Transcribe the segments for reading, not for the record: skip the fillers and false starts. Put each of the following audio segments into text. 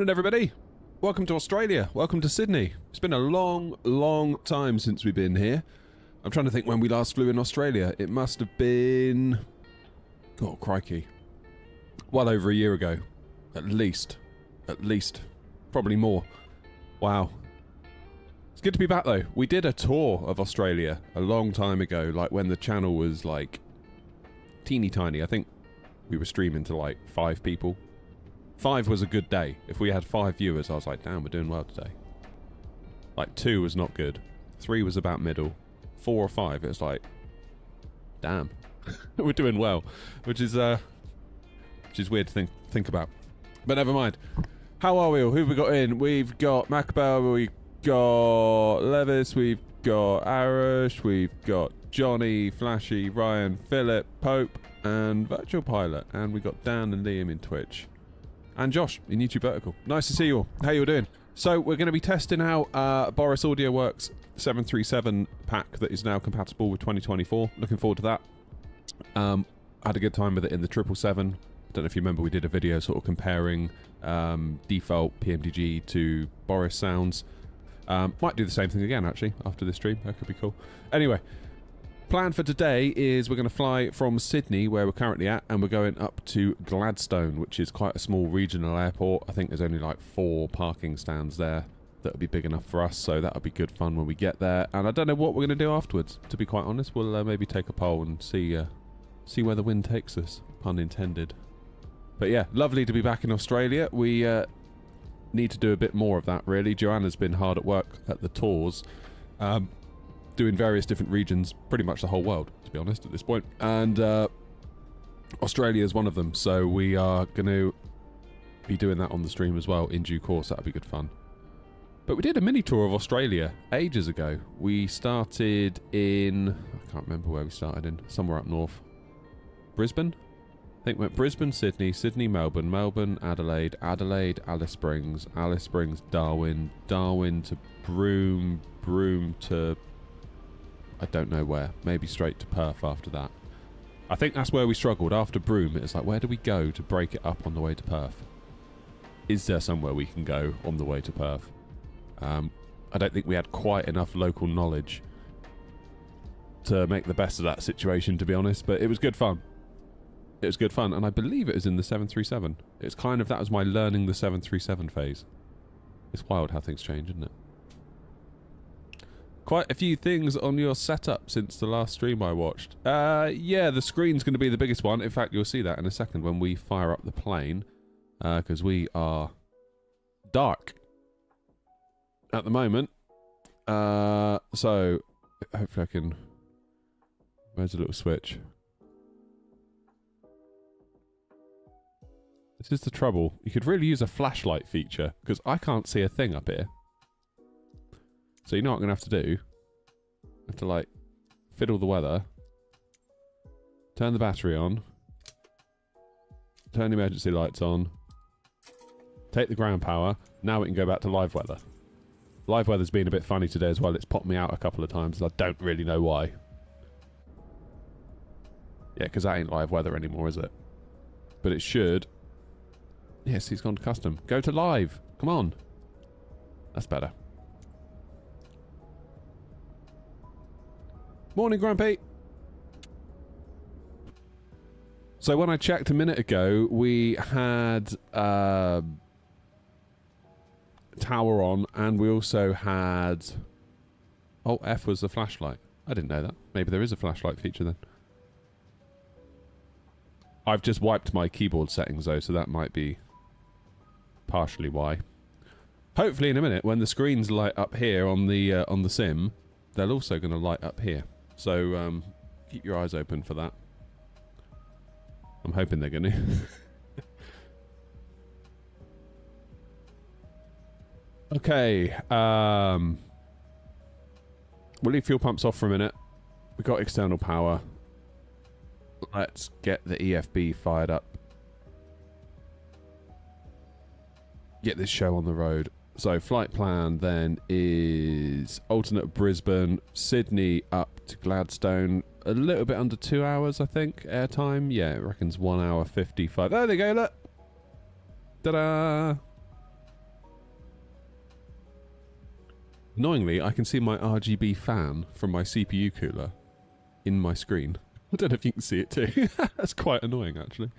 Morning, everybody. Welcome to Australia. Welcome to Sydney. It's been a long time since we've been here. I'm trying to think when we last flew in Australia. It must have been... oh, crikey. Well over a year ago. At least. Probably more. Wow. It's good to be back, though. We did a tour of Australia a long time ago, like when the channel was, like, teeny tiny. I think we were streaming to, like, 5 people. 5 was a good day. If we had 5 viewers, I was like, damn, we're doing well today. Like, 2 was not good. 3 was about middle. 4 or 5, it was like, damn. We're doing well. Which is weird to think about. But never mind. How are we all? Who have we got in? We've got Macbell, we've got Levis, we've got Arash, we've got Johnny, Flashy, Ryan, Philip, Pope, and Virtual Pilot. And we've got Dan and Liam in Twitch. And Josh in YouTube Vertical. Nice to see you all. How you all doing? So we're going to be testing out Boris AudioWorks 737 pack that is now compatible with 2024. Looking forward to that. I had a good time with it in the 777. I don't know if you remember, we did a video sort of comparing default PMDG to Boris sounds. Might do the same thing again actually after this stream. That could be cool. Anyway. Plan for today is we're going to fly from Sydney, where we're currently at, and we're going up to Gladstone, which is quite a small regional airport. I think there's only like 4 parking stands there that would be big enough for us, so that'll be good fun when we get there. And I don't know what we're going to do afterwards, to be quite honest. We'll maybe take a poll and see where the wind takes us, pun intended. But yeah, lovely to be back in Australia. We need to do a bit more of that, really. Joanna's been hard at work at the tours. Doing various different regions, pretty much the whole world, to be honest, at this point. And Australia is one of them, so we are going to be doing that on the stream as well in due course. That'll be good fun. But we did a mini tour of Australia ages ago. We started in... I can't remember where we started in. Somewhere up north. Brisbane? I think we went Brisbane, Sydney, Sydney, Melbourne, Melbourne, Adelaide, Adelaide, Alice Springs, Darwin, Darwin to Broome, Broome to... I don't know where. Maybe straight to Perth after that. I think that's where we struggled. After Broome, it's like, where do we go to break it up on the way to Perth? Is there somewhere we can go on the way to Perth? I don't think we had quite enough local knowledge to make the best of that situation, to be honest, but it was good fun. It was good fun, and I believe it was in the 737. It's kind of, that was my learning the 737 phase. It's wild how things change, isn't it? Quite a few things on your setup since the last stream I watched. Yeah, the screen's going to be the biggest one. In fact, you'll see that in a second when we fire up the plane. Because we are dark at the moment. So, hopefully I can... Where's the little switch? This is the trouble. You could really use a flashlight feature, because I can't see a thing up here. So you know what I'm going to have to do? I have to, like, fiddle the weather. Turn the battery on. Turn the emergency lights on. Take the ground power. Now we can go back to live weather. Live weather's been a bit funny today as well. It's popped me out a couple of times. I don't really know why. Yeah, because that ain't live weather anymore, is it? But it should. Yes, he's gone to custom. Go to live. Come on. That's better. Morning, Grumpy. So when I checked a minute ago, we had tower on, and we also had... Oh, F was the flashlight. I didn't know that. Maybe there is a flashlight feature then. I've just wiped my keyboard settings though, so that might be partially why. Hopefully in a minute, when the screens light up here on the sim, they're also going to light up here. So, keep your eyes open for that. I'm hoping they're going to. Okay. We'll leave fuel pumps off for a minute. We've got external power. Let's get the EFB fired up. Get this show on the road. So flight plan then is alternate Brisbane, Sydney up to Gladstone. A little bit under 2 hours, I think, airtime. Yeah, it reckons 1 hour 55. There they go, look. Ta-da! Annoyingly, I can see my RGB fan from my CPU cooler in my screen. I don't know if you can see it too. That's quite annoying, actually.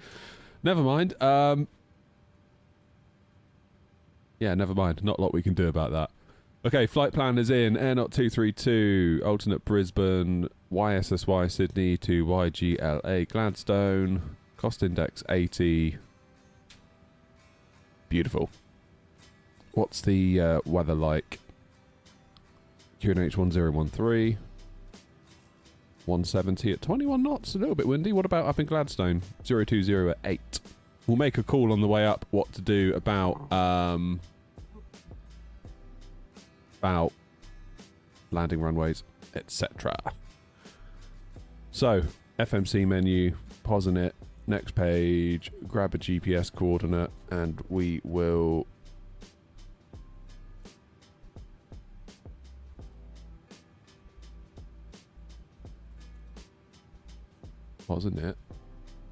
Never mind. Yeah, never mind. Not a lot we can do about that. Okay, flight plan is in. Air Knot 232, alternate Brisbane, YSSY Sydney to YGLA Gladstone. Cost index 80. Beautiful. What's the weather like? QNH 1013. 170 at 21 knots. A little bit windy. What about up in Gladstone? 020 at 8. We'll make a call on the way up what to do about landing runways, etc. So, FMC menu, pausing it, next page, grab a GPS coordinate, and we will wasn't it?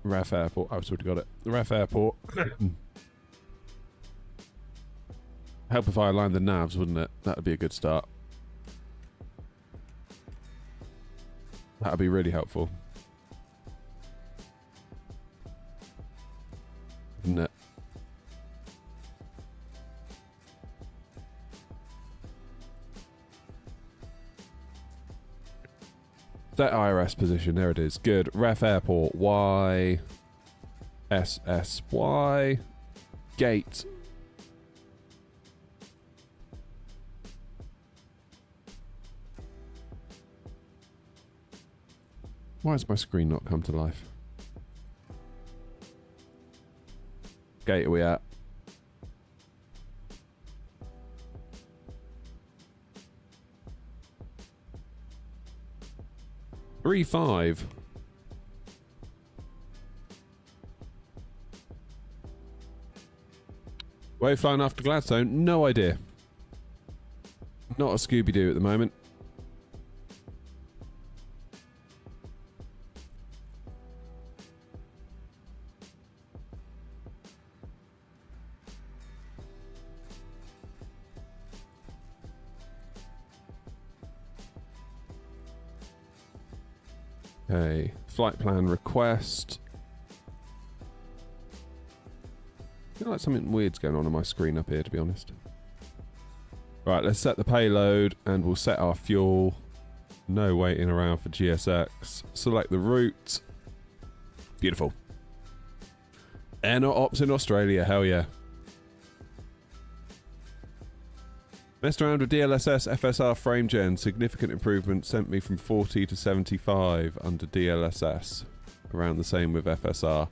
Ref Airport. I already got it. Ref Airport. Help if I align the navs, wouldn't it? That would be a good start. That would be really helpful. Wouldn't it? Set IRS position. There it is. Good. Ref Airport. Y. SSY. Gate. Why has my screen not come to life? Gate are we at? Three, 5. Where are you flying after Gladstone? No idea. Not a Scooby-Doo at the moment. Okay, flight plan request. I feel like something weird's going on my screen up here, to be honest. Right, let's set the payload and we'll set our fuel. No waiting around for GSX. Select the route. Beautiful. Air Knot ops in Australia, hell yeah. Messed around with DLSS FSR frame gen. Significant improvement sent me from 40 to 75 under DLSS. Around the same with FSR.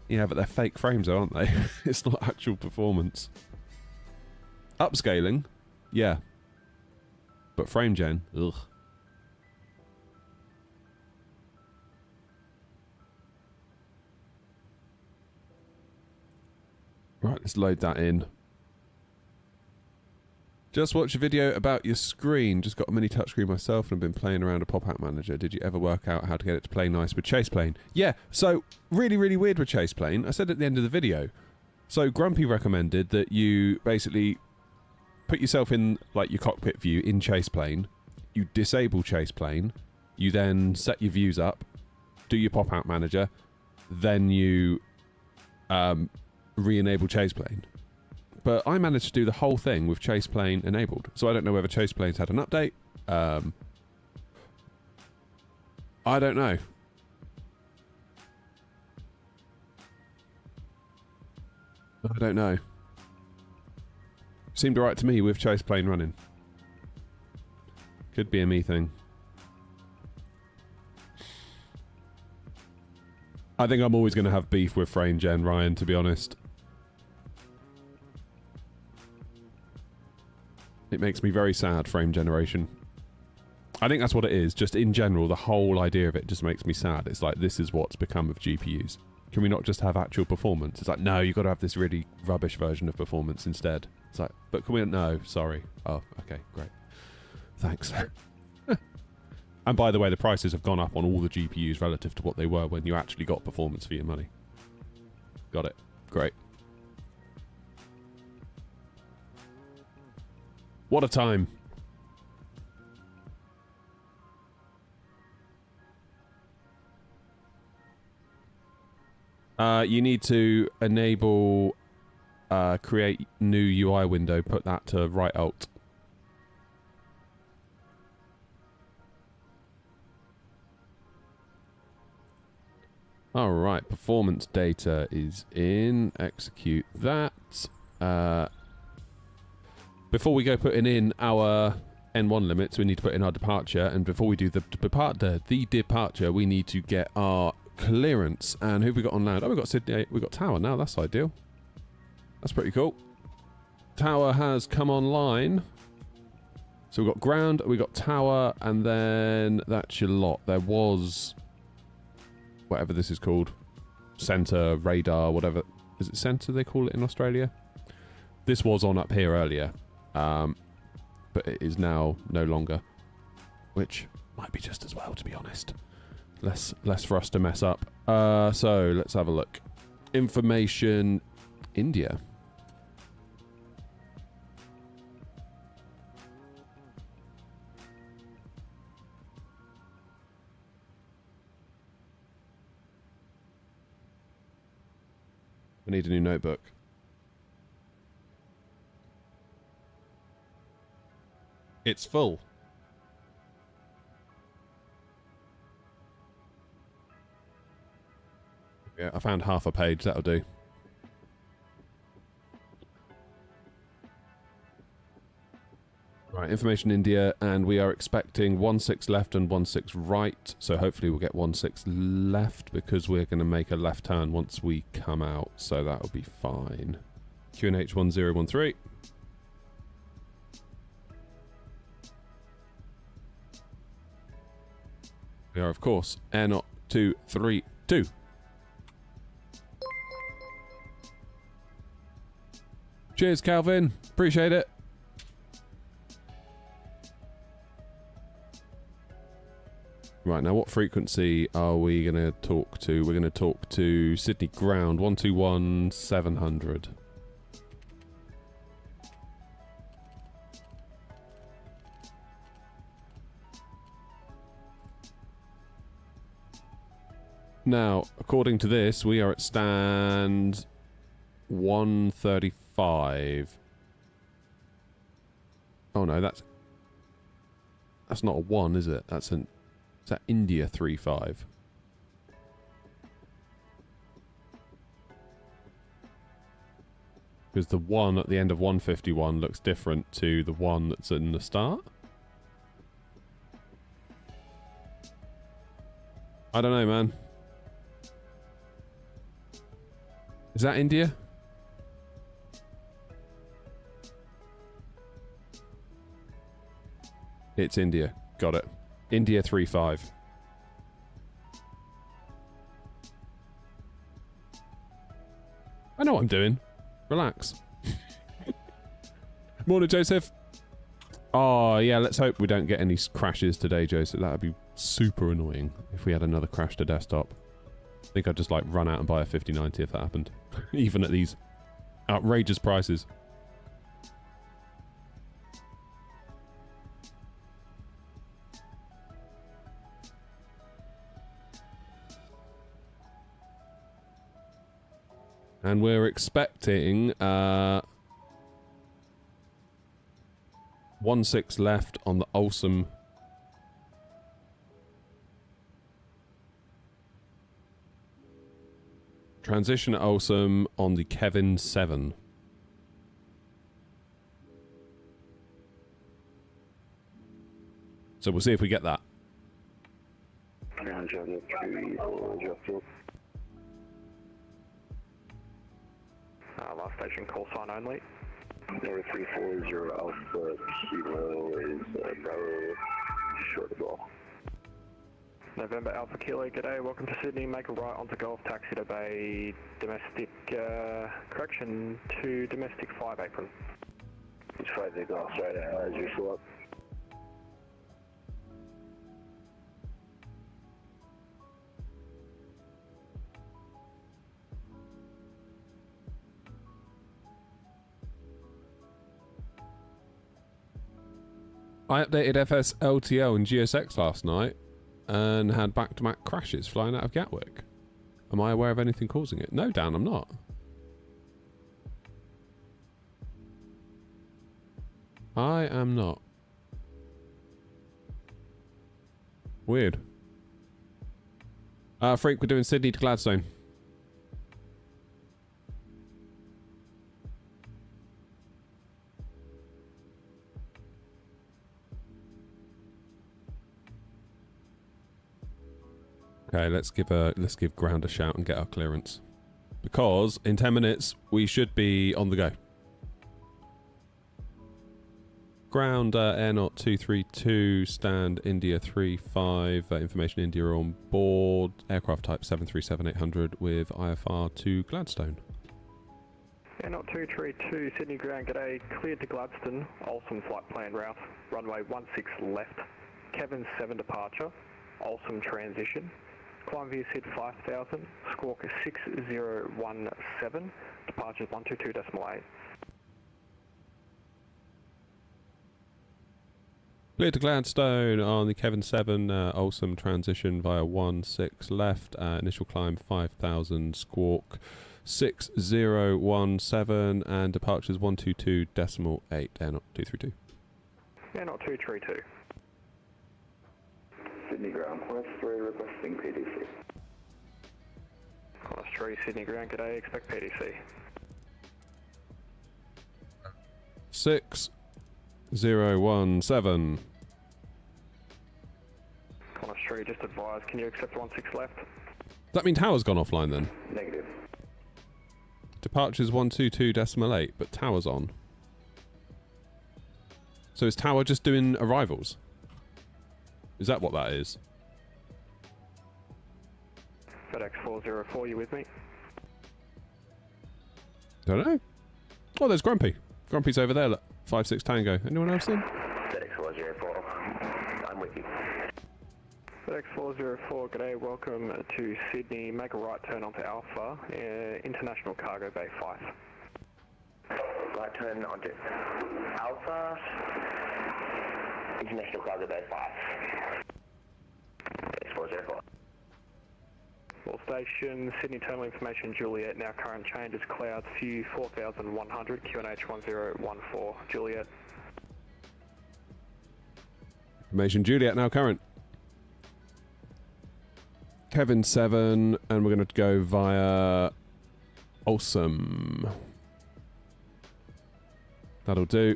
Yeah, but they're fake frames, aren't they? It's not actual performance. Upscaling? Yeah. But frame gen? Ugh. Right, let's load that in. Just watched a video about your screen. Just got a mini touchscreen myself and have been playing around a pop-out manager. Did you ever work out how to get it to play nice with Chaseplane? Yeah, so really, really weird with Chaseplane. I said at the end of the video. So Grumpy recommended that you basically put yourself in like your cockpit view in Chaseplane. You disable Chaseplane. You then set your views up. Do your pop-out manager. Then you re-enable Chaseplane. But I managed to do the whole thing with Chaseplane enabled. So I don't know whether Chaseplane's had an update. I don't know. I don't know. Seemed alright to me with Chaseplane running. Could be a me thing. I think I'm always going to have beef with frame gen, Ryan, to be honest. It makes me very sad, frame generation. I think that's what it is. Just in general, the whole idea of it just makes me sad. It's like, this is what's become of GPUs. Can we not just have actual performance? It's like, no, you've got to have this really rubbish version of performance instead. It's like, but can we... No, sorry. Oh, okay, great. Thanks. And by the way, the prices have gone up on all the GPUs relative to what they were when you actually got performance for your money. Got it. Great. What a time. You need to enable create new UI window, put that to right alt. Alright, performance data is in. Execute that. Before we go putting in our N1 limits, we need to put in our departure, and before we do the departure, we need to get our clearance. And who have we got on land? Oh, we've got Sydney, we've got Tower now, that's ideal. That's pretty cool. Tower has come online. So we've got ground, we've got tower, and then that's your lot. There was whatever this is called. Center, radar, whatever. Is it center they call it in Australia? This was on up here earlier. But it is now no longer. Which might be just as well, to be honest. Less for us to mess up. So let's have a look. Information, India. I need a new notebook. It's full. Yeah, I found half a page, that'll do. Right, information India, and we are expecting 1-6 left and 1-6 right, so hopefully we'll get 1-6 left because we're going to make a left turn once we come out, so that'll be fine. QNH 1013. We are, of course, Air Not 232. Cheers, Calvin. Appreciate it. Right, now what frequency are we going to talk to? We're going to talk to Sydney Ground, 121-700. Now, according to this, we are at stand 135. Oh no, that's not a 1, is it? Is that India 35? Because the 1 at the end of 151 looks different to the 1 that's in the start. I don't know, man. Is that India? It's India. Got it. India 35. I know what I'm doing. Relax. Morning, Joseph. Oh, yeah, let's hope we don't get any crashes today, Joseph. That would be super annoying if we had another crash to desktop. I think I'd just, like, run out and buy a 5090 if that happened. Even at these outrageous prices. And we're expecting 1-6 left on the Olsum. Transition at Olsum on the Kevin 7. So we'll see if we get that. Last station, call sign only. Number 340 Alpha Kilo is Bravo, short of ball. November Alpha Kilo, g'day, welcome to Sydney, make a right onto Golf, taxi to Bay, domestic, correction to domestic 5 apron. It's 5 big Golf, right as you show up. I updated FS LTL and GSX last night and had back-to-back crashes flying out of Gatwick. Am I aware of anything causing it? No, Dan, I'm not. I am not. Weird. Freak, we're doing Sydney to Gladstone. Okay, let's give ground a shout and get our clearance. Because in 10 minutes we should be on the go. Ground air knot 232, stand India 35, information India on board, aircraft type 737-800 with IFR to Gladstone. Air knot 232, Sydney ground, g'day, cleared to Gladstone, Olsen flight plan route, runway 16 left, Kevin 7 departure, Olsen transition, climb via SID 5000, squawk 6017, departure 122.8. Clear to Gladstone on the Kevin 7, Olsen transition via 16 left, initial climb 5000, squawk 6017, and departures 122.8, air knot 232. Air knot 232. Sydney ground, Qantas 3 requesting PDC. Qantas 3, Sydney ground, g'day, expect PDC. 6017. Qantas 3, just advise, can you accept 16 left? Does that mean tower's gone offline then? Negative. Departure's 122.8, but tower's on. So is tower just doing arrivals? Is that what that is? FedEx 404, you with me? Don't know. Oh, there's Grumpy. Grumpy's over there, look. 56 Tango. Anyone else in? FedEx 404. I'm with you. FedEx 404, g'day, welcome to Sydney, make a right turn onto Alpha, International Cargo Bay 5. Right turn onto Alpha, International Cargo Bay 5. FedEx 404. All station, Sydney terminal information, Juliet, now current changes, clouds, view 4100, QNH 1014, Juliet. Information Juliet, now current. Kevin 7, and we're going to go via Awesome. That'll do.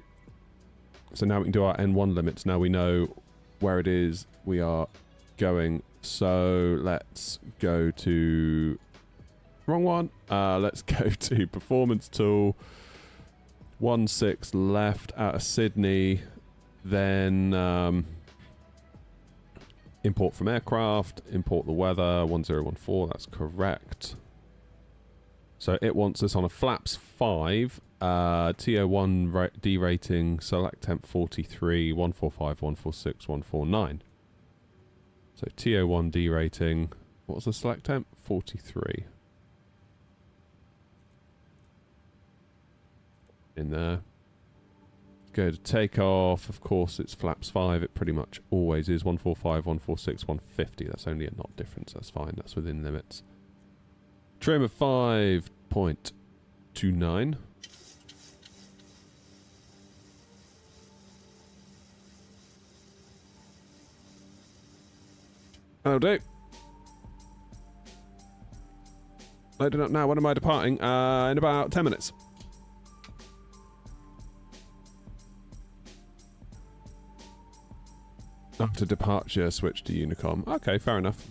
So now we can do our N1 limits. Now we know where it is we are going. So let's go to... Wrong one. Let's go to Performance Tool. 16 left out of Sydney. Then... import from aircraft, import the weather, 1014, that's correct. So it wants us on a flaps 5, TO1 D rating, select temp 43, 145, 146, 149. So TO1 D rating, what was the select temp? 43. In there. Go to takeoff, of course it's flaps 5, it pretty much always is, 145, 146, 150, that's only a knot difference, that's fine, that's within limits. Trim of 5.29. That'll do. Loading up now, when am I departing? In about 10 minutes. After departure, switch to Unicom. Okay, fair enough.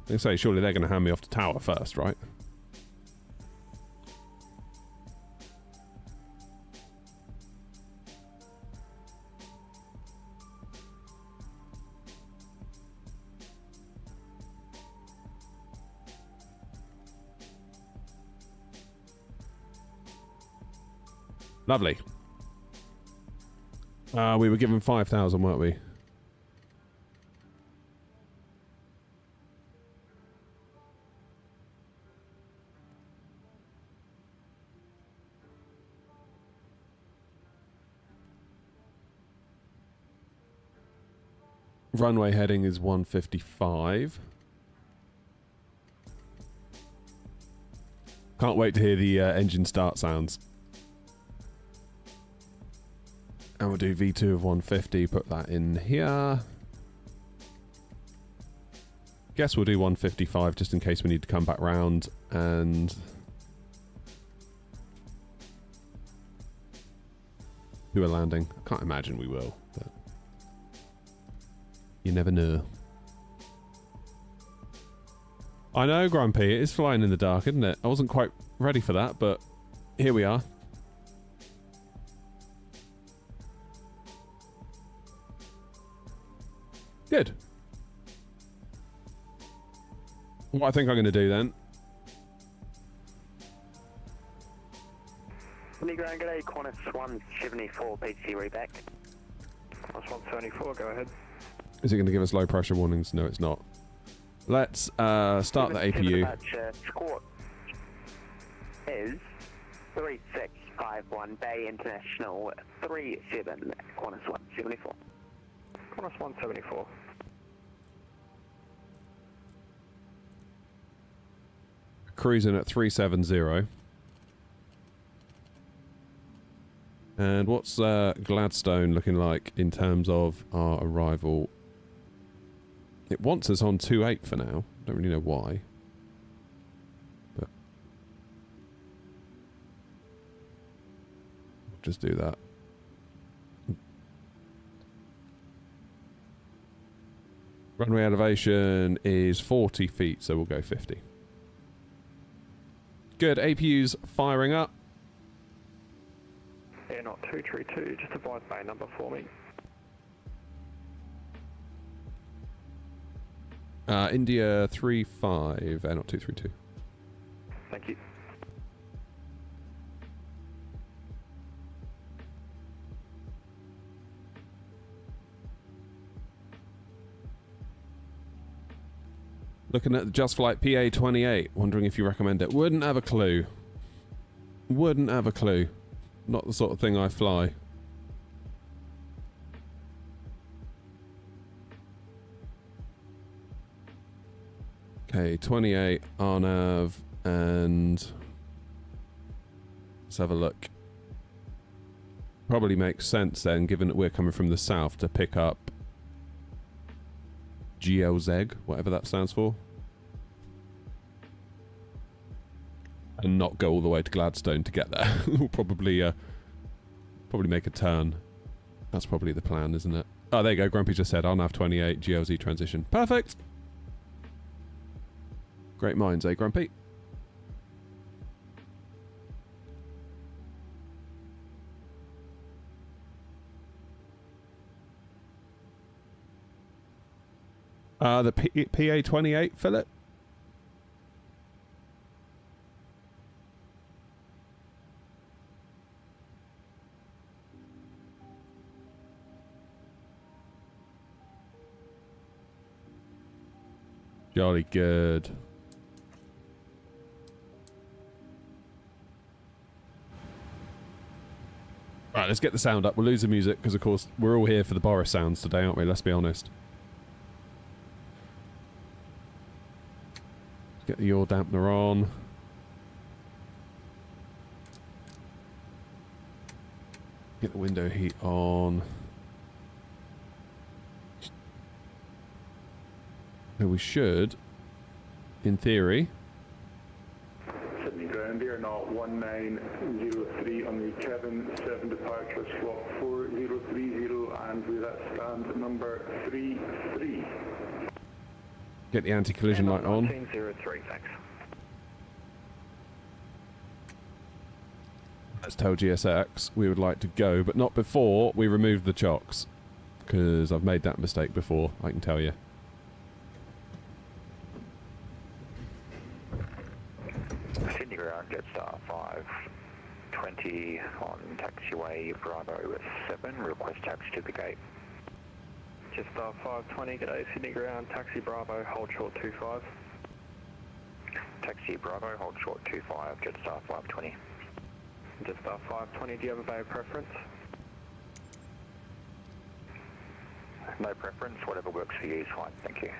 They say surely they're going to hand me off to tower first, right? Lovely. We were given 5,000, weren't we? Runway heading is 155. Can't wait to hear the engine start sounds. And we'll do V2 of 150, put that in here. Guess we'll do 155 just in case we need to come back round and do a landing. I can't imagine we will, but you never know. I know, Grumpy, it is flying in the dark, isn't it? I wasn't quite ready for that, but here we are. Good. What I think I'm going to do then. Sydney Ground, g'day, Qantas 174, PTC reback. Qantas 174, go ahead. Is it going to give us low pressure warnings? No, it's not. Let's start the APU. Score is 3651 Bay International 37, Qantas 174. Qantas 174. Cruising at 370. And what's Gladstone looking like in terms of our arrival? It wants us on 28 for now. Don't really know why. But we'll just do that. Runway elevation is 40 feet, so we'll go 50. Good, APU's firing up. Air not 232, just advise bay number for me. India 35, air not 232. Thank you. Looking at the Just Flight PA28, wondering if you recommend it. Wouldn't have a clue. Wouldn't have a clue. Not the sort of thing I fly. Okay, 28 RNAV, and let's have a look. Probably makes sense then, given that we're coming from the south, to pick up GLZ, whatever that stands for, and not go all the way to Gladstone to get there. We'll probably make a turn. That's probably the plan, isn't it? Oh, there you go. Grumpy just said RNAV 28 GLZ transition. Perfect. Great minds, eh, Grumpy? The PA28, Philip? Jolly good. Right, let's get the sound up. We'll lose the music because, of course, we're all here for the Boris sounds today, aren't we? Let's be honest. Get the yaw dampener on. Get the window heat on. So we should, in theory... Sydney Ground, Air not 1903 on the Kevin 7 departure, slot 4030, and we're at stand number 33. Get the anti-collision light on. 1903, thanks. Let's tell GSX we would like to go, but not before we remove the chocks, because I've made that mistake before, I can tell you. Sydney Ground, Jetstar 520 on taxiway Bravo 7, request taxi to the gate. Jetstar 520, g'day, Sydney Ground, taxi Bravo, hold short 25. Taxi Bravo, hold short 25, Jetstar 520. Jetstar 520, do you have a bay preference? No preference, whatever works for you is fine, thank you.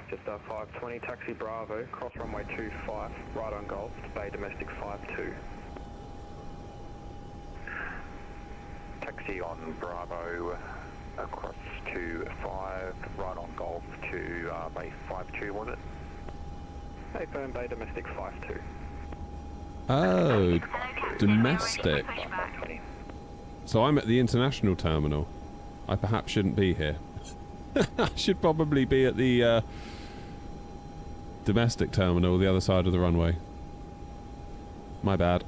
Just 520, taxi Bravo, cross runway 25, right on Golf, to Bay Domestic 52. Taxi on Bravo, across to 5, right on Golf to Bay 52, was it? Hey, firm Bay Domestic 52. Oh, domestic. So I'm at the international terminal. I perhaps shouldn't be here. I should probably be at the domestic terminal, the other side of the runway. My bad.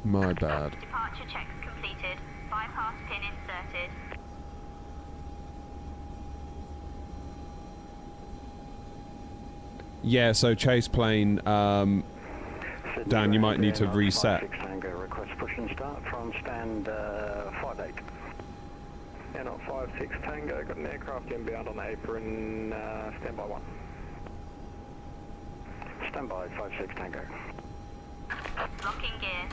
My bad. Departure checks completed. Bypass pin inserted. Yeah, so chase plane, Dan, you might need to reset. 56 Tango, request push and start from stand 58. Yeah, not 56 Tango, got an aircraft inbound on the apron, standby 1. Stand by 56 Tango. Locking gear.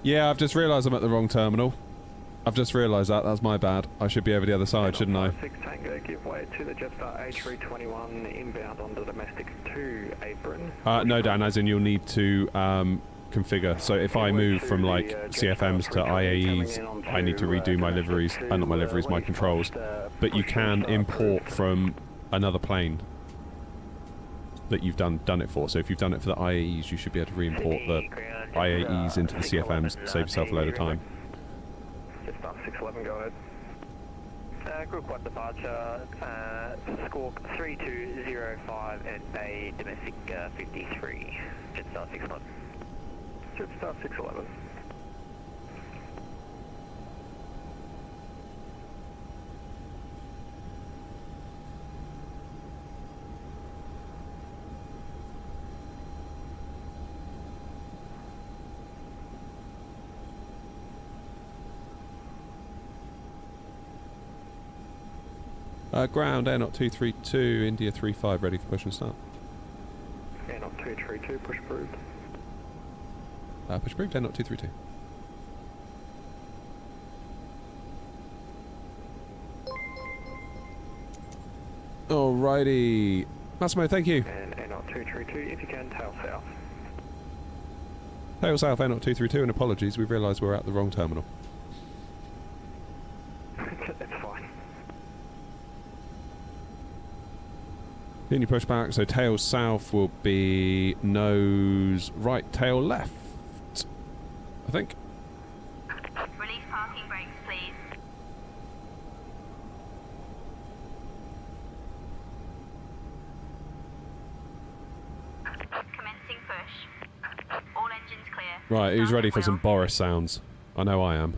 Yeah, I've just realised I'm at the wrong terminal. I've just realised that. That's my bad. I should be over the other side, shouldn't I? 56 Tango, give way to the Jetstar A321 inbound on the domestic 2 apron. No, Dan, as in you'll need to configure. So if I move from like CFMs to IAEs, I need to redo my liveries. Not my liveries, my controls. But you can import from another plane that you've done it for. So if you've done it for the IAEs, you should be able to re-import the IAEs into the CFMs, save yourself a load of time. Jetstar 611, go ahead. Group 1 departure, Squawk 3205 and Bay Domestic 53, Jetstar 611. Jetstar 611. Ground, Air Not 232, India 35, ready for push and start. Air Not 232, push approved. Push approved, Air Not 232. Alrighty. Massimo, thank you. And Air Not 232, if you can, tail south. Tail south, Air Not 232, and apologies, we've realised we're at the wrong terminal. That's fine. Continue push back, so tail south will be nose right, tail left, I think. Release parking brakes, please. Commencing push. All engines clear. Right, who's ready for some Starting wheel. Boris sounds? I know I am.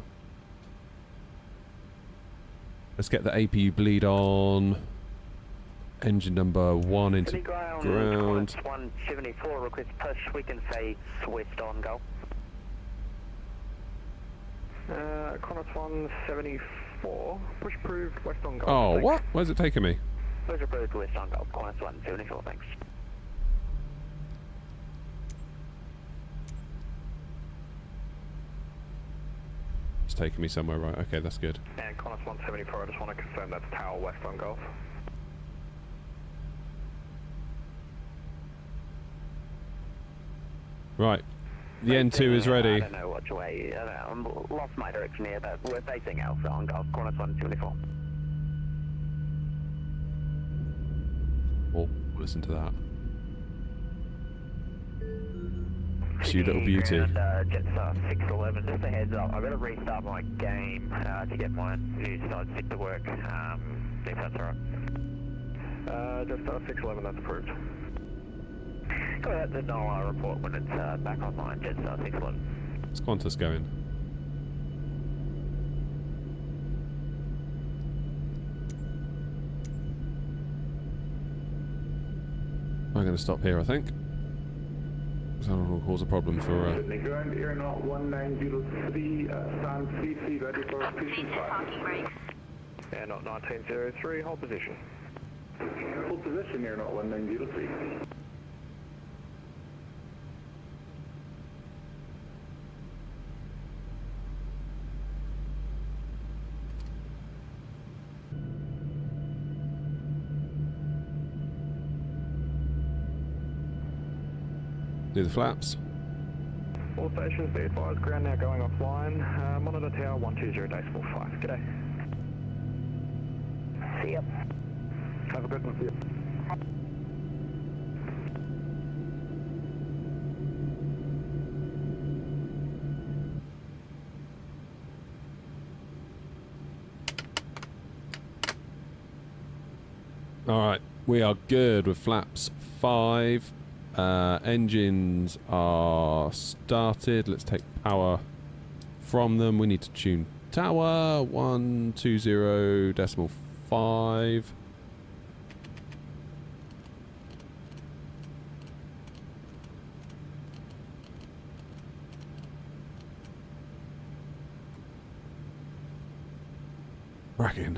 Let's get the APU bleed on. Engine number 1 into ground. 174, request push, we can say switched on go. Qantas 174, push approved, west on Golf. Oh, thanks. what? Where's it taking me? Push approved, west on go, Qantas 174, thanks. It's taking me somewhere right. Okay, that's good. And Qantas 174, I just want to confirm that's Tower west on Golf. Right. The N2 is ready. I don't know which way, I lost my direction here, but we're facing Alpha on Golf, Qantas 174. Oh, listen to that. You little beauty. And Jetstar 611, just a heads up, I've got to restart my game to get my new side stick to work, if that's alright. Jetstar 611, that's approved. Go ahead, then I'll report when it's back online, Jetstar 611. What's Qantas going? I'm going to stop here, I think. Because I don't want to cause a problem for... Sydney ground, Air Not 1903, stand 33, ready for push and Release start. parking brakes. Air not 1903, hold position. Hold position, Air not 1903. Do the flaps. All stations, be advised, ground now going offline. Monitor tower 120.5. G'day. See ya. Have a good one. See ya. Alright, we are good with flaps 5. Engines are started. Let's take power from them. We need to tune tower 120.5. Cracking.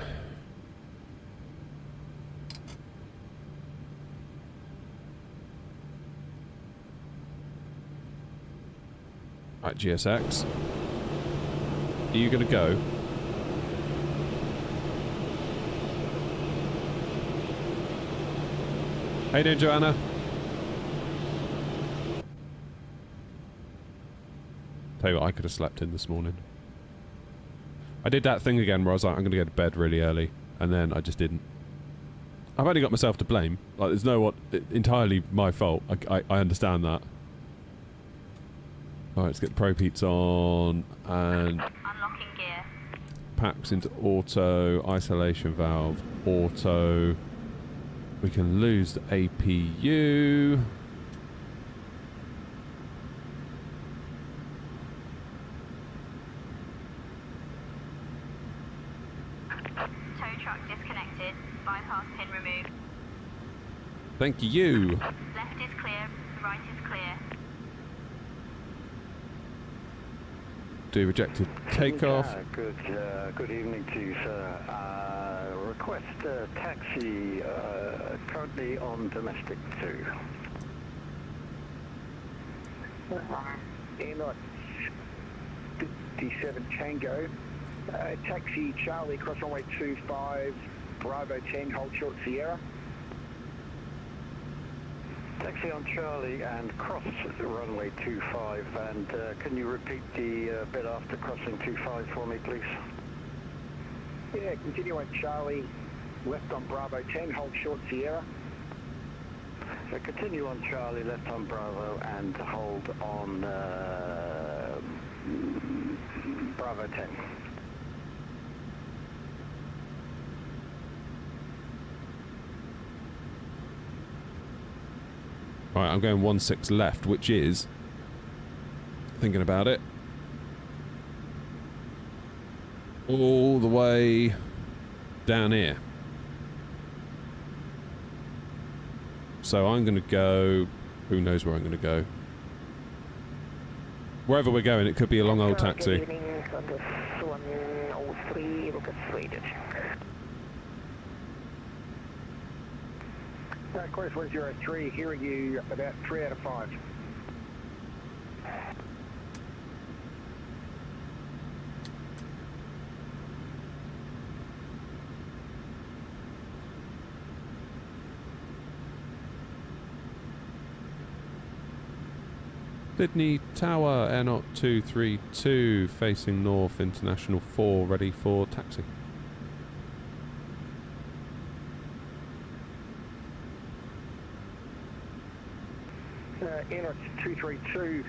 Right, GSX. Are you going to go? How you doing, Joanna? Tell you what, I could have slept in this morning. I did that thing again where I was like, I'm going to go to bed really early, and then I just didn't. I've only got myself to blame. Like, there's no entirely my fault. I understand that. Alright, let's get Pro Peats on, and Unlocking gear. packs into auto, isolation valve, auto. We can lose the APU. Tow truck disconnected. Bypass pin removed. Thank you. Left is clear. Right is clear. Do rejected takeoff. Good evening to you, sir. Request taxi currently on domestic 2. Air 57 Tango. Taxi Charlie, cross runway 25, Bravo 10, hold short Sierra. Taxi on Charlie and cross runway 25, and can you repeat the bit after crossing 25 for me, please? Yeah, continue on Charlie, left on Bravo 10, hold short Sierra. So continue on Charlie, left on Bravo, and hold on Bravo 10. Right, I'm going 16 left, which is, thinking about it, all the way down here. So I'm going to go, who knows where I'm going to go. Wherever we're going, it could be a long old taxi. Good evening, Qantas 103, look at Swedish. Course 103, hearing you about 3 out of 5. Sydney Tower, Air 232, facing north, International 4, ready for taxi. Air 232,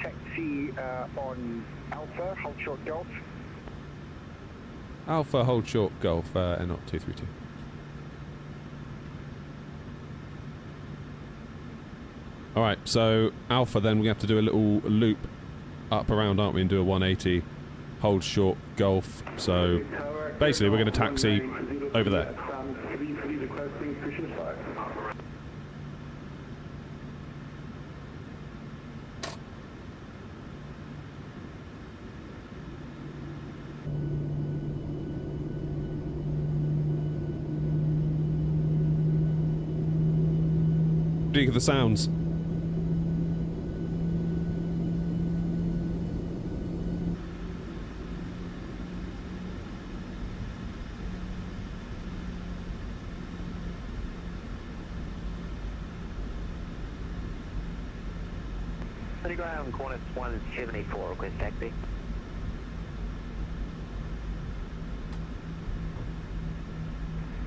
taxi on Alpha, hold short Golf. Alpha, hold short, Golf, Air 232. Alright, so Alpha, then we have to do a little loop up around, aren't we, and do a 180, hold short, Golf. So basically we're going to taxi over there. do you think of the sounds? Ground, Qantas 174, request taxi.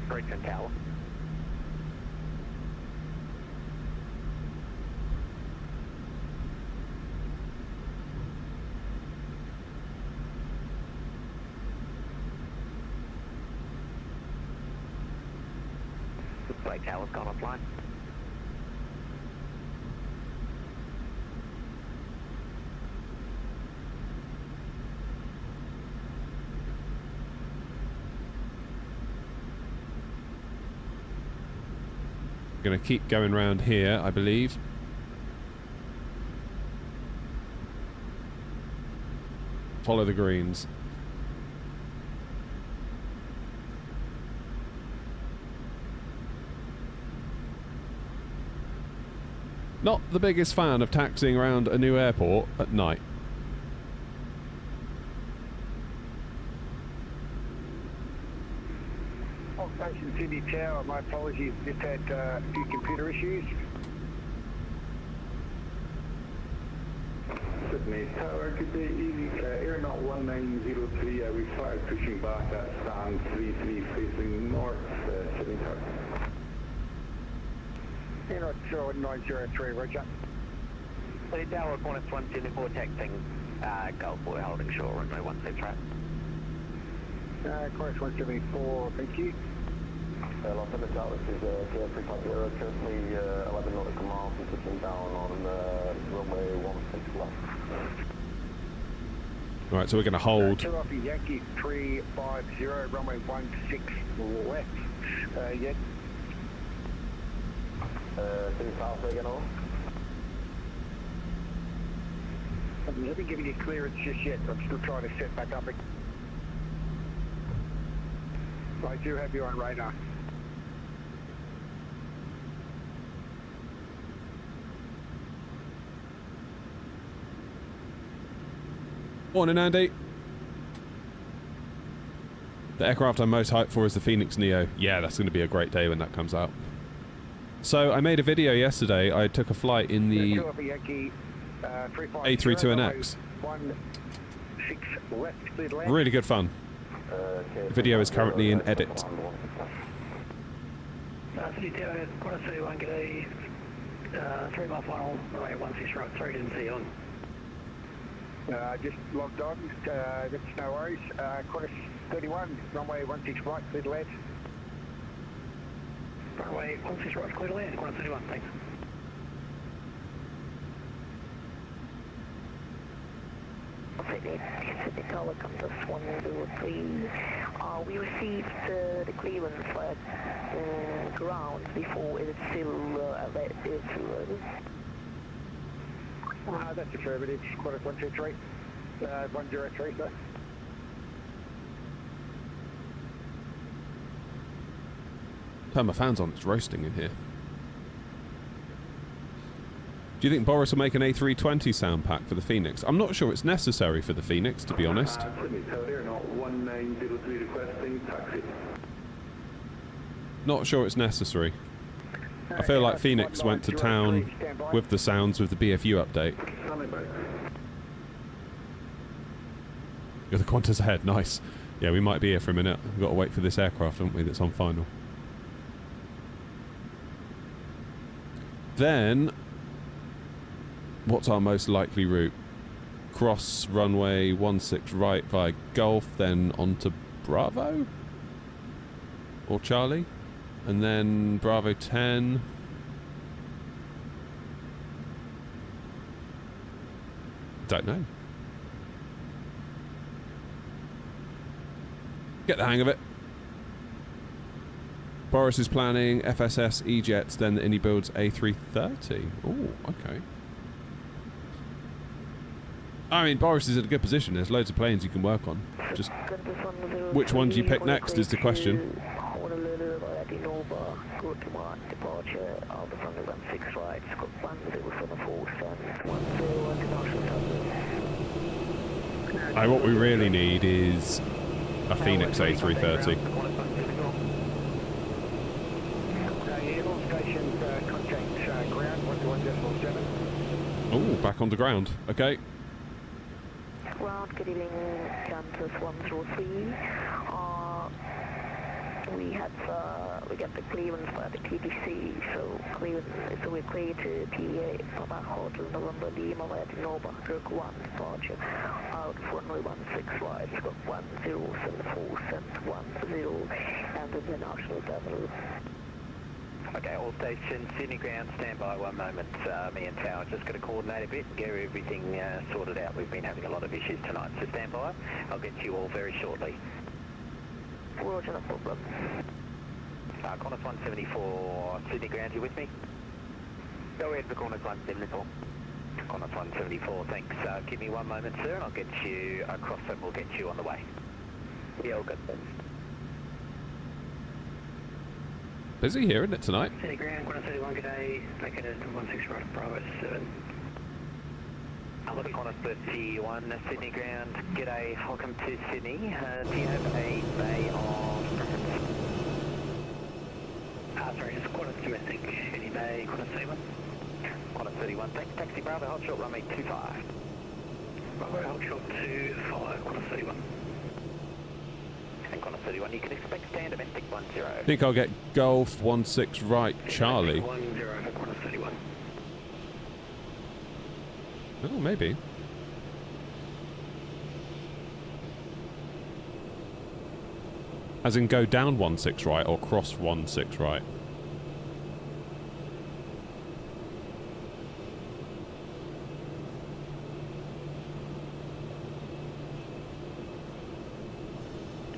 Bridgeton Tower. Blake Tower's gone offline. Going to keep going round here, I believe. Follow the greens. Not the biggest fan of taxiing around a new airport at night. Station Sydney Tower, my apologies, just had a few computer issues. Sydney Tower, good day, easy, Air Knot 1903, we started pushing back at stand 33 facing north, Sydney Tower. Air Knot 903, roger. Sydney Tower, Qantas 174, taxiing Gulf Boy, holding shore, runway 16 right. Qantas 174, thank you. Los Angeles Tower, this is KF 350, currently 11 nautical miles, and touching down on runway 16 left. Right, so we're going to hold. Takeoff Yankee 350, runway 16 left. Yes. Sydney Tower, again on? I haven't given you clearance just yet, I'm still trying to set back up. I do have you on radar. Morning, Andy. The aircraft I'm most hyped for is the Phoenix Neo. Yeah, that's going to be a great day when that comes out. So I made a video yesterday. I took a flight in the A32NX. Really good fun. The video is currently in edit. City Tower, Qantas 31, g'day. 3 mile final, runway 16 right, sorry didn't see you on. Just logged on, that's no worries. Qantas 31, runway 16 right, clear to land. Runway 16 right, clear to land, Qantas 31, thanks. Sydney Tower, Qantas 103. We received the clearance at ground before. Is it still That's affirmative. Qantas 123. 103, sir. Turn my fans on, it's roasting in here. Do you think Boris will make an A320 sound pack for the Phoenix? I'm not sure it's necessary for the Phoenix, to be honest. Sydney Tower, Air Knot 1903, requesting taxi. Not sure it's necessary. I feel like Phoenix went to town with the sounds with the BFU update. You're the Qantas ahead, nice. Yeah, we might be here for a minute. We've got to wait for this aircraft, haven't we, that's on final. Then, what's our most likely route? Cross runway 16 right via Gulf, then onto Bravo? Or Charlie? And then Bravo 10. Don't know. Get the hang of it. Boris is planning FSS E-Jets, then he builds A330. Oh, okay. I mean, Boris is in a good position. There's loads of planes you can work on. Just which one do you pick next is the question. Nova, good mark, departure out of runway 16 right, Scott 1074, stand 10 international terminal. What we really need is a Phoenix A330. All stations contact ground 121.7. Oh, back on the ground. Okay. Ground, good evening, Kansas 103. We got the clearance by the TTC, so we're clear to PA Papa Hotel November Lima at Nova, Kirk 1, departure out of runway 16 right, Scott 1074, send 10, and international terminal. Okay, all stations, Sydney ground, stand by 1 moment. Me and Tower just got to coordinate a bit and get everything sorted out. We've been having a lot of issues tonight, so stand by. I'll get you all very shortly. Roger, no problem. Qantas 174, Sydney ground, you with me? Go ahead for Qantas 174. Qantas 174, thanks. Give me 1 moment, sir, and I'll get you across and we'll get you on the way. Yeah, all good, thanks. Busy here, isn't it, tonight? Sydney ground, Qantas 31, good day, located at 16 right, Bravo 7. Qantas 31, Sydney ground, g'day, welcome to Sydney. Do you have a bay of preference? Sorry, just Qantas domestic, any bay, Qantas 31. Qantas 31, thanks, taxi Bravo, hold short, runway 25. Bravo, hold short 25, Qantas 31. And Qantas 31, you can expect stand domestic 10. I think I'll get Golf 16 right, Charlie. 10 for Qantas 31. Oh, maybe. As in go down 16 right or cross 16 right?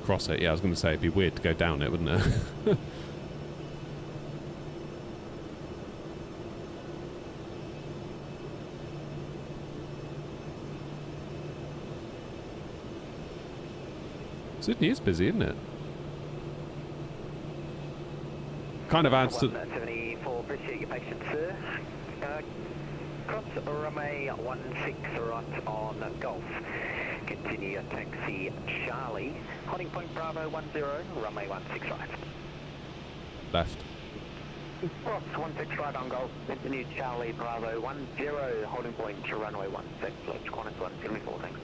Cross it, yeah, I was going to say it'd be weird to go down it, wouldn't it? Sydney is busy, isn't it? Kind of adds to... 174, appreciate your patience, sir. Cross runway 16 right on Golf. Continue your taxi Charlie. Holding point Bravo 10, runway 16 right. Left. Cross 16 right on Golf. Continue Charlie Bravo 10, holding point to runway 16, left Qantas 174, thanks.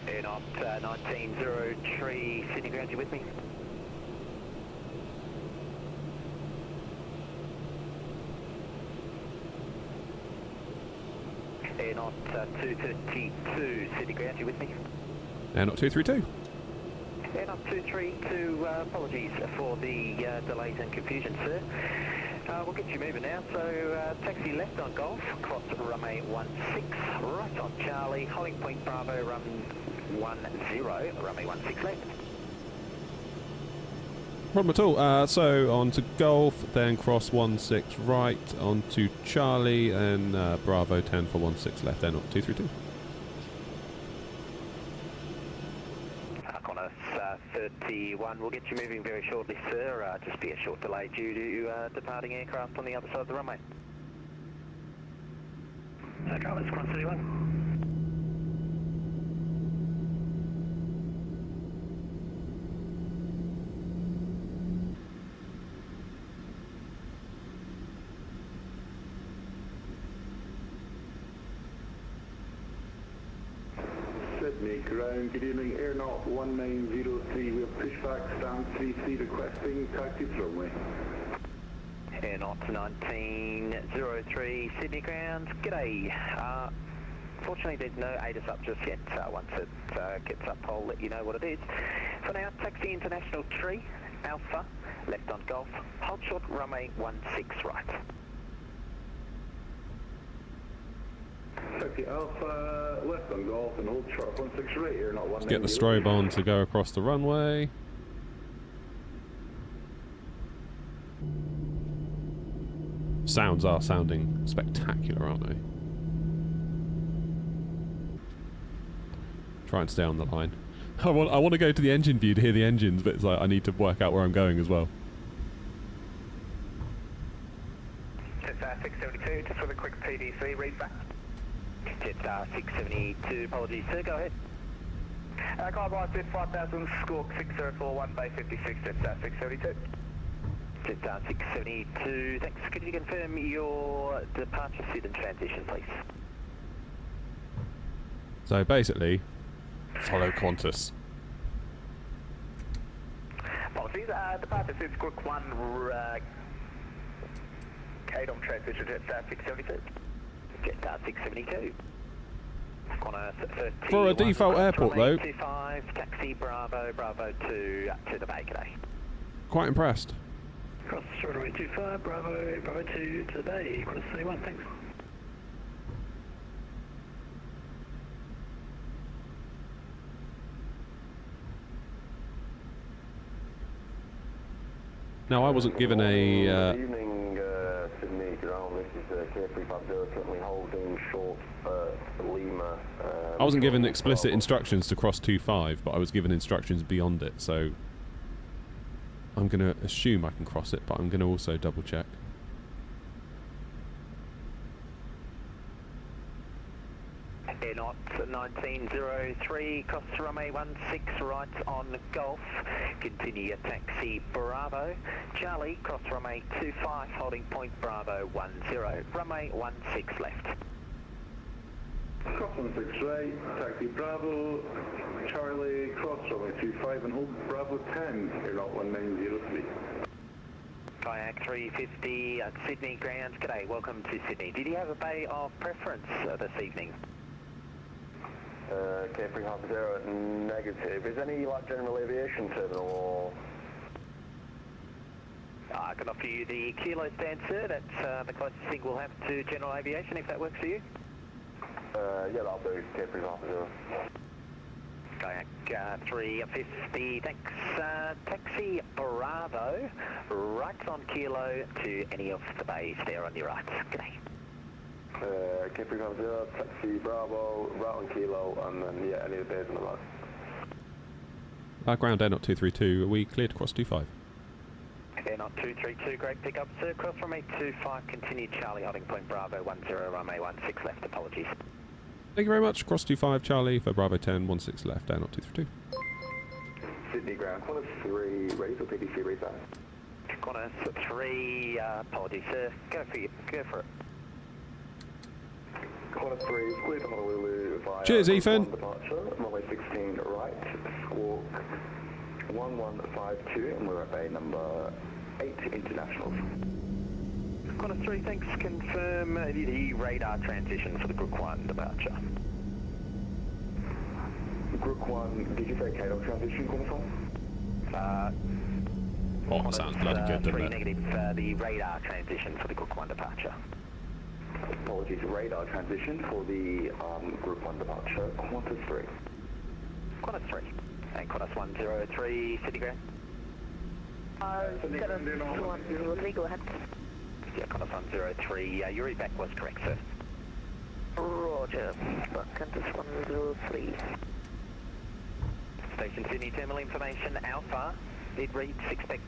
Air not 1903, Sydney ground, you with me? Air not 232, Sydney ground, you with me? Air not 232. Air not 232, apologies for the delays and confusion, sir. We'll get you moving now, so taxi left on Golf, cross runway 16, right on Charlie, holding point Bravo, run 10, runway 16 left. Problem at all. So on to Golf, then cross 16 right, on to Charlie, and Bravo 10 for 16 left, then up 232. Qantas 31, we'll get you moving very shortly, sir. Just be a short delay due to departing aircraft on the other side of the runway. Qantas 31. Sydney ground, good evening, Air Not 1903, we have pushback stand 33 requesting taxi to runway. Air Not 1903, Sydney ground, g'day. Fortunately there's no ATIS up just yet, once it gets up I'll let you know what it is. For now, taxi international tree, Alpha, left on Golf, hold short runway 16 right. Taxi Alpha, left on Golf and hold short 16 right, Air Not 1903. Let's get the strobe on to go across the runway. Sounds are sounding spectacular, aren't they? Try and stay on the line. I want to go to the engine view to hear the engines, but it's like I need to work out where I'm going as well. 672, just with a quick PDC read back. Jetstar 672, apologies sir, go ahead. Climb by 5000, squawk 6041, Bay 56, Jetstar 672. Jetstar 672, thanks. Could you confirm your departure seat and transition, please? So basically, follow Qantas. Apologies, departure seat, squawk 1, Takeoff transition, Jetstar 672. Jetstar 672. For a default airport though. 25, taxi Bravo, Bravo 2 to the bay, g'day. Quite impressed. Cross runway 25, Bravo, Bravo 2 to the bay, Qantas 31, thanks. Now I wasn't given a... Good evening, Sydney ground. This is K350 currently holding short Lima. I wasn't given explicit instructions to cross 25, but I was given instructions beyond it, so I'm going to assume I can cross it, but I'm going to also double check. Airnaut 1903, cross runway 16 right on Golf, continue your taxi Bravo, Charlie, cross runway 25, holding point Bravo 10, runway 16 left. Cross 16 right, taxi Bravo, Charlie, cross runway 25 and hold Bravo 10, Airnaut 1903. Kayak 350 at Sydney grounds, g'day, welcome to Sydney. Did you have a bay of preference this evening? K350 negative. Is any like general aviation terminal or? I can offer you the Kilo stand, sir. That's the closest thing we'll have to general aviation, if that works for you. Yeah, that'll do. K350. Kayak 350, thanks. Taxi Bravo, right on Kilo to any of the bays there on your right. G'day. K350, taxi Bravo, right on Kilo, and then yeah, any of the bays on the right. Background Airnaut 232, are we cleared to cross 25? Airnaut 232, great pickup, sir. Cross from 825, continue Charlie, holding point Bravo 10, runway 16 left, apologies. Thank you very much. Cross 25 Charlie for Bravo 10, 16 left, Airnaut 232. Sydney ground, Qantas 3, ready for PDC restart. Qantas 3, apologies, sir. Go for it. Qantas 3, clear to Honolulu via... Cheers, Ethan. Departure, runway 16 right, squawk 1152, and we're at bay number 8 internationals. Qantas 3, thanks. Confirm the radar transition for the Group 1 departure. Group 1, did you say Takeoff transition, Qantas 1? Oh, sounds bloody good, doesn't 3 it? negative, the radar transition for the Group 1 departure. Apologies, radar transition for the Group 1 departure, Qantas 3. Qantas 3. And Qantas 103, Sydney ground. 710, go ahead. Yeah, Qantas 103, your read back was correct, sir. Roger, Qantas 103. Station Sydney terminal information, Alpha. It reads expect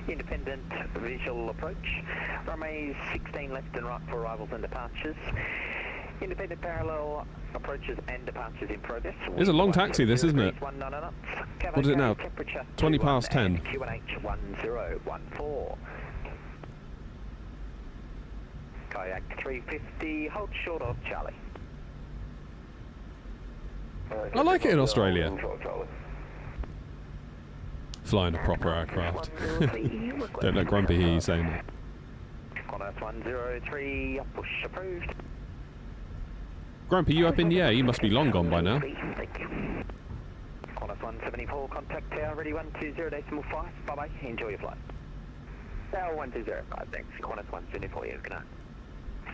independent visual approach. Runway 16 left and right for arrivals and departures. Independent parallel approaches and departures in progress. It's a long taxi, this, isn't it? What is it now? 20 past 10. QNH 1014. Kayak 350, hold short of Charlie. I like it in Australia. Flying a proper aircraft. Don't let Grumpy hear you saying that. Qantas 103, push approved. Grumpy, you up in the air? You must be long gone by now. Qantas 174, contact tower, ready 120.5, bye-bye, enjoy your flight. Tower 1205, thanks, Qantas 174, yes, good night.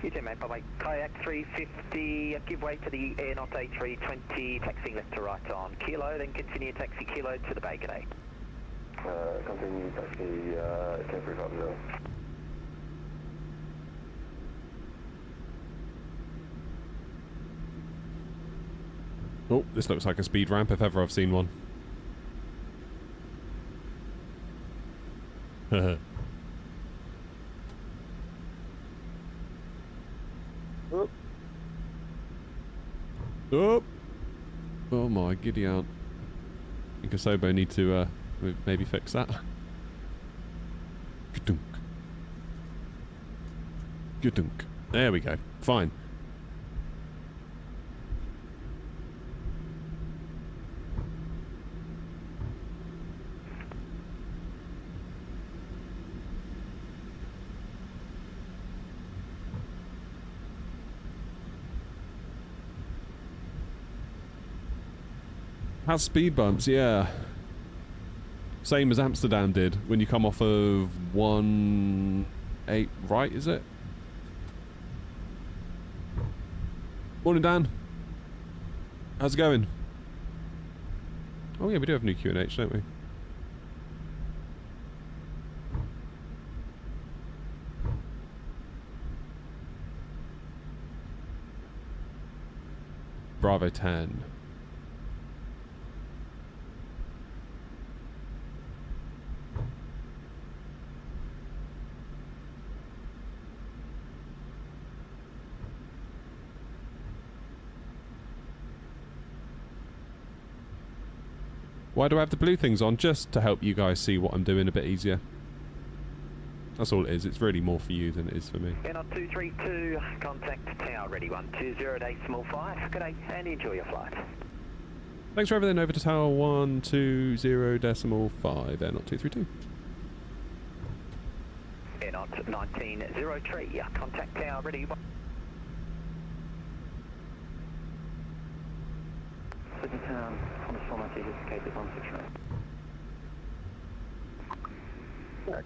You too, mate, bye-bye. Kayak 350, give way to the Airnaut A320, taxiing left to right on Kilo, then continue taxi Kilo to the bay, g'day. Continue taxi K350. Oh, this looks like a speed ramp if ever I've seen one. Oop. Oh! Oh my giddy aunt. I think Asobo need to maybe fix that. Gadunk. Gadunk. There we go. Fine. Has speed bumps, yeah. Same as Amsterdam did when you come off of 1-8 right, is it? Morning, Dan. How's it going? Oh yeah, we do have new QNH, don't we? Bravo 10. Why do I have the blue things on? Just to help you guys see what I'm doing a bit easier. That's all it is. It's really more for you than it is for me. Air 232, contact tower ready 120.5. Good day and enjoy your flight. Thanks for everything. Over to tower 120.5. Air 232. Air 1903, contact tower ready. City Town, on the format, indicated 169.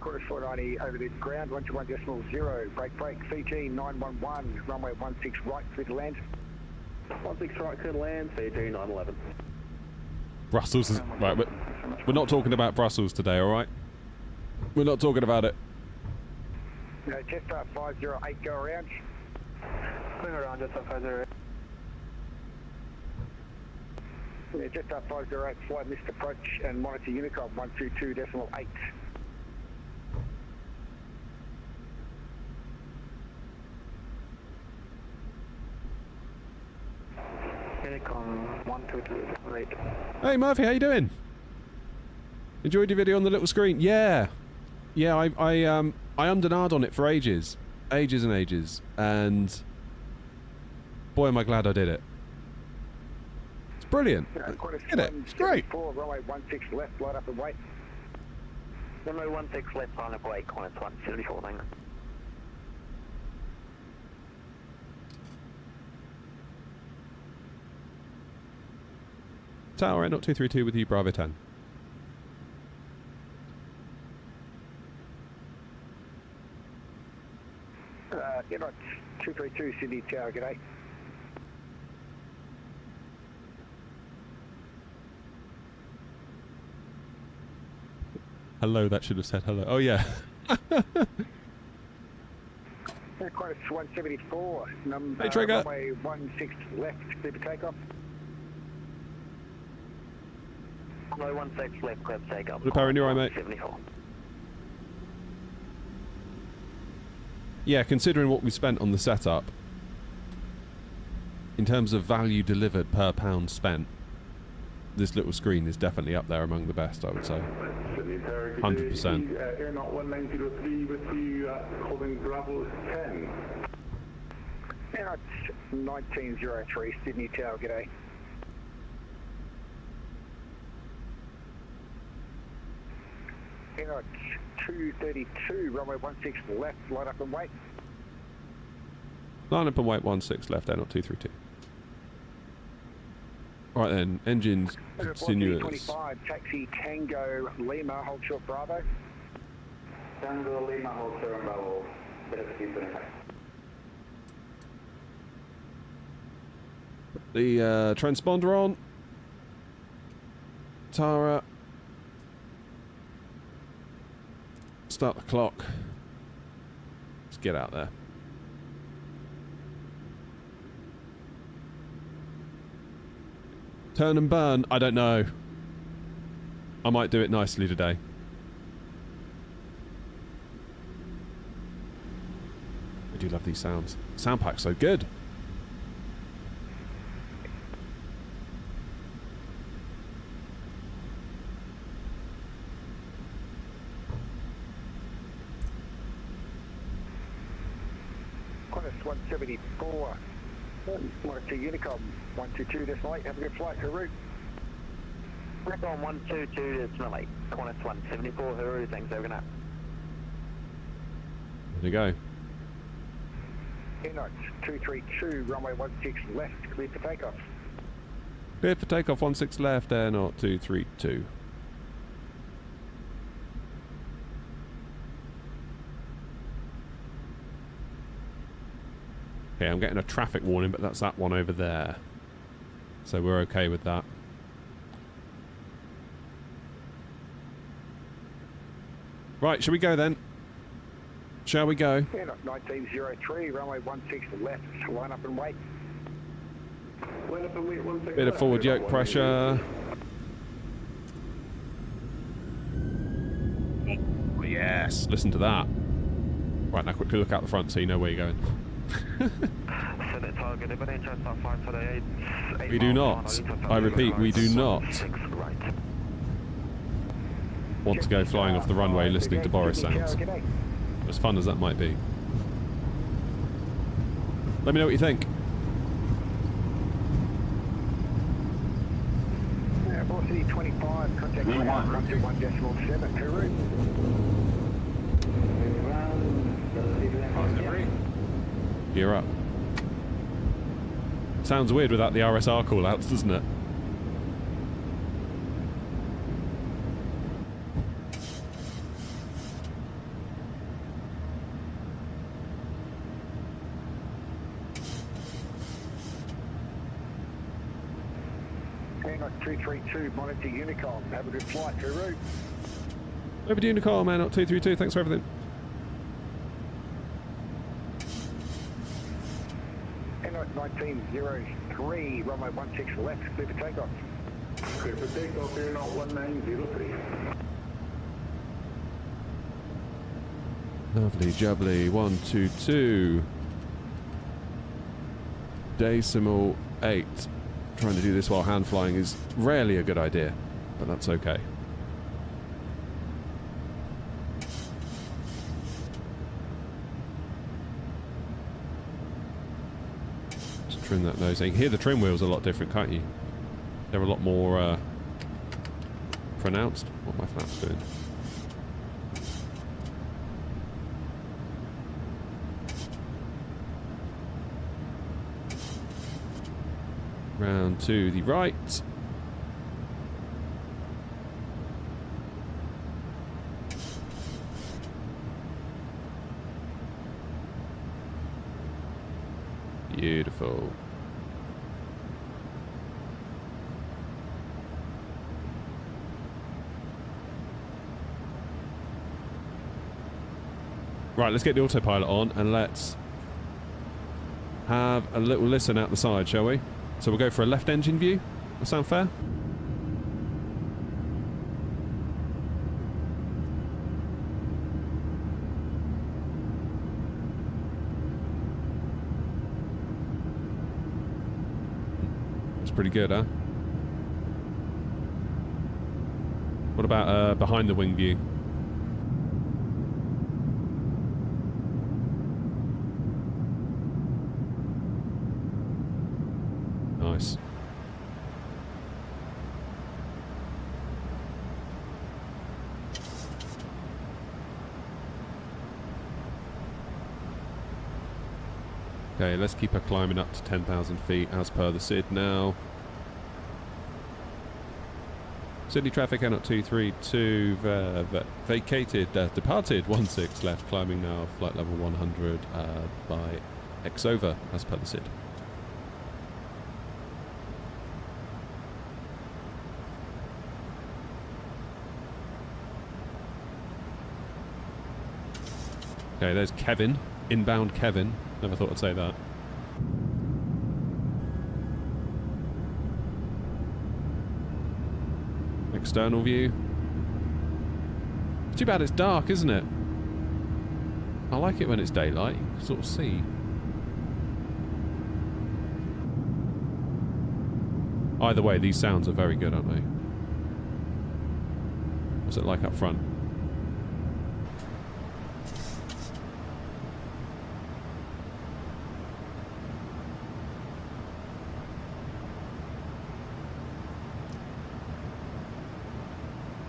Quarter 490 over the ground, 121.0, break, Fiji 911, runway 16 right, clear to land. 16 right, clear to land, Fiji 911. Brussels is... Right, we're not talking about Brussels today, alright? We're not talking about it. Jetstar 508, go around. Going around, Jetstar 508. Jetstar 508, flight missed approach and monitor Unicom 122.8. Unicom 122.8. Hey Murphy, how you doing? Enjoyed your video on the little screen? Yeah. Yeah, I ummed and ahed on it for ages. Ages and ages. And boy am I glad I did it. It's brilliant. Look at it. It's great. Runway 16 left, light up and wait. Runway 16 left, line up wait, Qantas 174, thank you. Tower Air 232 with you, Bravo 10. Air 232, Sydney Tower, g'day. Hello, that should have said hello. Oh yeah. Qantas 174, hey, Trigger. runway 16 left, clear to takeoff. Runway 16 left, clear to takeoff. The power in your eye, mate. 74. Yeah, considering what we spent on the setup, in terms of value delivered per pound spent, this little screen is definitely up there among the best, I would say. 100%. Air 1903 with you, holding Bravo 10. Air 1903, Sydney Tower, g'day. Air 232, runway 16 left, light up and wait. Line up and wait 16 left, Air 232. Alright then, engines continuous. 25, taxi Tango Lima, hold short Bravo. Tango Lima, hold short Bravo, bit of a speed 25. The transponder on. Tara. Start the clock. Let's get out there. Turn and burn? I don't know. I might do it nicely today. I do love these sounds. Sound pack's so good. Monitor Unicom 122.8, have a good flight to route. Recon 122.8, Qantas 174, Huru, thanks, over now. There you go. Air 232, runway 16 left, cleared for takeoff. Cleared for takeoff 16 left, air 232. Okay, I'm getting a traffic warning, but that's that one over there. So we're okay with that. Right, shall we go then? Shall we go? Air 1903, runway 16 left, line up and wait. Line up and wait 16 Bit of forward yoke pressure. Oh, yes, listen to that. Right, now quickly look out the front so you know where you're going. We do not. I repeat, we do not want to go flying off the runway listening to Boris sounds. As fun as that might be. Let me know what you think. Velocity 25, contact 1.7, Peru. Gear up. Sounds weird without the RSR call-outs, doesn't it? Air 232, monitor Unicom, have a good flight, Peru. Over to Unicom, man, 232, thanks for everything. Air 1903, runway 16 left, clear for takeoff. Clear for takeoff, Air 1903. Lovely jubbly, 122. Decimal 8. Trying to do this while hand flying is rarely a good idea, but that's okay. Just trim that nose. You can hear the trim wheels a lot different, can't you? They're a lot more pronounced. What are my flaps doing? Round to the right. Beautiful. Right, let's get the autopilot on and let's have a little listen out the side, shall we? So we'll go for a left engine view. That sound fair? It's pretty good, huh? What about behind the wing view? Nice. Okay, let's keep her climbing up to 10,000 feet as per the SID now. Sydney traffic out 232, vacated, departed 16 left, climbing now flight level 100 by X over as per the SID. Okay, there's Kevin. Inbound Kevin. Never thought I'd say that. External view. Too bad it's dark, isn't it? I like it when it's daylight. You can sort of see. Either way, these sounds are very good, aren't they? What's it like up front?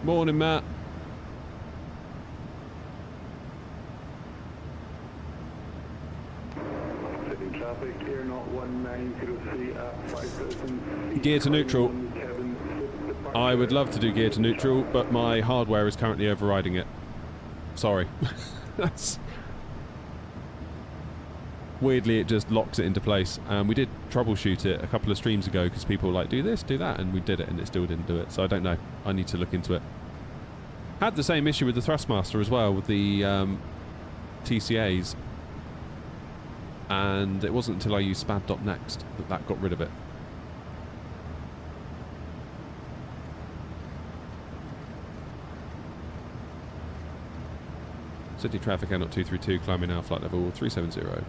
Morning, Matt. Sydney traffic, Air Knot 1903 at 5000. Gear to neutral. I would love to do gear to neutral, but my hardware is currently overriding it. Sorry. That's... Weirdly, it just locks it into place. We did troubleshoot it a couple of streams ago because people were like, do this, do that, and we did it, and it still didn't do it. So I don't know. I need to look into it. Had the same issue with the Thrustmaster as well, with the TCAs. And it wasn't until I used spad.next that got rid of it. City traffic, N 232, climbing now, flight level 370.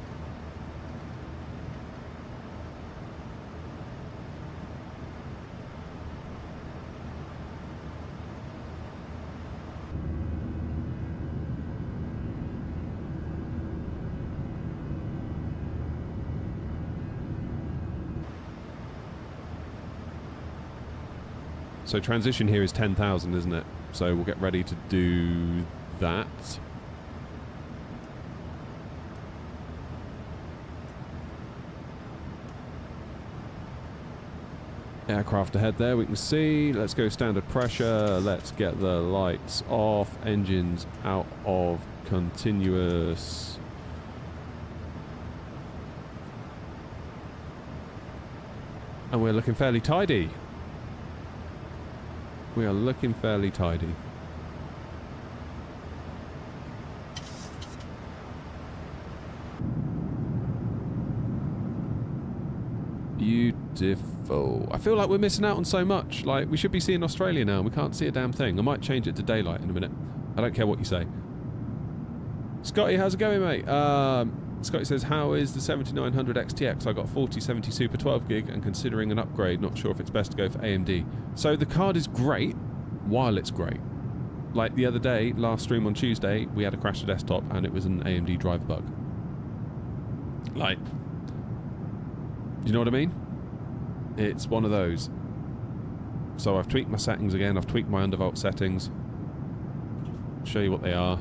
So transition here is 10,000, isn't it? So we'll get ready to do that. Aircraft ahead there, we can see. Let's go standard pressure. Let's get the lights off. Engines out of continuous. And we're looking fairly tidy. We are looking fairly tidy. Beautiful. I feel like we're missing out on so much. Like, we should be seeing Australia now. We can't see a damn thing. I might change it to daylight in a minute. I don't care what you say. Scotty, how's it going, mate? Scotty says, how is the 7900 XTX? I got 4070 Super 12 gig and considering an upgrade. Not sure if it's best to go for AMD. So the card is great while it's great. Like the other day, last stream on Tuesday, we had a crash to desktop and it was an AMD driver bug. Like, do you know what I mean? It's one of those. So I've tweaked my settings again. I've tweaked my undervolt settings. Show you what they are.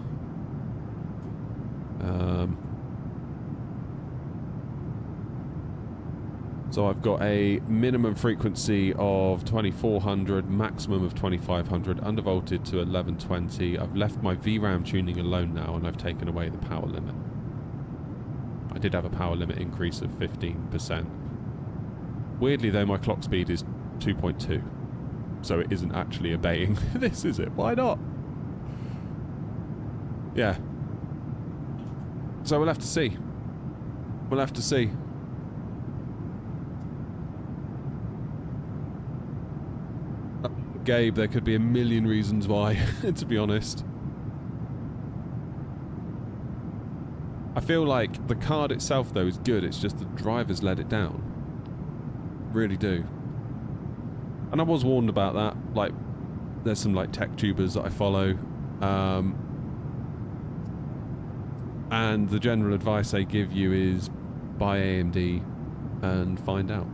So I've got a minimum frequency of 2400, maximum of 2500, undervolted to 1120. I've left my VRAM tuning alone now and I've taken away the power limit. I did have a power limit increase of 15%. Weirdly though, my clock speed is 2.2. So it isn't actually obeying this, is it? Why not? Yeah. So we'll have to see. We'll have to see. Gabe, there could be a million reasons why, to be honest. I feel like the card itself, though, is good. It's just the drivers let it down. Really do. And I was warned about that. Like, there's some, like, tech tubers that I follow. And the general advice they give you is buy AMD and find out.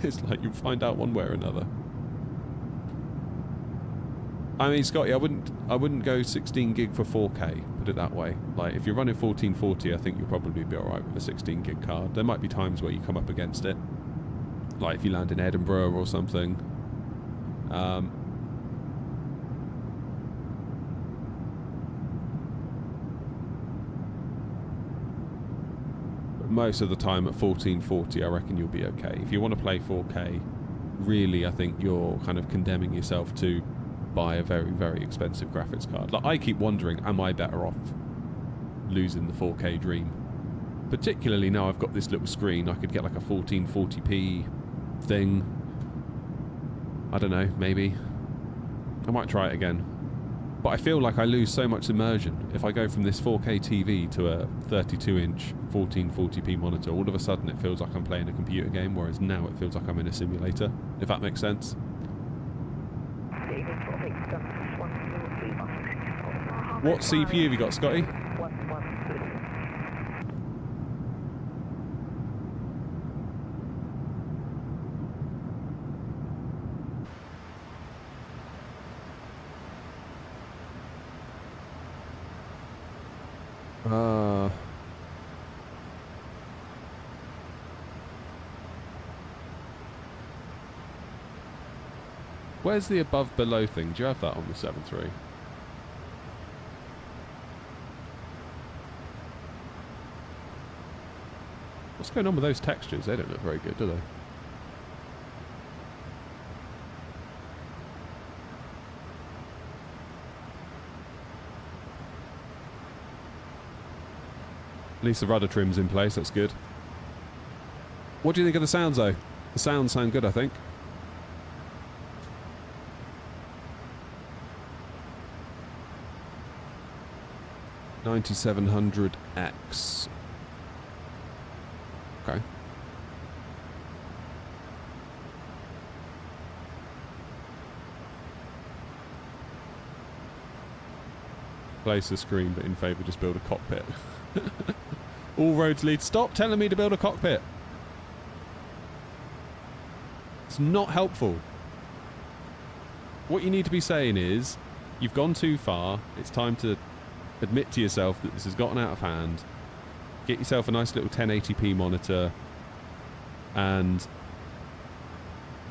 It's like you'll find out one way or another. I mean, Scotty, I wouldn't go 16 gig for 4K, put it that way. Like, if you're running 1440, I think you'll probably be alright with a 16 gig card. There might be times where you come up against it. Like, if you land in Edinburgh or something. But most of the time at 1440, I reckon you'll be okay. If you want to play 4K, really, I think you're kind of condemning yourself to buy a very, very expensive graphics card. Like, I keep wondering, am I better off losing the 4K dream? Particularly now I've got this little screen, I could get like a 1440p thing. I don't know, maybe. I might try it again. But I feel like I lose so much immersion. If I go from this 4K TV to a 32-inch 1440p monitor, all of a sudden it feels like I'm playing a computer game, whereas now it feels like I'm in a simulator, if that makes sense. What CPU have you got, Scotty? Where's the above-below thing? Do you have that on the 7.3? What's going on with those textures? They don't look very good, do they? At least the rudder trim's in place, that's good. What do you think of the sounds, though? The sounds sound good, I think. $9,700X. Okay. Place the screen, but in favour just build a cockpit. All roads lead. Stop telling me to build a cockpit. It's not helpful. What you need to be saying is, you've gone too far. It's time to admit to yourself that this has gotten out of hand. Get yourself a nice little 1080p monitor and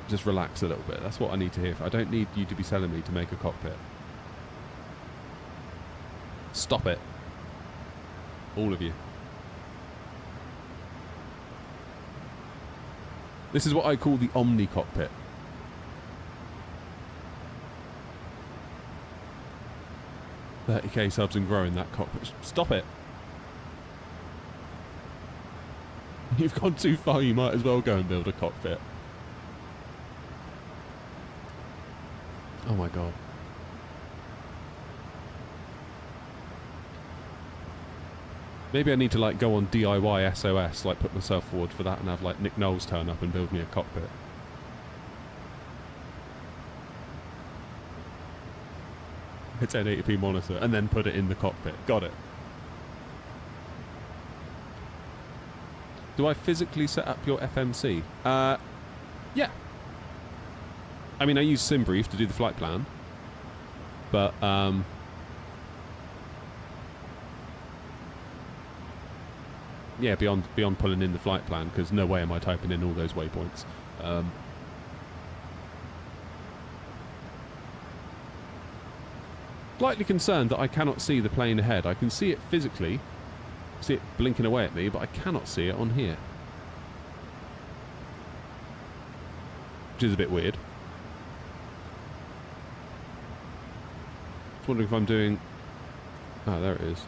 just relax a little bit. That's what I need to hear. I don't need you to be telling me to make a cockpit. Stop it. All of you. This is what I call the Omni cockpit. $30k subs and growing that cockpit. Stop it. You've gone too far, you might as well go and build a cockpit. Oh my god. Maybe I need to like go on DIY SOS, like put myself forward for that and have like Nick Knowles turn up and build me a cockpit. It's an 1080p monitor and then put it in the cockpit. Got it. Do I physically set up your FMC? Yeah. I mean, I use SimBrief to do the flight plan. But, yeah, beyond pulling in the flight plan, because no way am I typing in all those waypoints. Slightly concerned that I cannot see the plane ahead. I can see it physically. See it blinking away at me, but I cannot see it on here. Which is a bit weird. Just wondering if I'm doing... Ah, there it is.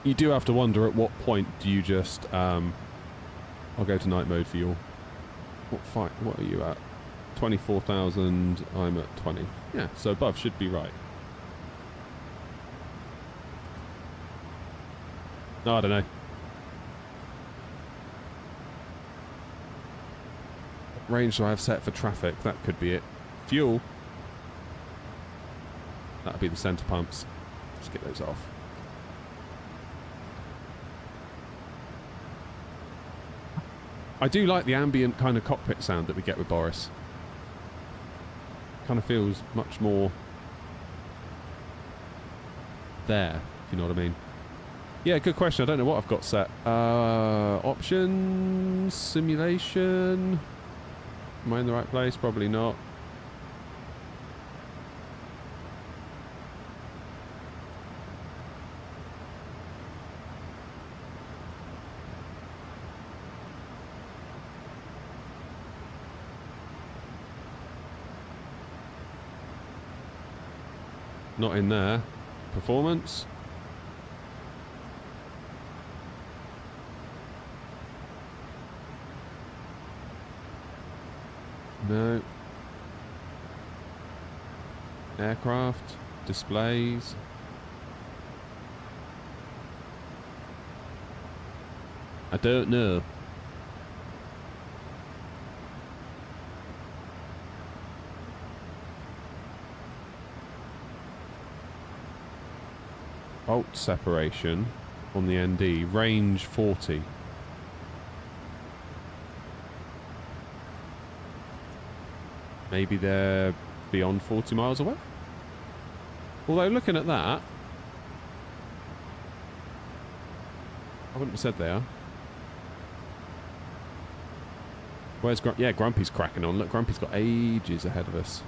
You do have to wonder at what point do you just... I'll go to night mode for you all. What are you at? 24,000, I'm at 20. Yeah, so above should be right. No, I don't know. What range do I have set for traffic? That could be it. Fuel. That'll be the centre pumps. Let's get those off. I do like the ambient kind of cockpit sound that we get with Boris. Kind of feels much more there, if you know what I mean. Yeah, good question. I don't know what I've got set. Options, simulation. Am I in the right place? Probably not. Not in there. Performance. No. Aircraft. Displays. I don't know. Bolt separation on the ND, range 40. Maybe they're beyond 40 miles away? Although looking at that, wouldn't have said they are. Where's Grumpy? Yeah, Grumpy's cracking on. Look, Grumpy's got ages ahead of us.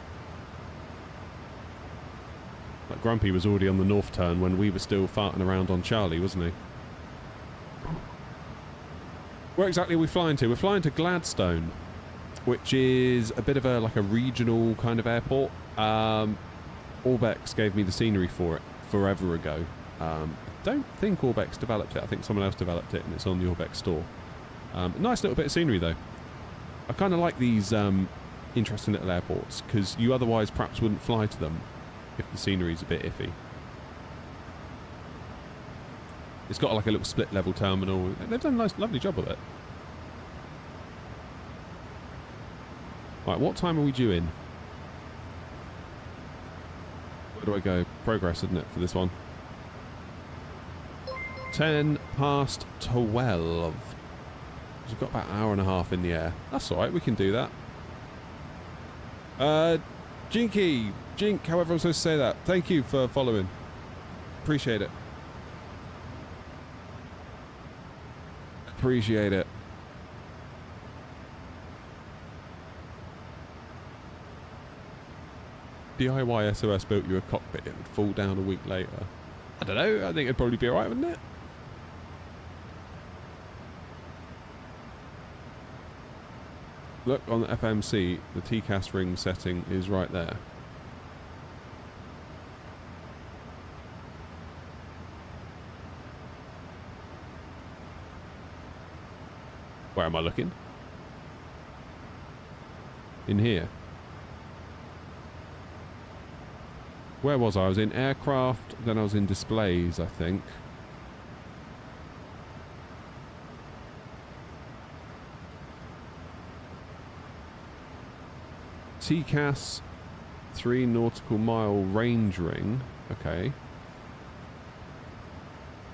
Like, Grumpy was already on the north turn when we were still farting around on Charlie, wasn't he? Where exactly are we flying to? We're flying to Gladstone, which is a bit of a like a regional kind of airport. Orbex gave me the scenery for it forever ago. I don't think Orbex developed it. I think someone else developed it, and it's on the Orbex store. Nice little bit of scenery, though. I kind of like these interesting little airports, because you otherwise perhaps wouldn't fly to them if the scenery's a bit iffy. It's got like a little split level terminal. They've done a nice, lovely job with it. Right, what time are we due in? Where do I go? Progress, isn't it, for this one? 10 past 12. We've got about an hour and a half in the air. That's alright, we can do that. Jinky, Jink, however I'm supposed to say that. Thank you for following. Appreciate it. Appreciate it. DIY SOS built you a cockpit, it would fall down a week later. I don't know, I think it'd probably be alright, wouldn't it? Look on the FMC, the TCAS ring setting is right there. Where am I looking? In here. Where was I? I was in aircraft, then I was in displays, I think. TCAS 3 nautical mile range ring. Okay.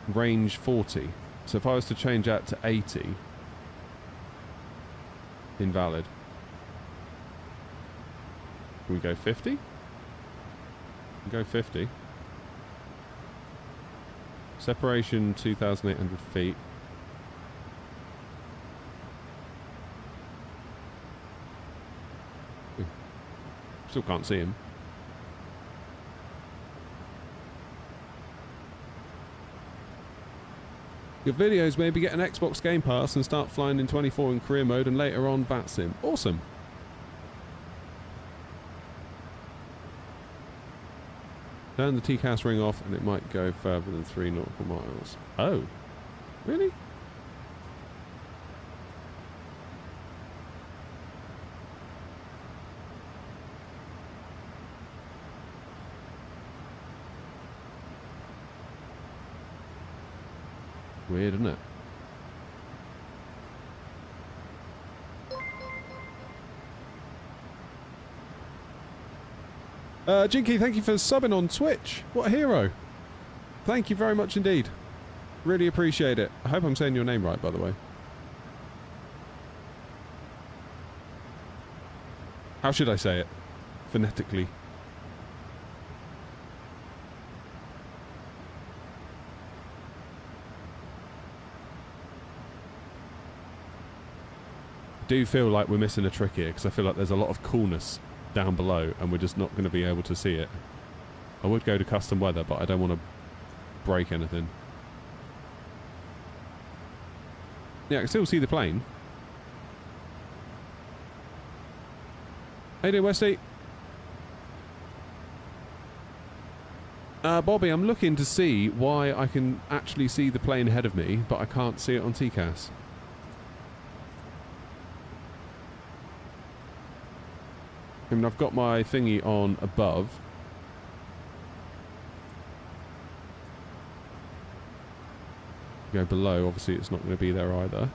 Range 40. So if I was to change that to 80, invalid. Can we go 50? Go 50. Separation 2,800 feet. Still can't see him. Your videos, maybe get an Xbox Game Pass and start flying in 24 in career mode and later on VATSIM. Awesome. Turn the TCAS ring off and it might go further than 3 nautical miles. Oh. Really? Weird, isn't it? Jinky, thank you for subbing on Twitch. What a hero. Thank you very much indeed. Really appreciate it. I hope I'm saying your name right, by the way. How should I say it? Phonetically. I do feel like we're missing a trick here, because I feel like there's a lot of coolness down below and we're just not going to be able to see it. I would go to custom weather, but I don't want to break anything. Yeah, I can still see the plane. How you doing, Westy? Bobby, I'm looking to see why I can actually see the plane ahead of me, but I can't see it on TCAS. I mean, I've got my thingy on above. Go below, obviously it's not going to be there either.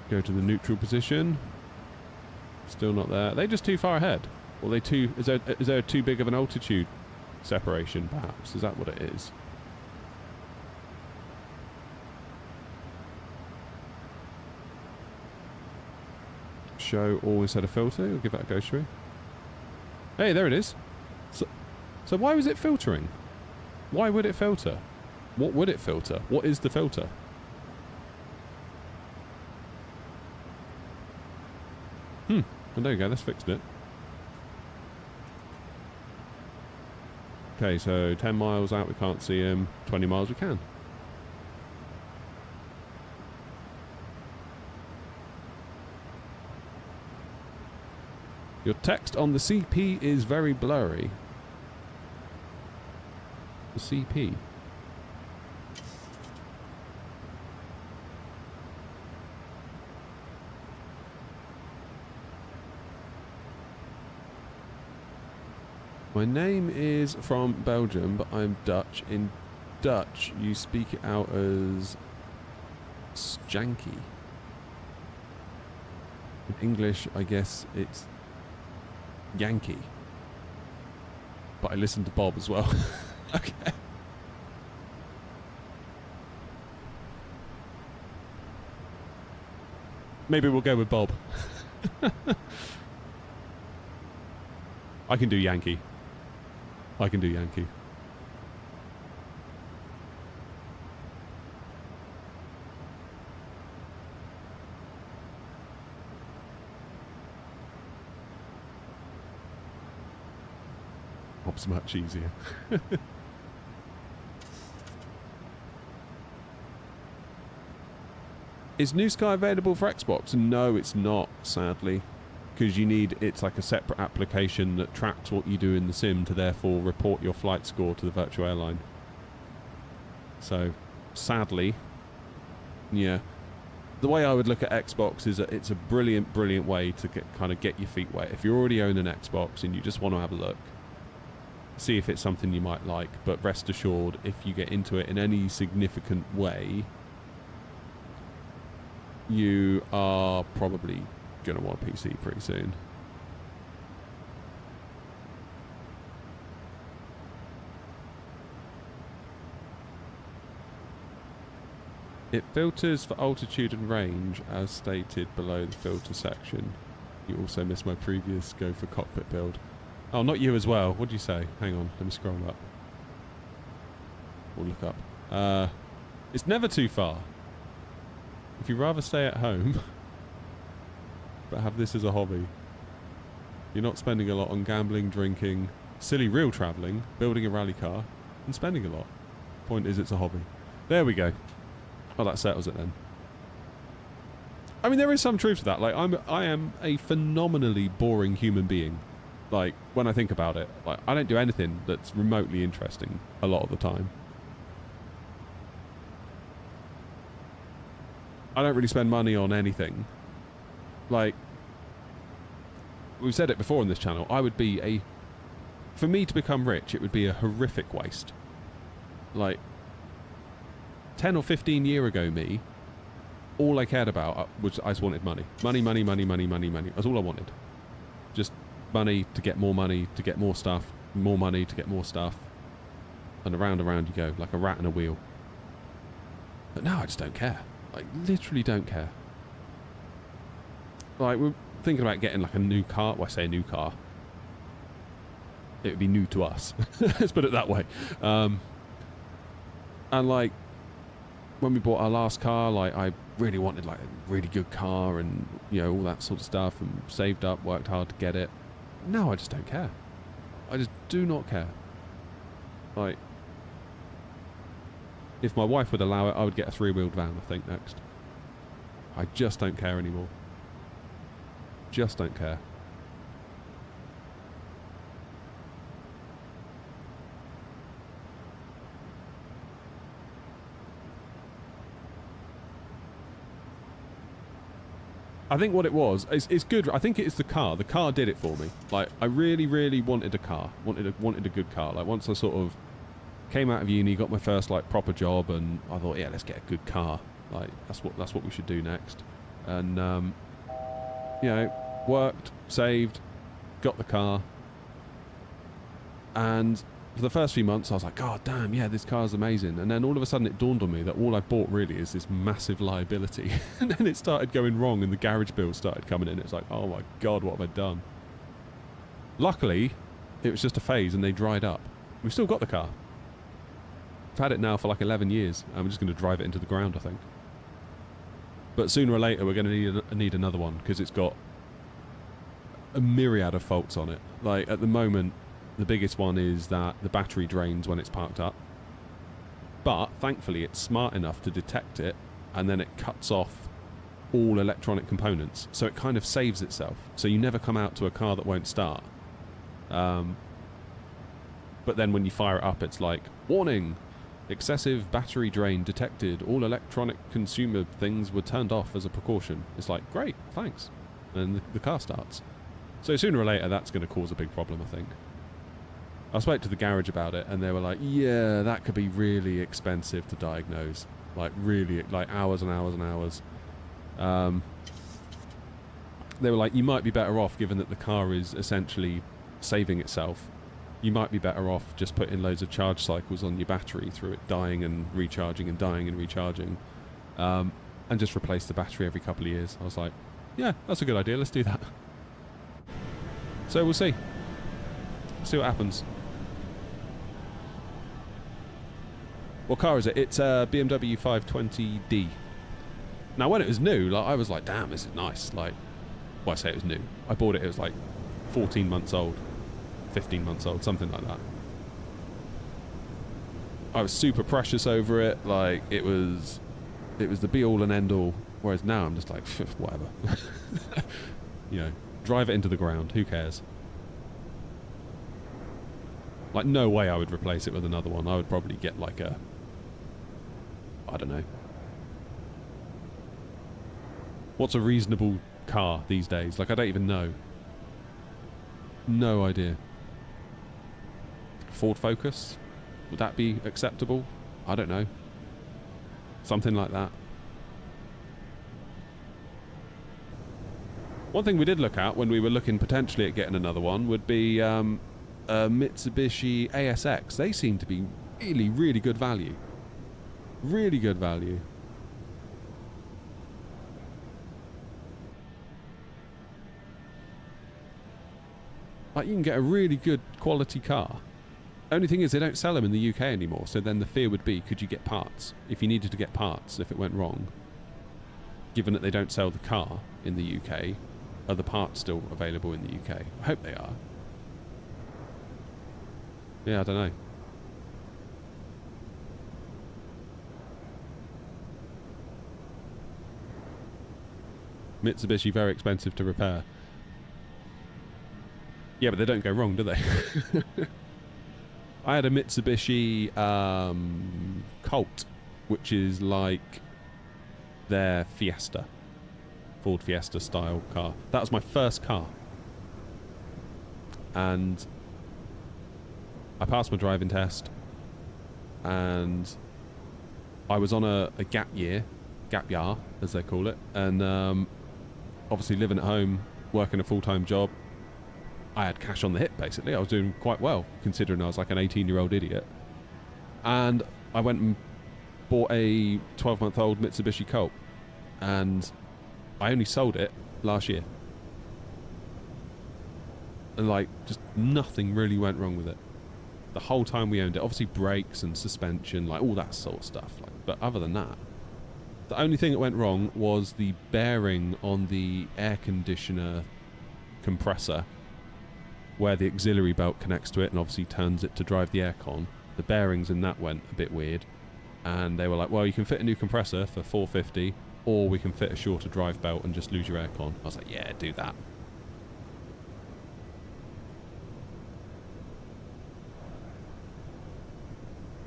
Go to the neutral position. Still not there. Are they just too far ahead? Or are they too... Is there too big of an altitude separation, perhaps? Is that what it is? Show always had a filter. We'll give that a go, shall we? Hey, there it is. So why was it filtering? Why would it filter? What would it filter? What is the filter? Well, there you go. That's fixed it. Okay, so 10 miles out we can't see him. 20 miles we can. Your text on the CP is very blurry. The CP. My name is from Belgium, but I'm Dutch. In Dutch, you speak it out as Sjanky. In English, I guess it's Yankee. But I listened to Bob as well. Okay. Maybe we'll go with Bob. I can do Yankee. I can do Yankee. Bob's much easier. Is New Sky available for Xbox? No, it's not, sadly. Because you need, it's like a separate application that tracks what you do in the sim to therefore report your flight score to the virtual airline. So, sadly, yeah. The way I would look at Xbox is that it's a brilliant, brilliant way to kind of get your feet wet. If you already own an Xbox and you just want to have a look, see if it's something you might like, but rest assured, if you get into it in any significant way, you are probably going to want a PC pretty soon. It filters for altitude and range as stated below the filter section. You also missed my previous go for cockpit build. Oh, not you as well. What do you say? Hang on, let me scroll up. We'll look up. It's never too far. If you'd rather stay at home but have this as a hobby, you're not spending a lot on gambling, drinking, silly real travelling, building a rally car, and spending a lot. Point is, it's a hobby. There we go. Oh, that settles it then. I mean, there is some truth to that. Like, I am a phenomenally boring human being. Like, when I think about it, like, I don't do anything that's remotely interesting a lot of the time. I don't really spend money on anything. Like, we've said it before on this channel, I would be a... For me to become rich, it would be a horrific waste. Like, 10 or 15 year ago me, all I cared about was I just wanted money. Money, money, money, money, money, money. That's all I wanted. Just money to get more stuff, more money to get more stuff. And around you go, like a rat in a wheel. But now I just don't care. Like, literally don't care. Like, we're thinking about getting like a new car. Well, I say a new car. It would be new to us. Let's put it that way. And like, when we bought our last car, like, I really wanted like a really good car and, you know, all that sort of stuff, and saved up, worked hard to get it. No, I just don't care. I just do not care. Like, if my wife would allow it, I would get a 3-wheeled van, I think, next. I just don't care anymore. Just don't care. I think what it was, it's good. I think it's the car. The car did it for me. Like, I really, really wanted a car. Wanted a good car. Like, once I sort of came out of uni, got my first like proper job, and I thought, yeah, let's get a good car. Like, that's what we should do next. And you know, worked, saved, got the car, and for the first few months I was like, God damn, yeah, this car's amazing. And then all of a sudden it dawned on me that all I've bought really is this massive liability. And then it started going wrong, and the garage bills started coming in. It's like, oh my God, what have I done? Luckily, it was just a phase and they dried up. We've still got the car. I've had it now for like 11 years. I'm just going to drive it into the ground, I think. But sooner or later, we're going to need another one because it's got a myriad of faults on it. Like, at the moment, the biggest one is that the battery drains when it's parked up. But, thankfully, it's smart enough to detect it, and then it cuts off all electronic components. So it kind of saves itself. So you never come out to a car that won't start. But then when you fire it up, it's like, warning! Excessive battery drain detected. All electronic consumer things were turned off as a precaution. It's like, great, thanks. And the car starts. So sooner or later, that's going to cause a big problem, I think. I spoke to the garage about it, and they were like, yeah, that could be really expensive to diagnose. Like, really, like hours and hours and hours. They were like, you might be better off, given that the car is essentially saving itself. You might be better off just putting loads of charge cycles on your battery through it dying and recharging and dying and recharging, and just replace the battery every couple of years. I was like, yeah, that's a good idea, let's do that. So we'll see. See what happens. What car is it? It's a BMW 520D. Now when it was new, like, I was like, damn, this is nice. Like, well, I say it was new. I bought it, it was like 14 months old. 15 months old, something like that. I was super precious over it, like it was the be all and end all, whereas now I'm just like, whatever. You know, drive it into the ground, who cares? Like, no way I would replace it with another one. I would probably get like a, I don't know. What's a reasonable car these days? Like, I don't even know. No idea. Ford Focus? Would that be acceptable? I don't know. Something like that. One thing we did look at when we were looking potentially at getting another one would be a Mitsubishi ASX. They seem to be really, really good value. Really good value. Like, you can get a really good quality car. Only thing is, they don't sell them in the UK anymore, so then the fear would be, could you get parts? If you needed to get parts, if it went wrong. Given that they don't sell the car in the UK, are the parts still available in the UK? I hope they are. Yeah, I don't know. Mitsubishi, very expensive to repair. Yeah, but they don't go wrong, do they? I had a Mitsubishi Colt, which is like their Fiesta. Ford Fiesta style car. That was my first car. And I passed my driving test. And I was on a gap year, as they call it. And obviously living at home, working a full-time job. I had cash on the hip, basically. I was doing quite well, considering I was like an 18-year-old idiot. And I went and bought a 12-month-old Mitsubishi Colt. And I only sold it last year. And, like, just nothing really went wrong with it. The whole time we owned it. Obviously, brakes and suspension, like, all that sort of stuff. Like, but other than that, the only thing that went wrong was the bearing on the air conditioner compressor, where the auxiliary belt connects to it and obviously turns it to drive the aircon. The bearings in that went a bit weird, and they were like, well, you can fit a new compressor for $450, or we can fit a shorter drive belt and just lose your aircon. I was like, yeah, do that.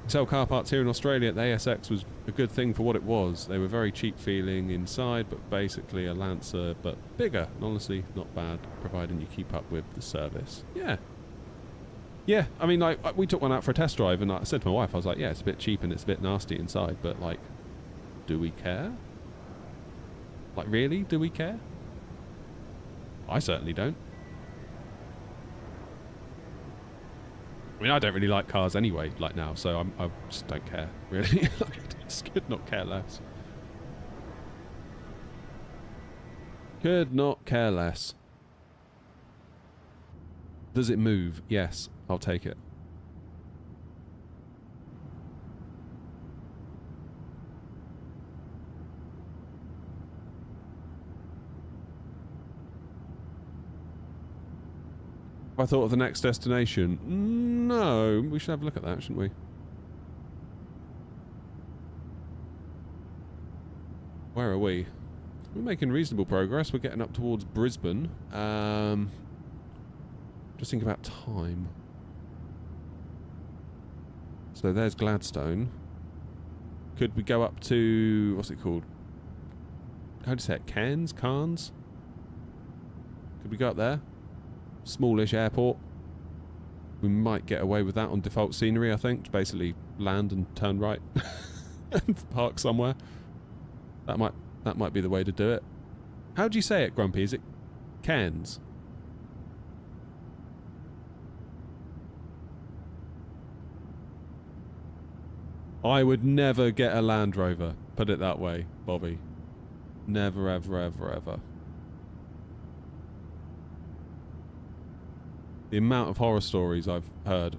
Sell car parts here in Australia. The ASX was a good thing for what it was. They were very cheap feeling inside, but basically a Lancer, but bigger. And honestly, not bad, providing you keep up with the service. Yeah. Yeah, I mean, like, we took one out for a test drive, and I said to my wife, I was like, yeah, it's a bit cheap and it's a bit nasty inside, but, like, do we care? Like, really? Do we care? I certainly don't. I mean, I don't really like cars anyway, like now, so I just don't care, really. I just could not care less. Could not care less. Does it move? Yes, I'll take it. I thought of the next destination? No, we should have a look at that, shouldn't we? Where are we? We're making reasonable progress. We're getting up towards Brisbane. Just think about time. So there's Gladstone. Could we go up to... what's it called? How do you say it? Cairns? Could we go up there? Smallish airport. We might get away with that on default scenery, I think. Basically land and turn right. And park somewhere. That might be the way to do it. How do you say it, Grumpy? Is it Cairns? I would never get a Land Rover. Put it that way, Bobby. Never, ever, ever, ever. The amount of horror stories I've heard.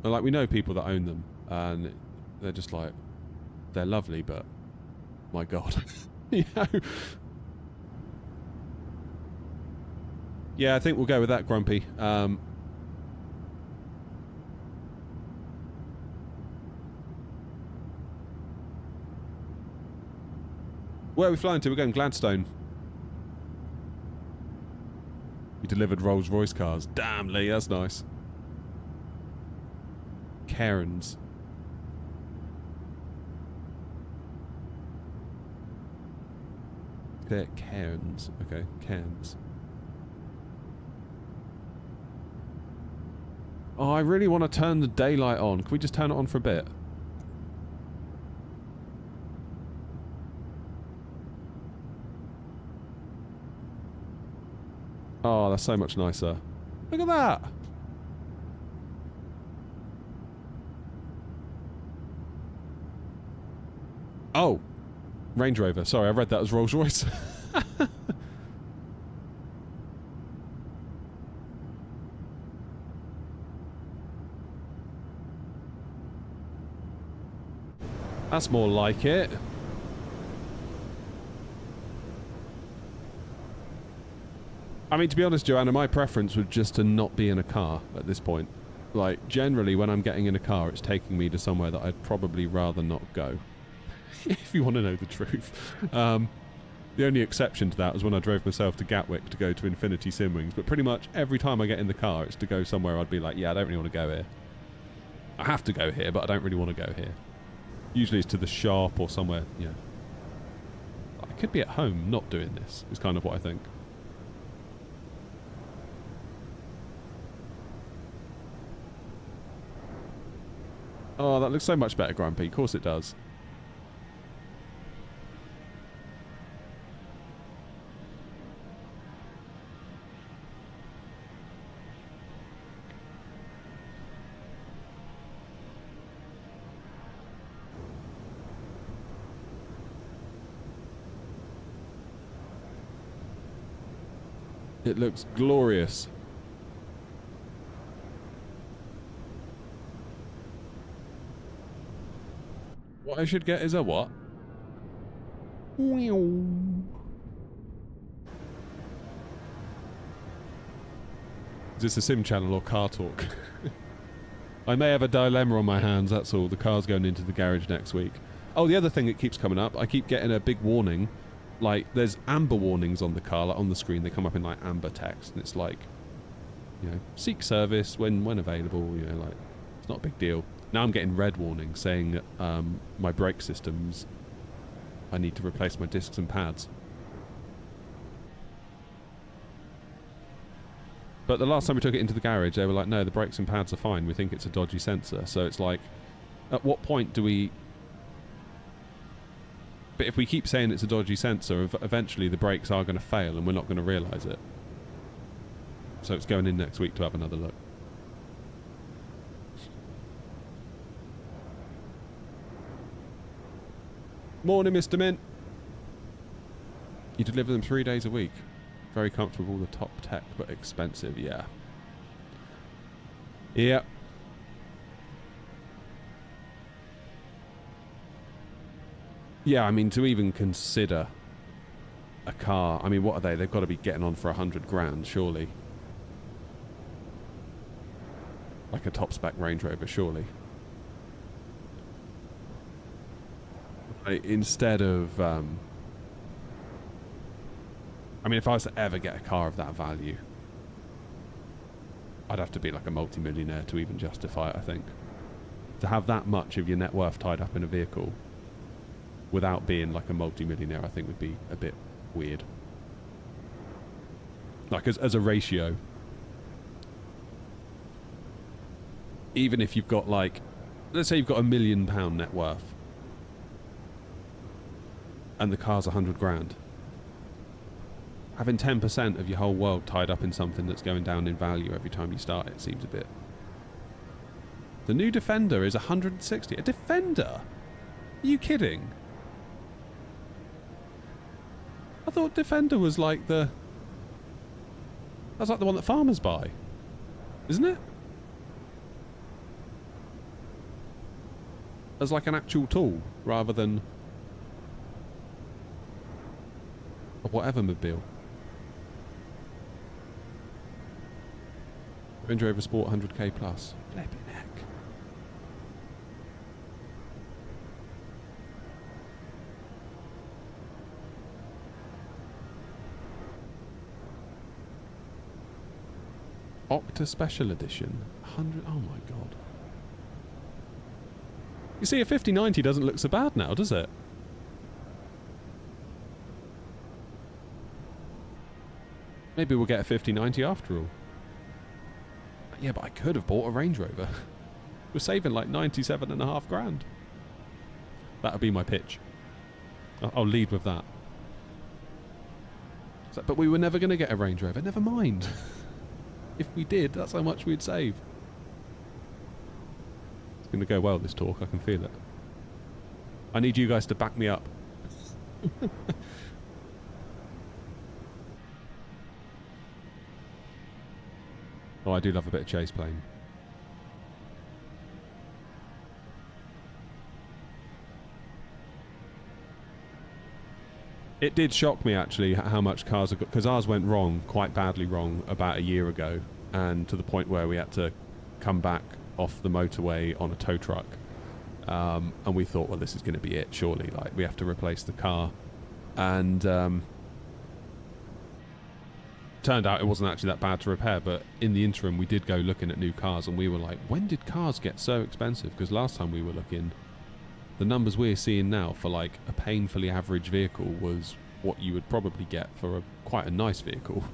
And like, we know people that own them. And they're just like... they're lovely, but... my God. You know? Yeah, I think we'll go with that, Grumpy. Where are we flying to? We're going Gladstone. We delivered Rolls-Royce cars. Damn, Lee, that's nice. Cairns. Cairns. Okay, Cairns. Oh, I really want to turn the daylight on. Can we just turn it on for a bit? Oh, that's so much nicer. Look at that! Oh! Range Rover. Sorry, I read that as Rolls Royce. That's more like it. I mean, to be honest, Joanna, my preference would just to not be in a car at this point. Like, generally, when I'm getting in a car, it's taking me to somewhere that I'd probably rather not go. If you want to know the truth. The only exception to that was when I drove myself to Gatwick to go to Infinity Simwings, but pretty much every time I get in the car, it's to go somewhere I'd be like, yeah, I don't really want to go here. I have to go here, but I don't really want to go here. Usually it's to the shop or somewhere, yeah. I could be at home not doing this, is kind of what I think. Oh, that looks so much better, Grumpy. Of course it does. It looks glorious. What I should get is a what? Is this a sim channel or car talk? I may have a dilemma on my hands, that's all. The car's going into the garage next week. Oh, the other thing that keeps coming up, I keep getting a big warning. Like, there's amber warnings on the car, like on the screen. They come up in like amber text, and it's like, you know, seek service when available. You know, like, it's not a big deal. Now I'm getting red warnings saying my brake systems, I need to replace my discs and pads. But the last time we took it into the garage, they were like, no, the brakes and pads are fine. We think it's a dodgy sensor. So it's like, at what point do we... But if we keep saying it's a dodgy sensor, eventually the brakes are going to fail and we're not going to realise it. So it's going in next week to have another look. Morning, Mr. Mint. You deliver them 3 days a week. Very comfortable, all the top tech, but expensive, yeah. Yeah. Yeah, I mean, to even consider a car, I mean, what are they? They've got to be getting on for 100 grand, surely. like a top spec Range Rover, surely. Instead of, I mean, if I was to ever get a car of that value, I'd have to be like a multi-millionaire to even justify it, I think. To have that much of your net worth tied up in a vehicle without being like a multi-millionaire, I think would be a bit weird. Like as a ratio. Even if you've got like, let's say you've got £1 million net worth and the car's 100 grand. Having 10% of your whole world tied up in something that's going down in value every time you start it seems a bit... The new Defender is 160. A Defender? Are you kidding? I thought Defender was like the... That's like the one that farmers buy. Isn't it? As like an actual tool, rather than... a whatever mobile. Range Rover Sport 100k plus. Flipping heck. Octa Special Edition. 100... Oh my god. You see, a 5090 doesn't look so bad now, does it? Maybe we'll get a 5090 after all. Yeah, but I could have bought a Range Rover. We're saving like 97.5 grand. That'll be my pitch. I'll lead with that. So, but we were never going to get a Range Rover. Never mind. If we did, that's how much we'd save. It's going to go well, this talk. I can feel it. I need you guys to back me up. Oh, I do love a bit of chase plane. It did shock me, actually, how much cars have got... Because ours went wrong, quite badly wrong, about a year ago. And to the point where we had to come back off the motorway on a tow truck. And we thought, well, this is going to be it, surely. Like, we have to replace the car. And... turned out it wasn't actually that bad to repair, but in the interim we did go looking at new cars, and we were like, when did cars get so expensive? Because last time we were looking, the numbers we're seeing now for like a painfully average vehicle was what you would probably get for quite a nice vehicle.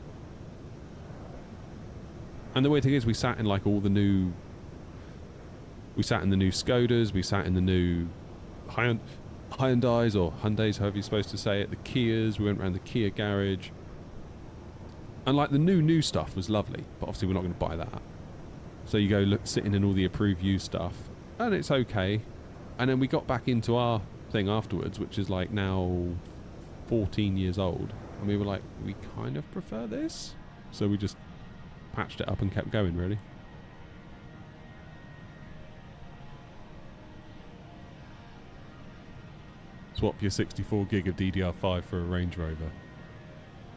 And the weird thing is, we sat in like all the new... We sat in the new Skodas, we sat in the new Hyundais, or Hyundais, however you're supposed to say it, the Kias, we went around the Kia garage. And like the new stuff was lovely, but obviously we're not going to buy that. So you go sitting in all the approved used stuff, and it's okay. And then we got back into our thing afterwards, which is like now 14 years old, and we were like, we kind of prefer this. So we just patched it up and kept going, really. Swap your 64 gig of DDR5 for a Range Rover.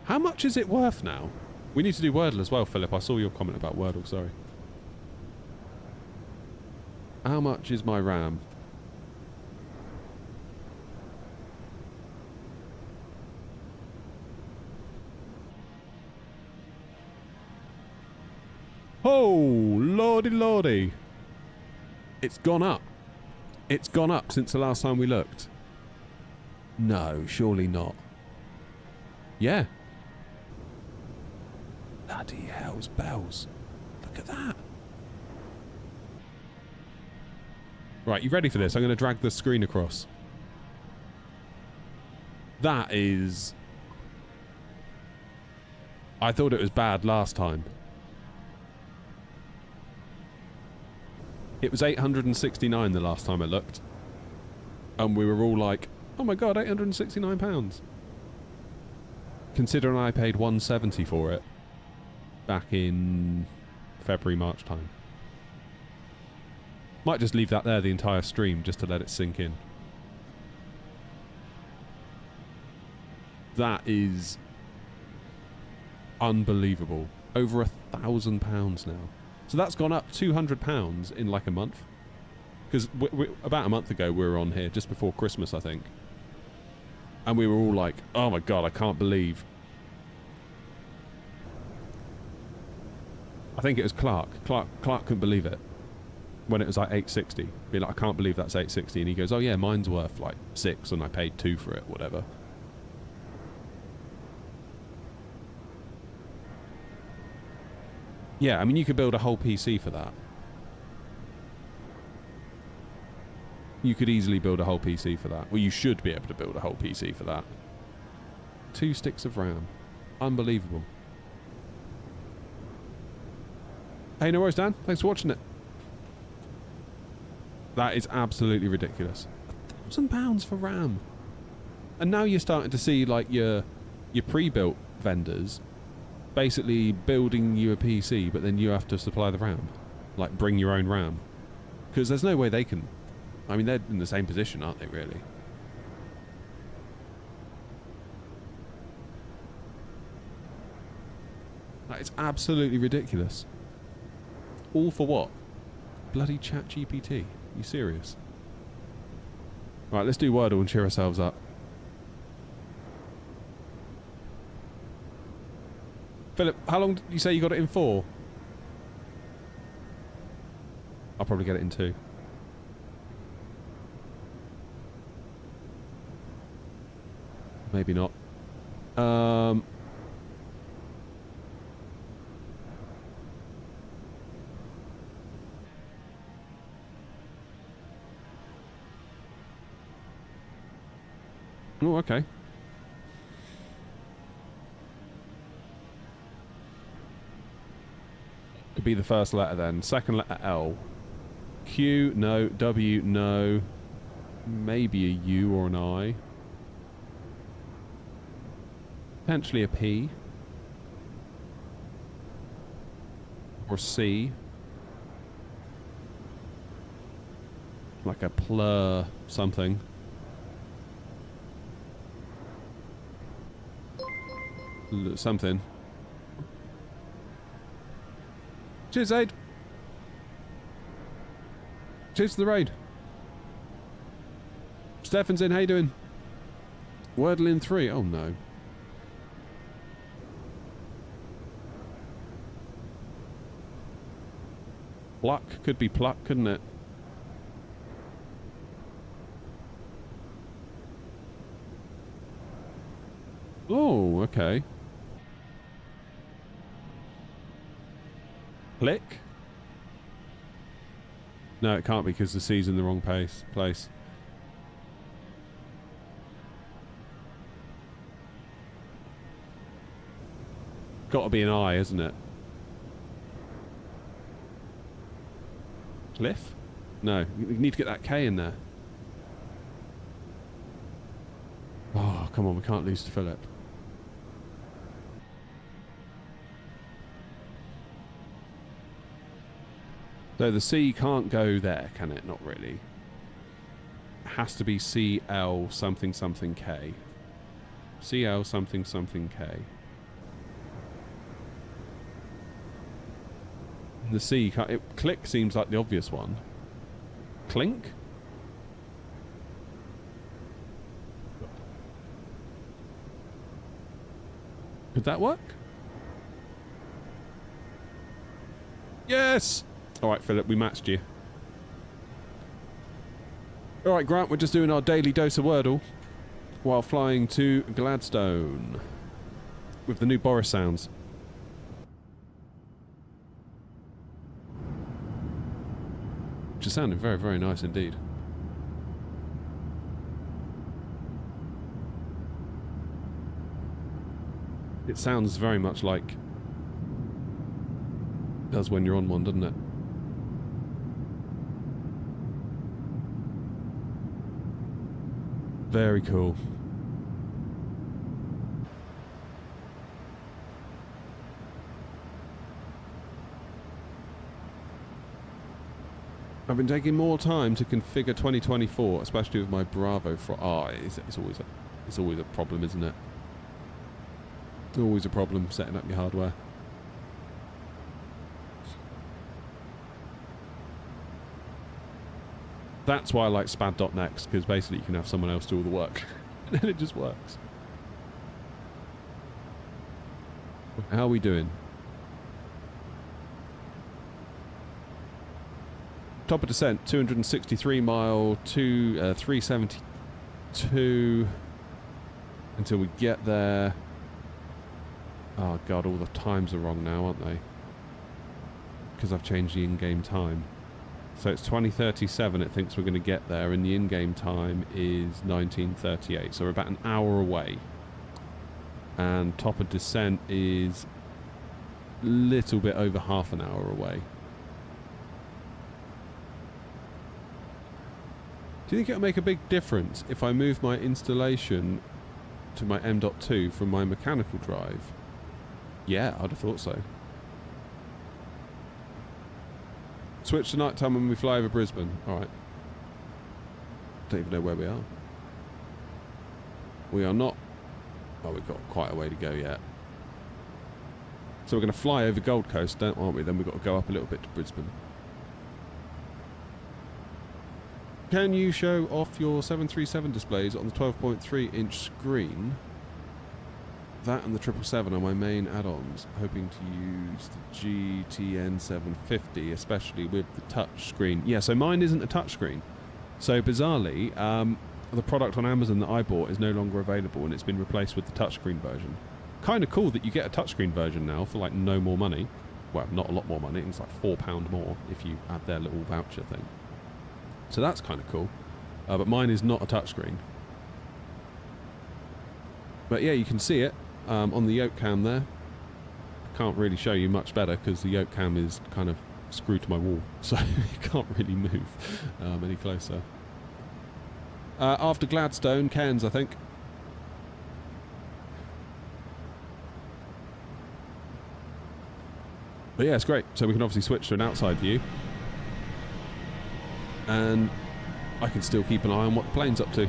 How much is it worth now? We need to do Wordle as well, Philip. I saw your comment about Wordle, sorry. How much is my RAM? Oh, lordy lordy. It's gone up. It's gone up since the last time we looked. No, surely not. Yeah. Bloody hell's bells. Look at that. Right, you ready for this? I'm going to drag the screen across. That is... I thought it was bad last time. It was 869 the last time I looked. And we were all like, oh my god, £869. Considering I paid 170 for it back in February, March time. Might just leave that there the entire stream just to let it sink in. That is unbelievable. Over £1,000 now. So that's gone up £200 in like a month. Because about a month ago we were on here, just before Christmas, I think. And we were all like, oh my god, I can't believe. I think it was Clark. Clark couldn't believe it. When it was like 860. Be like, I can't believe that's 860. And he goes, oh yeah, mine's worth like 6 and I paid 2 for it, whatever. Yeah, I mean, you could build a whole PC for that. You could easily build a whole PC for that. Well, you should be able to build a whole PC for that. 2 sticks of RAM. Unbelievable. Hey, no worries, Dan. Thanks for watching it. That is absolutely ridiculous. £1,000 for RAM. And now you're starting to see, like, your pre-built vendors basically building you a PC, but then you have to supply the RAM. Like, bring your own RAM. Because there's no way they can... I mean, they're in the same position, aren't they, really? That is absolutely ridiculous. All for what? Bloody ChatGPT. You serious? Right, let's do Wordle and cheer ourselves up. Philip, how long did you say you got it in for? I'll probably get it in 2. Maybe not. Oh, okay. Could be the first letter then. Second letter L. Q, no. W, no. Maybe a U or an I. Potentially a P. Or C. Like a plur something. Something. Cheers, Aid. Cheers to the raid. Stefan's in, how you doing? Wordle in 3. Oh no. Pluck could be pluck, couldn't it? Oh, okay. Click? No, it can't be because the C's in the wrong place. Got to be an I, isn't it? Cliff? No, you need to get that K in there. Oh, come on, we can't lose to Philip. So the C can't go there, can it? Not really. It has to be CL something something K. CL something something K. The C can't... click seems like the obvious one. Clink? Could that work? Yes! Alright, Philip, we matched you. Alright, Grant, we're just doing our daily dose of Wordle while flying to Gladstone with the new Boris sounds. Which is sounding very, very nice indeed. It sounds very much like it does when you're on one, doesn't it? Very cool. I've been taking more time to configure 2024, especially with my Bravo for it's always a problem, isn't it? Always a problem setting up your hardware. That's why I like spad.next, because basically you can have someone else do all the work. And then it just works. How are we doing? Top of descent, 263 mile, 372 until we get there. Oh god, all the times are wrong now, aren't they? Because I've changed the in-game time. So it's 2037 it thinks we're going to get there, and the in-game time is 1938. So we're about an hour away. And top of descent is a little bit over half an hour away. Do you think it'll make a big difference if I move my installation to my M.2 from my mechanical drive? Yeah, I'd have thought so. Switch to night time when we fly over Brisbane. Alright. Don't even know where we are. We are not... Oh, we've got quite a way to go yet. So we're going to fly over Gold Coast, aren't we? Then we've got to go up a little bit to Brisbane. Can you show off your 737 displays on the 12.3 inch screen? That and the 777 are my main add-ons. Hoping to use the GTN 750, especially with the touch screen. Yeah, so mine isn't a touch screen. So bizarrely, the product on Amazon that I bought is no longer available, and it's been replaced with the touchscreen version. Kind of cool that you get a touchscreen version now for like no more money. Well, not a lot more money. It's like £4 more if you add their little voucher thing. So that's kind of cool. But mine is not a touchscreen. But yeah, you can see it on the yoke cam there. Can't really show you much better because the yoke cam is kind of screwed to my wall, so you can't really move any closer. After Gladstone, Cairns, I think. But yeah, it's great. So we can obviously switch to an outside view. And I can still keep an eye on what the plane's up to.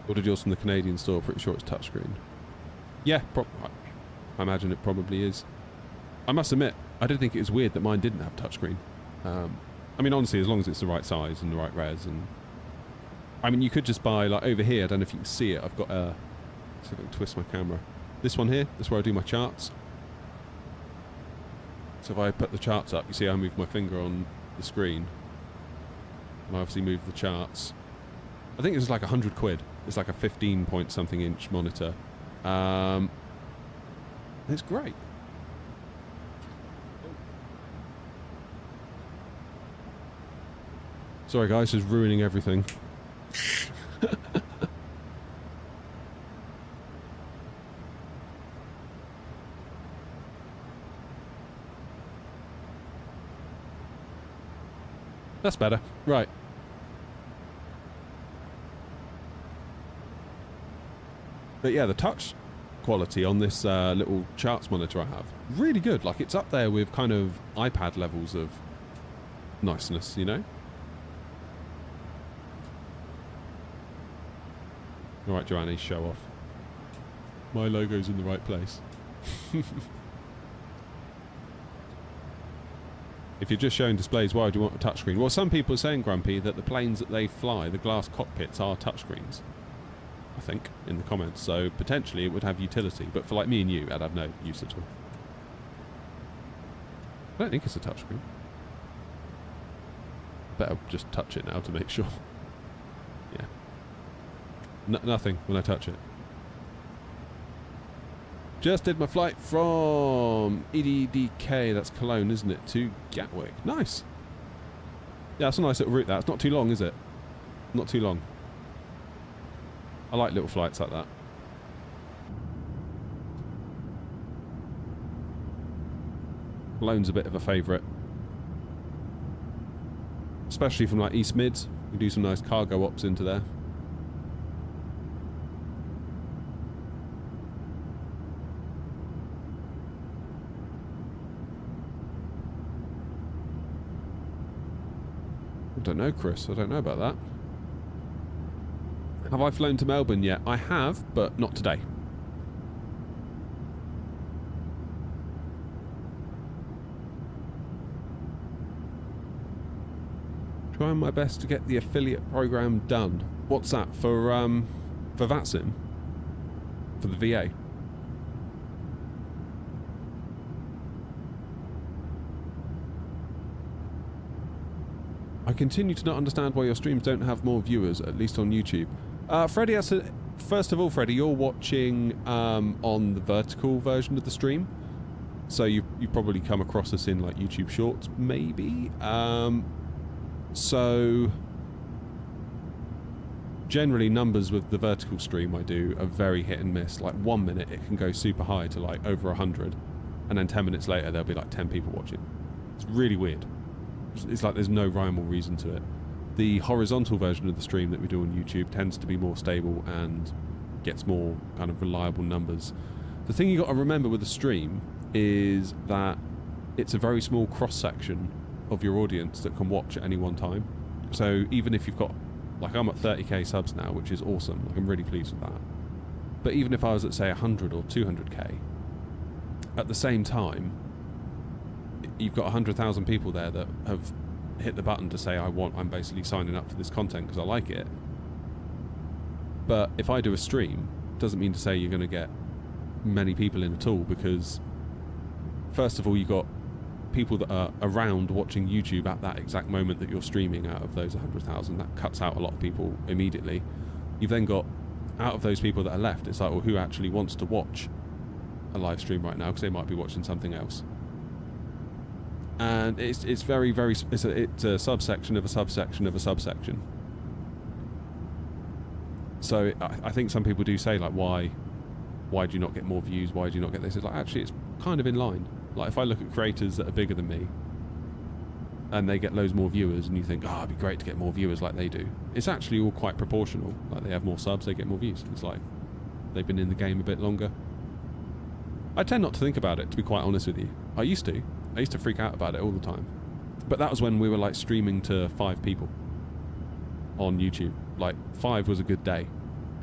Ordered yours from the Canadian store, pretty sure it's touchscreen. Yeah, I imagine it probably is. I must admit, I did think it was weird that mine didn't have touchscreen. I mean, honestly, as long as it's the right size and the right res, and I mean, you could just buy, like, over here, I don't know if you can see it, I've got a, see if I can twist my camera. This one here, this is where I do my charts. So if I put the charts up, you see I move my finger on the screen, and I obviously move the charts. I think it was like £100. It's like a 15 point something inch monitor. It's great. Sorry guys, just ruining everything. That's better. Right. But yeah, the touch quality on this little charts monitor I have, really good. Like, it's up there with kind of iPad levels of niceness, you know? Alright, Joanne, show off. My logo's in the right place. If you're just showing displays, why do you want a touchscreen? Well, some people are saying, Grumpy, that the planes that they fly, the glass cockpits, are touchscreens. I think, in the comments. So, potentially, it would have utility. But for, like, me and you, I'd have no use at all. I don't think it's a touchscreen. Better just touch it now to make sure. Yeah. Nothing when I touch it. Just did my flight from EDDK, that's Cologne, isn't it, to Gatwick. Nice. Yeah, that's a nice little route, that. It's not too long, is it? Not too long. I like little flights like that. Cologne's a bit of a favourite. Especially from like East Mids. You do some nice cargo ops into there. I don't know, Chris. I don't know about that. Have I flown to Melbourne yet? I have, but not today. Trying my best to get the affiliate program done. What's that for VATSIM? For the VA? I continue to not understand why your streams don't have more viewers, at least on YouTube. Freddie, first of all, Freddie, you're watching on the vertical version of the stream, so you've probably come across us in like YouTube Shorts, maybe. So generally, numbers with the vertical stream I do are very hit and miss. Like 1 minute it can go super high to like over 100, and then 10 minutes later there'll be like 10 people watching. It's really weird. It's like there's no rhyme or reason to it. The horizontal version of the stream that we do on YouTube tends to be more stable and gets more kind of reliable numbers. The thing you got to remember with the stream is that it's a very small cross-section of your audience that can watch at any one time. So even if you've got, like I'm at 30k subs now, which is awesome, like I'm really pleased with that. But even if I was at say 100 or 200k, at the same time, you've got 100,000 people there that have hit the button to say I'm basically signing up for this content because I like it. But if I do a stream, doesn't mean to say you're going to get many people in at all, because first of all you've got people that are around watching YouTube at that exact moment that you're streaming. Out of those 100,000, that cuts out a lot of people immediately. You've then got, out of those people that are left, it's like, well, who actually wants to watch a live stream right now, because they might be watching something else. And it's very, very, it's a subsection of a subsection of a subsection. So I think some people do say, like, why do you not get more views? Why do you not get this? It's like, actually, it's kind of in line. Like, if I look at creators that are bigger than me and they get loads more viewers, and you think, oh, it'd be great to get more viewers like they do, it's actually all quite proportional. Like, they have more subs, they get more views. It's like they've been in the game a bit longer. I tend not to think about it, to be quite honest with you. I used to freak out about it all the time. But that was when we were like streaming to 5 people on YouTube. Like 5 was a good day.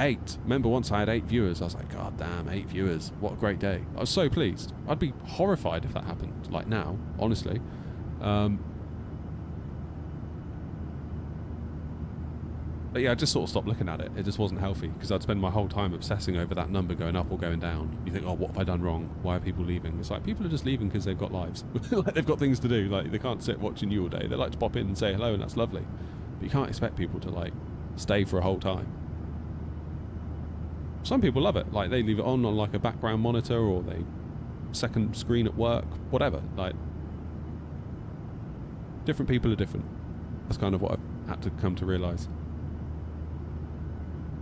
8. Remember once I had 8 viewers, I was like, God damn, 8 viewers. What a great day. I was so pleased. I'd be horrified if that happened, like now, honestly. But yeah, I just sort of stopped looking at it. It just wasn't healthy, because I'd spend my whole time obsessing over that number going up or going down. You think, oh, what have I done wrong? Why are people leaving? It's like, people are just leaving because they've got lives. Like, they've got things to do. Like, they can't sit watching you all day. They like to pop in and say hello, and that's lovely. But you can't expect people to, like, stay for a whole time. Some people love it. Like, they leave it on like a background monitor, or they second screen at work, whatever. Like, different people are different. That's kind of what I've had to come to realise.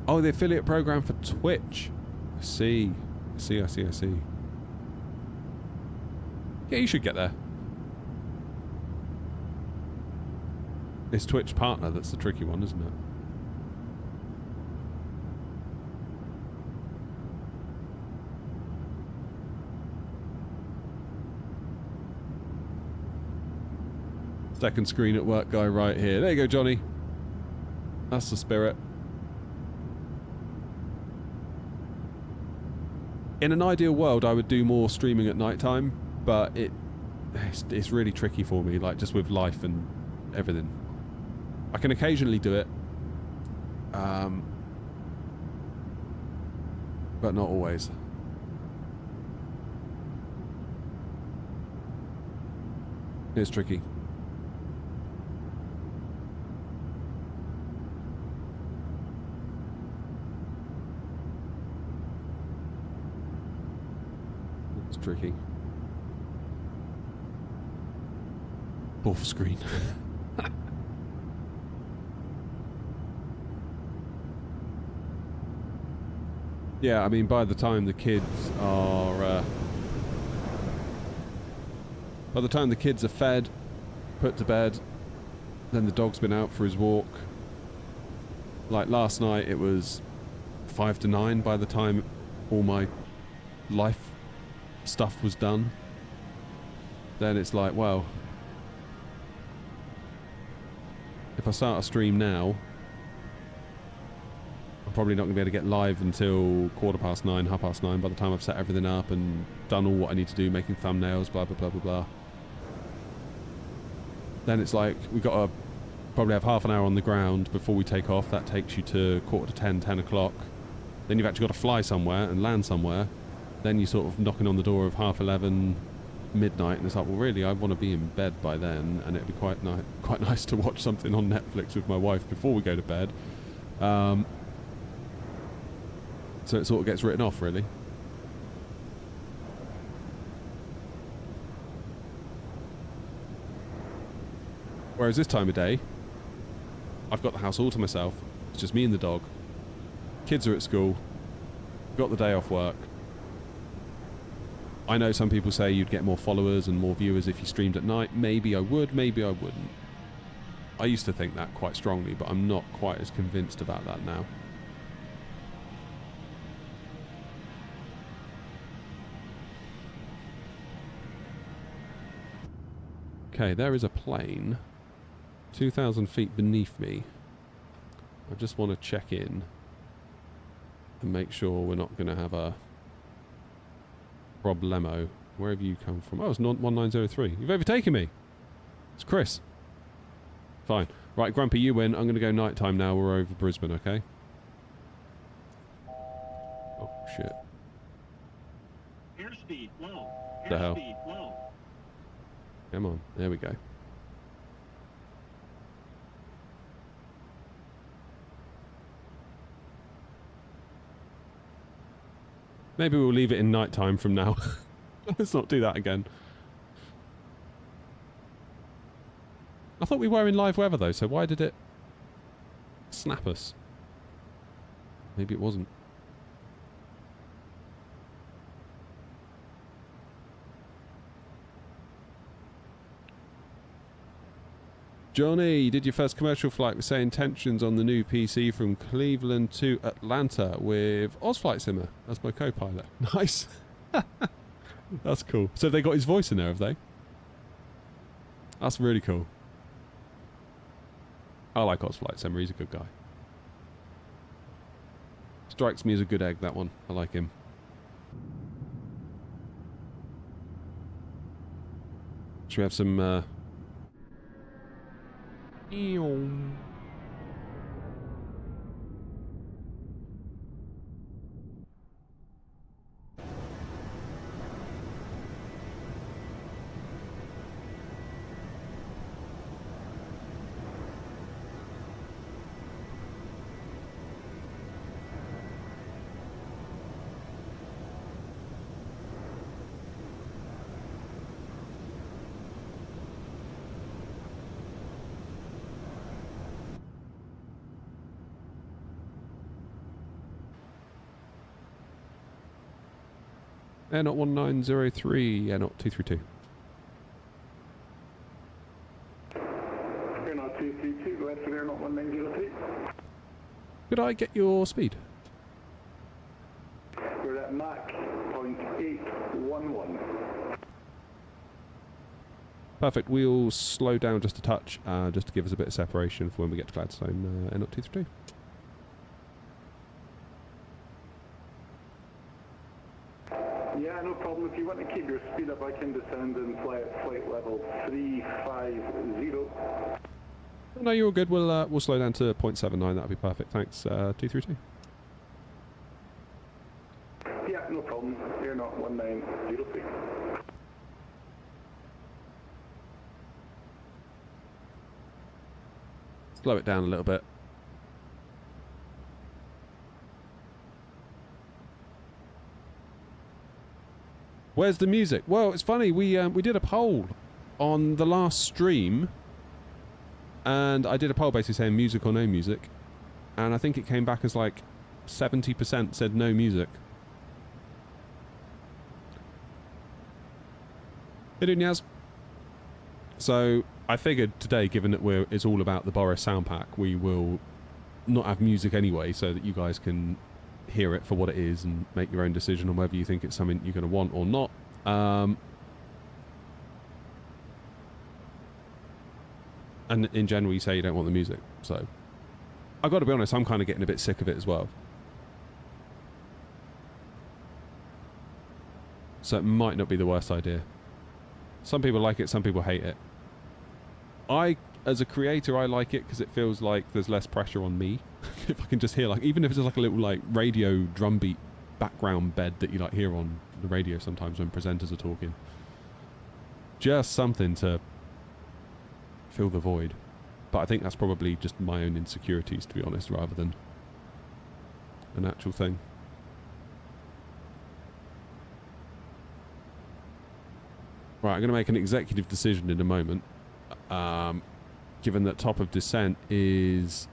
Oh, the affiliate program for Twitch. I see. I see. Yeah, you should get there. It's Twitch partner that's the tricky one, isn't it? Second screen at work guy right here. There you go, Johnny. That's the spirit. In an ideal world, I would do more streaming at night time, but it's really tricky for me, like just with life and everything. I can occasionally do it, but not always. It's tricky. Tricky. Off screen. Yeah, I mean, by the time the kids are fed, put to bed, then the dog's been out for his walk. Like last night, it was 5 to 9 by the time all my life stuff was done. Then it's like, well, if I start a stream now, I'm probably not going to be able to get live until 9:15, 9:30 by the time I've set everything up and done all what I need to do, making thumbnails, blah blah blah blah blah. Then it's like, we've got to Probably have half an hour on the ground before we take off. That takes you to 10:15, 10 o'clock. Then you've actually got to fly somewhere and land somewhere. Then you're sort of knocking on the door of 11:30, midnight, and it's like, well, really, I want to be in bed by then, and it'd be quite nice to watch something on Netflix with my wife before we go to bed. So it sort of gets written off, really. Whereas this time of day, I've got the house all to myself. It's just me and the dog. Kids are at school. Got the day off work. I know some people say you'd get more followers and more viewers if you streamed at night. Maybe I would, maybe I wouldn't. I used to think that quite strongly, but I'm not quite as convinced about that now. Okay, there is a plane 2,000 feet beneath me. I just want to check in and make sure we're not going to have a problemo. Where have you come from? Oh, it's 1903. You've overtaken me. It's Chris. Fine. Right, Grumpy, you win. I'm going to go nighttime now. We're over Brisbane, okay? Oh, shit. Airspeed low. The hell? Airspeed low. Come on. There we go. Maybe we'll leave it in nighttime from now. Let's not do that again. I thought we were in live weather though, so why did it snap us? Maybe it wasn't. Johnny, you did your first commercial flight with say intentions on the new PC from Cleveland to Atlanta with Ozflight Simmer as my co-pilot. Nice. That's cool. So they got his voice in there, have they? That's really cool. I like Ozflight Simmer, he's a good guy. Strikes me as a good egg, that one. I like him. Should we have some Air not 1903, Air not 232. Air not 232, go ahead for Air not 1903. Could I get your speed? We're at Mach 0.811. Perfect. We'll slow down just a touch, just to give us a bit of separation for when we get to Gladstone. Air not 232. Yeah, no problem. If you want to keep your speed up, I can descend and fly at flight level 350. No, you're all good. We'll slow down to 0.79. That'll be perfect. Thanks. 232. Yeah, no problem. Air not 1903. Slow it down a little bit. Where's the music? Well, it's funny. We did a poll on the last stream, and I did a poll basically saying music or no music, and I think it came back as like 70% said no music. Hey, doing, Yaz? So I figured today, given that it's all about the Boris sound pack, we will not have music anyway, so that you guys can hear it for what it is and make your own decision on whether you think it's something you're going to want or not. And in general, you say you don't want the music. So I've got to be honest, I'm kind of getting a bit sick of it as well. So it might not be the worst idea. Some people like it, some people hate it. I as a creator, I like it because it feels like there's less pressure on me. If I can just hear, like, even if it's just like a little like radio drum beat background bed that you like hear on the radio sometimes when presenters are talking. Just something to fill the void. But I think that's probably just my own insecurities, to be honest, rather than an actual thing. Right, I'm going to make an executive decision in a moment. Given that top of descent is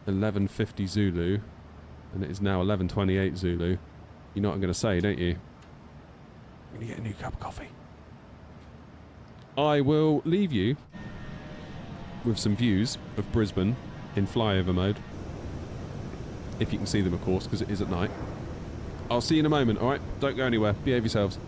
11:50 Zulu, and it is now 11:28 Zulu. You know what I'm going to say, don't you? I'm going to get a new cup of coffee. I will leave you with some views of Brisbane in flyover mode. If you can see them, of course, because it is at night. I'll see you in a moment, alright? Don't go anywhere. Behave yourselves.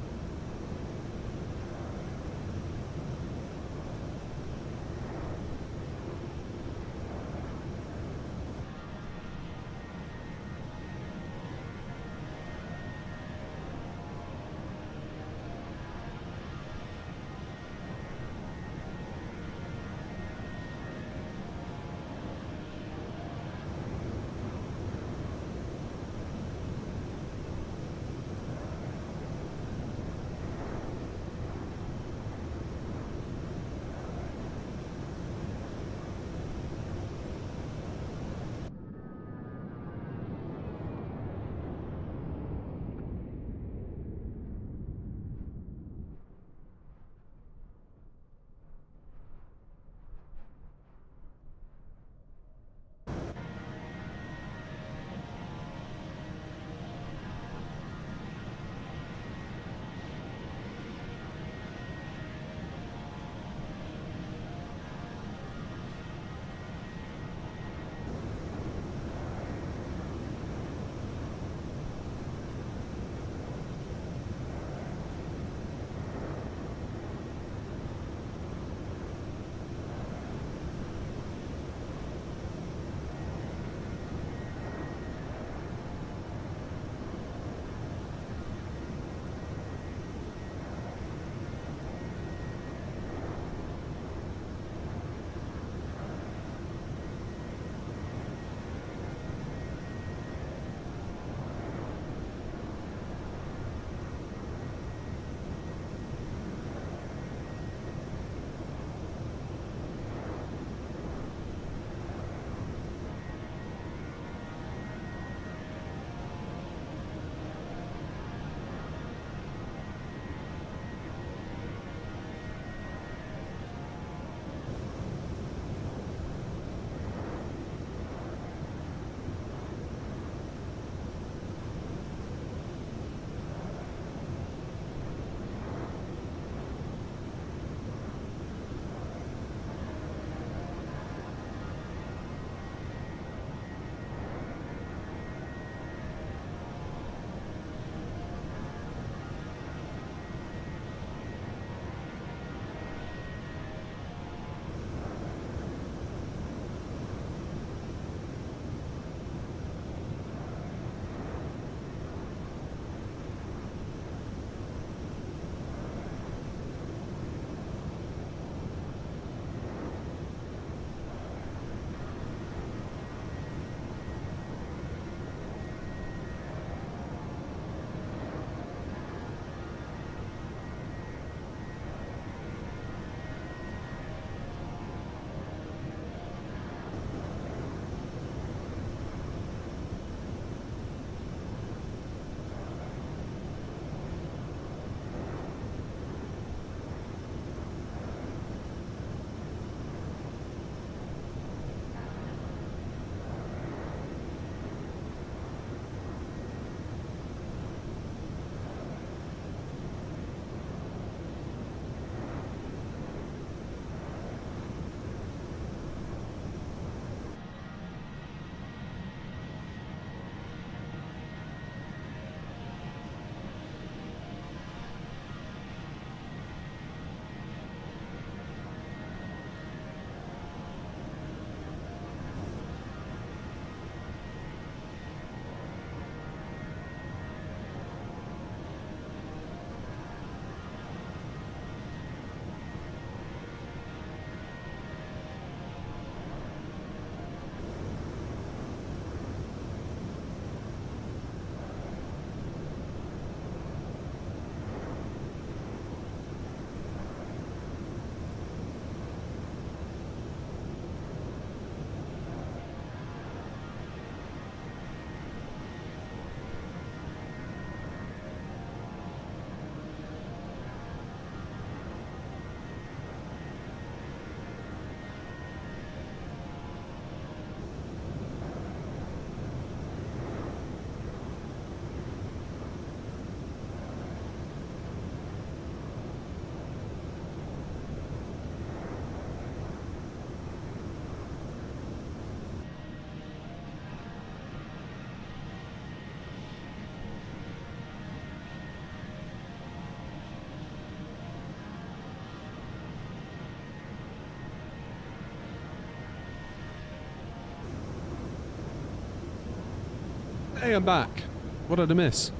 Hey, I'm back. What did I miss?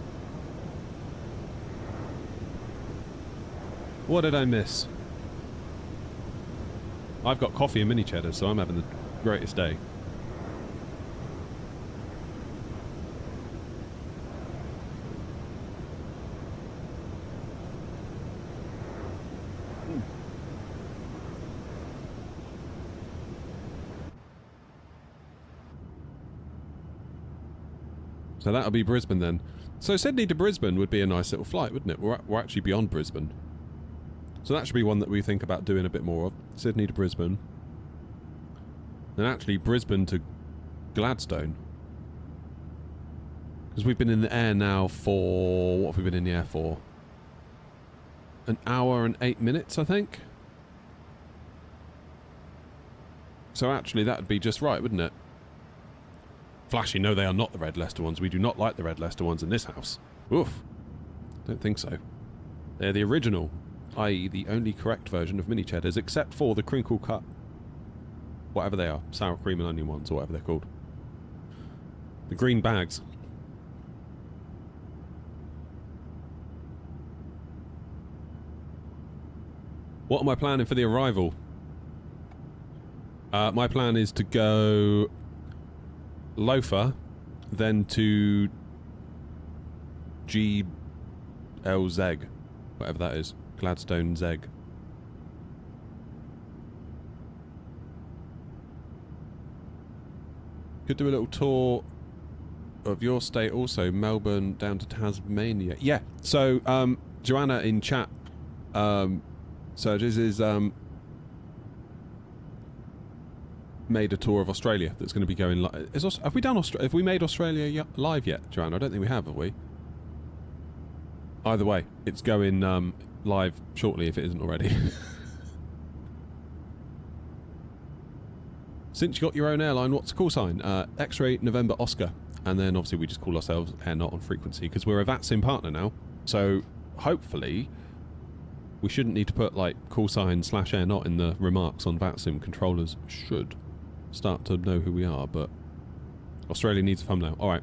What did I miss? I've got coffee and mini cheddar, so I'm having the greatest day. So that'll be Brisbane then. So Sydney to Brisbane would be a nice little flight, wouldn't it? We're actually beyond Brisbane. So that should be one that we think about doing a bit more of. Sydney to Brisbane. Then actually Brisbane to Gladstone. Because we've been in the air now for... What have we been in the air for? An hour and 8 minutes, I think. So actually that would be just right, wouldn't it? Flashy, no, they are not the red Leicester ones. We do not like the red Leicester ones in this house. Oof. Don't think so. They're the original, i.e. the only correct version of mini cheddars, except for the crinkle cut, whatever they are, sour cream and onion ones, or whatever they're called. The green bags. What am I planning for the arrival? My plan is to go Loafer, then to GLZ, whatever that is, Gladstone Zeg. Could do a little tour of your state also, Melbourne down to Tasmania. Yeah, so Joanna in chat, Surges is made a tour of Australia that's going to be going live. Have we done have we made Australia live yet, Joanna? I don't think we have we? Either way, it's going live shortly if it isn't already. Since you got your own airline, what's the call sign? X-ray November Oscar. And then obviously we just call ourselves Air Not on frequency because we're a VATSIM partner now. So hopefully we shouldn't need to put like call sign / Air Not in the remarks on VATSIM. Controllers should start to know who we are, but Australia needs a thumbnail. Alright.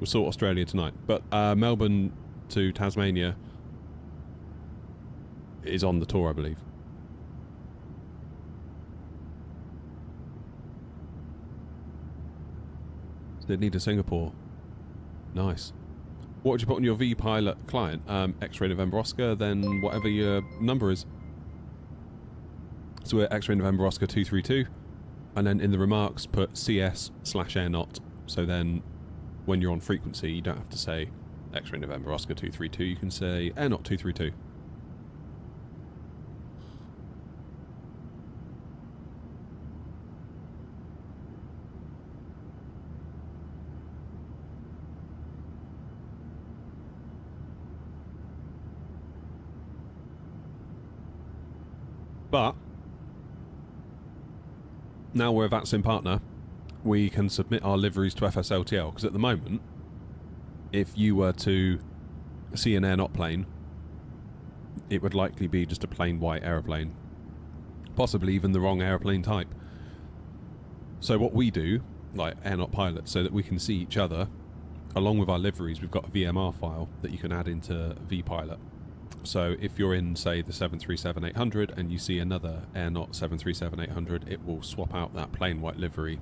We'll sort Australia tonight. But Melbourne to Tasmania is on the tour, I believe. Sydney to Singapore. Nice. What would you put on your V-Pilot client? X-Ray November Oscar, then whatever your number is. So we're X-Ray November Oscar 232. And then in the remarks put CS / Air Not. So then when you're on frequency, you don't have to say X-Ray November Oscar 232. You can say Air Not 232. But now we're a VATSIM partner, we can submit our liveries to FSLTL, because at the moment, if you were to see an Air Not plane, it would likely be just a plain white aeroplane, possibly even the wrong aeroplane type. So what we do, like Air Not pilots, so that we can see each other, along with our liveries, we've got a VMR file that you can add into vPilot. So if you're in, say, the 737-800 and you see another Air Not 737-800, it will swap out that plain white livery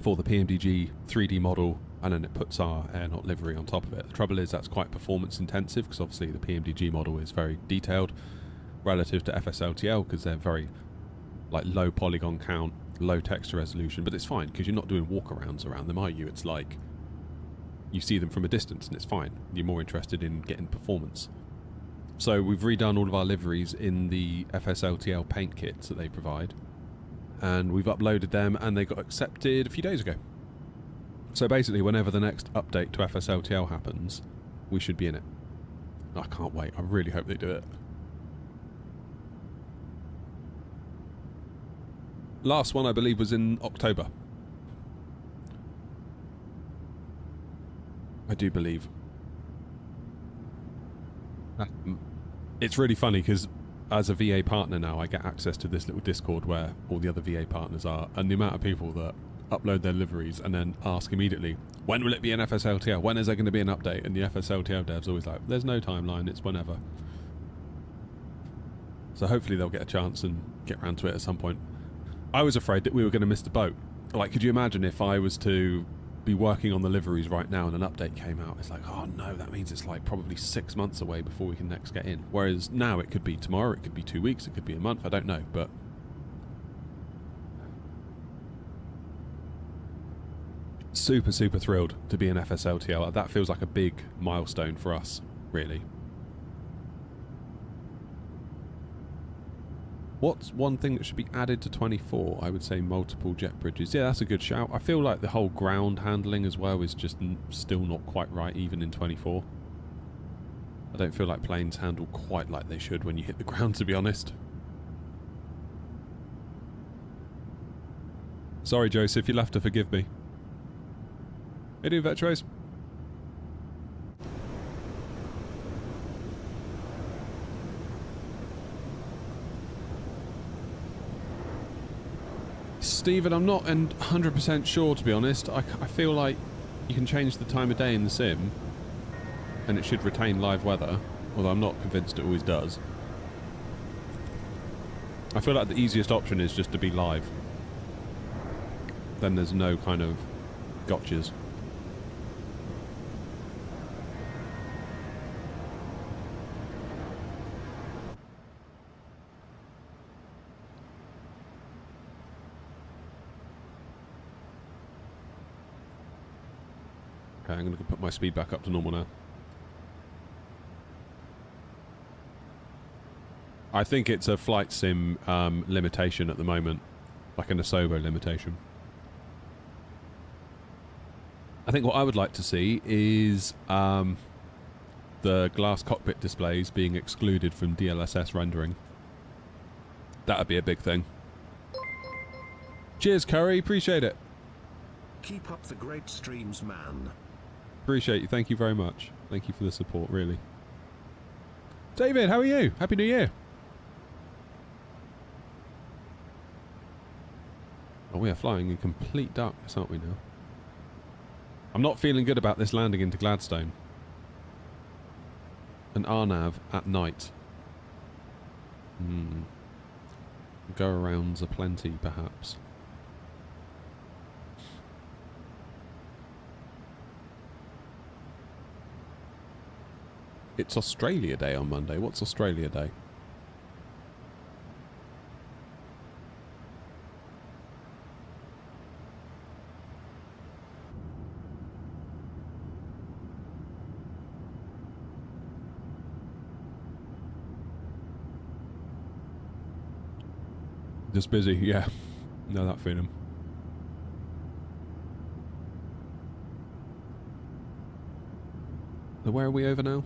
for the PMDG 3D model, and then it puts our Air Not livery on top of it. The trouble is that's quite performance intensive, because obviously the PMDG model is very detailed relative to FSLTL, because they're very like low polygon count, low texture resolution, but it's fine because you're not doing walkarounds around them, are you? It's like you see them from a distance and it's fine. You're more interested in getting performance. So we've redone all of our liveries in the FSLTL paint kits that they provide, and we've uploaded them and they got accepted a few days ago. So basically whenever the next update to FSLTL happens, we should be in it. I can't wait. I really hope they do it. Last one I believe was in October. I do believe. It's really funny because as a VA partner now, I get access to this little Discord where all the other VA partners are, and the amount of people that upload their liveries, and then ask immediately, when will it be an FSLTL? When is there going to be an update? And the FSLTL dev's always like, there's no timeline, it's whenever. So hopefully they'll get a chance and get around to it at some point. I was afraid that we were going to miss the boat. Like, could you imagine if I was to be working on the liveries right now and an update came out? It's like, oh no, that means it's like probably 6 months away before we can next get in. Whereas now it could be tomorrow, it could be 2 weeks, it could be a month, I don't know, but... super, super thrilled to be an FSLTL. That feels like a big milestone for us, really. What's one thing that should be added to 24? I would say multiple jet bridges. Yeah, that's a good shout. I feel like the whole ground handling as well is just still not quite right, even in 24. I don't feel like planes handle quite like they should when you hit the ground, to be honest. Sorry, Joseph, you'll have to forgive me. Hey, do Vetros. Stephen, I'm not 100% sure, to be honest. I feel like you can change the time of day in the sim and it should retain live weather, although I'm not convinced it always does. I feel like the easiest option is just to be live. Then there's no kind of gotchas. Okay, I'm going to put my speed back up to normal now. I think it's a flight sim limitation at the moment, like an Asobo limitation. I think what I would like to see is the glass cockpit displays being excluded from DLSS rendering. That would be a big thing. Cheers, Curry. Appreciate it. Keep up the great streams, man. Appreciate you. Thank you very much. Thank you for the support, really. David, how are you? Happy New Year. Oh, we are flying in complete darkness, aren't we now? I'm not feeling good about this landing into Gladstone. An RNAV at night. Go-arounds are plenty, perhaps. It's Australia Day on Monday. What's Australia Day? Just busy, yeah. Know that feeling. So where are we over now?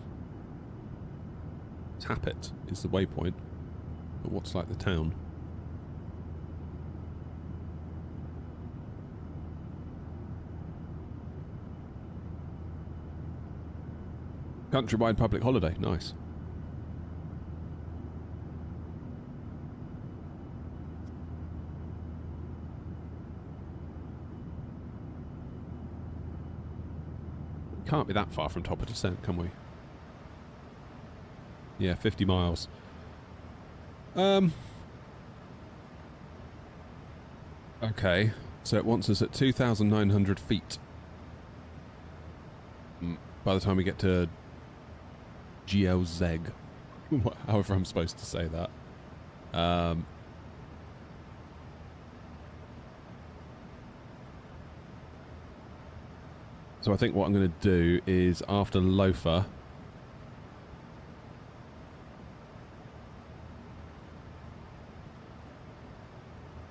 Tappet is the waypoint, but what's like the town? Countrywide public holiday, nice. Can't be that far from top of descent, can we? Yeah, 50 miles. Okay, so it wants us at 2,900 feet. By the time we get to GLZ, however I'm supposed to say that. So I think what I'm going to do is after Loafer,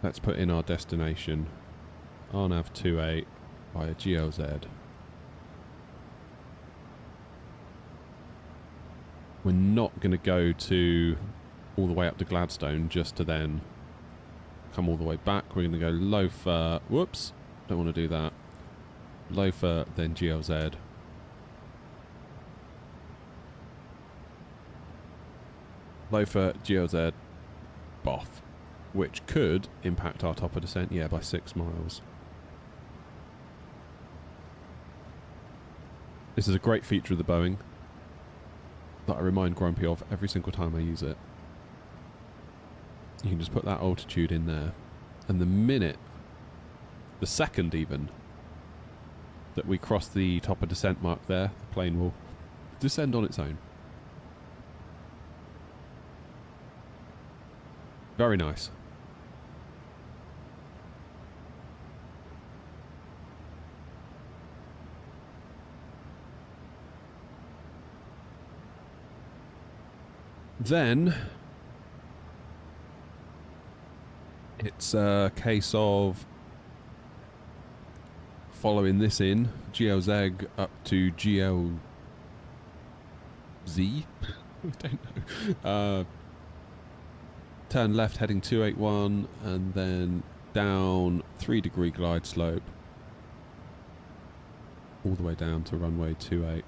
let's put in our destination, RNAV 28 via GLZ. We're not going to go to all the way up to Gladstone just to then come all the way back. We're going to go Loafer, whoops, don't want to do that. Loafer, then GLZ. Loafer, GLZ, Boff. Which could impact our top of descent, yeah, by 6 miles. This is a great feature of the Boeing that I remind Grumpy of every single time I use it. You can just put that altitude in there, and the second even, that we cross the top of descent mark there, the plane will descend on its own. Very nice. Then it's a case of following this in GLZ up to GLZ. I don't know. Turn left heading 281 and then down 3-degree glide slope all the way down to runway 28.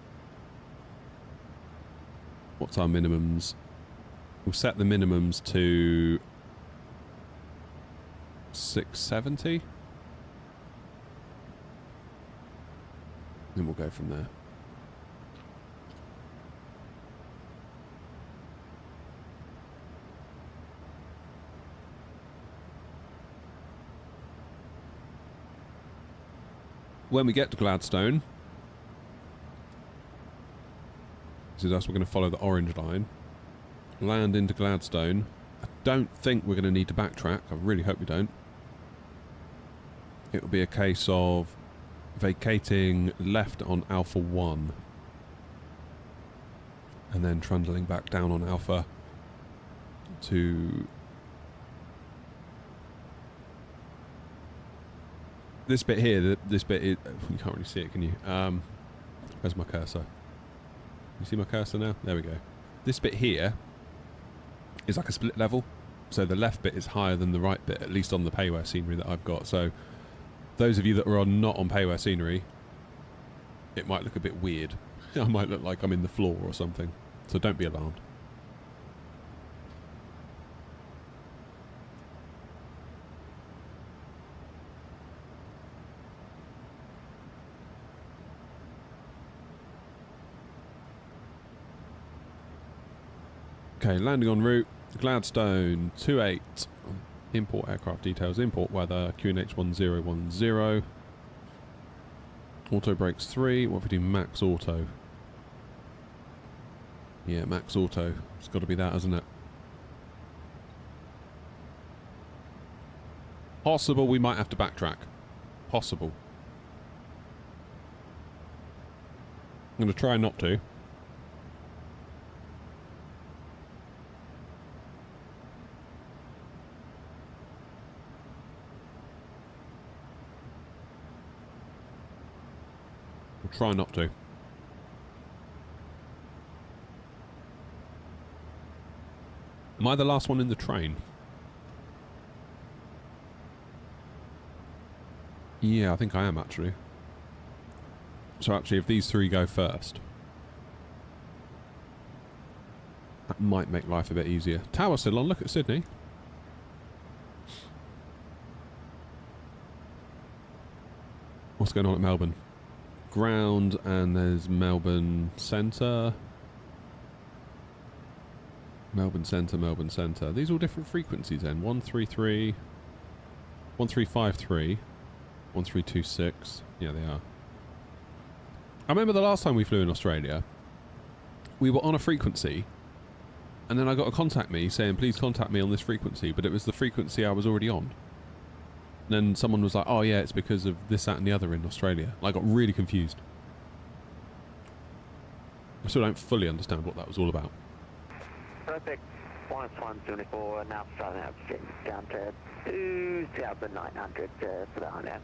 What's our minimums? We'll set the minimums to 670. Then we'll go from there. When we get to Gladstone, this is us, we're going to follow the orange line, land into Gladstone. I don't think we're going to need to backtrack. I really hope we don't. It will be a case of vacating left on Alpha 1 and then trundling back down on Alpha to this bit here. This bit is, you can't really see it, can you? Where's my cursor? You see my cursor now? There we go. This bit here is like a split level, so the left bit is higher than the right bit, at least on the payware scenery that I've got. So those of you that are not on payware scenery, it might look a bit weird. I might look like I'm in the floor or something, so don't be alarmed. Okay, landing en route, Gladstone 28, import aircraft details, import weather, QNH 1010, auto brakes 3, what if we do max auto? Yeah, max auto, it's got to be that, hasn't it? Possible we might have to backtrack, possible. I'm going to try not to. Try not to. Am I the last one in the train? Yeah, I think I am actually. So actually, if these three go first, that might make life a bit easier. Tower still on, look at Sydney. What's going on at Melbourne? Ground, and there's Melbourne Centre. Melbourne Centre, Melbourne Centre. These are all different frequencies then. 133, 1353, 1326. Yeah, they are. I remember the last time we flew in Australia, we were on a frequency, and then I got to contact me saying, please contact me on this frequency, but it was the frequency I was already on. And then someone was like, oh yeah, it's because of this, that and the other in Australia. I got really confused. I still don't fully understand what that was all about. Perfect. 174, now starting up down to 2,900 for the Honda.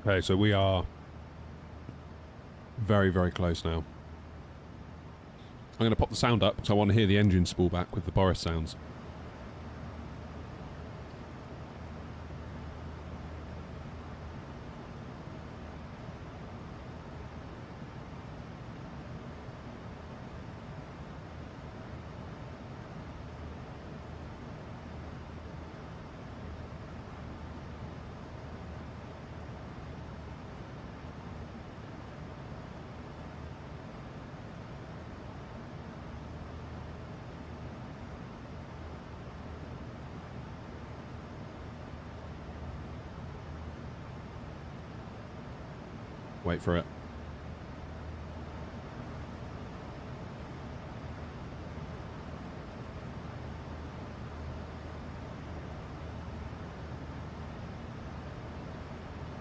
Okay, so we are very, very close now. I'm going to pop the sound up because I want to hear the engine spool back with the Boris sounds. Wait for it.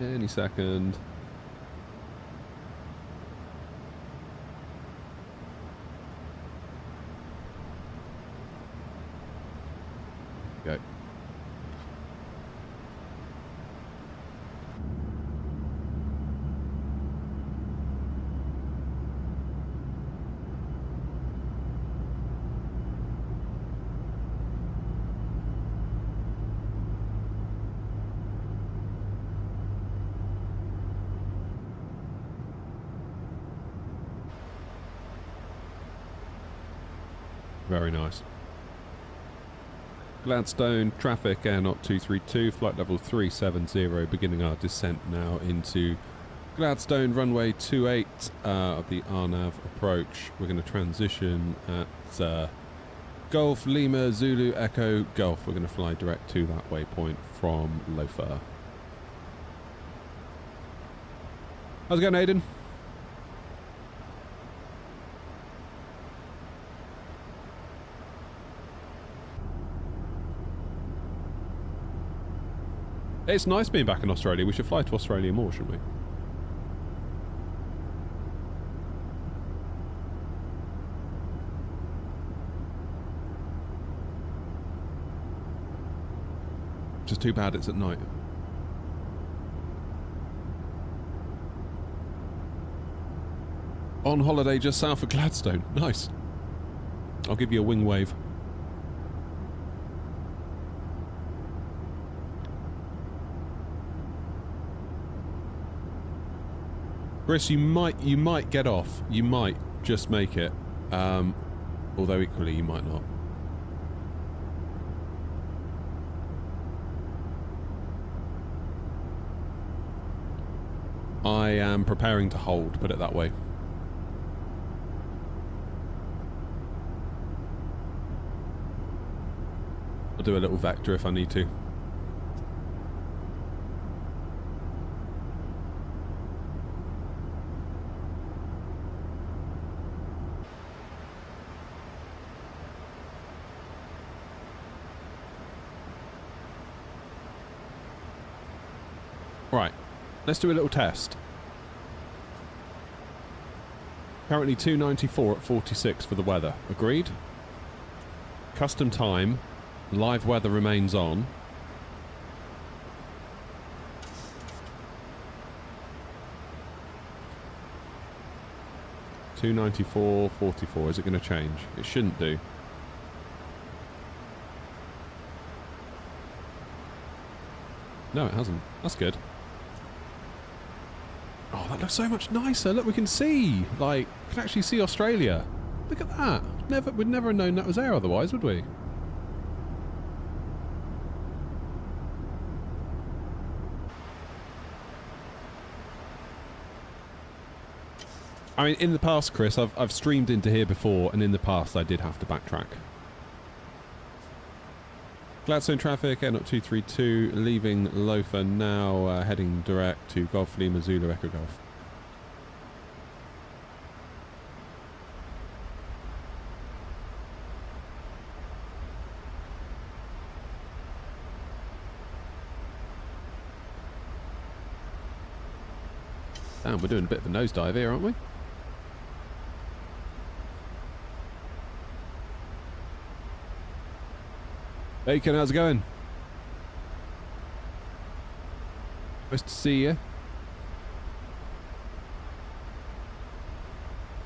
Any second. Go. Very nice. Gladstone, traffic, airknot 232, flight level 370, beginning our descent now into Gladstone, runway 28 of the RNAV approach. We're going to transition at Golf, Lima, Zulu, Echo, Golf. We're going to fly direct to that waypoint from Lofer. How's it going, Aidan? It's nice being back in Australia. We should fly to Australia more, shouldn't we? Just too bad it's at night. On holiday just south of Gladstone. Nice. I'll give you a wing wave. Chris, you might get off. You might just make it. Although equally you might not. I am preparing to hold, put it that way. I'll do a little vector if I need to. Right, let's do a little test. Currently 294 at 46 for the weather. Agreed? Custom time. Live weather remains on. $294.44. Is it going to change? It shouldn't do. No, it hasn't. That's good. Oh, that looks so much nicer. Look, we can see. Like, we can actually see Australia. Look at that. We'd never have known that was there otherwise, would we? I mean, in the past, Chris, I've streamed into here before, and in the past I did have to backtrack. Gladstone traffic, airknot 232, leaving Lofer now, heading direct to Golf Lima Zulu Echo Golf. Damn, we're doing a bit of a nosedive here, aren't we? Hey Ken, how's it going? Nice to see you.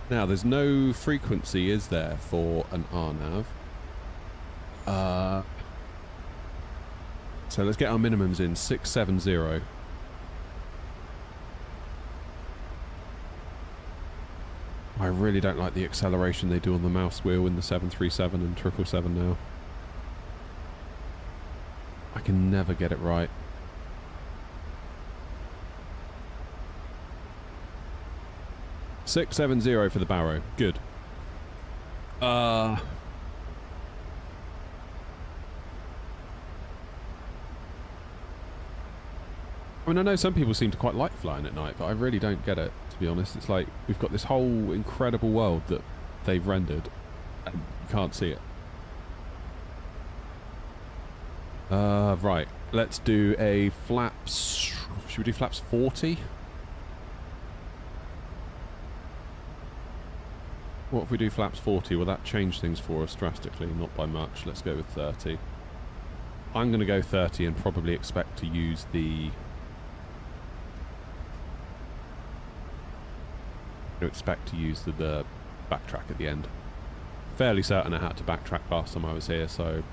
Now, there's no frequency, is there, for an RNAV? So let's get our minimums in. 670. I really don't like the acceleration they do on the mouse wheel in the 737 and 777 now. I can never get it right. $670 for the Barrow. Good. I mean, I know some people seem to quite like flying at night, but I really don't get it, to be honest. It's like we've got this whole incredible world that they've rendered, and you can't see it. Right. Let's do a flaps... Should we do flaps 40? What if we do flaps 40? Will that change things for us drastically? Not by much. Let's go with 30. I'm going to go 30 and probably expect to use the... the backtrack at the end. Fairly certain I had to backtrack last time I was here, so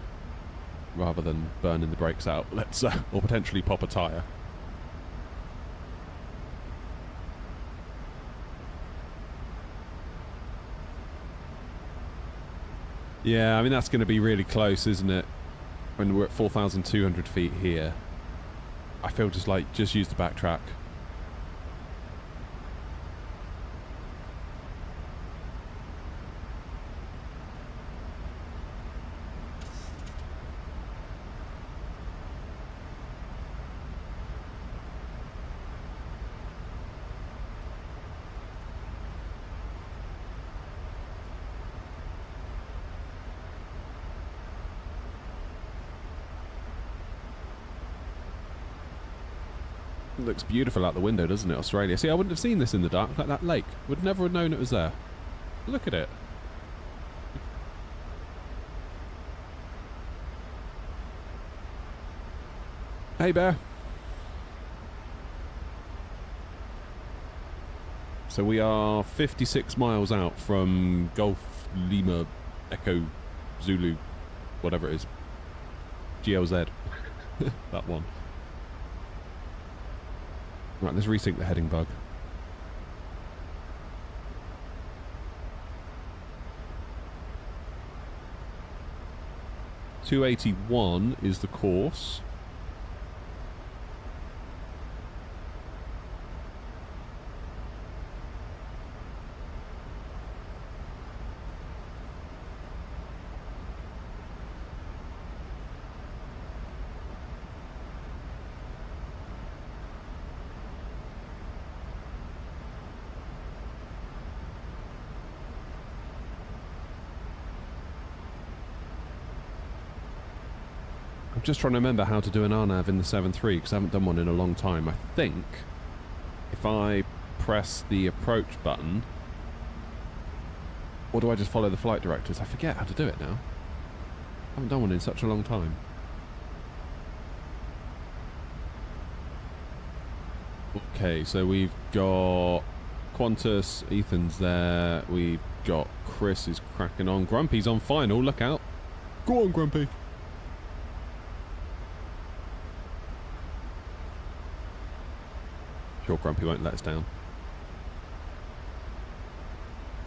rather than burning the brakes out, let's or potentially pop a tyre. Yeah, I mean that's going to be really close, isn't it? When we're at 4,200 feet here, I feel just use the backtrack. Looks beautiful out the window, doesn't it, Australia? See, I wouldn't have seen this in the dark, like that lake. Would never have known it was there. Look at it. Hey, Bear. So we are 56 miles out from Golf Lima Echo Zulu, whatever it is. GLZ. That one. Right, let's resync the heading bug. .281 is the course. Just trying to remember how to do an RNAV in the 7.3 because I haven't done one in a long time. I think if I press the approach button, or do I just follow the flight directors? I forget how to do it now. I haven't done one in such a long time. Okay, so we've got Qantas, Ethan's there, we've got Chris is cracking on, Grumpy's on final, look out. Go on, Grumpy. Sure, Grumpy won't let us down.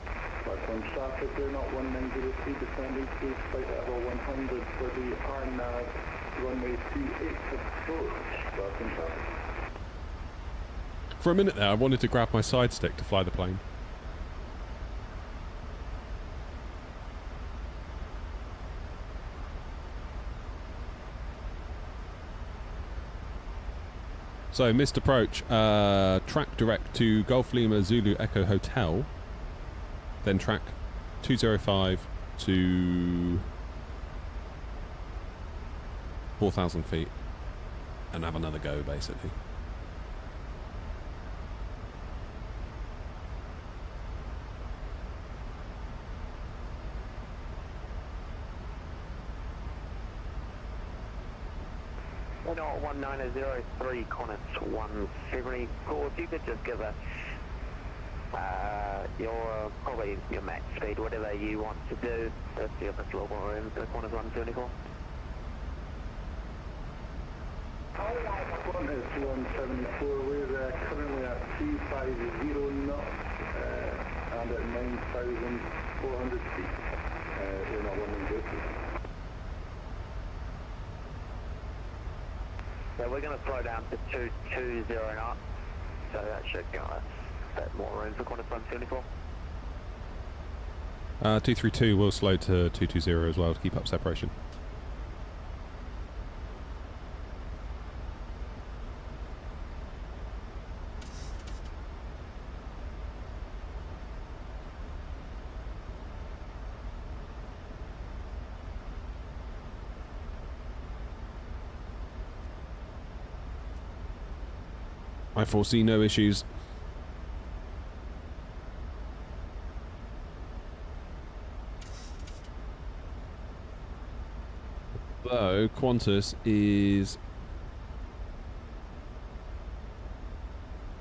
From traffic, they're not 1903 descending to flight level 100 for the RNAV runway 28 approach. Welcome traffic. For a minute there, I wanted to grab my side stick to fly the plane. So, missed approach, track direct to Golf Lima Zulu Echo Hotel, then track 205 to 4,000 feet, and have another go, basically. No, 1903, Qantas 170. Cool, if you could just give a Probably your max speed, whatever you want to do. That's the other global room, the corners 174. Qantas 174, we're currently at 250 knots and at 9,400 feet. We're not running good. So we're going to slow down to 220 knots, so that should give us a bit more room for Qantas 174. 232 will slow to 220 as well to keep up separation. I foresee no issues. Though Qantas is...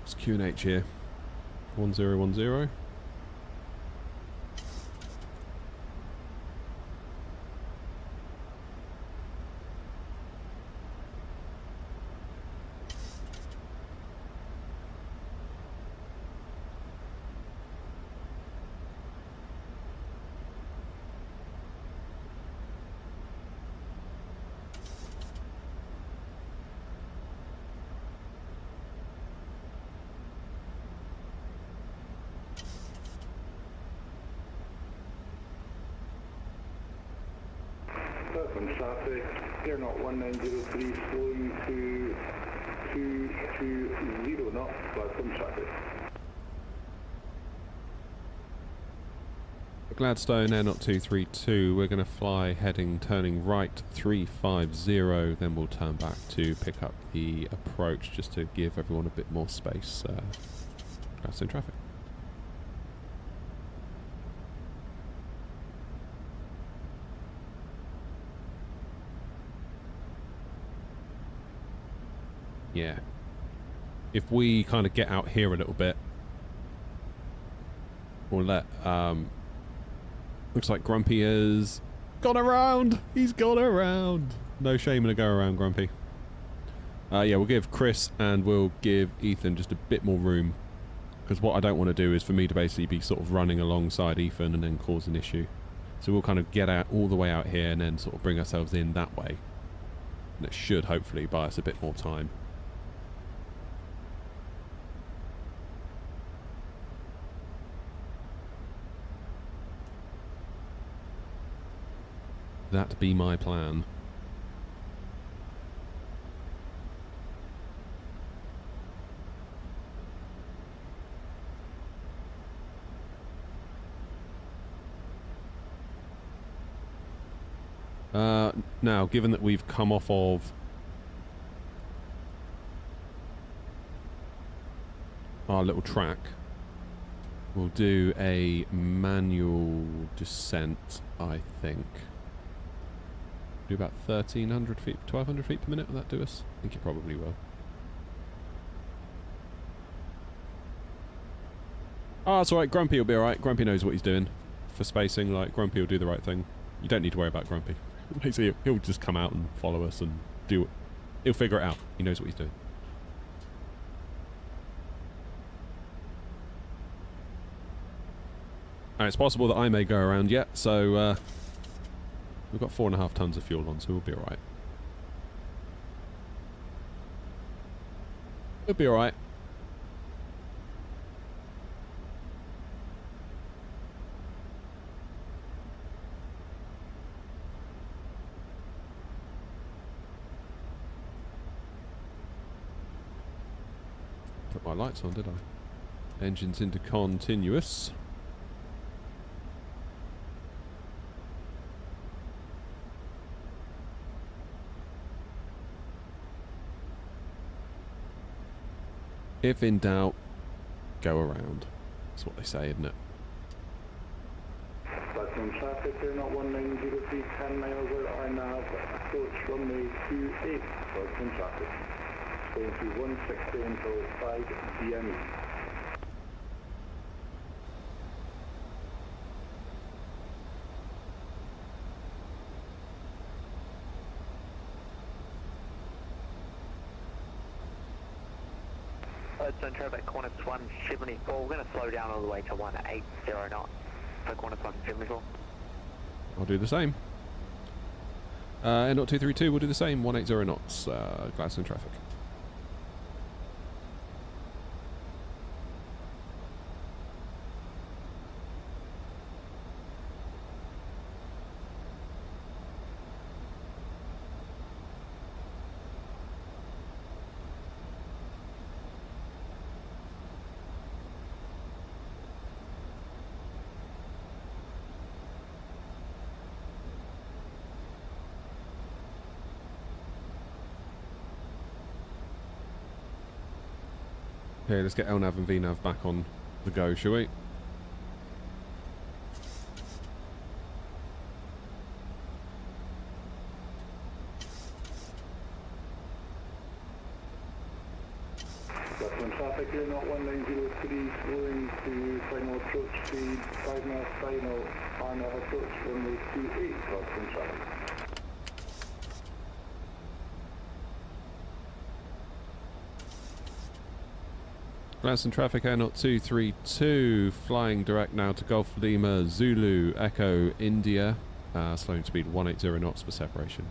It's QNH here. 1010. From traffic, air not 1903, slowing to 220 knots, Gladstone traffic. Gladstone, air not 232, we're going to fly turning right 350, then we'll turn back to pick up the approach just to give everyone a bit more space. Gladstone traffic. Yeah. If we kind of get out here a little bit, we'll let, looks like Grumpy has gone around. He's gone around. No shame in a go around, Grumpy. Yeah, we'll give Chris and we'll give Ethan just a bit more room. Because what I don't want to do is for me to basically be sort of running alongside Ethan and then cause an issue. So we'll kind of get out all the way out here and then sort of bring ourselves in that way. And it should hopefully buy us a bit more time. That be my plan. Now, given that we've come off of our little track, we'll do a manual descent, I think. Do about 1,300 feet, 1,200 feet per minute. Will that do us? I think it probably will. Oh, that's alright. Grumpy will be alright. Grumpy knows what he's doing for spacing. Like, Grumpy will do the right thing. You don't need to worry about Grumpy. Basically, he'll just come out and follow us and do it. He'll figure it out. He knows what he's doing. It's possible that I may go around yet, so we've got 4.5 tons of fuel on, so we'll be alright. We'll be alright. Put my lights on, did I? Engines into continuous. If in doubt, go around. That's what they say, isn't it? Gladstone traffic, they're not 1903, 10 miles out, I nav, approach runway 28, Gladstone traffic. Going to 160 until 5 p.m. Gladstone traffic, Qantas 174. We're going to slow down all the way to 180 knots for Qantas 174. I'll do the same. Air 232 will do the same, 180 knots, Gladstone traffic. Okay, let's get LNAV and VNAV back on the go, shall we? Gladstone traffic here, not 1903, slowing to final approach speed, 5 miles final, RNAV approach, runway 28, Gladstone traffic. Gladstone traffic, Air 232, flying direct now to Golf Lima, Zulu, Echo, India, slowing speed 180 knots for separation.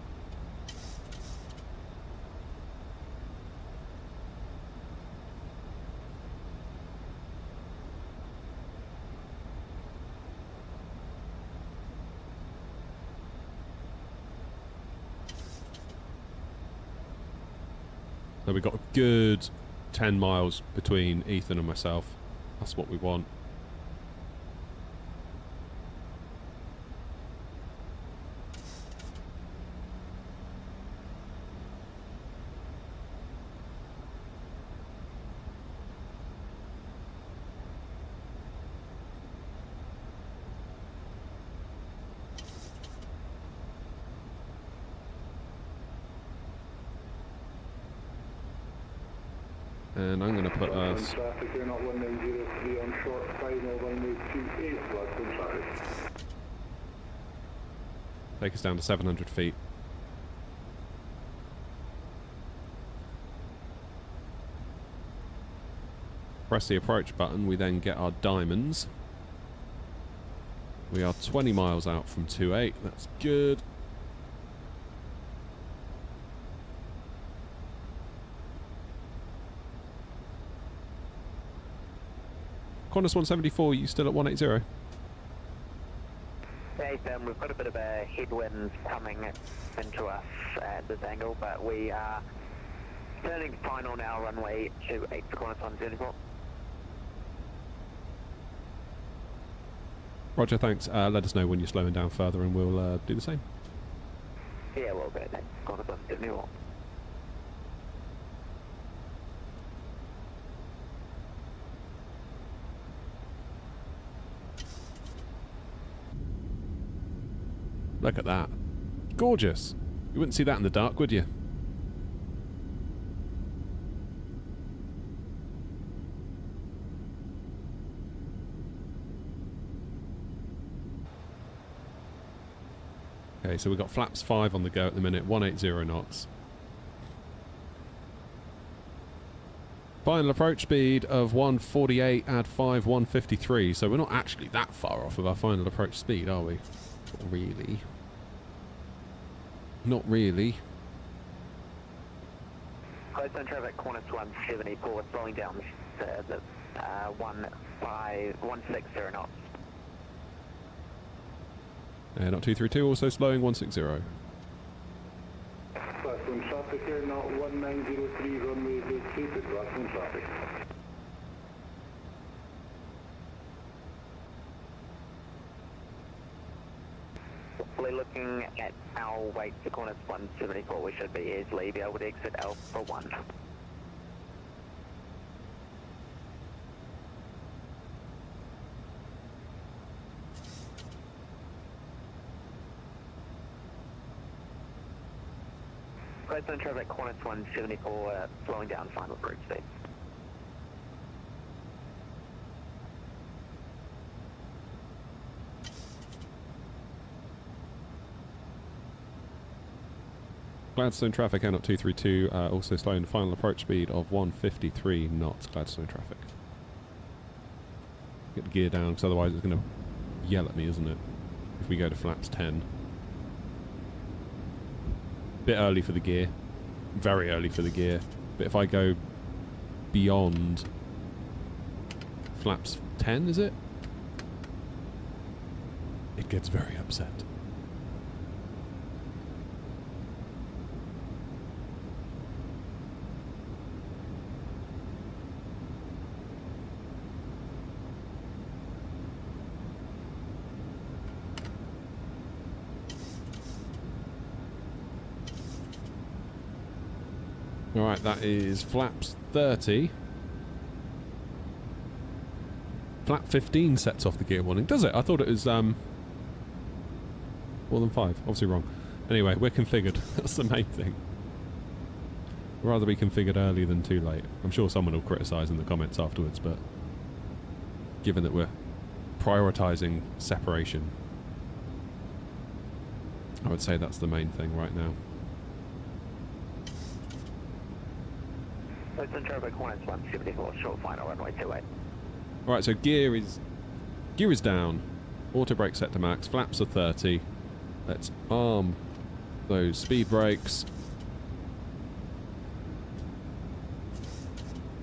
So we got a good 10 miles between Ethan and myself. That's what we want. And I'm going to put us... Traffic here, not 1903 on short final, runway 28, Gladstone traffic. Take us down to 700 feet. Press the approach button, we then get our diamonds. We are 20 miles out from 28, that's good. Qantas 174, you still at 180? Hey Sam, we've got a bit of a headwind coming into us at this angle, but we are turning final now, runway 28 for Qantas 174. Roger, thanks. Let us know when you're slowing down further and we'll do the same. Yeah, we'll go next. Qantas 174. Look at that. Gorgeous. You wouldn't see that in the dark, would you? Okay, so we've got flaps 5 on the go at the minute, 180 knots. Final approach speed of 148 at 5, 153, so we're not actually that far off of our final approach speed, are we? Not really. Not really. Gladstone traffic, Qantas 174, slowing down the 160 knots. Air 232 also slowing 160. Gladstone traffic here, not 1903, runway vacated, Gladstone traffic. We're looking at our weight to Qantas 174, we should be easily be able to exit Alpha 1. Gladstone traffic, Qantas 174, slowing down final approach speed. Gladstone traffic, out 232, also slowing final approach speed of 153 knots, Gladstone traffic. Get the gear down, because otherwise it's going to yell at me, isn't it? If we go to flaps 10. Bit early for the gear. Very early for the gear. But if I go beyond flaps 10, is it? It gets very upset. Alright, that is flaps 30. Flap 15 sets off the gear warning. Does it? I thought it was more than 5. Obviously wrong. Anyway, we're configured. That's the main thing. I'd rather be configured early than too late. I'm sure someone will criticise in the comments afterwards, but given that we're prioritising separation, I would say that's the main thing right now. Gladstone traffic, Hornets 174, short final runway 28. Right, so gear is down. Auto brake set to max. Flaps are 30. Let's arm those speed brakes.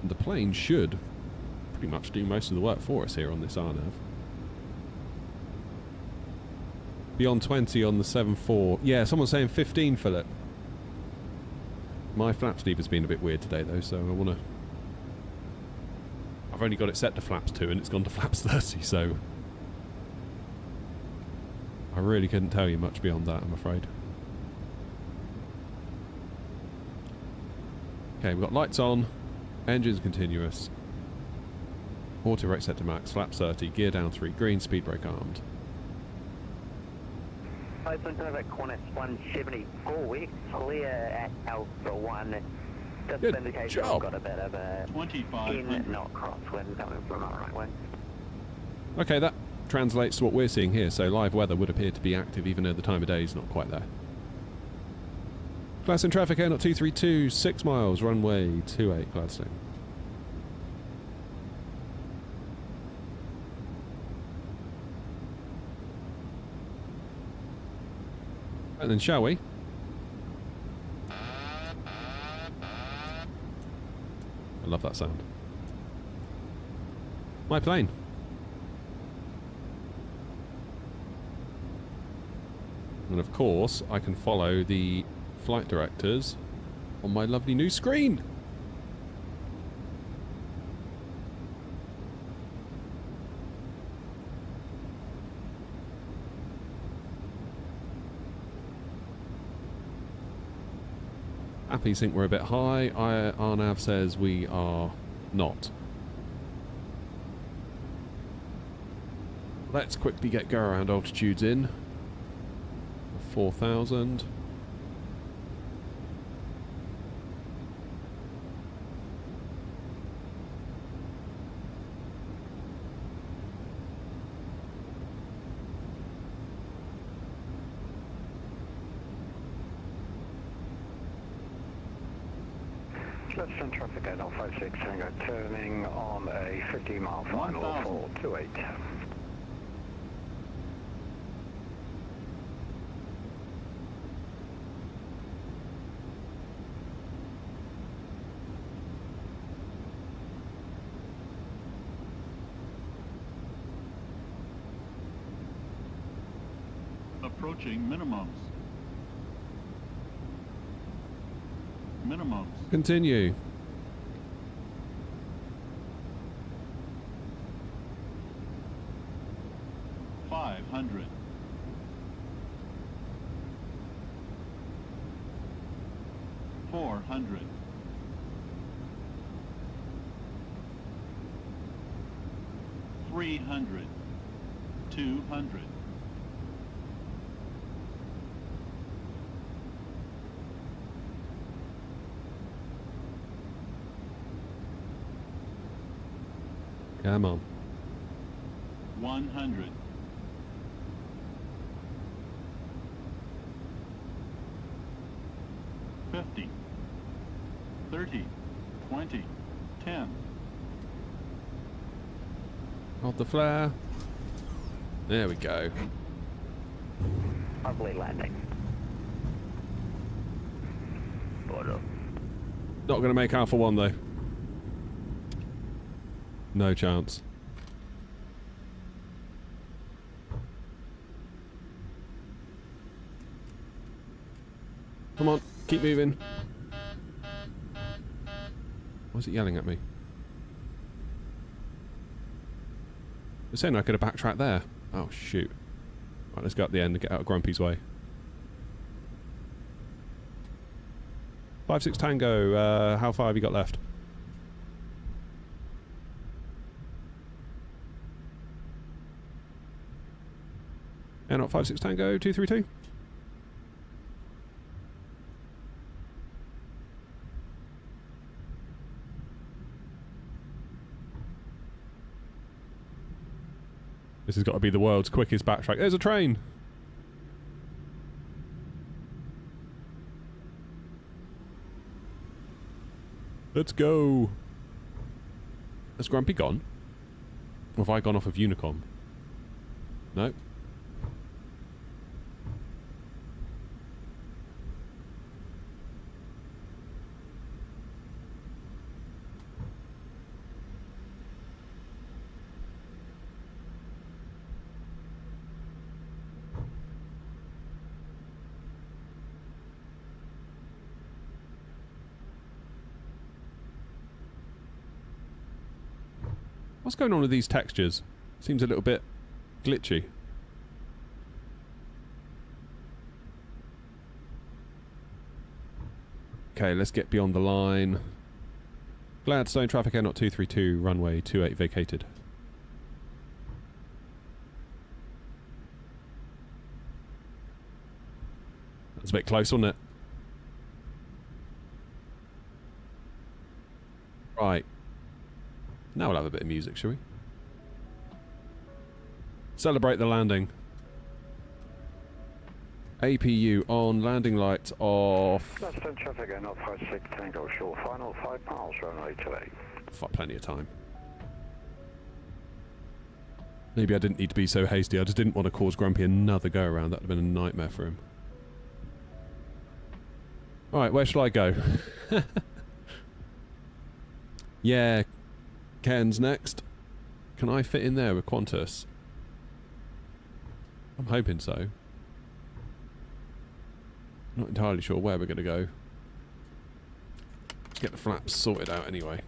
And the plane should pretty much do most of the work for us here on this RNAV. Beyond 20 on the 7.4. Yeah, someone's saying 15, Philip. My flaps lever's been a bit weird today though, so I want to... I've only got it set to flaps 2 and it's gone to flaps 30, so... I really couldn't tell you much beyond that, I'm afraid. Okay, we've got lights on, engines continuous, auto brake set to max, flaps 30, gear down 3, green, speed brake armed. Gladstone traffic, Hornets 174, we're clear at Alpha 1. Just Good indication job. we've got a bit of a 10 knot crosswind coming from our right wing. Okay, that translates to what we're seeing here, so live weather would appear to be active even though the time of day is not quite there. Gladstone traffic, out 232, 6 miles, runway 28, Gladstone. And then shall we? I love that sound. My plane. And of course, I can follow the flight directors on my lovely new screen. Appy think we're a bit high. RNAV says we are not. Let's quickly get go around altitudes in. 4,000. Gladstone traffic 8056 Tango turning on a 50-mile final for 28. Approaching minimums. Minimums. Continue. $500. 400. 300. 200. 100. 100. 30, 20, 10. Hold the flare. There we go. Lovely landing. Not going to make Alpha 1 though. No chance. Come on, keep moving. Why is it yelling at me? It's saying I could have backtracked there. Oh shoot. Right, let's go up the end and get out of Grumpy's way. 5-6 Tango, how far have you got left? And not 5-6 Tango, 232. This has got to be the world's quickest backtrack. There's a train! Let's go! Has Grumpy gone? Or have I gone off of Unicom? No. What's going on with these textures? Seems a little bit glitchy. Okay, let's get beyond the line. Gladstone, traffic air not 232, runway 28 vacated. That's a bit close, wasn't it? Right. Now we'll have a bit of music, shall we? Celebrate the landing. APU on, landing lights off. Gladstone traffic air not 56 Tango short, final 5 miles, runway 28. Plenty of time. Maybe I didn't need to be so hasty, I just didn't want to cause Grumpy another go around, that would have been a nightmare for him. Alright, where shall I go? Yeah, Cairns next. Can I fit in there with Qantas? I'm hoping so. Not entirely sure where we're going to go. Let's get the flaps sorted out anyway.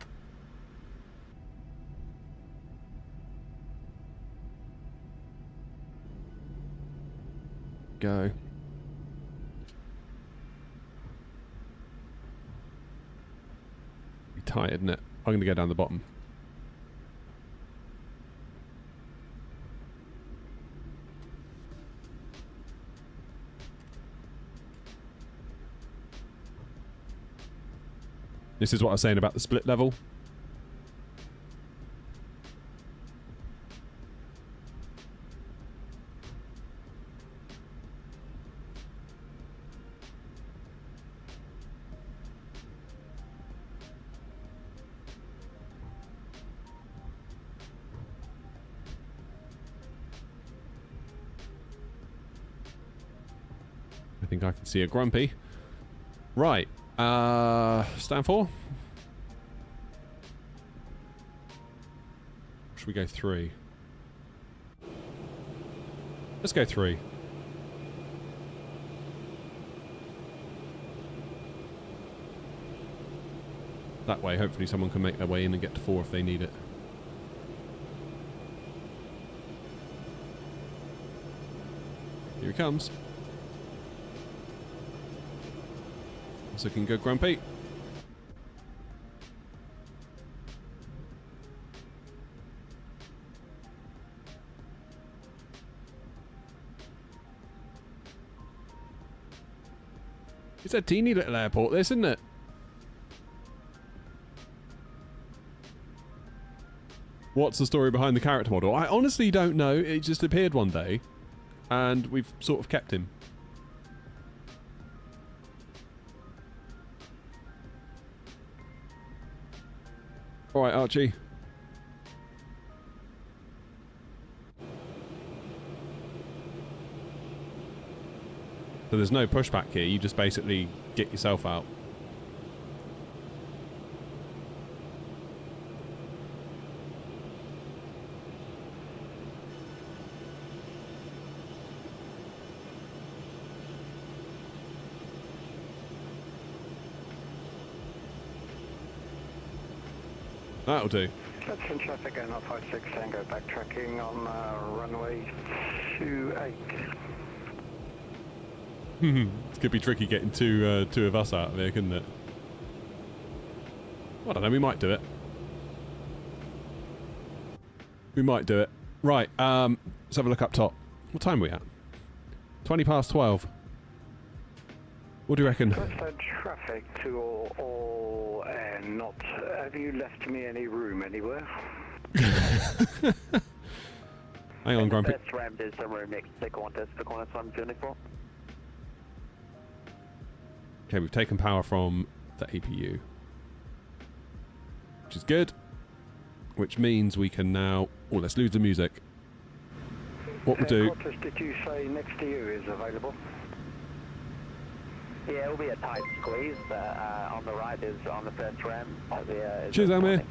Go. Be tight, isn't it? I'm going to go down the bottom. This is what I was saying about the split level. I think I can see a Grumpy. Right. Stand for? Should we go 3? Let's go 3. That way, hopefully someone can make their way in and get to 4 if they need it. Here he comes. It's looking good, Grumpy. It's a teeny little airport, this, isn't it? What's the story behind the character model? I honestly don't know. It just appeared one day, and we've sort of kept him. All right, Archie. So there's no pushback here. You just basically get yourself out. That'll do. Gladstone traffic going off 56 Tango backtracking on runway 28. It could be tricky getting two of us out of here, couldn't it? I don't know, we might do it. We might do it. Right, let's have a look up top. What time are we at? 20 past 12. What do you reckon? Gladstone traffic to all and not. Have you left me any room anywhere? Hang on, Grumpy. First ram, there's some room next to Qantas for Qantas 174. Okay, we've taken power from the APU. Which is good. Which means we can now... Oh, let's lose the music. What we'll do... Qantas, did you say next to you is available? Yeah, it'll be a tight squeeze, but on the right is on the first ram. Cheers, Amir.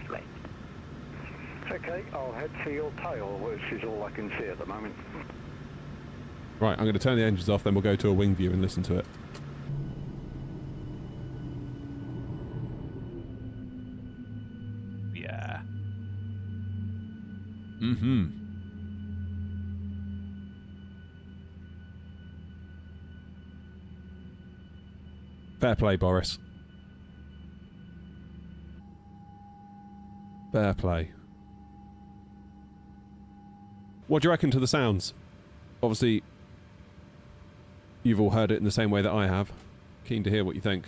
Okay, I'll head for your tail, which is all I can see at the moment. Right, I'm going to turn the engines off, then we'll go to a wing view and listen to it. Yeah. Mm-hmm. Fair play, Boris. Fair play. What do you reckon to the sounds? Obviously, you've all heard it in the same way that I have. Keen to hear what you think.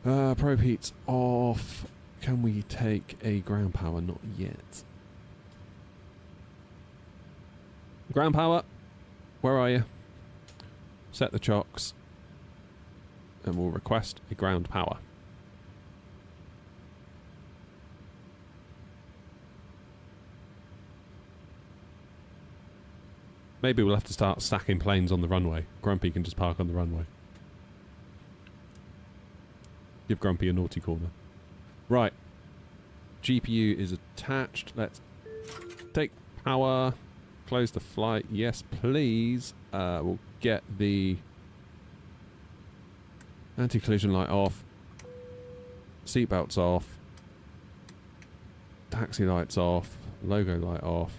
Probe heat's off. Can we take a ground power? Not yet. Ground power, where are you? Set the chocks. And we'll request a ground power. Maybe we'll have to start stacking planes on the runway. Grumpy can just park on the runway. Give Grumpy a naughty corner. Right. GPU is attached. Let's take power. Close the flight. Yes, please. We'll get the anti-collision light off. Seatbelts off. Taxi lights off. Logo light off.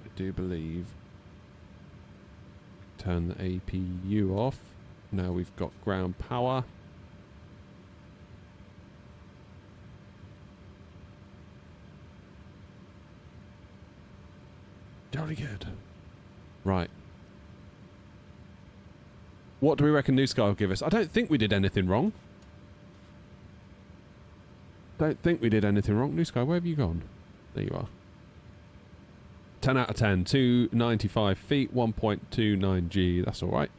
I do believe. Turn the APU off. Now we've got ground power. Jolly good. Right. What do we reckon New Sky will give us? I don't think we did anything wrong. Don't think we did anything wrong. New Sky, where have you gone? There you are. 10 out of 10. 295 feet, 1.29 G. That's alright.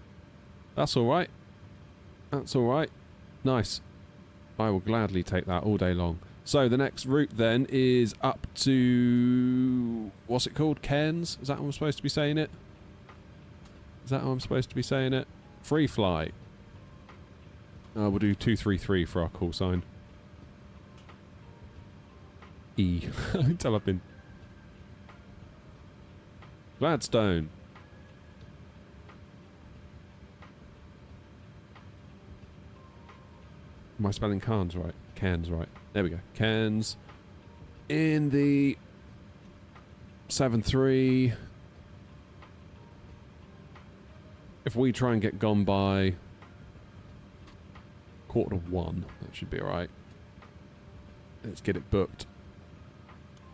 That's alright. That's alright. Nice. I will gladly take that all day long. So the next route then is up to... What's it called? Cairns? Is that how I'm supposed to be saying it? Is that how I'm supposed to be saying it? Free flight. We'll do 233 for our call sign. E. Until I've been... Gladstone. Am I spelling Cairns right? Cairns right. There we go. Cairns. In the 7-3. If we try and get gone by 1:45, that should be alright. Let's get it booked.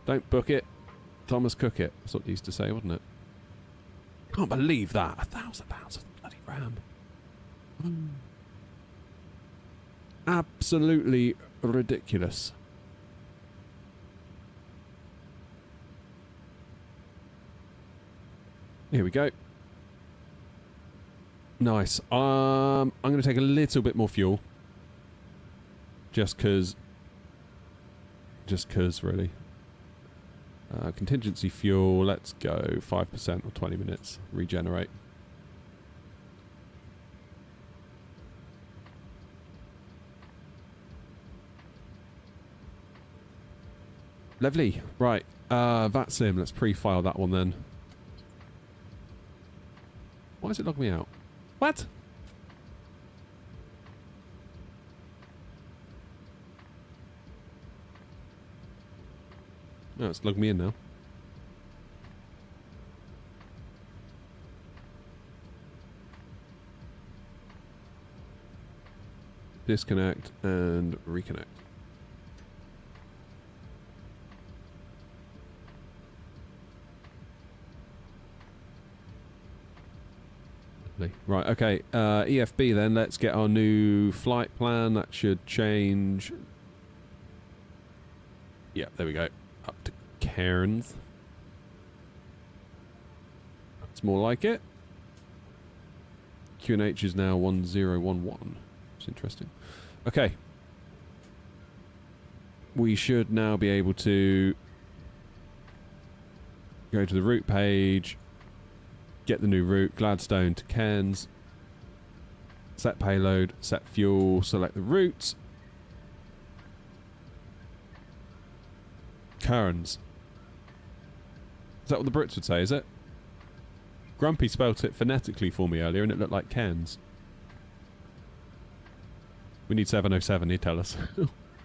Don't book it. Thomas cook it. That's what they used to say, wasn't it? Can't believe that. £1,000 for the bloody ram. Absolutely ridiculous. Here we go. Nice. I'm going to take a little bit more fuel. Just cause, really. Contingency fuel, let's go 5% or 20 minutes. Regenerate. Lovely. Right. VATSIM, let's pre-file that one then. Why does it log me out? What? No, it's logged me in now. Disconnect and reconnect. Right, okay. EFB then, let's get our new flight plan. That should change. Yeah, there we go. Up to Cairns. That's more like it. QNH is now 1011. It's interesting. Okay. We should now be able to go to the route page, get the new route, Gladstone to Cairns, set payload, set fuel, select the route. Cairns. Is that what the Brits would say, is it? Grumpy spelt it phonetically for me earlier and it looked like Cairns. We need 707, he'd tell us.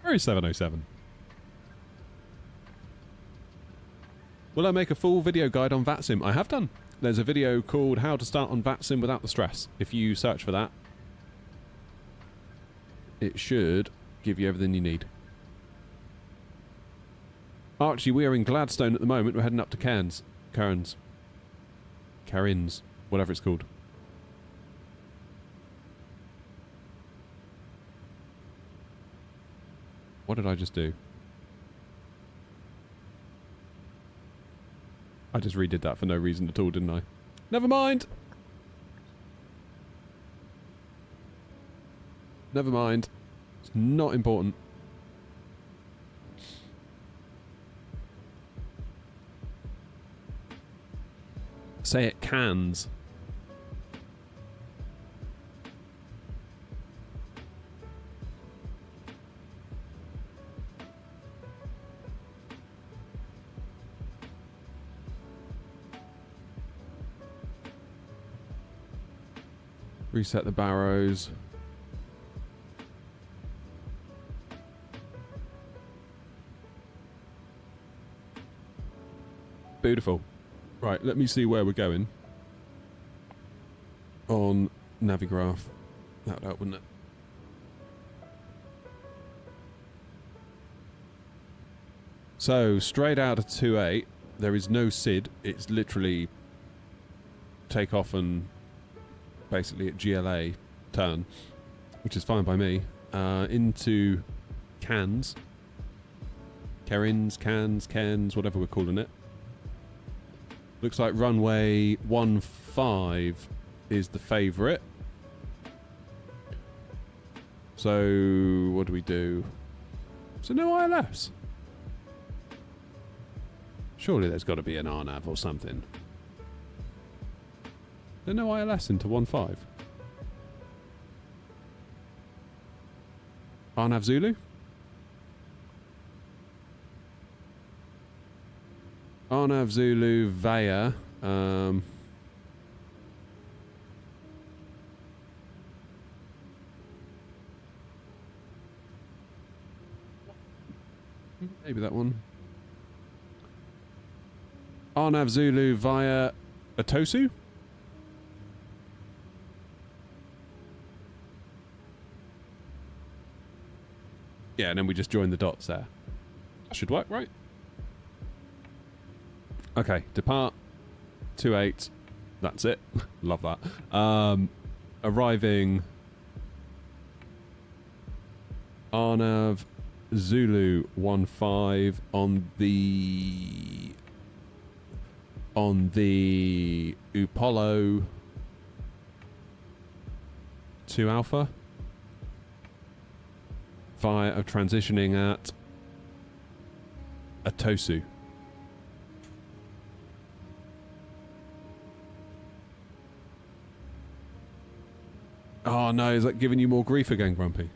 Where is 707? Will I make a full video guide on VATSIM? I have done. There's a video called How to Start on VATSIM Without the Stress. If you search for that, it should give you everything you need. Archie, we are in Gladstone at the moment. We're heading up to Cairns. Cairns, whatever it's called. What did I just do? I just redid that for no reason at all, didn't I? Never mind! Never mind. It's not important. Say it cans. Reset the barrows. Beautiful. Right, let me see where we're going. On Navigraph. That would help, wouldn't it? So, straight out of 2.8, there is no SID. It's literally takeoff and basically at GLA turn, which is fine by me. Into Cairns, Cairns, whatever we're calling it. Looks like runway 15 is the favourite. So what do we do? So no ILS. Surely there's got to be an RNAV or something. There's no ILS into 15. RNAV Zulu? RNAV Zulu via maybe that one. RNAV Zulu via Atosu? Yeah, and then we just join the dots there. That should work, right? Okay, depart 2.8. That's it. Love that. Arriving RNAV Zulu 15 on the Upolo 2 Alpha via transitioning at Atosu. Oh no, is that giving you more grief again, Grumpy?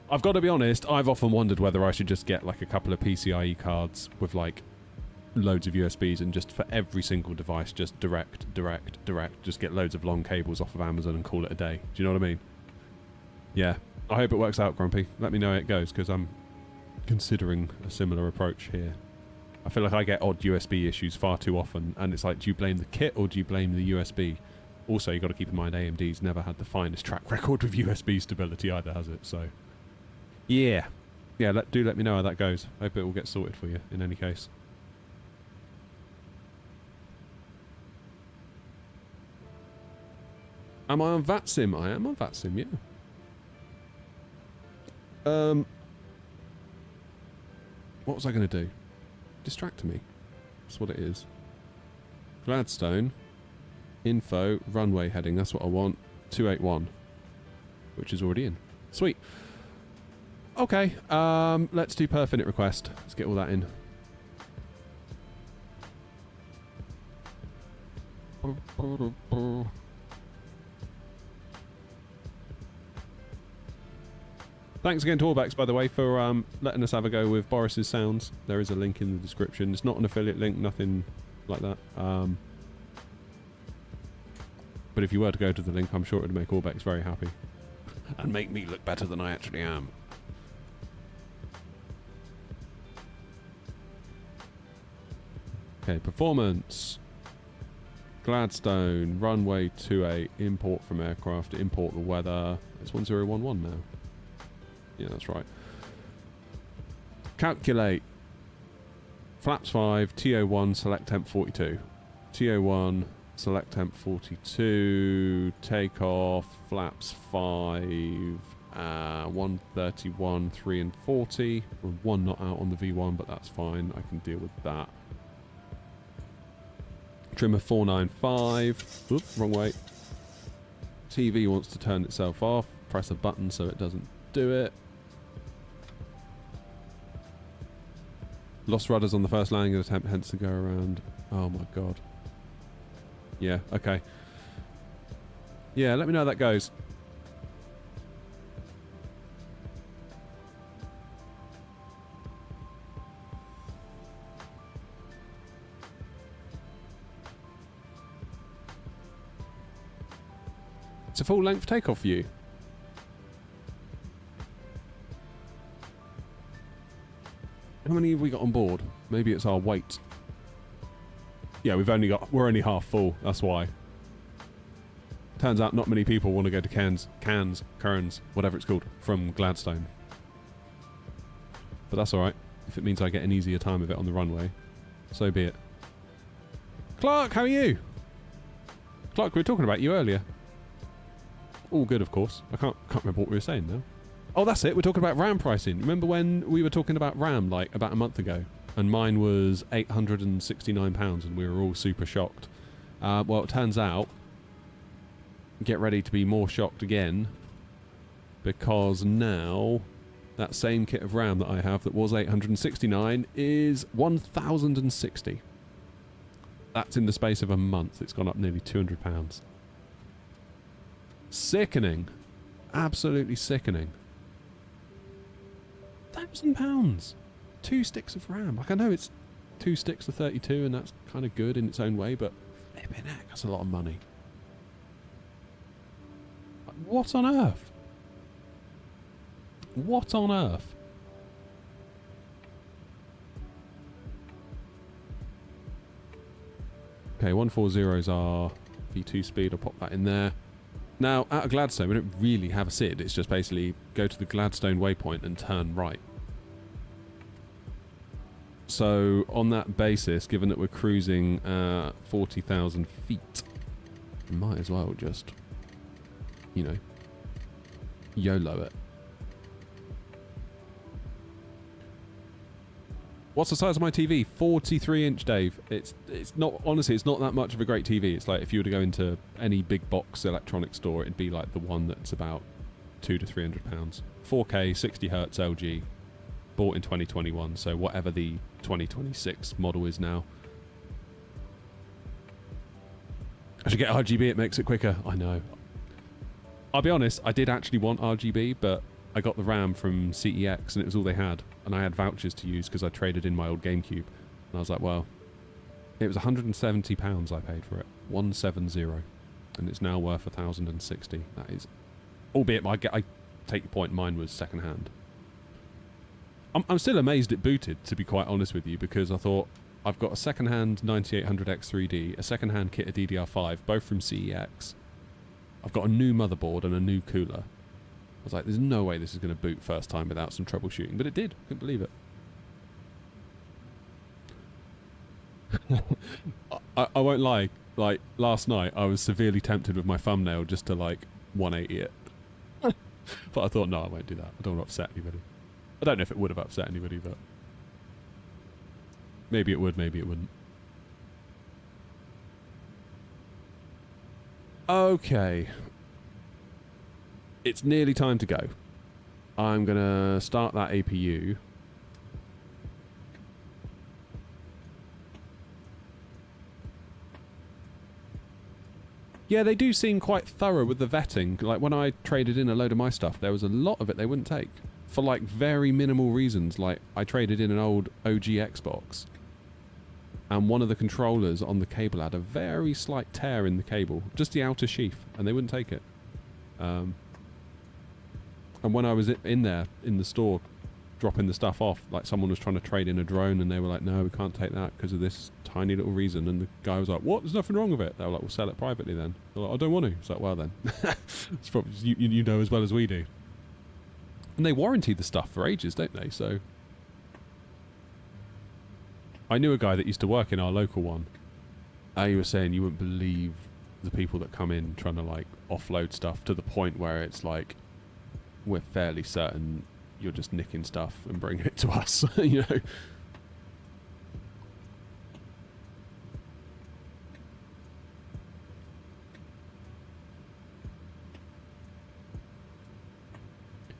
I've got to be honest, I've often wondered whether I should just get like a couple of PCIe cards with like loads of USBs and just for every single device just direct, just get loads of long cables off of Amazon and call it a day. Do you know what I mean? Yeah. I hope it works out, Grumpy. Let me know how it goes, because I'm considering a similar approach here. I feel like I get odd USB issues far too often, and it's like, do you blame the kit or do you blame the USB? Also, you've got to keep in mind AMD's never had the finest track record with USB stability either, has it? So, yeah. Yeah, do let me know how that goes. Hope it will get sorted for you, in any case. Am I on VATSIM? I am on VATSIM, yeah. What was I going to do? Distract me. That's what it is. Gladstone. Info. Runway heading. That's what I want. 281. Which is already in. Sweet. Okay. Let's do per finite request. Let's get all that in. Thanks again to Allbacks, by the way, for letting us have a go with Boris's sounds. There is a link in the description. It's not an affiliate link, nothing like that. But if you were to go to the link, I'm sure it would make Allbacks very happy. And make me look better than I actually am. Okay, performance. Gladstone, runway 28, import from aircraft, import the weather. It's 1011 now. Yeah, that's right. Calculate. Flaps 5, TO1, select temp 42. TO1, select temp 42. Takeoff, flaps 5, 131, 3 and 40. We're 1 knot out on the V1, but that's fine. I can deal with that. Trimmer 495. Oops, wrong way. TV wants to turn itself off. Press a button so it doesn't do it. Lost rudders on the first landing attempt, hence to go around. Oh my god. Yeah, okay. Yeah, let me know how that goes. It's a full-length takeoff view. How many have we got on board? Maybe it's our weight. Yeah, we're only half full, that's why. Turns out not many people want to go to Cairns, whatever it's called, from Gladstone. But that's alright. If it means I get an easier time of it on the runway, so be it. Clark, how are you? Clark, we were talking about you earlier. All good, of course. I can't remember what we were saying now. Oh, that's it. We're talking about RAM pricing. Remember when we were talking about RAM like about a month ago? And mine was £869 and we were all super shocked. Well, it turns out, get ready to be more shocked again, because now that same kit of RAM that I have that was £869 is £1,060. That's in the space of a month. It's gone up nearly £200. Sickening. Absolutely sickening. £1,000. 2 sticks of RAM. Like, I know it's 2 sticks of 32 and that's kind of good in its own way, but flipping heck, that's a lot of money. What on earth? What on earth? Okay, 140s are V2 speed. I'll pop that in there. Now, out of Gladstone, we don't really have a SID. It's just basically go to the Gladstone waypoint and turn right. So, on that basis, given that we're cruising 40,000 feet, we might as well just, you know, YOLO it. What's the size of my TV? 43-inch, Dave. It's not, honestly, it's not that much of a great TV. It's like if you were to go into any big box electronic store, it'd be like the one that's about £200 to £300. 4K 60 hertz LG, bought in 2021, so whatever the 2026 model is now. I should get RGB, it makes it quicker. I know. I'll be honest, I did actually want RGB, but I got the RAM from CEX and it was all they had. And I had vouchers to use because I traded in my old GameCube. And I was like, well, it was £170 I paid for it. 170. And it's now worth 1,060. That is... Albeit, I take your point, mine was second hand. I'm still amazed it booted, to be quite honest with you, because I thought, I've got a second-hand 9800X3D, a second-hand kit of DDR5, both from CEX. I've got a new motherboard and a new cooler. I was like, there's no way this is going to boot first time without some troubleshooting, but it did. Couldn't believe it. I won't lie, like, last night I was severely tempted with my thumbnail just to, like, 180 it. But I thought, no, I won't do that. I don't want to upset anybody. I don't know if it would have upset anybody, but... Maybe it would, maybe it wouldn't. Okay. It's nearly time to go. I'm going to start that APU. Yeah, they do seem quite thorough with the vetting. Like, when I traded in a load of my stuff, there was a lot of it they wouldn't take. For, like, very minimal reasons. Like, I traded in an old OG Xbox. And one of the controllers on the cable had a very slight tear in the cable. Just the outer sheath. And they wouldn't take it. And when I was in there, in the store, dropping the stuff off, like, someone was trying to trade in a drone, and they were like, no, we can't take that because of this tiny little reason. And the guy was like, what? There's nothing wrong with it. They were like, we'll sell it privately then. They're like, I don't want to. It's like, well then. It's probably, you know as well as we do. And they warranty the stuff for ages, don't they? So... I knew a guy that used to work in our local one. He was saying you wouldn't believe the people that come in trying to, like, offload stuff to the point where it's like, we're fairly certain you're just nicking stuff and bringing it to us, you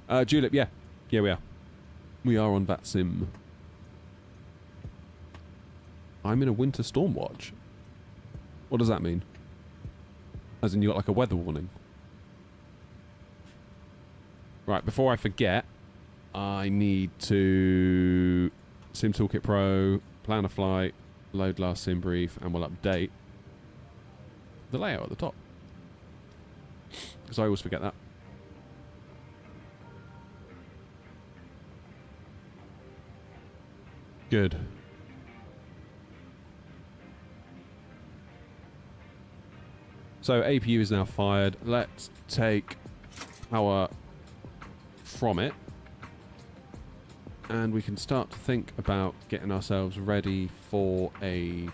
know. Julep, yeah. Yeah, we are. We are on VATSIM. I'm in a winter storm watch. What does that mean? As in you got like a weather warning? Right, before I forget, I need to Sim Toolkit Pro, plan a flight, load last sim brief, and we'll update the layout at the top. Because I always forget that. Good. So APU is now fired. Let's take power from it. And we can start to think about getting ourselves ready for a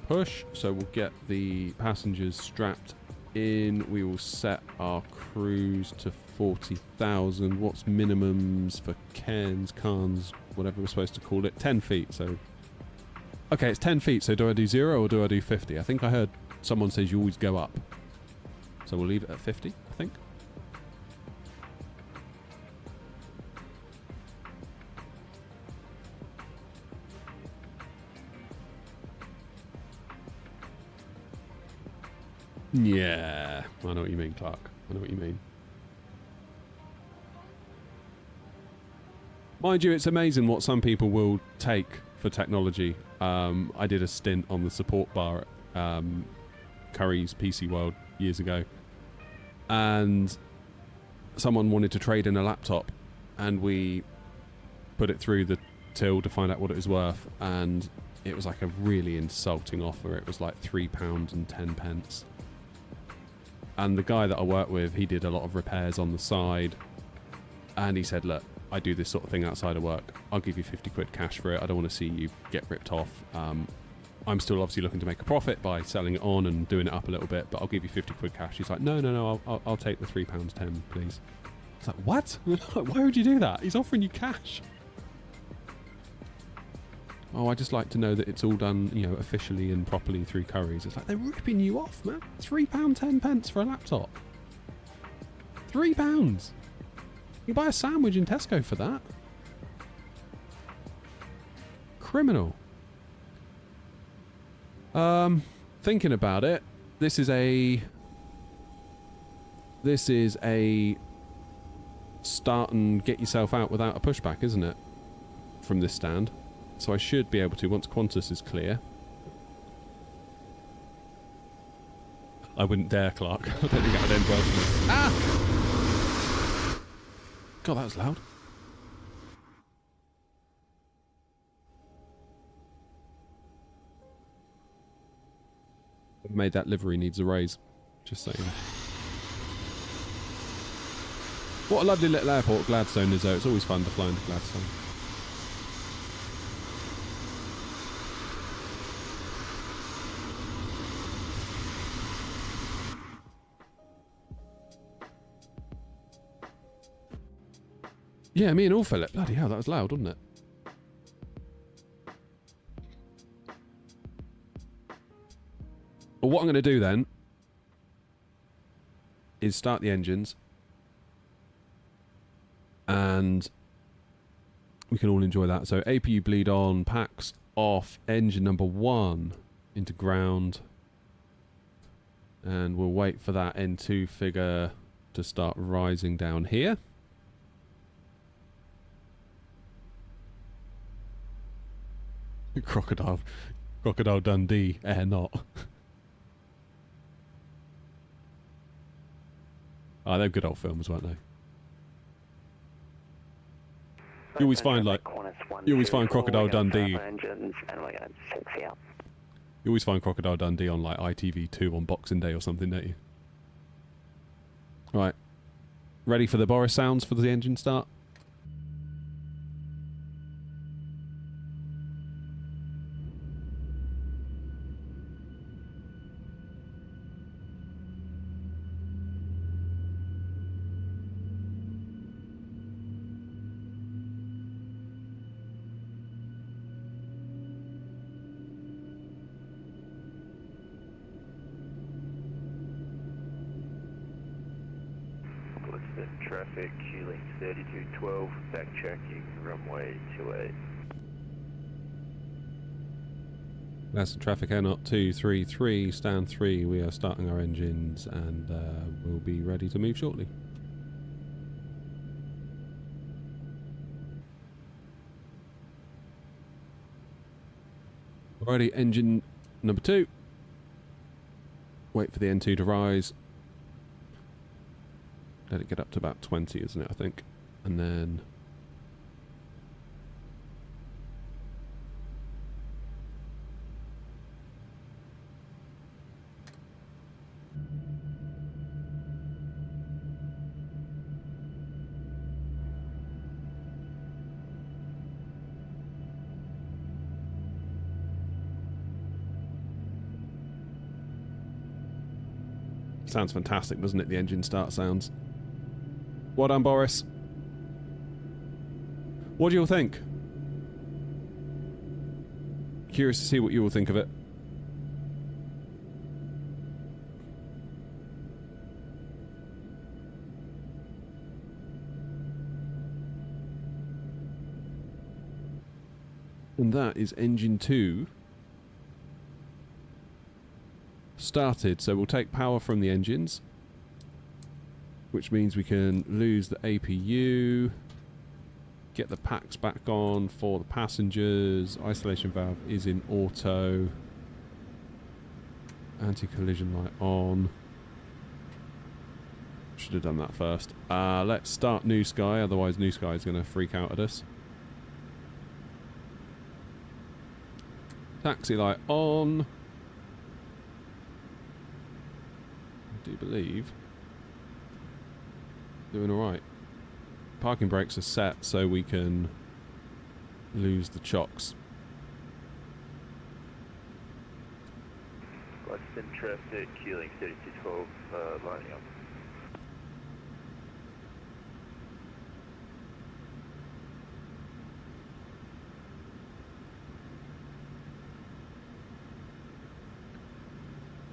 push. So we'll get the passengers strapped in. We will set our cruise to 40,000. What's minimums for cans, whatever we're supposed to call it? 10 feet. So, okay, it's 10 feet. So do I do 0 or do I do 50? I think I heard someone says you always go up. So we'll leave it at 50, I think. Yeah, I know what you mean, Clark. I know what you mean. Mind you, it's amazing what some people will take for technology. I did a stint on the support bar at Curry's PC World years ago, and someone wanted to trade in a laptop, and we put it through the till to find out what it was worth, and it was like a really insulting offer. It was like £3.10. And the guy that I work with, he did a lot of repairs on the side, and he said, look, I do this sort of thing outside of work. I'll give you 50 quid cash for it. I don't want to see you get ripped off. I'm still obviously looking to make a profit by selling it on and doing it up a little bit, but I'll give you 50 quid cash. He's like, no, I'll take the £3.10, please. It's like, what? Why would you do that? He's offering you cash. Oh, I just like to know that it's all done, you know, officially and properly through Curry's. It's like, they're ripping you off, man. £3.10 for a laptop. £3. You buy a sandwich in Tesco for that? Criminal. Thinking about it, this is a start and get yourself out without a pushback, isn't it? From this stand. So I should be able to once Qantas is clear. I wouldn't dare, Clark. I don't think that would end well for me. Ah! God, that was loud. I've made that livery needs a raise. Just saying. What a lovely little airport Gladstone is, though. It's always fun to fly into Gladstone. Yeah, me and all Philip. Bloody hell, that was loud, wasn't it? Well, what I'm going to do then is start the engines and we can all enjoy that. So APU bleed on, packs off, engine number 1 into ground, and we'll wait for that N2 figure to start rising down here. Crocodile Dundee, air not. Ah, they're good old films, weren't they? You always find Crocodile Dundee. You always find Crocodile Dundee on like ITV2 on Boxing Day or something, don't you? Right, ready for the Boris sounds for the engine start? Traffic, Q-link 3212, backtracking, runway 28. That's the traffic, airnot 233, stand 3. We are starting our engines and we'll be ready to move shortly. Alrighty, engine number 2. Wait for the N2 to rise. Let it get up to about 20, isn't it, I think? And then... sounds fantastic, doesn't it, the engine start sounds? Well done, Boris. What do you all think? Curious to see what you all think of it. And that is engine 2 started. So we'll take power from the engines, which means we can lose the APU, get the packs back on for the passengers. Isolation valve is in auto. Anti-collision light on. Should have done that first. Let's start New Sky, otherwise New Sky is going to freak out at us. Taxi light on. I do believe doing alright. Parking brakes are set so we can lose the chocks. Gladstone traffic, Q-link 3212, lining up.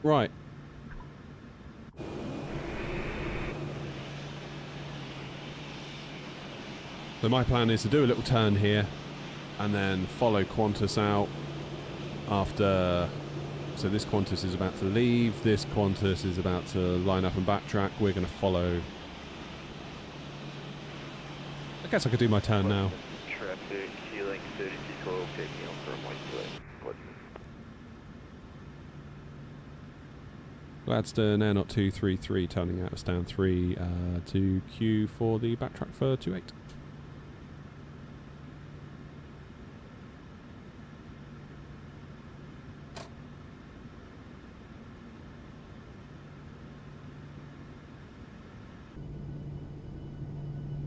Right. So my plan is to do a little turn here and then follow Qantas out after... So this Qantas is about to leave, this Qantas is about to line up and backtrack. We're going to follow... I guess I could do my turn now. Traffic, Healing 3212, taking off from 128. Gladstone, Air 233, turning out of stand 3 to queue for the backtrack for 28.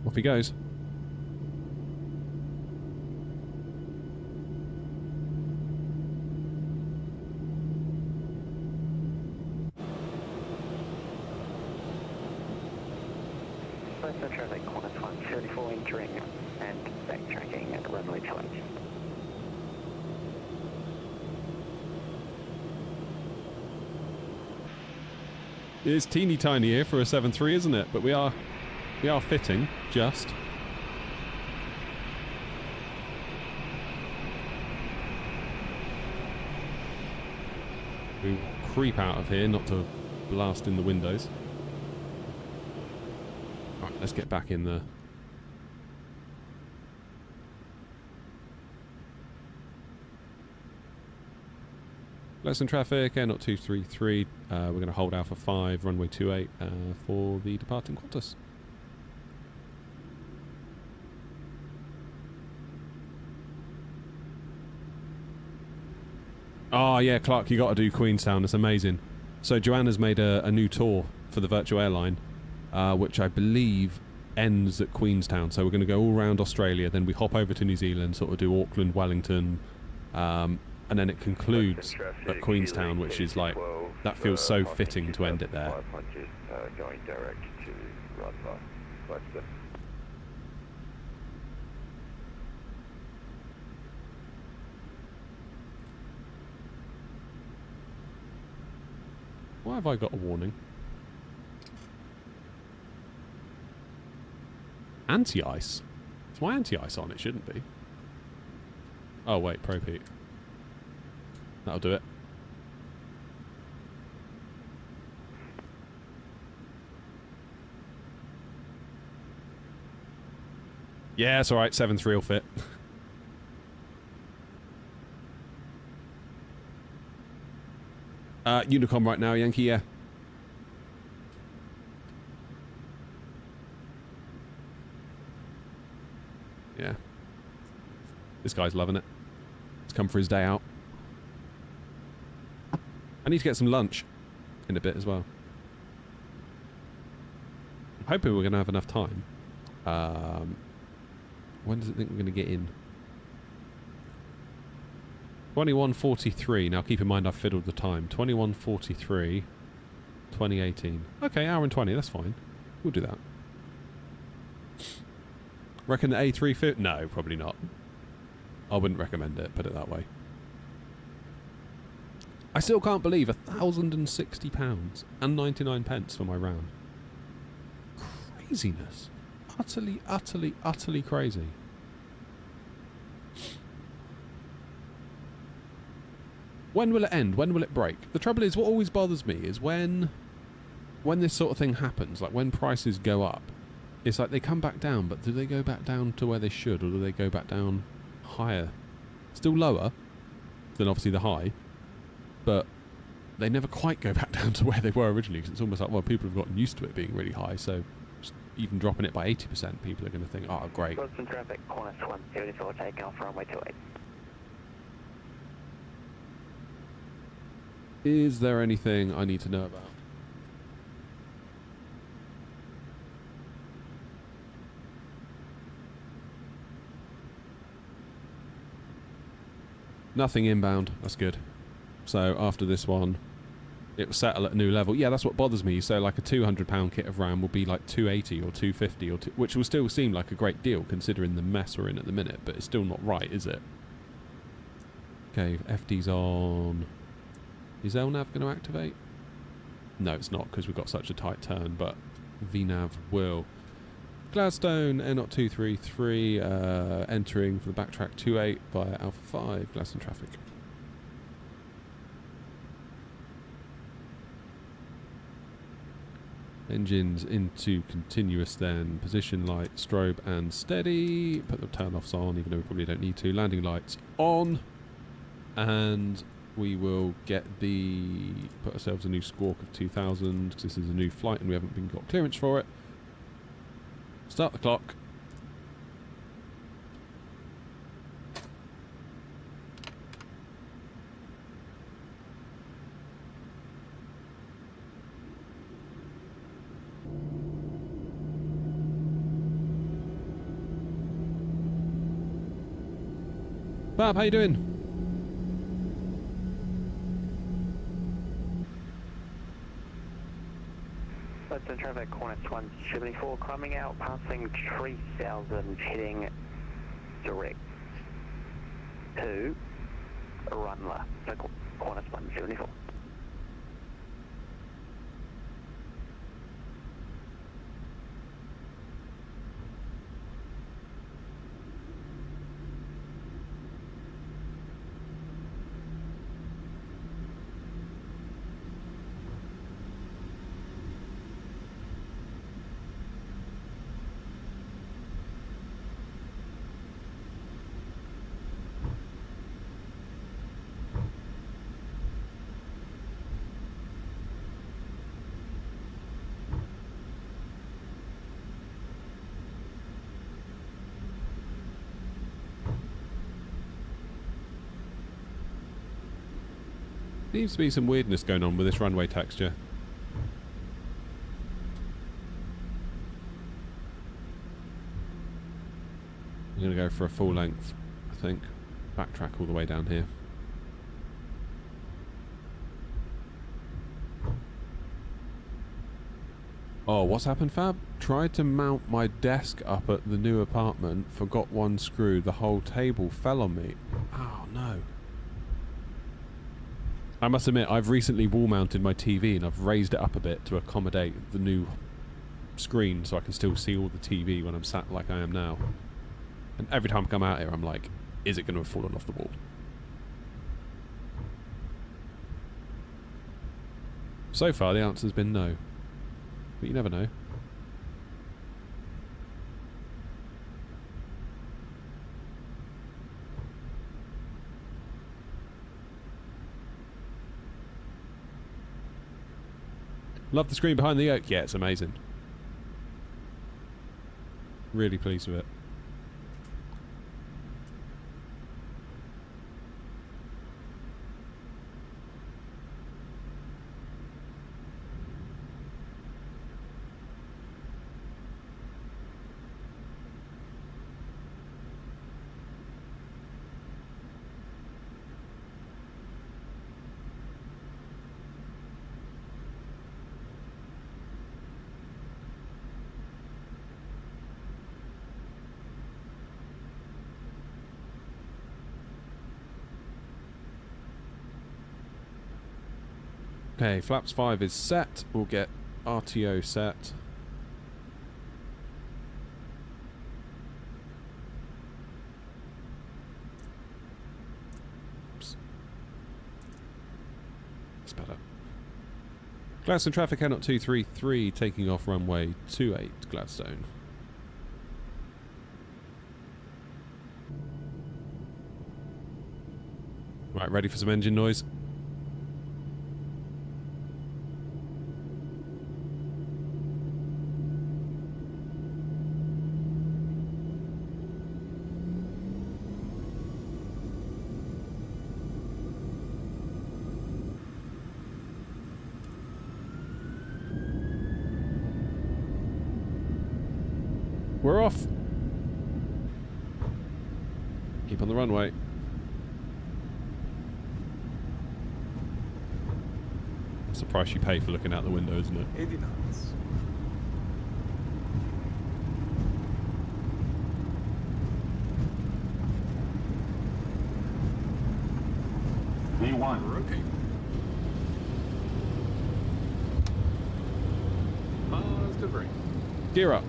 Off he goes. Gladstone traffic, Qantas 174 entering and backtracking at runway 28. It's teeny tiny here for a 7.3, isn't it? But we are fitting, just. We will creep out of here, not to blast in the windows. Right, let's get back in there. Gladstone traffic, Air 233. We're going to hold Alpha 5, runway 28 for the departing Qantas. Oh yeah, Clark, you got to do Queenstown. It's amazing. So Joanna's made a new tour for the virtual airline, which I believe ends at Queenstown. So we're going to go all around Australia, then we hop over to New Zealand, sort of do Auckland, Wellington, and then it concludes at Queenstown, which is like, that feels so fitting to end it there. 500, going direct to Runway, Gladstone. Why have I got a warning? Anti-ice? Is my anti-ice on? It shouldn't be. Oh wait, Pro Pete. That'll do it. Yeah, it's alright, 7.3 will fit. Unicom right now, Yankee, yeah. Yeah. This guy's loving it. He's come for his day out. I need to get some lunch in a bit as well. I'm hoping we're going to have enough time. When does it think we're going to get in? 21:43. Now keep in mind I've fiddled the time. 21:43. 2018. Okay, hour and 20. That's fine. We'll do that. Reckon the A3 fit? No, probably not. I wouldn't recommend it, put it that way. I still can't believe £1,060 and 99 pence for my round. Craziness. Utterly, utterly, utterly crazy. When will it end? When will it break? The trouble is, what always bothers me is when this sort of thing happens, like when prices go up, it's like they come back down, but do they go back down to where they should, or do they go back down higher? Still lower than obviously the high, but they never quite go back down to where they were originally, because it's almost like, well, people have gotten used to it being really high, so just even dropping it by 80%, people are going to think, oh, great. Gladstone traffic, Qantas 174 taking off runway 28. Is there anything I need to know about? Nothing inbound. That's good. So after this one, it will settle at a new level. Yeah, that's what bothers me. So like a £200 kit of RAM will be like 280 or 250, or which will still seem like a great deal considering the mess we're in at the minute, but it's still not right, is it? Okay, FD's on. Is LNAV going to activate? No, it's not, because we've got such a tight turn, but VNAV will. Gladstone, N0233, entering for the backtrack 28 via Alpha 5, Gladstone traffic. Engines into continuous then, position light, strobe and steady. Put the turn-offs on, even though we probably don't need to. Landing lights on. And we will put ourselves a new squawk of 2000, because this is a new flight and we haven't got clearance for it. Start the clock. Bob, how you doing? Gladstone traffic, Cornice 174, climbing out, passing 3000, heading direct to runway. So Cornice 174. Seems to be some weirdness going on with this runway texture. I'm going to go for a full length, I think. Backtrack all the way down here. Oh, what's happened, Fab? Tried to mount my desk up at the new apartment, forgot one screw, the whole table fell on me. Oh, no. I must admit, I've recently wall mounted my TV and I've raised it up a bit to accommodate the new screen so I can still see all the TV when I'm sat like I am now. And every time I come out here, I'm like, is it going to have fallen off the wall? So far, the answer's been no. But you never know. Love the screen behind the yoke. Yeah, it's amazing. Really pleased with it. Okay, flaps 5 is set. We'll get RTO set. Oops. That's better. Gladstone traffic N0233 taking off runway 28 Gladstone. Right, ready for some engine noise? We're off. Keep on the runway. That's the price you pay for looking out the window, isn't it? 80 knots. V1. Rotate. Positive brake. Gear up.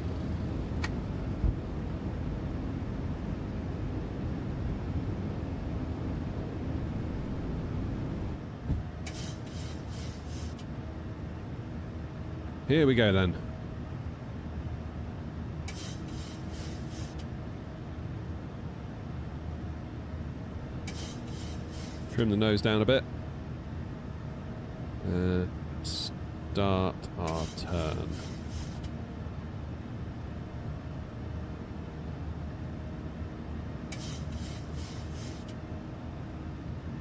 Here we go then. Trim the nose down a bit. Start our turn.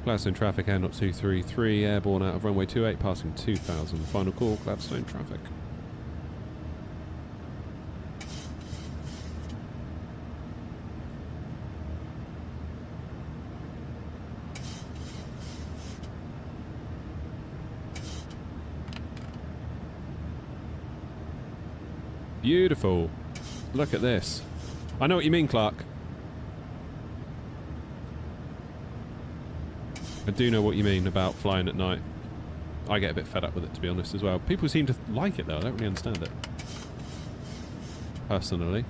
Gladstone traffic, Air 233, airborne out of runway 28, passing 2000. Final call, Gladstone traffic. Beautiful. Look at this. I know what you mean, Clark. I do know what you mean about flying at night. I get a bit fed up with it, to be honest, as well. People seem to like it, though. I don't really understand it. Personally.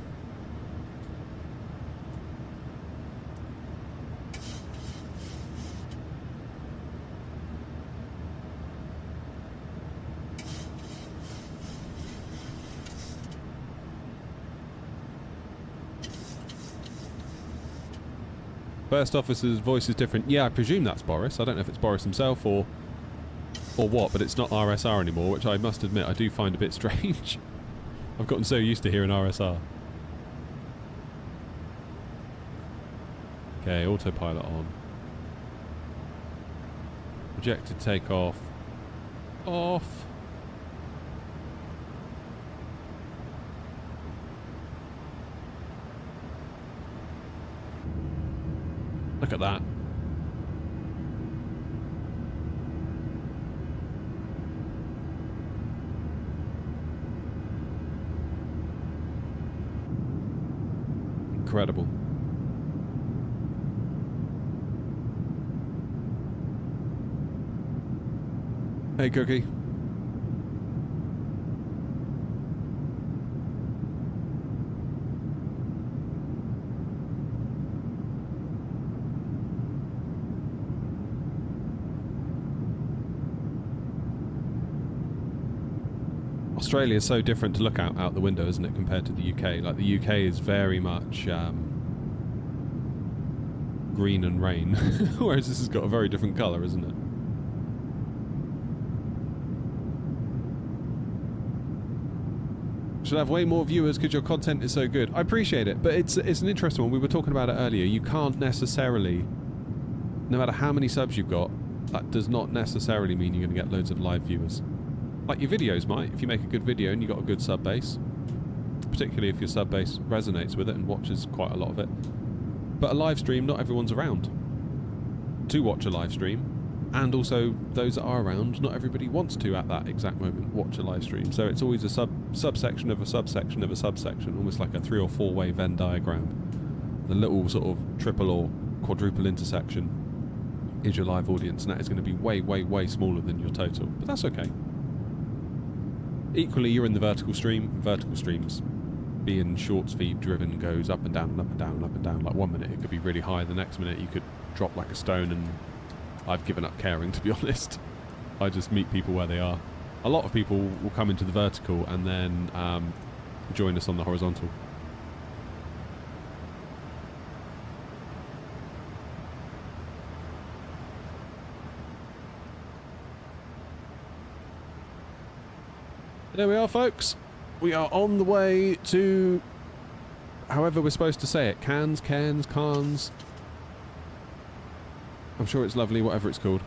First officer's voice is different. Yeah, I presume that's Boris. I don't know if it's Boris himself or what, but it's not RSR anymore, which I must admit I do find a bit strange. I've gotten so used to hearing RSR. Okay, autopilot on. Projected takeoff. Off. Look at that. Incredible. Hey, Cookie. Australia is so different to look out the window, isn't it, compared to the UK? Like, the UK is very much green and rain, whereas this has got a very different colour, isn't it? Should have way more viewers because your content is so good. I appreciate it, but it's an interesting one. We were talking about it earlier. You can't necessarily, no matter how many subs you've got, that does not necessarily mean you're going to get loads of live viewers. Like your videos might, if you make a good video and you've got a good sub base. Particularly if your sub base resonates with it and watches quite a lot of it. But a live stream, not everyone's around to watch a live stream. And also, those that are around, not everybody wants to, at that exact moment, watch a live stream. So it's always a subsection of a subsection of a subsection, almost like a 3 or 4 way Venn diagram. The little sort of triple or quadruple intersection is your live audience, and that is going to be way, way, way smaller than your total. But that's okay. Equally, you're in the vertical stream. Vertical streams, being shorts feed driven, goes up and down and up and down and up and down. Like 1 minute it could be really high, the next minute you could drop like a stone, and I've given up caring, to be honest. I just meet people where they are. A lot of people will come into the vertical and then join us on the horizontal. There we are, folks. We are on the way to, however we're supposed to say it, Cairns, Cairns, Cairns. I'm sure it's lovely, whatever it's called.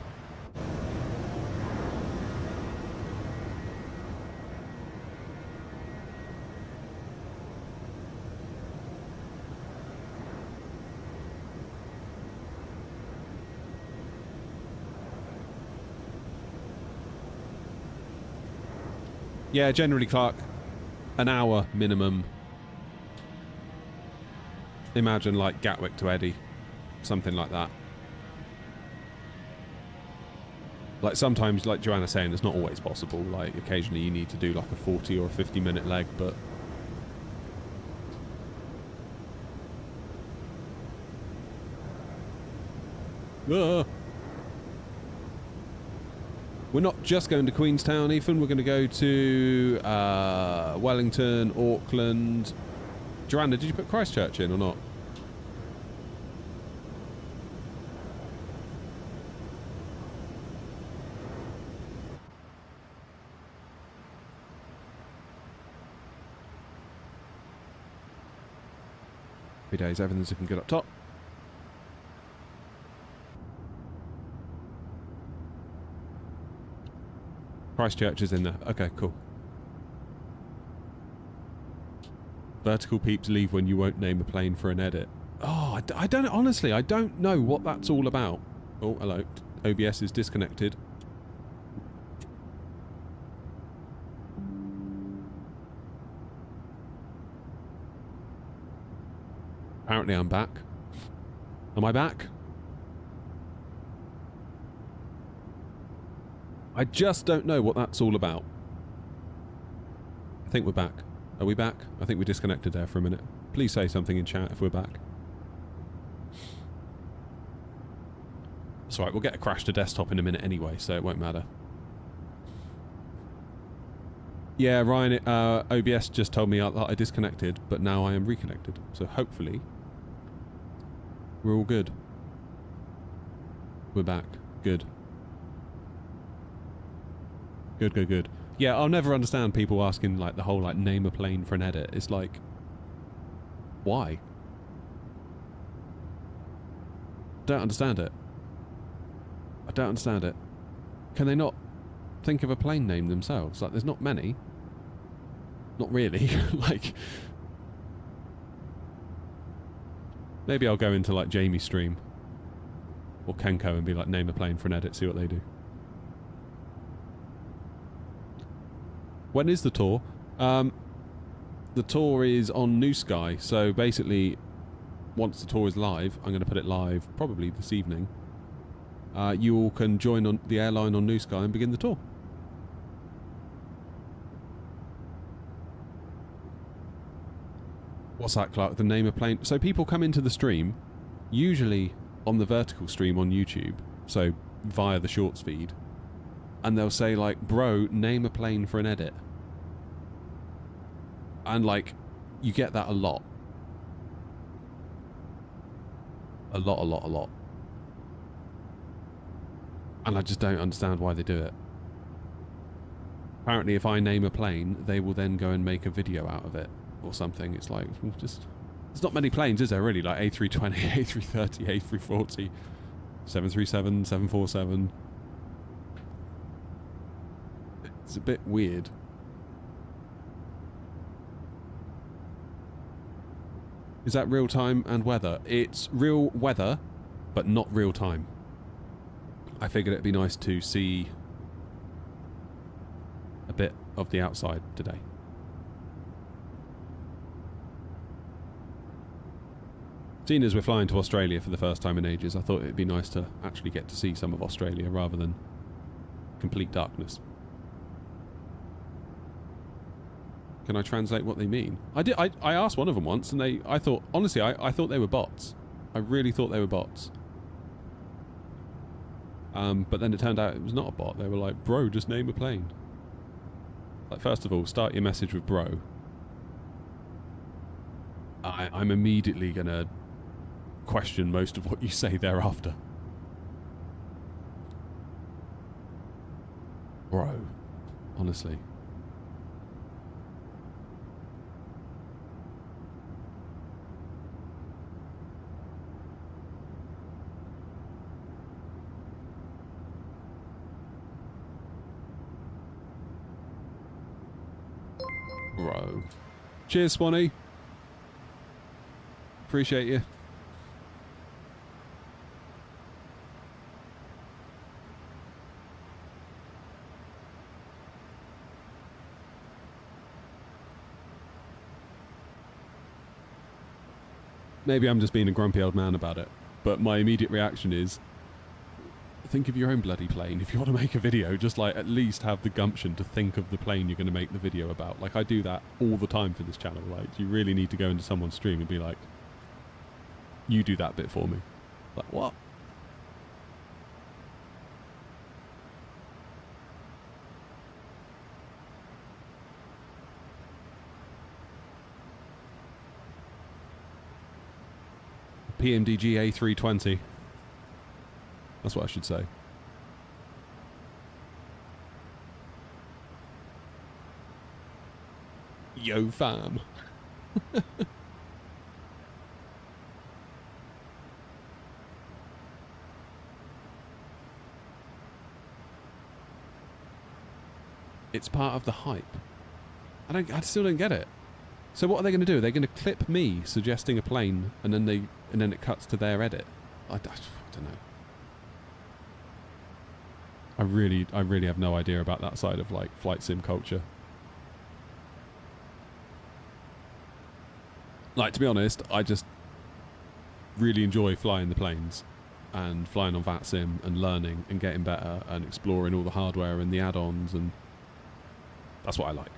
Yeah, generally, Clark, an hour minimum. Imagine like Gatwick to Eddy, something like that. Like sometimes, like Joanna's saying, it's not always possible. Like occasionally you need to do like a 40 or a 50-minute leg, but We're not just going to Queenstown, Ethan. We're going to go to Wellington, Auckland. Joanna, did you put Christchurch in or not? Happy days, everything's looking good up top. Christchurch is in there. Okay, cool. Vertical peeps leave when you won't name a plane for an edit. Oh, I don't... Honestly, I don't know what that's all about. Oh, hello. OBS is disconnected. Apparently I'm back. Am I back? I just don't know what that's all about. I think we're back. Are we back? I think we disconnected there for a minute. Please say something in chat if we're back. It's alright, we'll get a crash to desktop in a minute anyway, so it won't matter. Yeah, Ryan, OBS just told me that I disconnected, but now I am reconnected. So hopefully, we're all good. We're back. Good. Good, good, good. Yeah, I'll never understand people asking, like, the whole, like, name a plane for an edit. It's like, why? Don't understand it. I don't understand it. Can they not think of a plane name themselves? Like, there's not many. Not really. Like, maybe I'll go into, like, Jamie's stream. Or Kenko and be like, name a plane for an edit, see what they do. When is the tour? The tour is on New Sky, so basically, once the tour is live, I'm going to put it live probably this evening. You all can join on the airline on New Sky and begin the tour. What's that, Clark? The name of plane? So people come into the stream, usually on the vertical stream on YouTube, so via the shorts feed, and they'll say like, bro, name a plane for an edit. And like, you get that a lot. A lot. And I just don't understand why they do it. Apparently if I name a plane, they will then go and make a video out of it. Or something. It's like, just... There's not many planes, is there, really? Like A320, A330, A340, 737, 747. It's a bit weird. Is that real time and weather? It's real weather, but not real time. I figured it'd be nice to see a bit of the outside today. Seeing as we're flying to Australia for the first time in ages, I thought it'd be nice to actually get to see some of Australia rather than complete darkness. Can I translate what they mean? I did. I asked one of them once, and I thought, honestly, I thought they were bots. I really thought they were bots. But then it turned out it was not a bot. They were like, bro, just name a plane. Like, first of all, start your message with bro. I'm immediately gonna question most of what you say thereafter. Bro, honestly. Bro. Cheers, Swanee. Appreciate you. Maybe I'm just being a grumpy old man about it, but my immediate reaction is, think of your own bloody plane. If you want to make a video, just like at least have the gumption to think of the plane you're going to make the video about. Like, I do that all the time for this channel. Like, you really need to go into someone's stream and be like, you do that bit for me. Like, what? PMDG A320. That's what I should say. Yo, fam. It's part of the hype. I still don't get it. So what are they going to do? Are they going to clip me suggesting a plane, and then it cuts to their edit? I don't know. I really have no idea about that side of like flight sim culture. Like, to be honest, I just really enjoy flying the planes and flying on VATSIM and learning and getting better and exploring all the hardware and the add-ons, and that's what I like.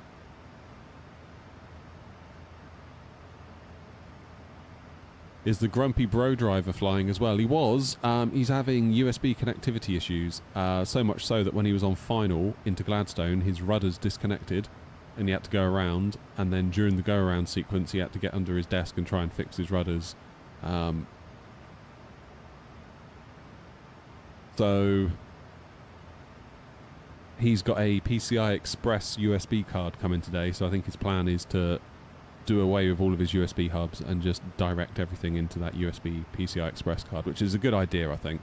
Is the grumpy bro driver flying as well? He was. He's having USB connectivity issues, so much so that when he was on final into Gladstone, his rudders disconnected and he had to go around, and then during the go around sequence he had to get under his desk and try and fix his rudders. So he's got a PCI Express USB card coming today, so I think his plan is to do away with all of his USB hubs and just direct everything into that USB PCI Express card, which is a good idea, I think.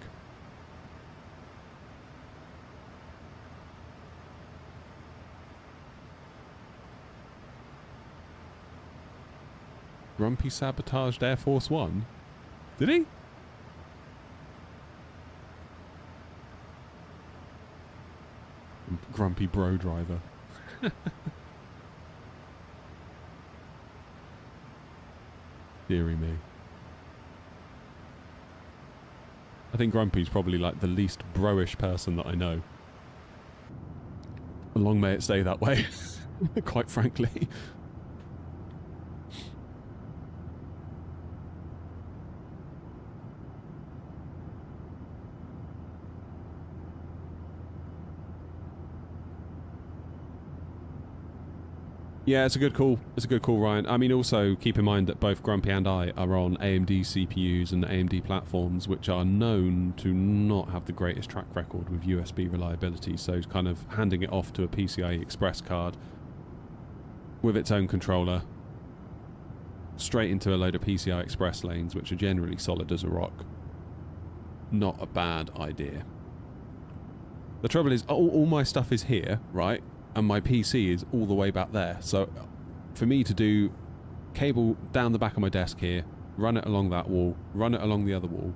Grumpy sabotaged Air Force One? Did he? Grumpy bro driver. Deary me. I think Grumpy's probably like the least bro-ish person that I know. Long may it stay that way, quite frankly. Yeah, it's a good call. It's a good call, Ryan. I mean, also keep in mind that both Grumpy and I are on AMD CPUs and AMD platforms, which are known to not have the greatest track record with USB reliability. So kind of handing it off to a PCI Express card with its own controller straight into a load of PCI Express lanes, which are generally solid as a rock. Not a bad idea. The trouble is, all my stuff is here, right? And my PC is all the way back there. So for me to do cable down the back of my desk here, run it along that wall, run it along the other wall,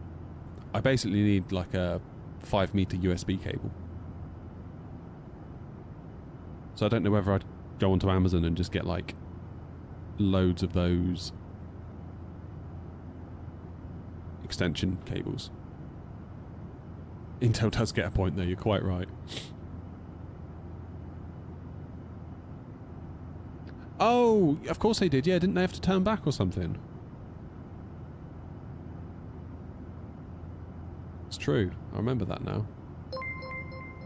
I basically need like a 5-meter USB cable. So I don't know whether I'd go onto Amazon and just get like loads of those extension cables. Intel does get a point there, you're quite right. Oh, of course they did. Yeah, didn't they have to turn back or something? It's true. I remember that now.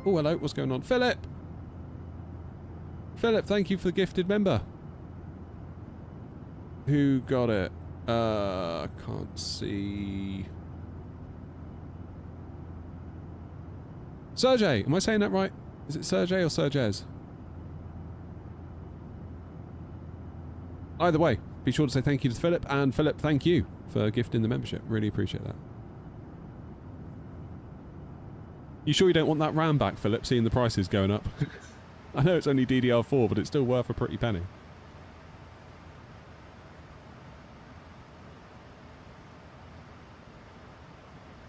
Oh, hello. What's going on? Philip! Philip, thank you for the gifted member. Who got it? I can't see. Sergey! Am I saying that right? Is it Sergey or Sergez? Either way, be sure to say thank you to Philip, and Philip, thank you for gifting the membership. Really appreciate that. You sure you don't want that RAM back, Philip, seeing the prices going up? I know it's only DDR4, but it's still worth a pretty penny.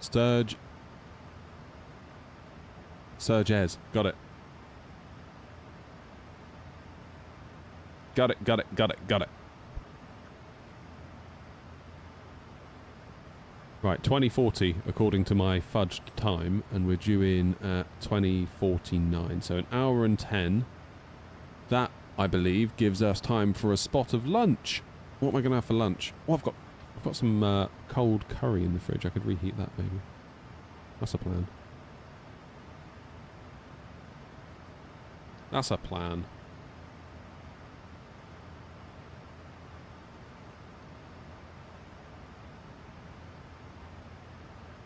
Sergez. Got it. Got it, got it, got it, got it. Right, 2040 according to my fudged time, and we're due in at 2049, so an hour and 10. That, I believe, gives us time for a spot of lunch. What am I going to have for lunch? Oh, I've got some cold curry in the fridge. I could reheat that maybe. That's a plan. That's a plan.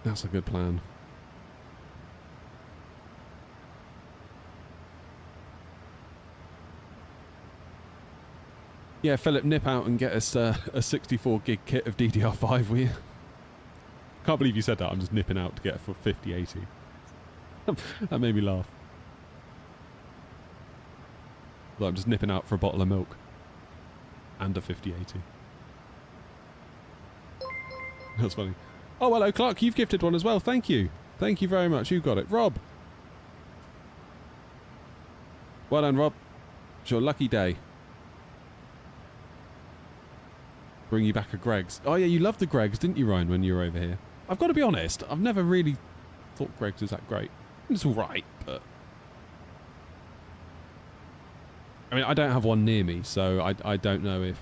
That's a good plan. Yeah, Philip, nip out and get us a 64 gig kit of DDR5, will you? Can't believe you said that. I'm just nipping out to get it for 5080. That made me laugh. Well, I'm just nipping out for a bottle of milk. And a 5080. That's funny. Oh, hello, Clark. You've gifted one as well. Thank you. Thank you very much. You got it. Rob. Well done, Rob. It's your lucky day. Bring you back a Greg's. Oh, yeah, you loved the Greg's, didn't you, Ryan, when you were over here? I've got to be honest. I've never really thought Greg's was that great. It's all right, but... I mean, I don't have one near me, so I don't know if...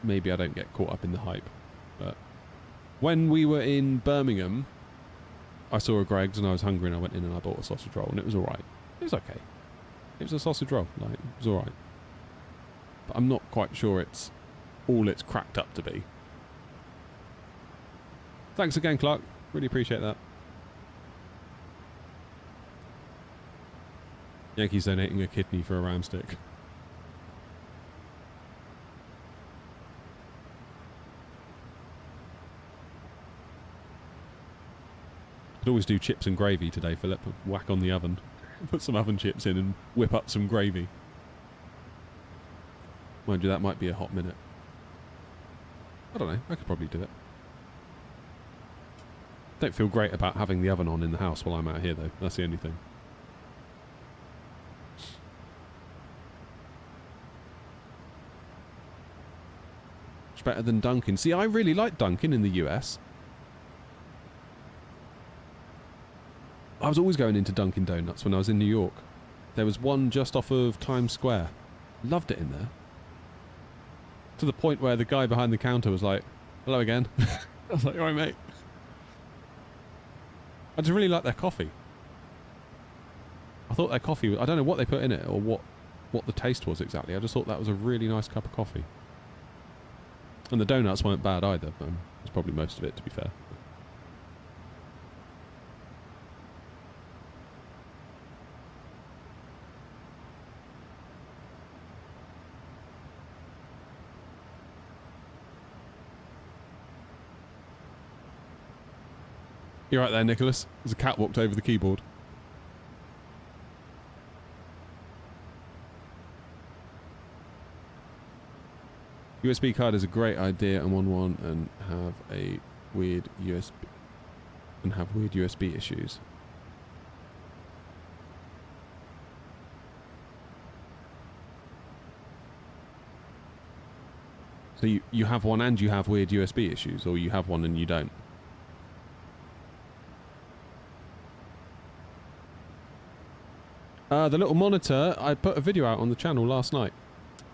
Maybe I don't get caught up in the hype. But when we were in Birmingham, I saw a Greg's and I was hungry and I went in and I bought a sausage roll and it was all right. It was okay. It was a sausage roll. Like, it was all right. But I'm not quite sure it's all it's cracked up to be. Thanks again, Clark. Really appreciate that. Yankees donating a kidney for a ram stick. Could always do chips and gravy today, Philip. Whack on the oven. Put some oven chips in and whip up some gravy. Mind you, that might be a hot minute. I don't know. I could probably do it. Don't feel great about having the oven on in the house while I'm out here, though. That's the only thing. It's better than Dunkin'. See, I really like Dunkin' in the US. I was always going into Dunkin' Donuts when I was in New York. There was one just off of Times Square. Loved it in there. To the point where the guy behind the counter was like, hello again. I was like, alright, mate. I just really like their coffee. I thought their coffee was, I don't know what they put in it or what the taste was exactly. I just thought that was a really nice cup of coffee. And the donuts weren't bad either. It's probably most of it, to be fair. You're right there, Nicholas. There's a cat walked over the keyboard. USB card is a great idea and one and have a weird USB and have weird USB issues. So you have one and you have weird USB issues, or you have one and you don't? The little monitor, I put a video out on the channel last night.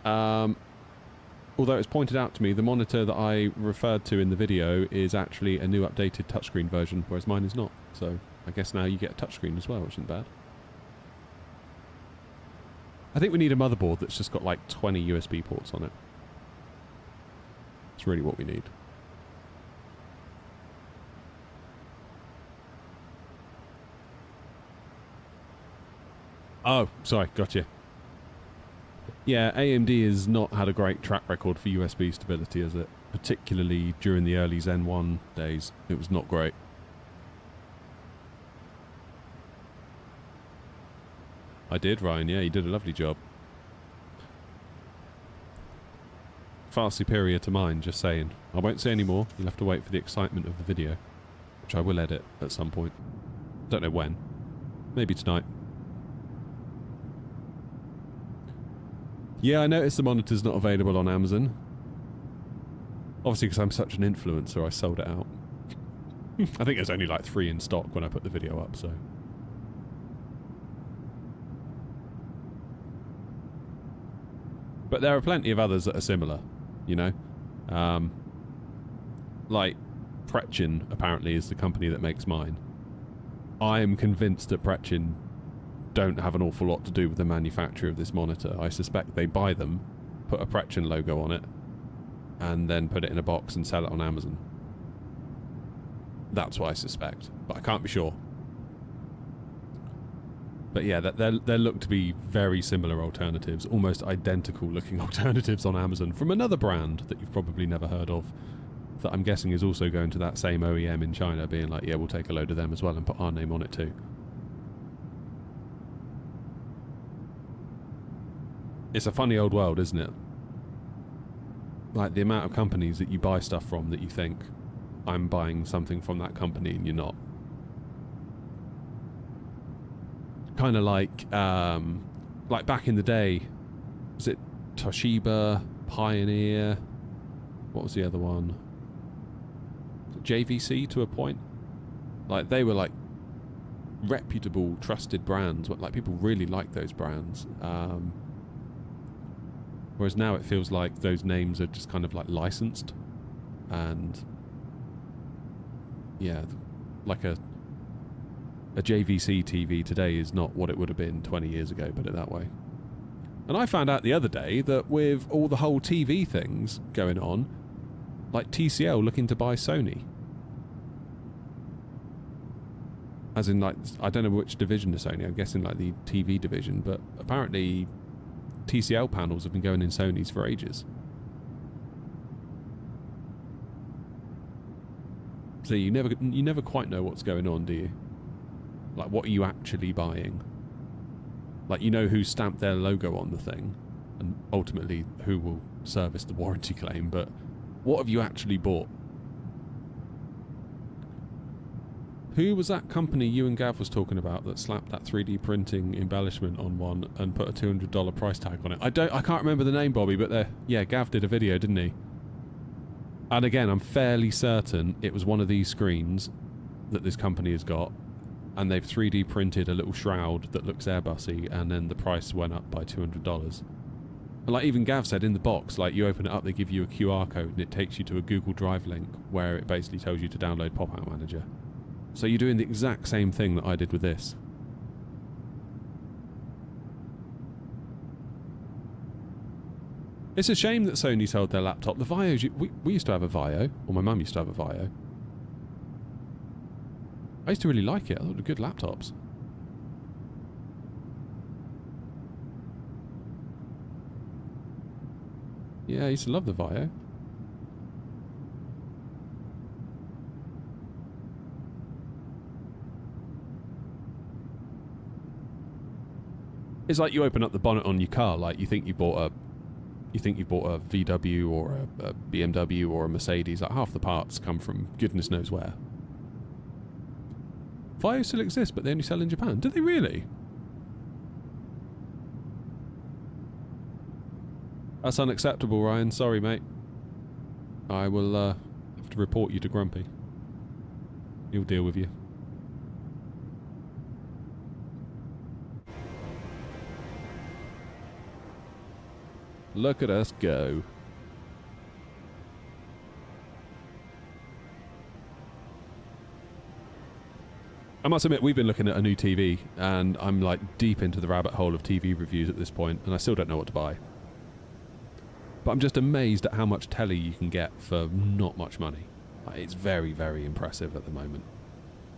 Although it's pointed out to me, the monitor that I referred to in the video is actually a new updated touchscreen version, whereas mine is not. So I guess now you get a touchscreen as well, which isn't bad. I think we need a motherboard that's just got like 20 USB ports on it. That's really what we need. Oh, sorry, gotcha. Yeah, AMD has not had a great track record for USB stability, has it? Particularly during the early Zen 1 days. It was not great. I did, Ryan, yeah, you did a lovely job. Far superior to mine, just saying. I won't say any more, you'll have to wait for the excitement of the video. Which I will edit at some point. Don't know when. Maybe tonight. Yeah, I noticed the monitor's not available on Amazon. Obviously, because I'm such an influencer, I sold it out. I think there's only like 3 in stock when I put the video up, so... But there are plenty of others that are similar, you know? Like, Pretchin, apparently, is the company that makes mine. I am convinced that Pretchin don't have an awful lot to do with the manufacture of this monitor. I suspect they buy them, put a Pretchin logo on it, and then put it in a box and sell it on Amazon. That's what I suspect, but I can't be sure. But yeah, there look to be very similar alternatives, almost identical looking alternatives on Amazon from another brand that you've probably never heard of, that I'm guessing is also going to that same OEM in China, being like, yeah, we'll take a load of them as well and put our name on it too. It's a funny old world, isn't it? Like the amount of companies that you buy stuff from that you think, I'm buying something from that company, and you're not. Kind of like back in the day, was it Toshiba, Pioneer? What was the other one? Was it JVC to a point? Like they were like reputable, trusted brands. Like people really like those brands. Whereas now it feels like those names are just kind of like licensed, and yeah, like a JVC TV today is not what it would have been 20 years ago, put it that way. And I found out the other day that with all the whole TV things going on, like TCL looking to buy Sony. As in, like, I don't know which division of Sony, I'm guessing like the TV division, but apparently TCL panels have been going in Sony's for ages. So you never quite know what's going on, do you? Like, what are you actually buying? Like, you know who stamped their logo on the thing, and ultimately who will service the warranty claim, but what have you actually bought? Who was that company you and Gav was talking about that slapped that 3D printing embellishment on one and put a $200 price tag on it? I can't remember the name, Bobby, but yeah, Gav did a video, didn't he? And again, I'm fairly certain it was one of these screens that this company has got, and they've 3D printed a little shroud that looks Airbusy, and then the price went up by $200. And like even Gav said, in the box, like you open it up, they give you a QR code, and it takes you to a Google Drive link where it basically tells you to download Pop-Out Manager. So you're doing the exact same thing that I did with this. It's a shame that Sony sold their laptop. The Vios, we used to have a Vio, or my mum used to have a Vio. I used to really like it. I thought they were good laptops. Yeah, I used to love the Vio. It's like you open up the bonnet on your car, like you think you bought a VW or a BMW or a Mercedes. Like half the parts come from goodness knows where. Vio still exists, but they only sell in Japan. Do they really? That's unacceptable, Ryan. Sorry, mate. I will have to report you to Grumpy. He'll deal with you. Look at us go. I must admit, we've been looking at a new TV, and I'm like deep into the rabbit hole of TV reviews at this point, and I still don't know what to buy. But I'm just amazed at how much telly you can get for not much money. Like, it's very, very impressive at the moment.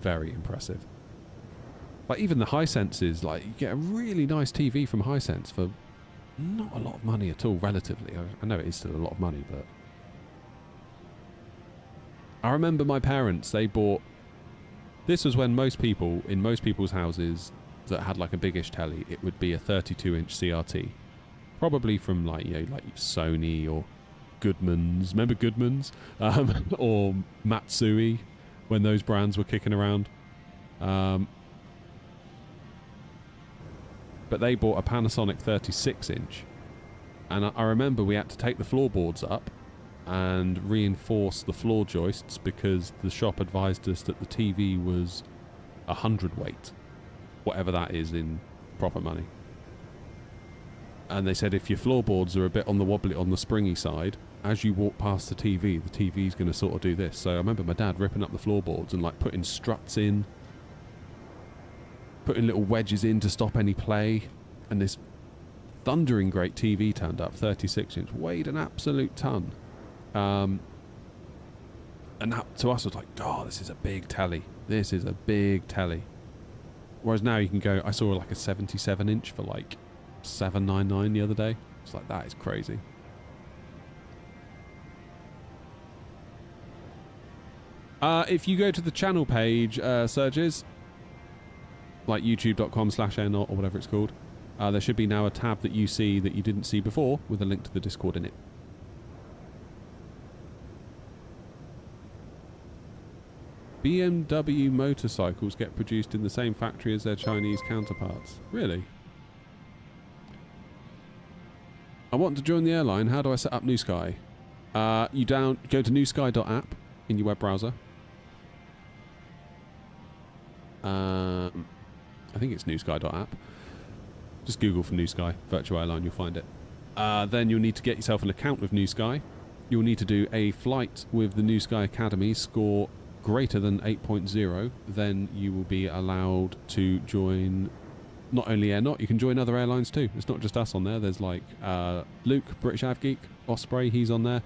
Very impressive. Like even the Hisenses, like you get a really nice TV from Hisense for not a lot of money at all, relatively. I know it is still a lot of money, but I remember my parents, they bought... This was when most people, in most people's houses that had like a biggish telly, it would be a 32-inch CRT. Probably from like, you know, like Sony or Goodman's. Remember Goodman's? Or Matsui, when those brands were kicking around. But they bought a Panasonic 36-inch. And I remember we had to take the floorboards up and reinforce the floor joists because the shop advised us that the TV was 100 weight. Whatever that is in proper money. And they said if your floorboards are a bit on the wobbly, on the springy side, as you walk past the TV's going to sort of do this. So I remember my dad ripping up the floorboards and like putting struts in, putting little wedges in to stop any play, and this thundering great TV turned up, 36 inch, weighed an absolute ton. And that, to us, was like, oh, this is a big telly. This is a big telly. Whereas now you can go, I saw like a 77 inch for like $799 the other day. It's like, that is crazy. If you go to the channel page, Surges, like youtube.com/n or whatever it's called, there should be now a tab that you see that you didn't see before with a link to the Discord in it. BMW motorcycles get produced in the same factory as their Chinese counterparts. Really? I want to join the airline. How do I set up New Sky? Go to newsky.app in your web browser. I think it's newsky.app. Just Google for New Sky Virtual Airline, you'll find it. Then you'll need to get yourself an account with New Sky. You'll need to do a flight with the New Sky Academy, score greater than 8.0. Then you will be allowed to join not only Airnaut, you can join other airlines too. It's not just us on there. There's like Luke, British Avgeek, Osprey, he's on there.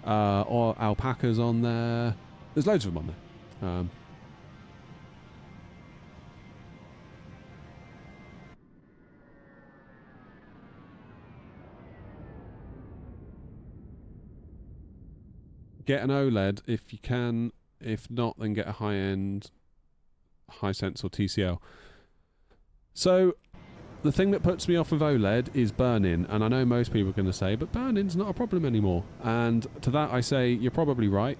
Or Alpaca's on there. There's loads of them on there. Get an OLED if you can. If not, then get a high-end Hisense or TCL. So, the thing that puts me off of OLED is burn-in. And I know most people are going to say, but burn-in's not a problem anymore. And to that I say, you're probably right.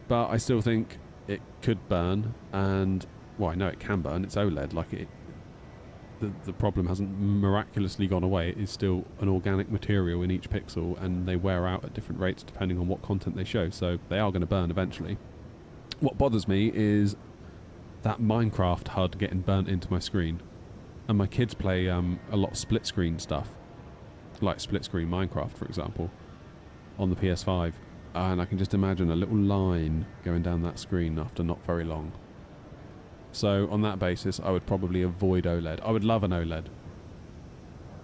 But I still think it could burn. And, well, I know it can burn. It's OLED. Like, the problem hasn't miraculously gone away. It is still an organic material in each pixel, and they wear out at different rates depending on what content they show, so they are going to burn eventually. What bothers me is that Minecraft HUD getting burnt into my screen. And my kids play a lot of split screen stuff, like split screen Minecraft, for example, on the PS5, and I can just imagine a little line going down that screen after not very long. So on that basis, I would probably avoid OLED. I would love an OLED,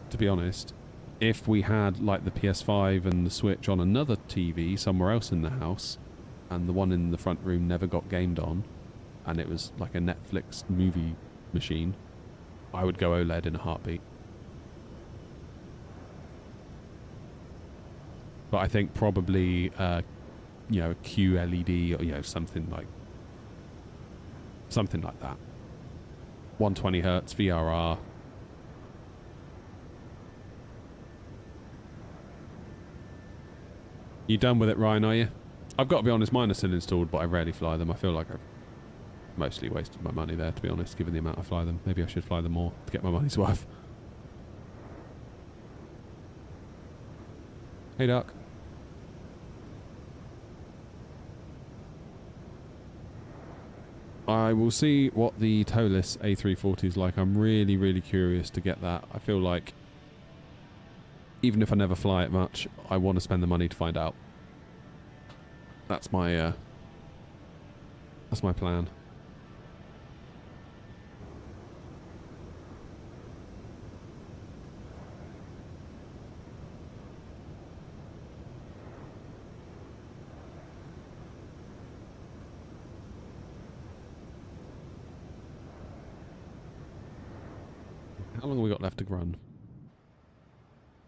to be honest. If we had like the PS5 and the Switch on another TV somewhere else in the house, and the one in the front room never got gamed on, and it was like a Netflix movie machine, I would go OLED in a heartbeat. But I think probably, a QLED or something like that. 120 Hz VRR. You done with it, Ryan, are you? I've got to be honest, mine are still installed, but I rarely fly them. I feel like I've mostly wasted my money there, to be honest, given the amount I fly them. Maybe I should fly them more to get my money's worth. Hey, Duck. I will see what the toeless A340 is like. I'm really, really curious to get that. I feel like even if I never fly it much, I want to spend the money to find out. That's my plan. How long have we got left to run?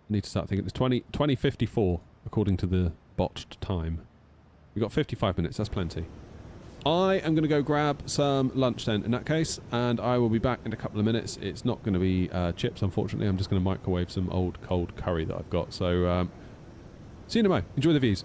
I need to start thinking. It's 20:54 according to the botched time. We've got 55 minutes, that's plenty. I am going to go grab some lunch then in that case, and I will be back in a couple of minutes. It's not going to be chips, unfortunately. I'm just going to microwave some old cold curry that I've got. So, see you in a moment. Enjoy the views.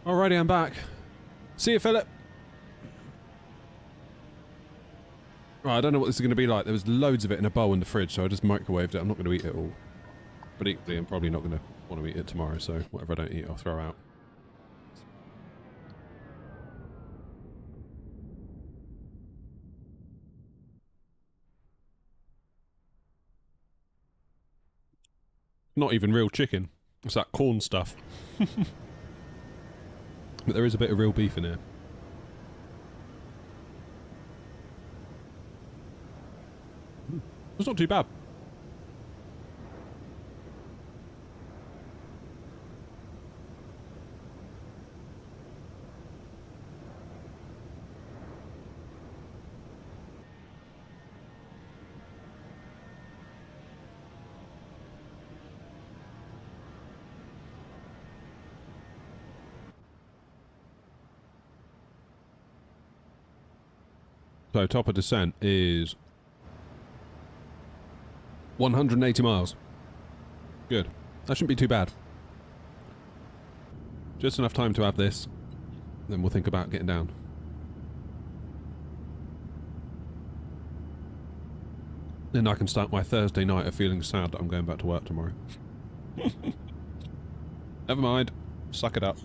Alrighty, I'm back. See you, Philip. Right, I don't know what this is going to be like. There was loads of it in a bowl in the fridge, so I just microwaved it. I'm not going to eat it all. But equally, I'm probably not going to want to eat it tomorrow, so whatever I don't eat, I'll throw out. Not even real chicken. It's that corn stuff. But there is a bit of real beef in here. It's not too bad. So top of descent is 180 miles. Good. That shouldn't be too bad. Just enough time to have this, then we'll think about getting down. Then I can start my Thursday night of feeling sad that I'm going back to work tomorrow. Never mind. Suck it up.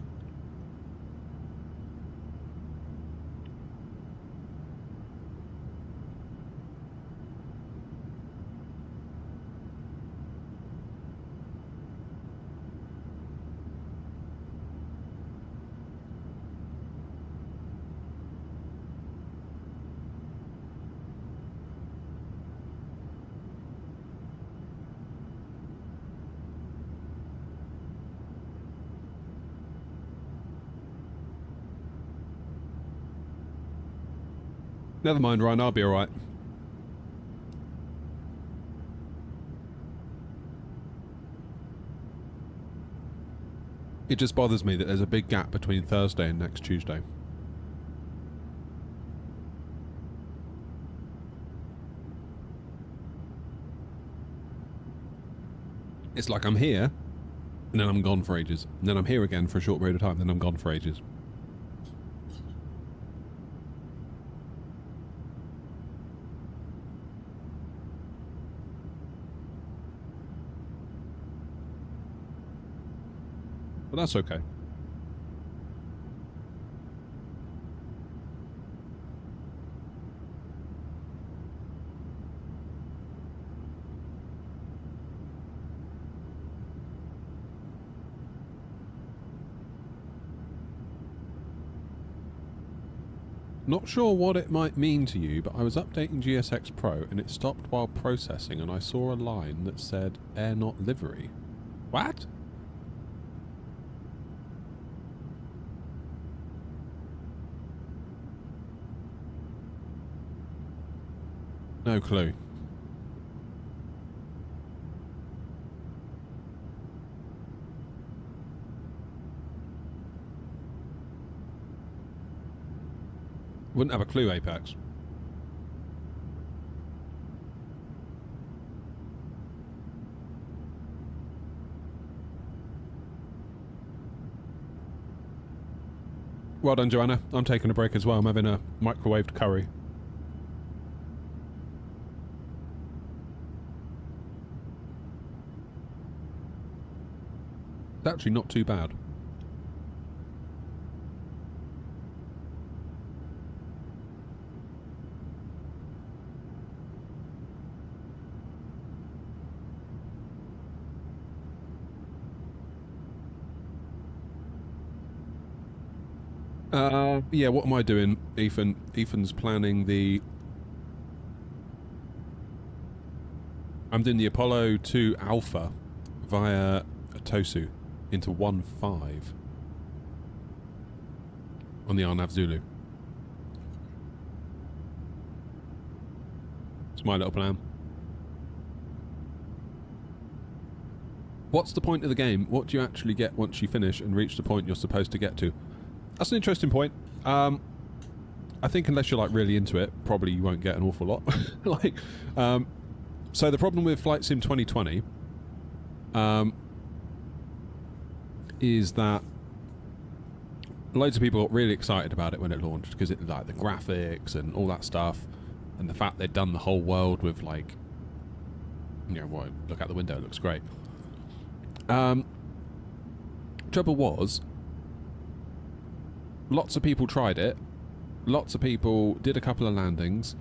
Never mind, Ryan, I'll be alright. It just bothers me that there's a big gap between Thursday and next Tuesday. It's like I'm here, and then I'm gone for ages. And then I'm here again for a short period of time, then I'm gone for ages. But that's okay. Not sure what it might mean to you, but I was updating GSX Pro and it stopped while processing and I saw a line that said air not livery. What? No clue. Wouldn't have a clue, Apex. Well done, Joanna. I'm taking a break as well. I'm having a microwaved curry. It's actually not too bad. Yeah, what am I doing, Ethan? Ethan's planning the... I'm doing the Apollo 2 Alpha via Tosu into 1-5 on the Arnav Zulu. It's my little plan. What's the point of the game? What do you actually get once you finish and reach the point you're supposed to get to? That's an interesting point. I think unless you're like really into it, probably you won't get an awful lot. Like, so the problem with Flight Sim 2020 is that loads of people got really excited about it when it launched because it like the graphics and all that stuff, and the fact they'd done the whole world with like, you know, well, look out the window, it looks great. Trouble was, lots of people tried it. Lots of people did a couple of landings,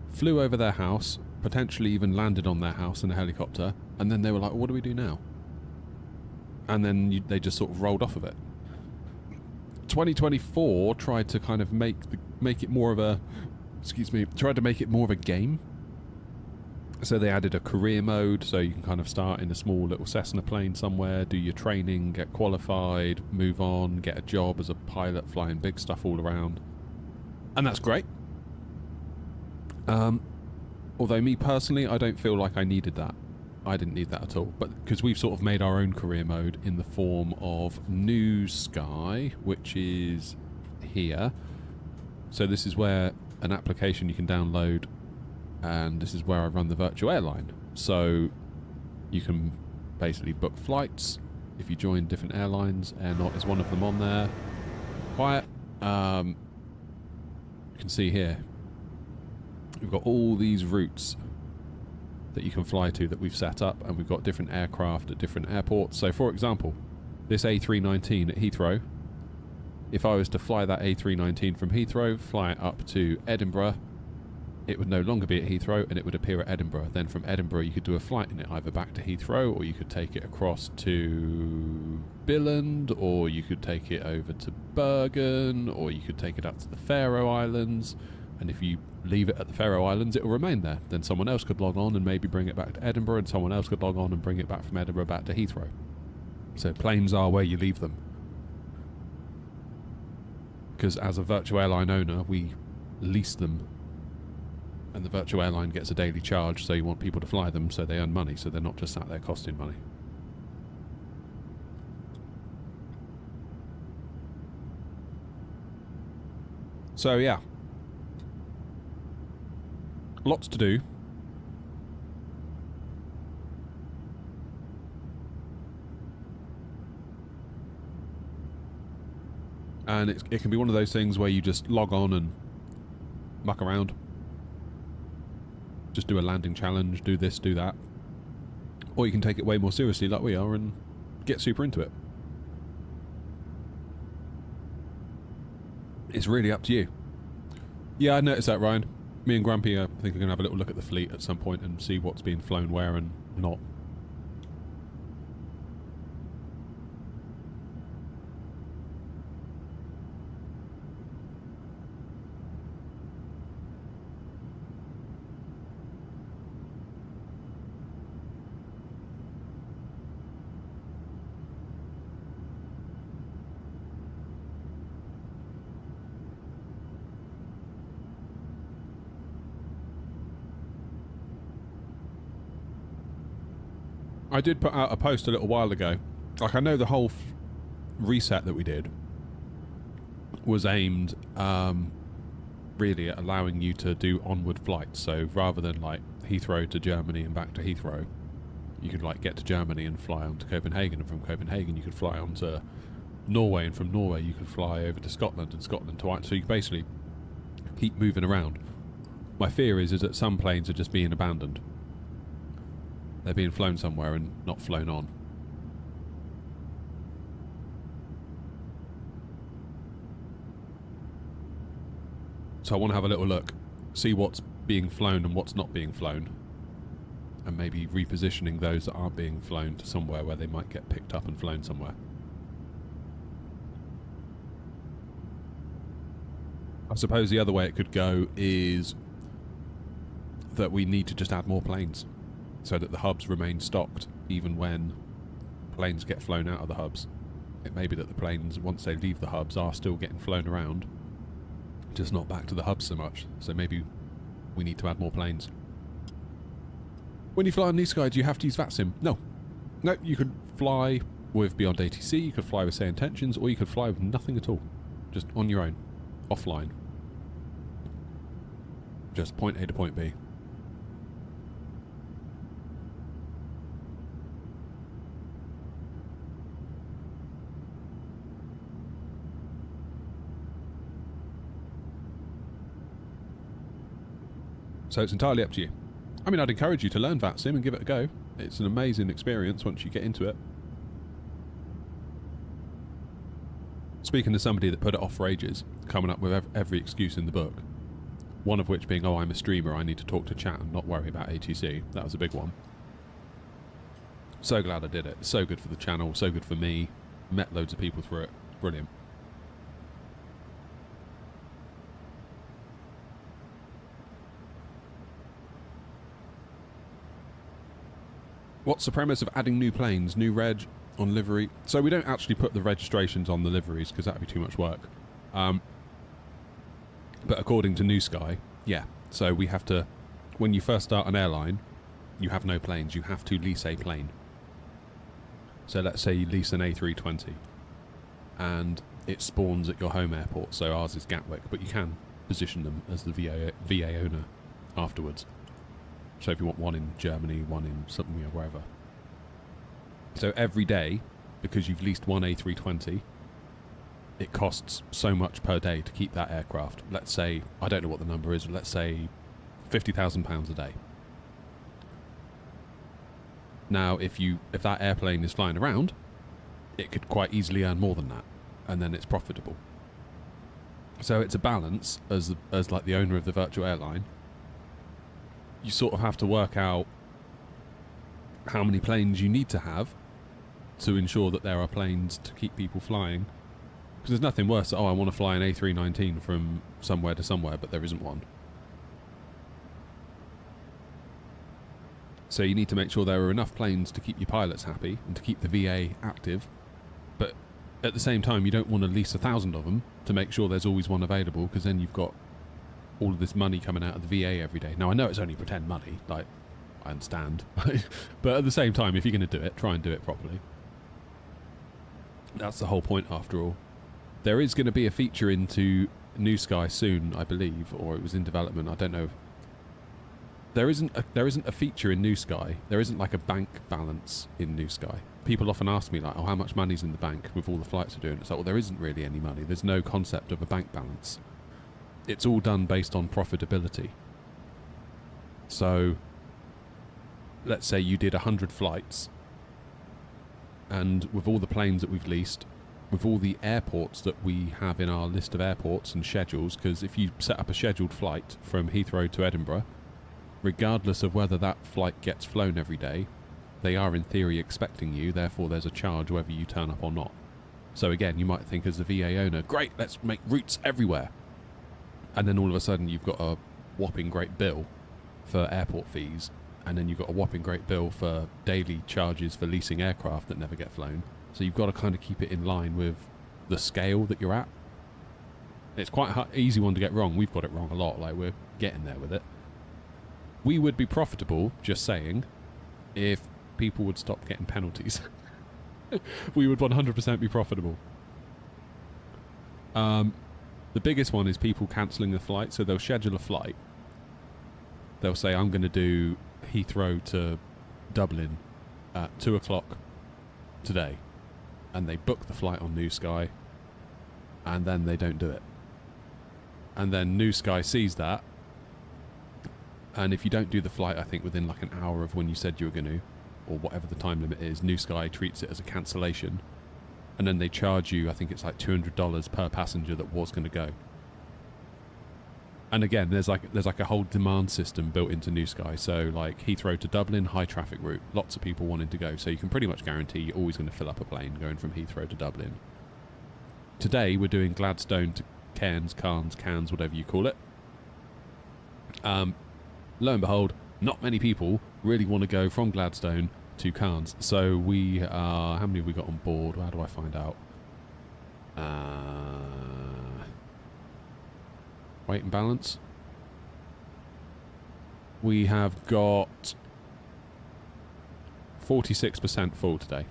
flew over their house, potentially even landed on their house in a helicopter, and then they were like, what do we do now? And then they just sort of rolled off of it. 2024 tried to kind of make it more of a, tried to make it more of a game. So they added a career mode, so you can kind of start in a small little Cessna plane somewhere, do your training, get qualified, move on, get a job as a pilot flying big stuff all around. And that's great. Although me personally, I don't feel like I needed that. I didn't need that at all. But because we've sort of made our own career mode in the form of New Sky, which is here. So this is where an application you can download, and this is where I run the virtual airline. So you can basically book flights if you join different airlines. Airnaut is one of them on there. Quiet. You can see here we've got all these routes that you can fly to that we've set up, and we've got different aircraft at different airports. So for example, this A319 at Heathrow, if I was to fly that A319 from Heathrow, fly it up to Edinburgh, it would no longer be at Heathrow and it would appear at Edinburgh. Then from Edinburgh you could do a flight in it, either back to Heathrow, or you could take it across to Billund, or you could take it over to Bergen, or you could take it up to the Faroe Islands. And if you leave it at the Faroe Islands, it will remain there. Then someone else could log on and maybe bring it back to Edinburgh, and someone else could log on and bring it back from Edinburgh back to Heathrow. So planes are where you leave them. Because as a virtual airline owner, we lease them, and the virtual airline gets a daily charge, so you want people to fly them so they earn money, so they're not just sat there costing money. So yeah, lots to do. And it can be one of those things where you just log on and muck around. Just do a landing challenge, do this, do that. Or you can take it way more seriously like we are and get super into it. It's really up to you. Yeah, I noticed that, Ryan. Me and Grumpy, I think we're going to have a little look at the fleet at some point and see what's being flown where and not. I did put out a post a little while ago. Like, I know the whole reset that we did was aimed really at allowing you to do onward flights. So rather than like Heathrow to Germany and back to Heathrow, you could like get to Germany and fly on to Copenhagen, and from Copenhagen you could fly on to Norway, and from Norway you could fly over to Scotland, and Scotland to Ireland. So you could basically keep moving around. My fear is that some planes are just being abandoned. They're being flown somewhere and not flown on. So I want to have a little look, see what's being flown and what's not being flown, and maybe repositioning those that aren't being flown to somewhere where they might get picked up and flown somewhere. I suppose the other way it could go is that we need to just add more planes, so that the hubs remain stocked even when planes get flown out of the hubs. It may be that the planes, once they leave the hubs, are still getting flown around, just not back to the hubs so much. So maybe we need to add more planes. When you fly on New Sky, do you have to use VATSIM? No. No, you could fly with Beyond ATC, you could fly with Say Intentions, or you could fly with nothing at all. Just on your own. Offline. Just point A to point B. So it's entirely up to you. I mean, I'd encourage you to learn VATSIM and give it a go. It's an amazing experience once you get into it. Speaking to somebody that put it off for ages, coming up with every excuse in the book, one of which being, oh, I'm a streamer, I need to talk to chat and not worry about ATC. That was a big one. So glad I did it. So good for the channel, so good for me. Met loads of people through it. Brilliant. What's the premise of adding new planes, new reg on livery? So we don't actually put the registrations on the liveries because that would be too much work. But according to New Sky, yeah. So we have to, when you first start an airline, you have no planes. You have to lease a plane. So let's say you lease an A320 and it spawns at your home airport. So ours is Gatwick, but you can position them as the VA owner afterwards. So if you want one in Germany, one in something, wherever. So every day, because you've leased one A320, it costs so much per day to keep that aircraft. Let's say, I don't know what the number is, but let's say £50,000 a day. Now, if that airplane is flying around, it could quite easily earn more than that, and then it's profitable. So it's a balance as like the owner of the virtual airline. You sort of have to work out how many planes you need to have to ensure that there are planes to keep people flying. Because there's nothing worse than, oh, I want to fly an A319 from somewhere to somewhere, but there isn't one. So you need to make sure there are enough planes to keep your pilots happy and to keep the VA active. But at the same time, you don't want to lease 1,000 of them to make sure there's always one available, because then you've got all of this money coming out of the VA every day. Now, I know it's only pretend money, like, I understand. But at the same time, if you're going to do it, try and do it properly. That's the whole point, after all. There is going to be a feature into New Sky soon, I believe, or it was in development, I don't know. There isn't a feature in New Sky. There isn't like a bank balance in New Sky. People often ask me, like, oh, how much money's in the bank with all the flights we're doing? It's like, well, there isn't really any money. There's no concept of a bank balance. It's all done based on profitability. So, let's say you did 100 flights, and with all the planes that we've leased, with all the airports that we have in our list of airports and schedules, because if you set up a scheduled flight from Heathrow to Edinburgh, regardless of whether that flight gets flown every day, they are in theory expecting you, therefore there's a charge whether you turn up or not. So again, you might think as the VA owner, great, let's make routes everywhere. And then all of a sudden you've got a whopping great bill for airport fees, and then you've got a whopping great bill for daily charges for leasing aircraft that never get flown. So you've got to kind of keep it in line with the scale that you're at. It's quite an easy one to get wrong. We've got it wrong a lot, like we're getting there with it. We would be profitable, just saying, if people would stop getting penalties. We would 100% be profitable. The biggest one is people cancelling the flight. So they'll schedule a flight. They'll say, I'm going to do Heathrow to Dublin at 2 o'clock today. And they book the flight on New Sky. And then they don't do it. And then New Sky sees that. And if you don't do the flight, I think within like an hour of when you said you were going to, or whatever the time limit is, New Sky treats it as a cancellation. And then they charge you, I think it's like $200 per passenger that was going to go. And again, there's like a whole demand system built into New Sky. So like Heathrow to Dublin, high traffic route, lots of people wanting to go. So you can pretty much guarantee you're always going to fill up a plane going from Heathrow to Dublin. Today we're doing Gladstone to Cairns, whatever you call it. Lo and behold, not many people really want to go from Gladstone to Cairns. So we are... How many have we got on board? How do I find out? Weight and balance. We have got 46% full today.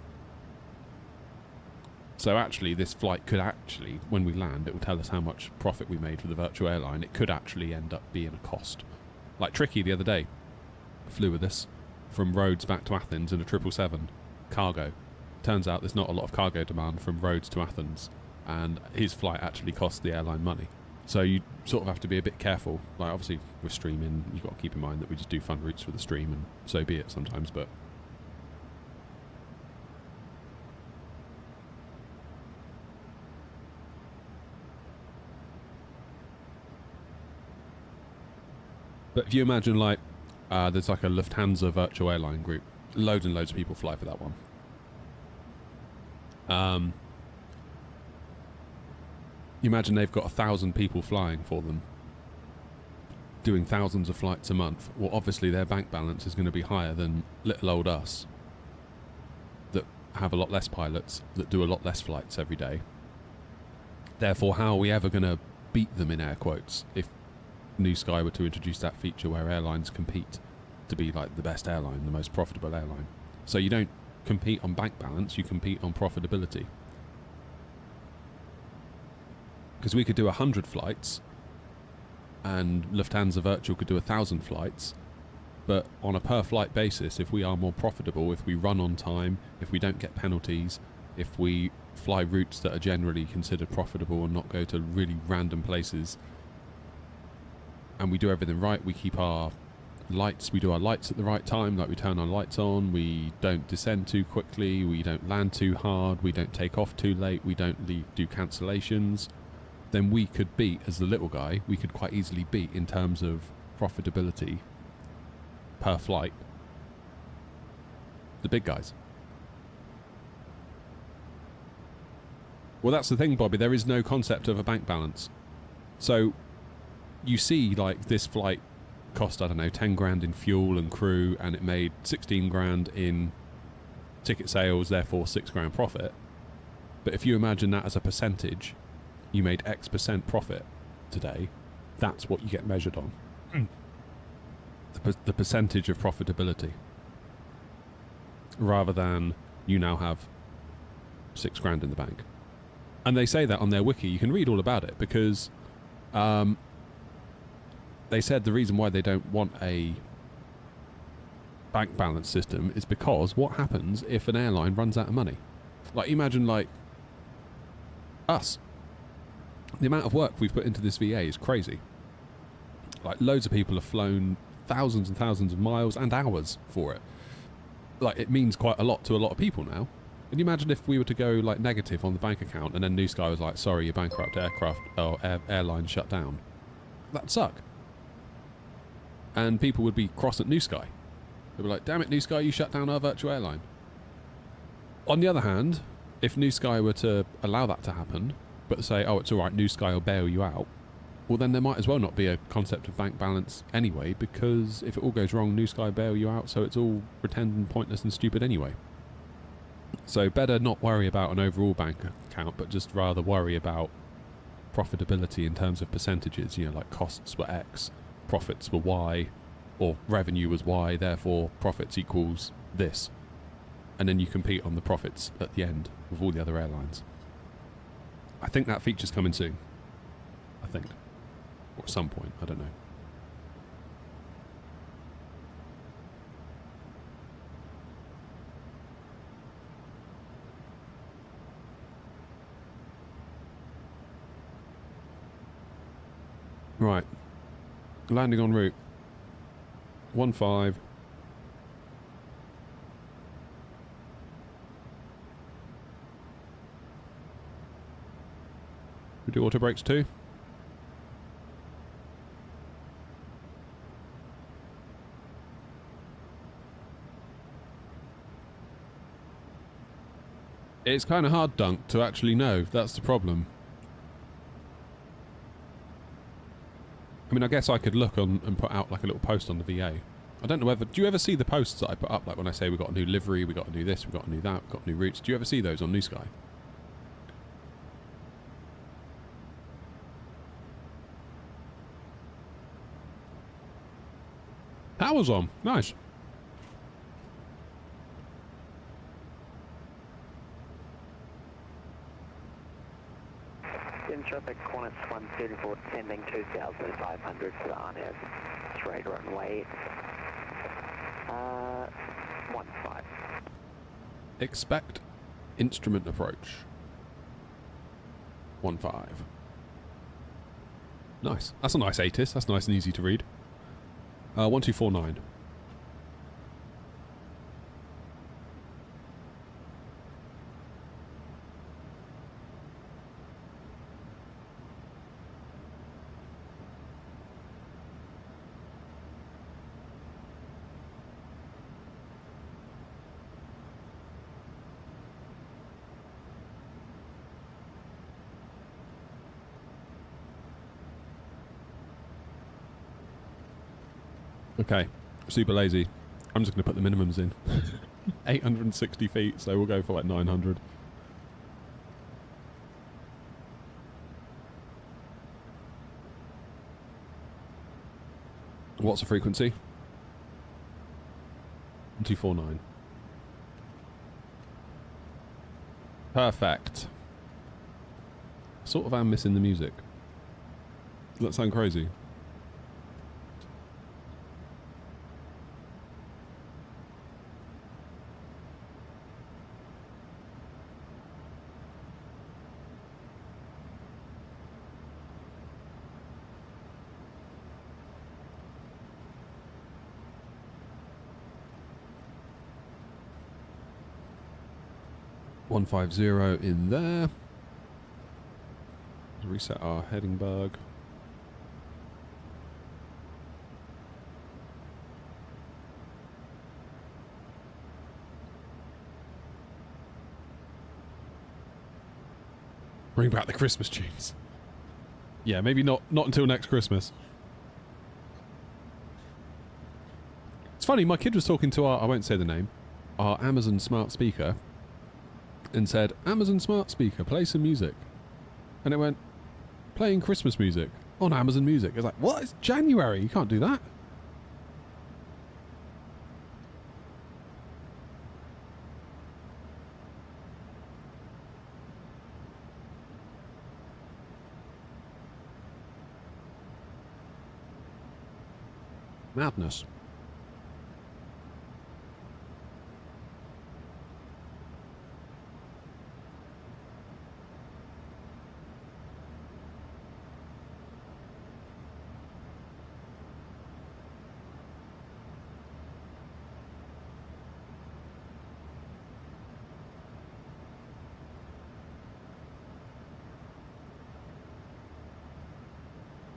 So actually, this flight could actually, when we land, it will tell us how much profit we made for the virtual airline. It could actually end up being a cost. Like Tricky the other day flew with us from Rhodes back to Athens in a 777 cargo. Turns out there's not a lot of cargo demand from Rhodes to Athens, and his flight actually cost the airline money. So you sort of have to be a bit careful. Like, obviously, we're streaming. You've got to keep in mind that we just do fun routes for the stream, and so be it sometimes, but... But if you imagine, like, there's like a Lufthansa virtual airline group. Loads and loads of people fly for that one. You imagine they've got 1,000 people flying for them, doing thousands of flights a month. Well, obviously their bank balance is going to be higher than little old us, that have a lot less pilots, that do a lot less flights every day. Therefore, how are we ever going to beat them, in air quotes, if New Sky were to introduce that feature where airlines compete to be like the best airline, the most profitable airline? So you don't compete on bank balance, you compete on profitability. Because we could do 100 flights and Lufthansa Virtual could do 1,000 flights, but on a per flight basis, if we are more profitable, if we run on time, if we don't get penalties, if we fly routes that are generally considered profitable and not go to really random places, and we do everything right, we keep our lights, we do our lights at the right time, like we turn our lights on, we don't descend too quickly, we don't land too hard, we don't take off too late, we don't do cancellations, then we could beat, as the little guy, we could quite easily beat in terms of profitability per flight the big guys. Well, that's the thing, Bobby, there is no concept of a bank balance. So you see, like, this flight cost, I don't know, 10 grand in fuel and crew, and it made 16 grand in ticket sales, therefore 6 grand profit. But if you imagine that as a percentage, you made X percent profit today, that's what you get measured on. The percentage of profitability. Rather than you now have 6 grand in the bank. And they say that on their wiki. You can read all about it, because they said the reason why they don't want a bank balance system is because what happens if an airline runs out of money? Like, imagine, like, us. The amount of work we've put into this VA is crazy. Like, loads of people have flown thousands and thousands of miles and hours for it. Like, it means quite a lot to a lot of people now. Can you imagine if we were to go, like, negative on the bank account and then New Sky was like, sorry, your bankrupt aircraft or airline shut down? That'd suck. And people would be cross at New Sky. They'd be like, damn it, New Sky, you shut down our virtual airline. On the other hand, if New Sky were to allow that to happen, but say, oh, it's all right, New Sky will bail you out, well, then there might as well not be a concept of bank balance anyway, because if it all goes wrong, New Sky bail you out, so it's all pretend pointless and stupid anyway. So better not worry about an overall bank account, but just rather worry about profitability in terms of percentages. You know, like costs were X, profits were Y, or revenue was Y, therefore profits equals this. And then you compete on the profits at the end with all the other airlines. I think that feature's coming soon. I think. Or at some point, I don't know. Right. Landing en route. 15. We do auto brakes too. It's kind of hard, Dunk, to actually know. That's the problem. I mean, I guess I could look on and put out like a little post on the VA. I don't know whether... Do you ever see the posts that I put up? Like when I say we got a new livery, we got a new this, we got a new that, we got new routes. Do you ever see those on New Sky? That was on. Nice. In traffic, Qantas 134 descending 2,500 to the RNAV. Straight runway 15. Expect instrument approach. 15. Nice. That's a nice ATIS. That's nice and easy to read. 1249. Okay, super lazy. I'm just going to put the minimums in. 860 feet, so we'll go for like 900. What's the frequency? 1249. Perfect. Sort of am missing the music. Does that sound crazy? .150 in there. Reset our heading bug. Bring back the Christmas tunes. Yeah, maybe not until next Christmas. It's funny, my kid was talking to our, I won't say the name, our Amazon smart speaker, and said, Amazon smart speaker, play some music. And it went, playing Christmas music on Amazon Music. It's like, what? It's January. You can't do that. Madness.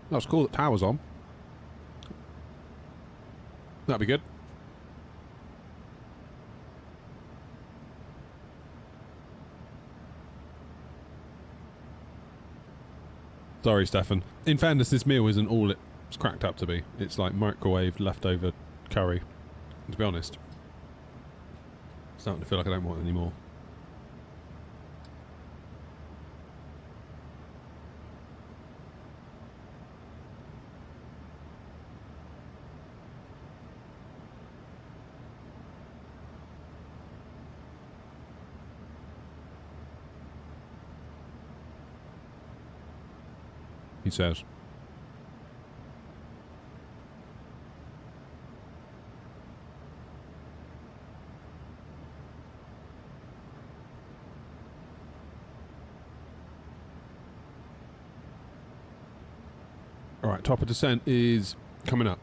That's cool that tower's on. That'd be good. Sorry, Stefan. In fairness, this meal isn't all it's cracked up to be. It's like microwave leftover curry. And to be honest, I'm starting to feel like I don't want any more. He says. All right, top of descent is coming up.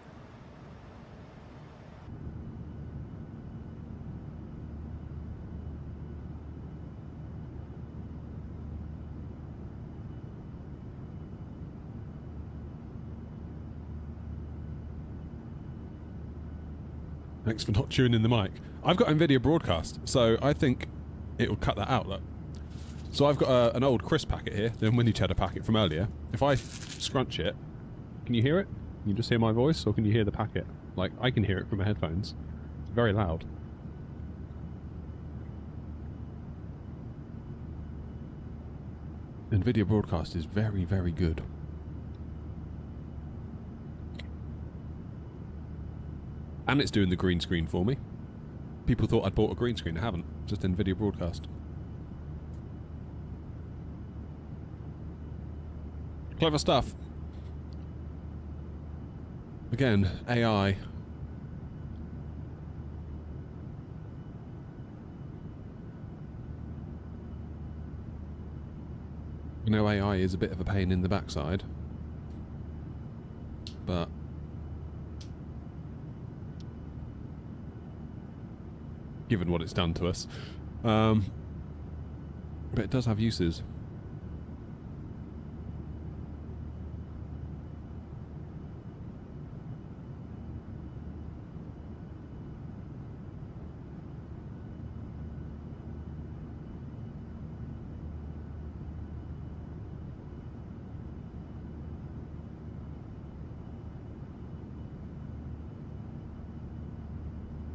Thanks for not tuning in the mic. I've got NVIDIA Broadcast, so I think it will cut that out. Look. So I've got an old crisp packet here, the mini cheddar packet from earlier. If I scrunch it, can you hear it? Can you just hear my voice, or can you hear the packet? Like, I can hear it from my headphones. It's very loud. NVIDIA Broadcast is very, very good. And it's doing the green screen for me. People thought I'd bought a green screen. I haven't. Just NVIDIA Broadcast. Clever stuff. Again, AI. You know, AI is a bit of a pain in the backside. but given what it's done to us. But it does have uses.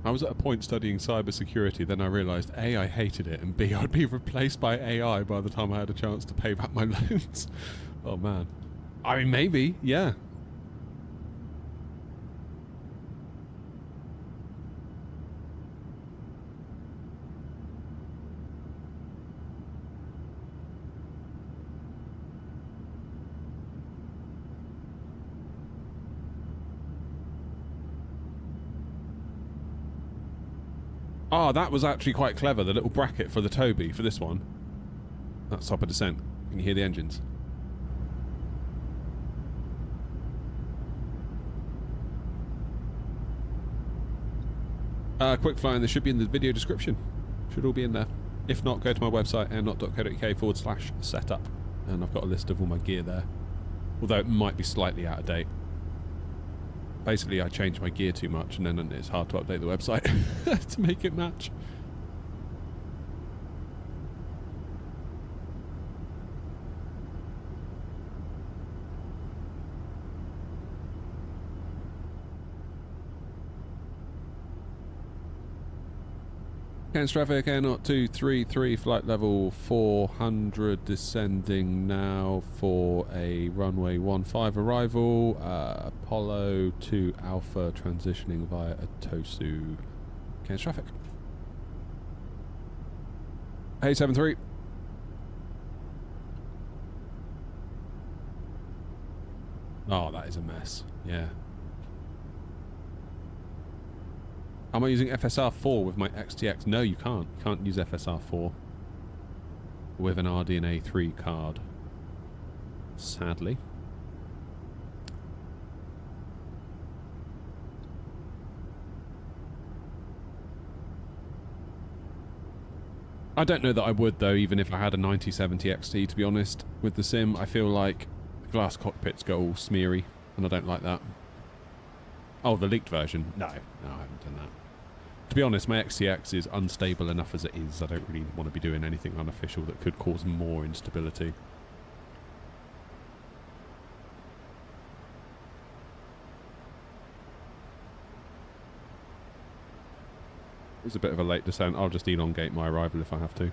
I was at a point studying cybersecurity, then I realised A, I hated it, and B, I'd be replaced by AI by the time I had a chance to pay back my loans. Oh man. I mean, maybe, yeah. Oh, that was actually quite clever, the little bracket for the Toby for this one. That's top of descent. Can you hear the engines? Quick flying, this should be in the video description. Should all be in there. If not, go to my website, airnot.co.uk/setup. And I've got a list of all my gear there. Although it might be slightly out of date. Basically, I changed my gear too much, and then it's hard to update the website to make it match. Cairns traffic, Airnot 233, flight level 400, descending now for a runway 15 arrival, Apollo 2 Alpha transitioning via Atosu. Cairns traffic. Hey 73. Oh, that is a mess, yeah. Am I using FSR4 with my XTX? No, you can't. You can't use FSR4 with an RDNA 3 card. Sadly. I don't know that I would, though, even if I had a 9070 XT, to be honest. With the sim, I feel like the glass cockpits go all smeary, and I don't like that. Oh, the leaked version? No, I haven't done that. To be honest, my XTX is unstable enough as it is. I don't really want to be doing anything unofficial that could cause more instability. It's a bit of a late descent. I'll just elongate my arrival if I have to.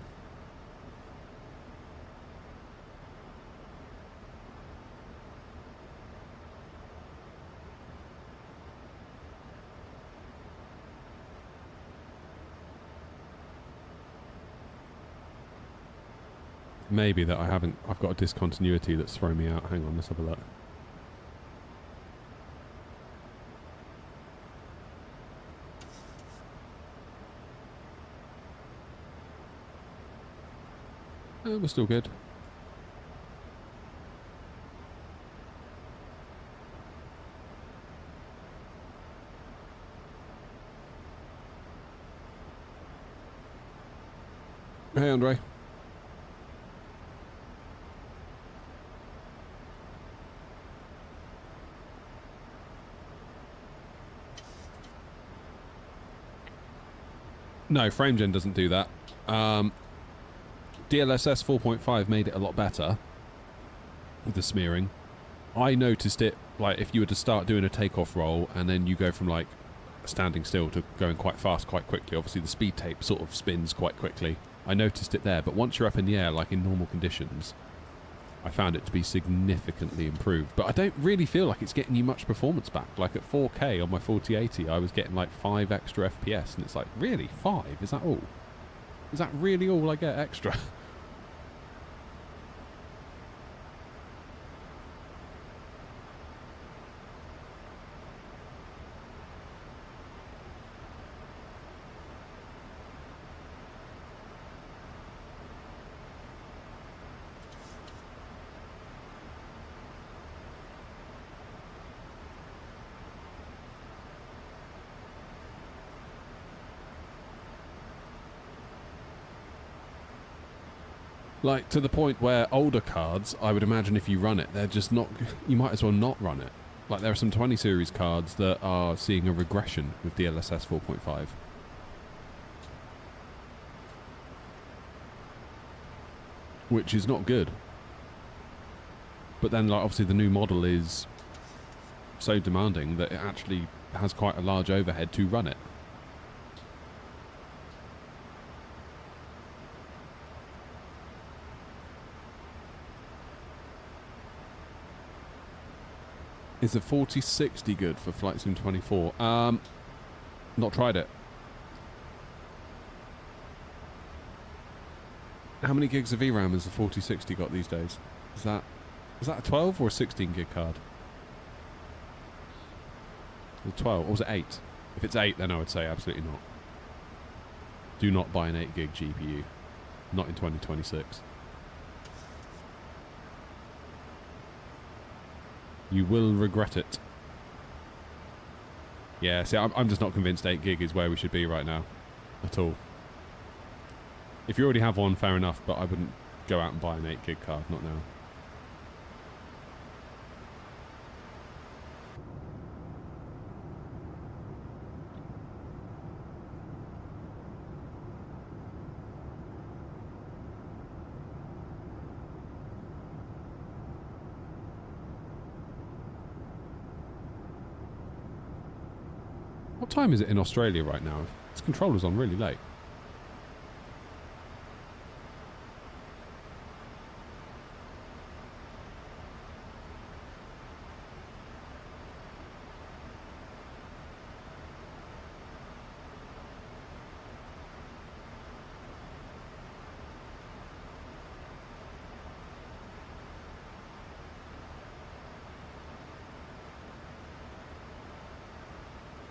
Maybe that I've got a discontinuity that's thrown me out. Hang on, let's have a look. We're still good. Hey, Andre. No, FrameGen doesn't do that. DLSS 4.5 made it a lot better with the smearing. I noticed it, like, if you were to start doing a takeoff roll and then you go from, like, standing still to going quite fast quite quickly. Obviously, the speed tape sort of spins quite quickly. I noticed it there, but once you're up in the air, like in normal conditions, I found it to be significantly improved. But I don't really feel like it's getting you much performance back. Like at 4K on my 4080, I was getting like 5 extra FPS, and it's like, really? 5? Is that all? Is that really all I get extra? Like, to the point where older cards, I would imagine if you run it, they're just not... You might as well not run it. Like, there are some 20 series cards that are seeing a regression with DLSS 4.5. Which is not good. But then, like, obviously the new model is so demanding that it actually has quite a large overhead to run it. Is the 4060 good for Flight Sim 24? Not tried it. How many gigs of VRAM has the 4060 got these days? Is that a 12 or a 16 gig card? Or 12, or was it 8? If it's 8, then I would say absolutely not. Do not buy an 8 gig GPU. Not in 2026. You will regret it. Yeah, see, I'm just not convinced 8 gig is where we should be right now. At all. If you already have one, fair enough, but I wouldn't go out and buy an 8 gig card, not now. What time is it in Australia right now? This controller's on really late.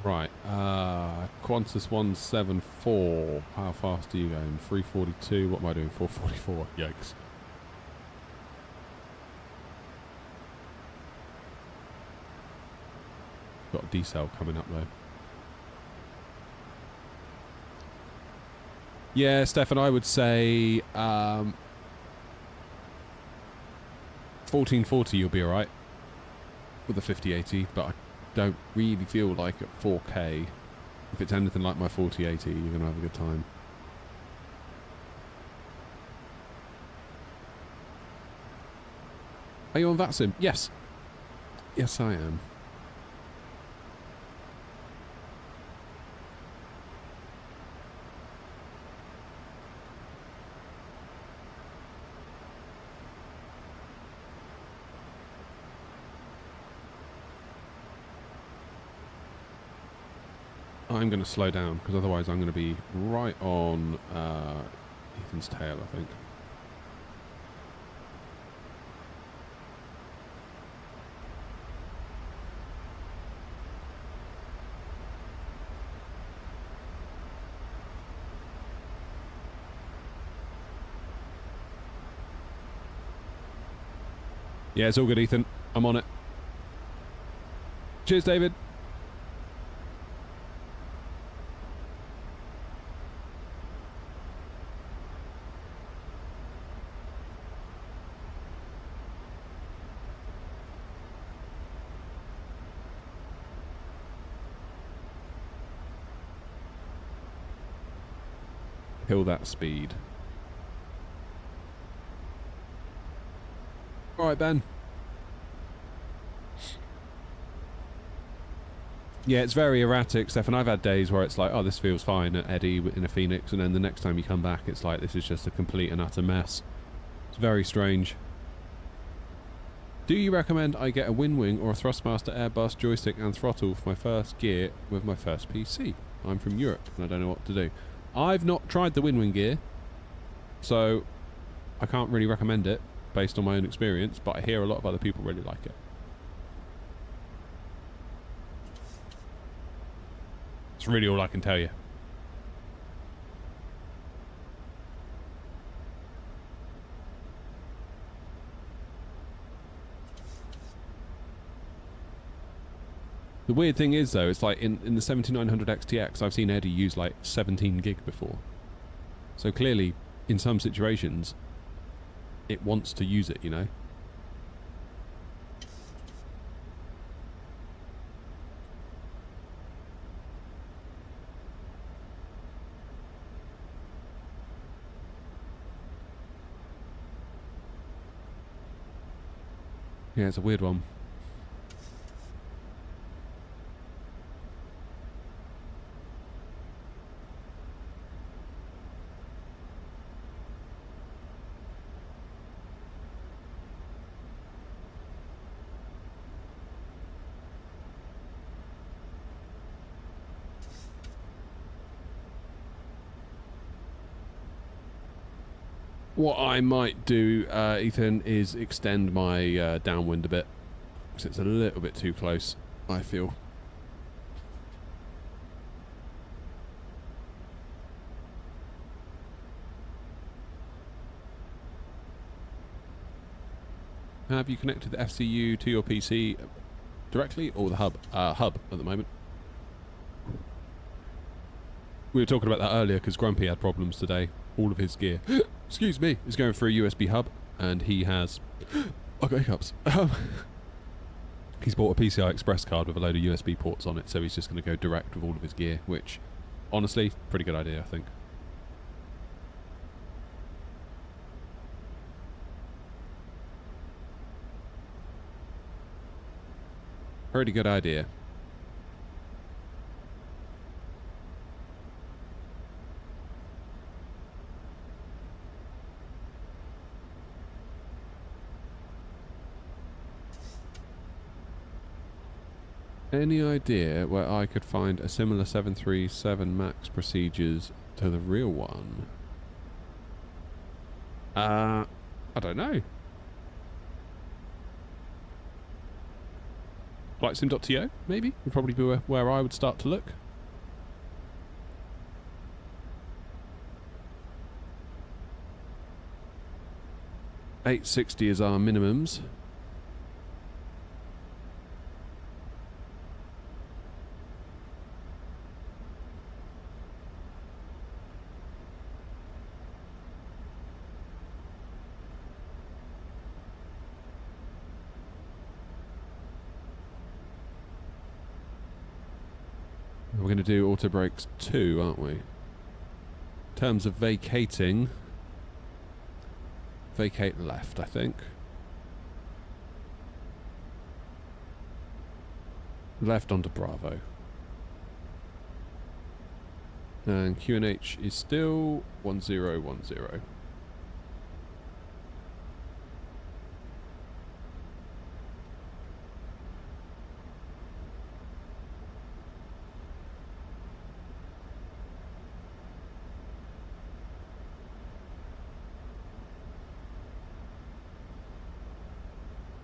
Right, Qantas 174. How fast are you going? 342. What am I doing? 444. Yikes. Got a decel coming up though. Yeah, Stefan, I would say 1440 you'll be alright with a 5080, but I don't really feel like at 4K, if it's anything like my 4080, you're going to have a good time. Are you on VATSIM? Yes. Yes, I am. I'm going to slow down, because otherwise I'm going to be right on Ethan's tail, I think. Yeah, it's all good, Ethan. I'm on it. Cheers, David. Kill that speed. Alright, Ben. Yeah, it's very erratic, Stefan. I've had days where it's like, oh, this feels fine at Eddie in a Phoenix, and then the next time you come back, it's like, this is just a complete and utter mess. It's very strange. Do you recommend I get a Winwing or a Thrustmaster Airbus joystick and throttle for my first gear with my first PC? I'm from Europe, and I don't know what to do. I've not tried the Winwing gear, so I can't really recommend it based on my own experience, but I hear a lot of other people really like it. It's really all I can tell you. The weird thing is, though, it's like in the 7900 XTX, I've seen Eddie use like 17 gig before. So clearly, in some situations, it wants to use it, you know. Yeah, it's a weird one. What I might do, Ethan, is extend my downwind a bit. Because it's a little bit too close, I feel. Have you connected the FCU to your PC directly or the hub? Hub at the moment. We were talking about that earlier because Grumpy had problems today. All of his gear, excuse me, is going for a USB hub, and he has. Okay, hiccups. He's bought a PCI Express card with a load of USB ports on it, so he's just going to go direct with all of his gear, which, honestly, pretty good idea, I think. Pretty good idea. Any idea where I could find a similar 737 MAX procedures to the real one? I don't know. Flightsim.to, maybe? Would probably be where I would start to look. $860 is our minimums. We're going to do auto brakes 2, aren't we? In terms of vacating, vacate left, I think. Left onto Bravo. And QNH is still 1010.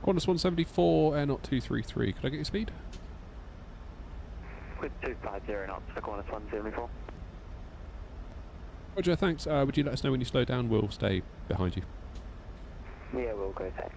Qantas 174, air knot 233. Could I get your speed? With 250 knots for Qantas 174. Roger, thanks. Would you let us know when you slow down? We'll stay behind you. Yeah, we'll go there.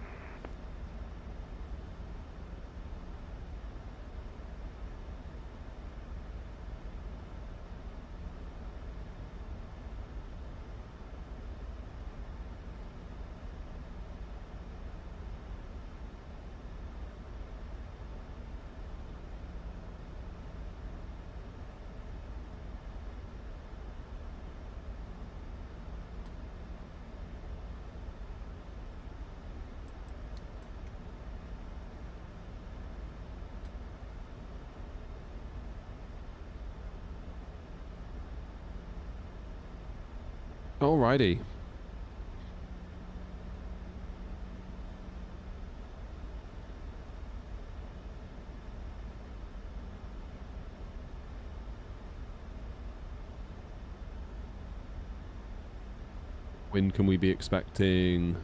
Alrighty. When can we be expecting?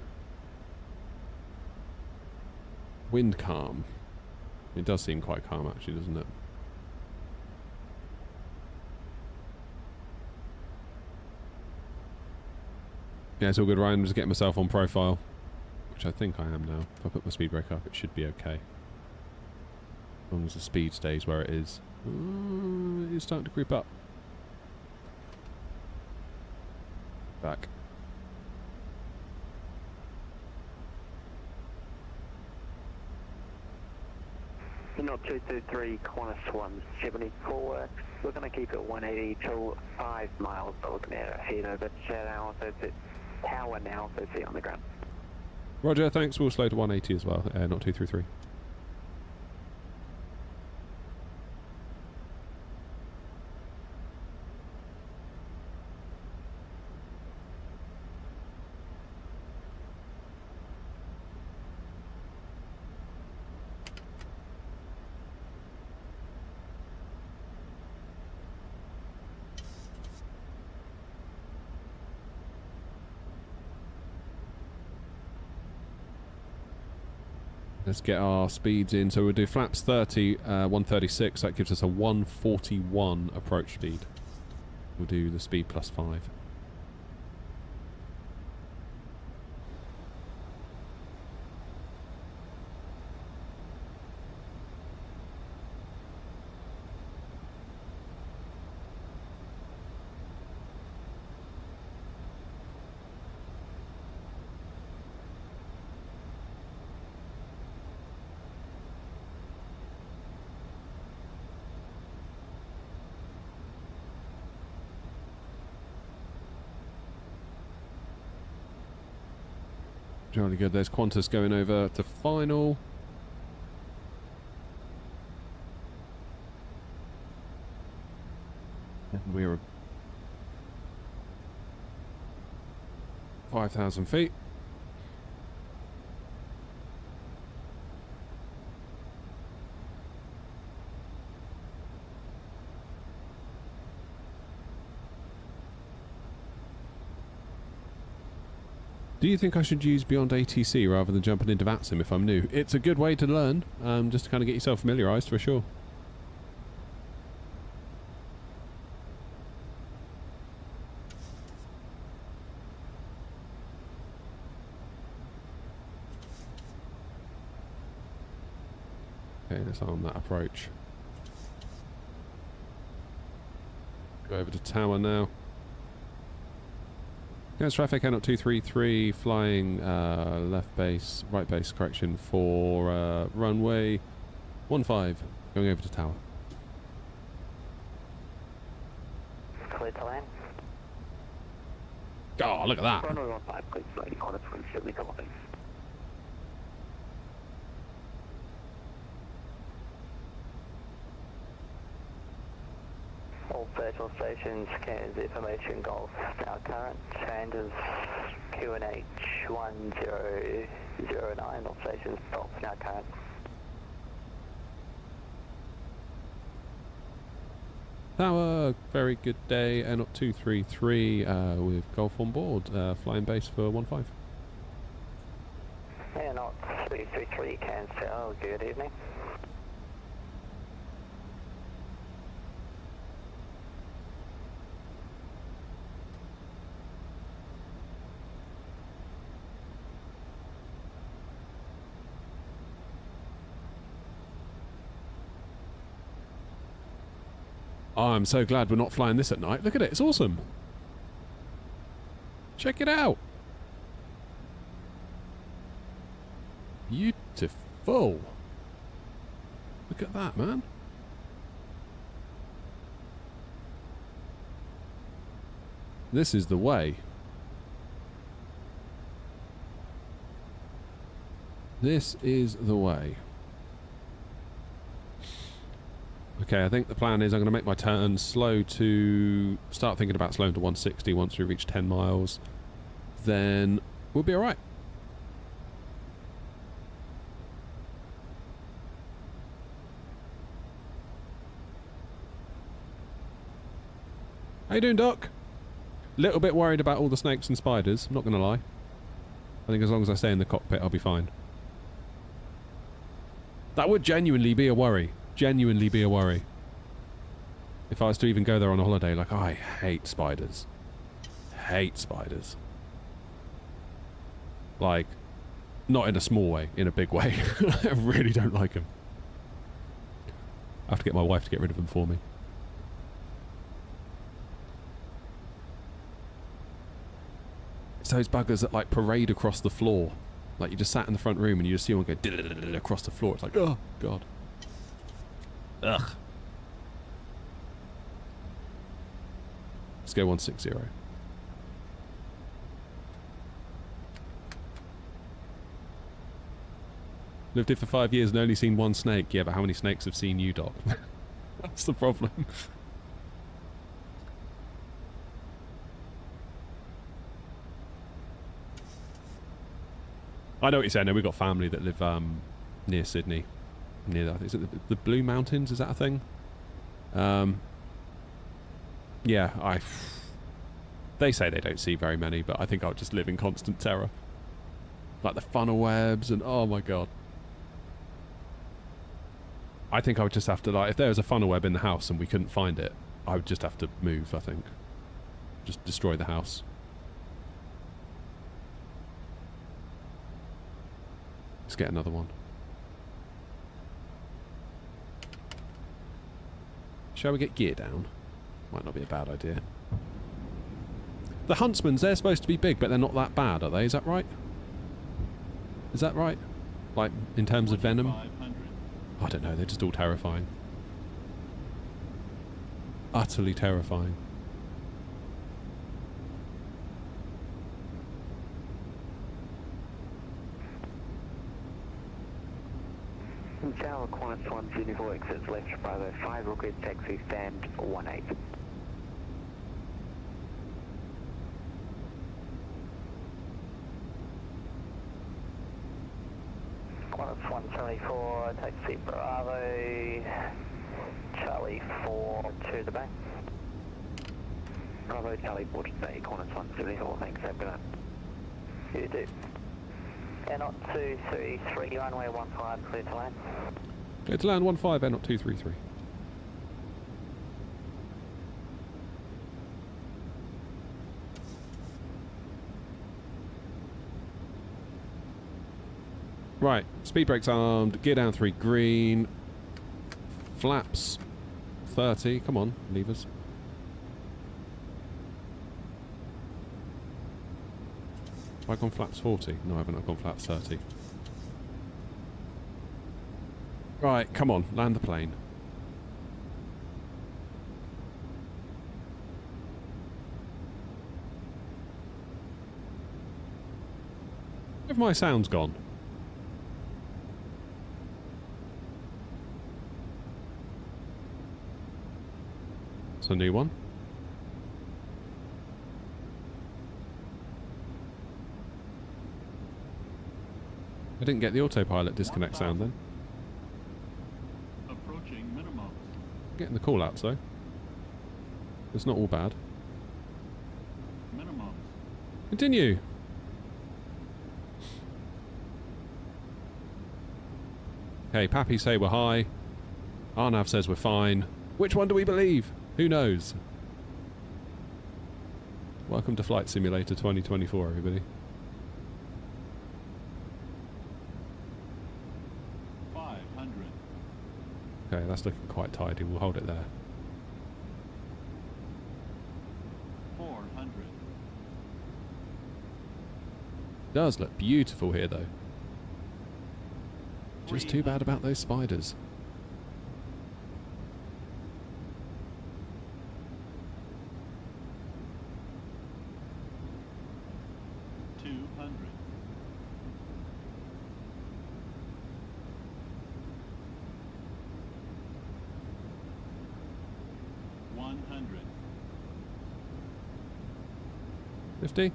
Wind calm. It does seem quite calm actually, doesn't it? Yeah, it's all good, Ryan. I'm just getting myself on profile, which I think I am now. If I put my speed brake up, it should be okay. As long as the speed stays where it is. It's starting to creep up. Back. Not 223, Qantas 1, 74. We're going to keep it 180 till 5 miles. We're looking at head over now, so it's at tower now, so see on the ground. Roger, thanks. We'll slow to 180 as well, not 233. Let's get our speeds in. So we'll do flaps 30, 136. That gives us a 141 approach speed. We'll do the speed plus 5. Jolly good. There's Qantas going over to final. And we're 5,000 feet. Do you think I should use Beyond ATC rather than jumping into VATSIM if I'm new? It's a good way to learn, just to kind of get yourself familiarised for sure. Okay, let's arm that approach. Go over to tower now. Against traffic, out 233, flying left base, right base correction for runway 15, going over to tower. Clear to land. Oh, look at that. Runway 15, please, lady Qantas 170 kilometers. All virtual stations scans information Golf now current changes QNH 1009. All stations Golf now current. Tower, very good day. Not 233 with Golf on board, flying base for 15. Not 333 cancel. Good evening. Oh, I'm so glad we're not flying this at night. Look at it, it's awesome. Check it out. Beautiful. Look at that, man. This is the way. This is the way. Okay, I think the plan is I'm going to make my turn slow to... start thinking about slowing to 160 once we reach 10 miles. Then we'll be alright. How you doing, Doc? Little bit worried about all the snakes and spiders, I'm not going to lie. I think as long as I stay in the cockpit, I'll be fine. That would genuinely be a worry. Genuinely be a worry. If I was to even go there on a holiday, like, I hate spiders. Hate spiders. Like, not in a small way, in a big way. I really don't like them. I have to get my wife to get rid of them for me. It's those buggers that like parade across the floor. Like you just sat in the front room and you just see one go across the floor. It's like, oh god. Ugh. Let's go 160. Lived here for 5 years and only seen one snake. Yeah, but how many snakes have seen you, Doc? That's the problem. I know what you're saying. No, we've got family that live near Sydney. Near, I think, is it the Blue Mountains? Is that a thing? Yeah, they say they don't see very many, but I think I'll just live in constant terror. Like the funnel webs and oh my god. I think I would just have to, like, if there was a funnel web in the house and we couldn't find it, I would just have to move, I think. Just destroy the house. Let's get another one. Shall we get gear down? Might not be a bad idea. The Huntsmans, they're supposed to be big, but they're not that bad, are they? Is that right? Is that right? Like, in terms of venom? I don't know, they're just all terrifying. Utterly terrifying. Tower Qantas 174 exits left Bravo 5, request taxi stand 18. Qantas 174, taxi Bravo, Charlie 4 to the back. Bravo Charlie 4 to the back, Qantas 174, thanks, have a good night. You do. Airnaut 233, runway 15, clear to land. Clear to land 15, airnaut 233. Right, speed brakes armed, gear down 3 green, flaps 30, come on, levers. Have I gone flaps 40? No, I haven't, I've gone flaps 30. Right, come on, land the plane. Where have my sounds gone? It's a new one. I didn't get the autopilot disconnect sound then. Approaching minimums. Getting the call outs though. It's not all bad. Minimums. Continue. Okay, Pappy say we're high. Arnav says we're fine. Which one do we believe? Who knows? Welcome to Flight Simulator 2024, everybody. Okay, that's looking quite tidy. We'll hold it there. 400. Does look beautiful here, though. Just too bad about those spiders. $100. 50?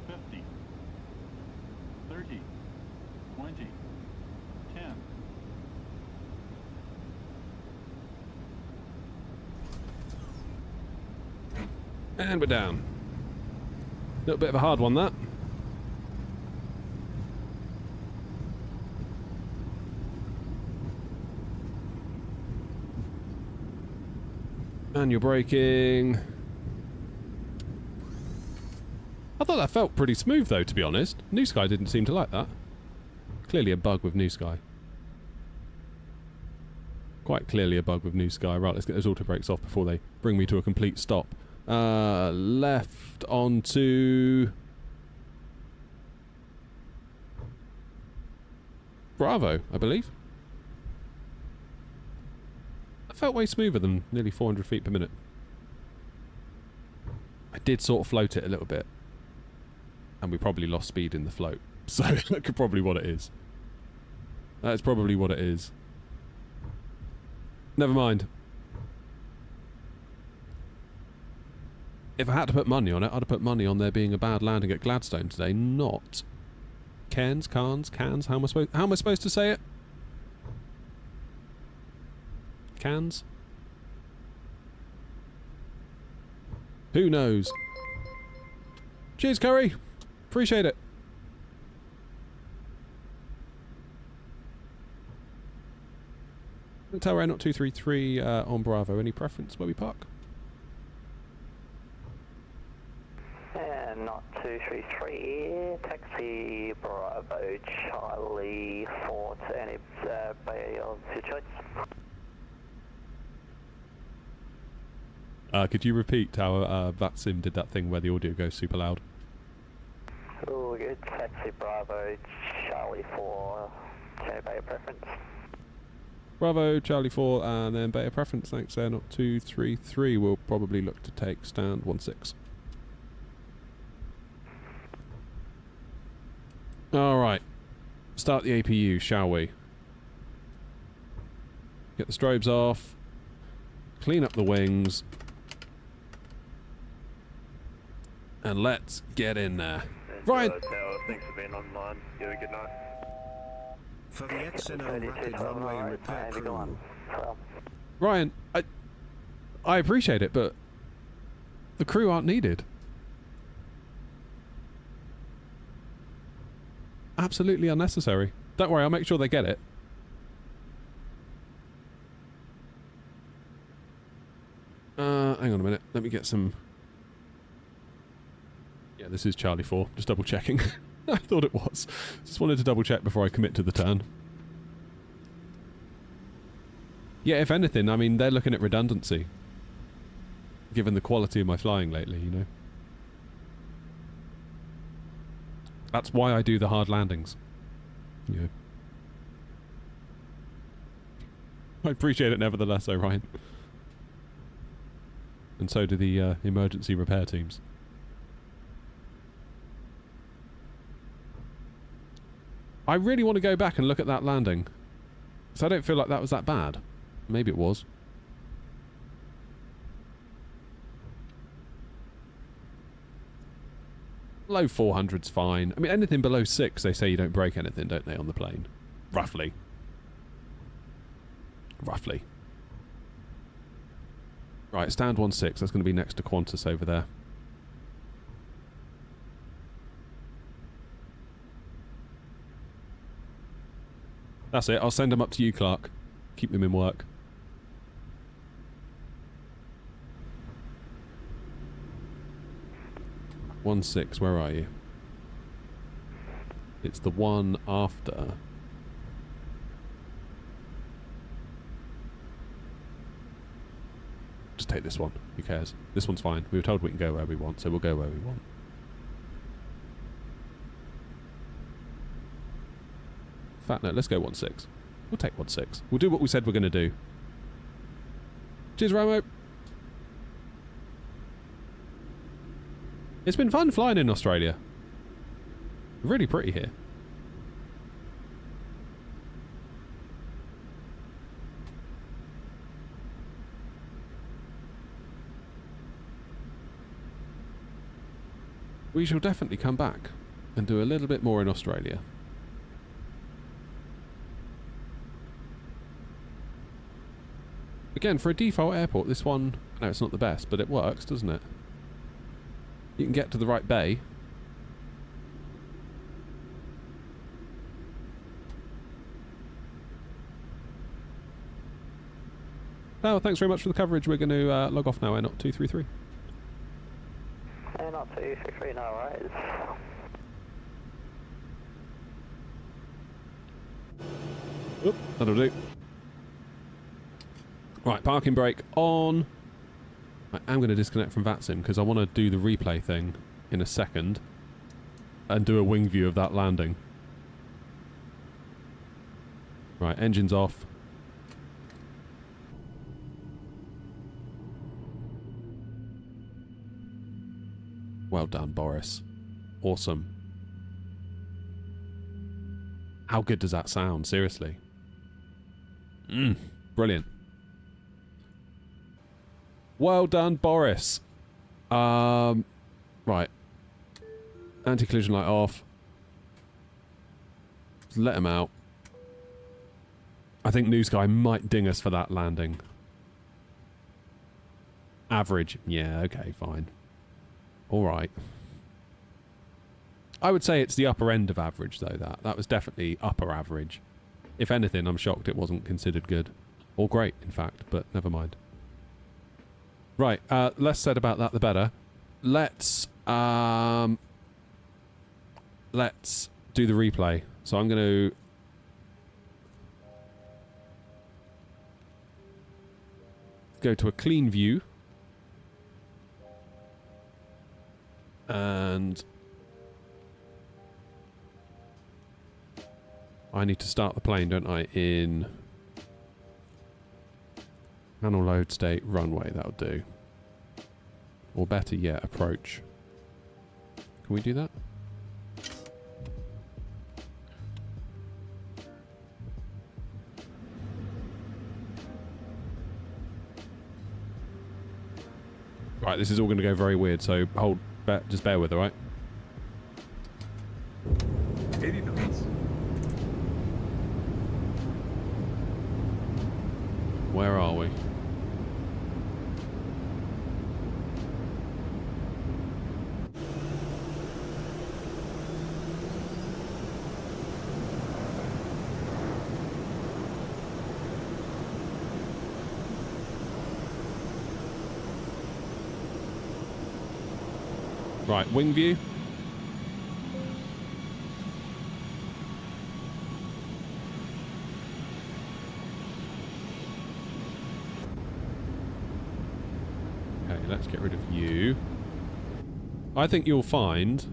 50. 30. 20. 10. And we're down. Little bit of a hard one, that. And you're braking. I thought that felt pretty smooth though, to be honest. New Sky didn't seem to like that. Clearly a bug with New Sky. Quite clearly a bug with New Sky. Right, let's get those auto brakes off before they bring me to a complete stop. Left onto Bravo, I believe. felt way smoother than nearly 400 feet per minute. I did sort of float it a little bit. And we probably lost speed in the float. So that could probably what it is. That's probably what it is. Never mind. If I had to put money on it, I'd have put money on there being a bad landing at Gladstone today, not Cairns, Cairns, how am I supposed to say it? Cairns? Who knows? Cheers, Curry. Appreciate it. Tower Air 233 on Bravo. Any preference where we park? Not 233, taxi Bravo Charlie 4 to any bay of your choice. Could you repeat how VATSIM did that thing where the audio goes super loud? Oh, good. Taxi Bravo Charlie 4 to bay of preference. Bravo, Charlie 4, and then beta preference. Thanks, Air 233. We'll probably look to take stand 16. Alright. Start the APU, shall we? Get the strobes off. Clean up the wings. And let's get in there. Ryan! Tower, thanks for being online. You have a good night. For the XNO Rapid Runway Repair Crew. Ryan, I appreciate it, but the crew aren't needed. Absolutely unnecessary. Don't worry, I'll make sure they get it. Hang on a minute. Let me get some... Yeah, this is Charlie 4. Just double checking. I thought it was. Just wanted to double check before I commit to the turn. Yeah, if anything, I mean, they're looking at redundancy. Given the quality of my flying lately, you know. That's why I do the hard landings. Yeah. I appreciate it nevertheless, though, Ryan. And so do the emergency repair teams. I really want to go back and look at that landing. So I don't feel like that was that bad. Maybe it was. Low 400's fine. I mean, anything below 6, they say you don't break anything, don't they, on the plane? Roughly. Roughly. Right, stand 16. That's going to be next to Qantas over there. That's it. I'll send them up to you, Clark. Keep them in work. One 6, where are you? It's the one after. Just take this one. Who cares? This one's fine. We were told we can go where we want, so we'll go where we want. In fact, no, let's go 16. We'll take 16. We'll do what we said we're going to do. Cheers, Ramo. It's been fun flying in Australia. Really pretty here. We shall definitely come back and do a little bit more in Australia. Again, for a default airport, this one... No, it's not the best, but it works, doesn't it? You can get to the right bay. Well, thanks very much for the coverage. We're going to log off now, Air 233. Air 233, no worries. Oop, that'll do. Right, parking brake on. I am going to disconnect from VATSIM because I want to do the replay thing in a second and do a wing view of that landing. Right, engines off. Well done, Boris. Awesome. How good does that sound? Seriously. Brilliant. Well done, Boris. Right. Anti-collision light off. Just let him out. I think New Sky might ding us for that landing. Average. Yeah, okay, fine. Alright. I would say it's the upper end of average, though, that. That was definitely upper average. If anything, I'm shocked it wasn't considered good. Or great, in fact, but never mind. Right, less said about that, the better. Let's do the replay. So I'm going to... go to a clean view. And... I need to start the plane, don't I, in... Panel load state runway, that'll do. Or better yet, approach. Can we do that? Right, this is all going to go very weird, so just bear with, alright? 80 knots. Where are we? Right, wing view. Okay, let's get rid of you. I think you'll find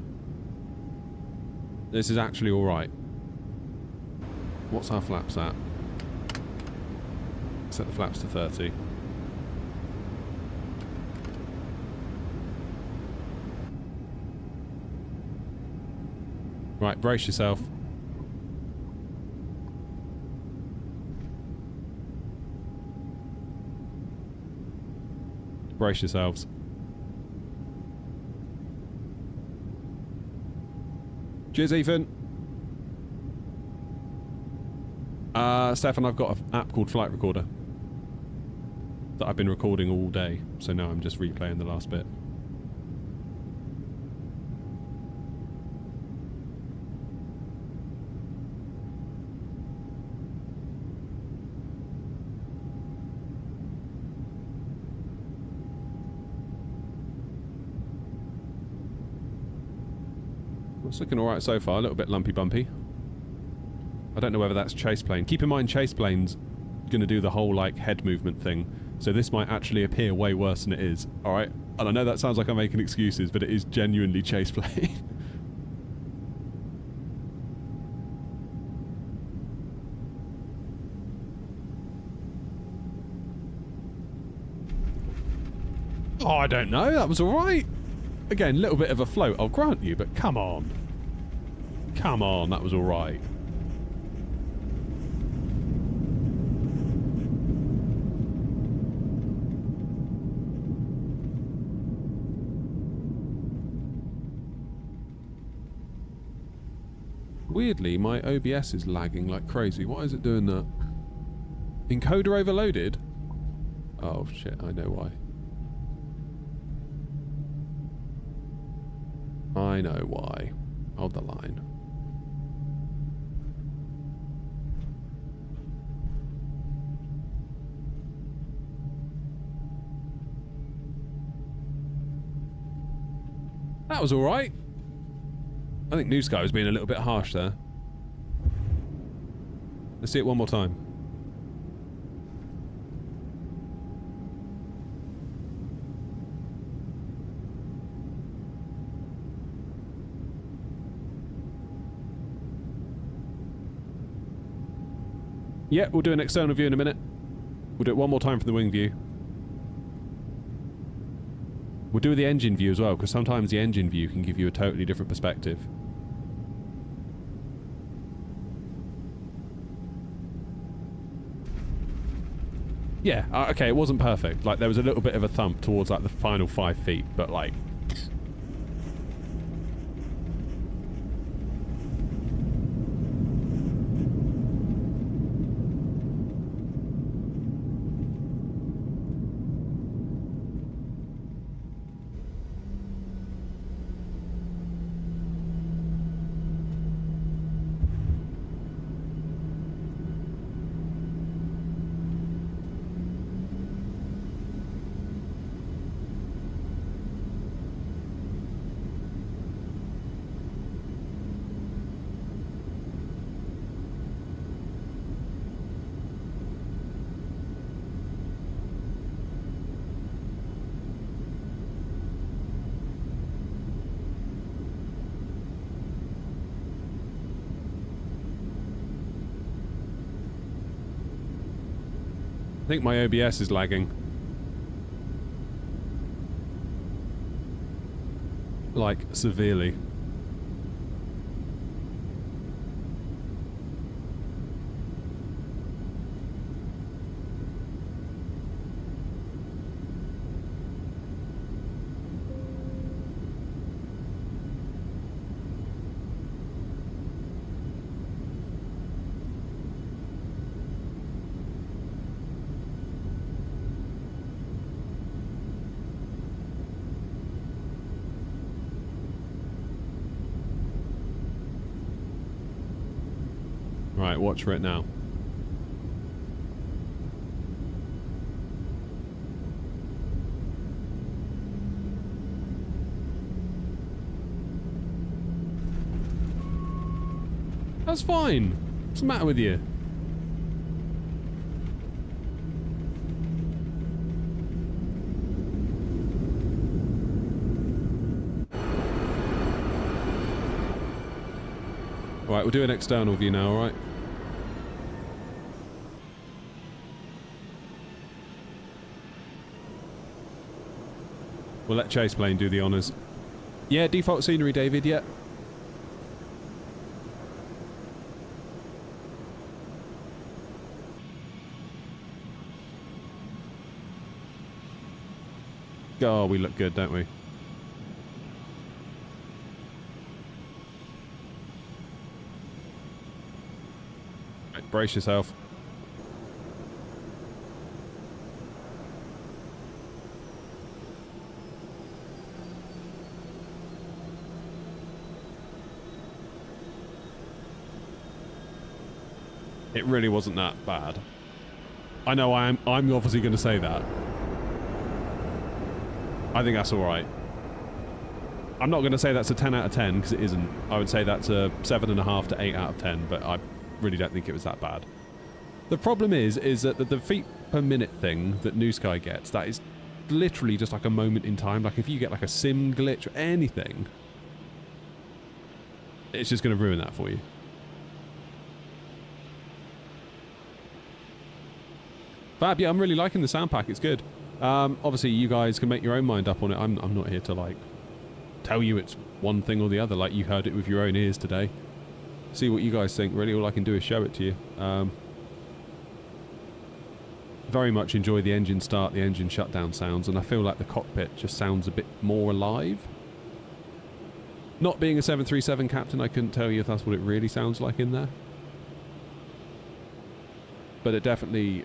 this is actually alright. What's our flaps at? Set the flaps to 30. Right, brace yourself. Brace yourselves. Cheers, Ethan. Stefan, I've got an app called Flight Recorder that I've been recording all day, so now I'm just replaying the last bit. It's looking alright so far, a little bit lumpy bumpy. I don't know whether that's chase plane. Keep in mind chase plane's going to do the whole like head movement thing, so this might actually appear way worse than it is, alright? And I know that sounds like I'm making excuses, but it is genuinely chase plane. Oh, I don't know, that was alright. Again, a little bit of a float, I'll grant you, but come on. Come on, that was alright. Weirdly, my OBS is lagging like crazy. Why is it doing that? Encoder overloaded? Oh shit, I know why. I know why. Hold the line. That was alright. I think New Sky was being a little bit harsh there. Let's see it one more time. Yeah, we'll do an external view in a minute. We'll do it one more time from the wing view. We'll do the engine view as well, because sometimes the engine view can give you a totally different perspective. Yeah, okay, it wasn't perfect. Like, there was a little bit of a thump towards, like, the final 5 feet, but, like... I think my OBS is lagging. Like, severely. Right, watch for it now. That's fine. What's the matter with you? Right, we'll do an external view now, alright? We'll let Chase Plane do the honours. Yeah, default scenery, David, yeah. Oh, we look good, don't we? Right, brace yourself. It really wasn't that bad. I know I'm obviously going to say that. I think that's alright. I'm not going to say that's a 10 out of 10, because it isn't. I would say that's a 7.5 to 8 out of 10, but I really don't think it was that bad. The problem is that the feet per minute thing that New Sky gets, that is literally just like a moment in time. Like, if you get like a sim glitch or anything, it's just going to ruin that for you. Fab, yeah, I'm really liking the sound pack. It's good. Obviously, you guys can make your own mind up on it. I'm not here to, like, tell you it's one thing or the other. Like, you heard it with your own ears today. See what you guys think. Really, all I can do is show it to you. Very much enjoy the engine start, the engine shutdown sounds, and I feel like the cockpit just sounds a bit more alive. Not being a 737 captain, I couldn't tell you if that's what it really sounds like in there. But it definitely...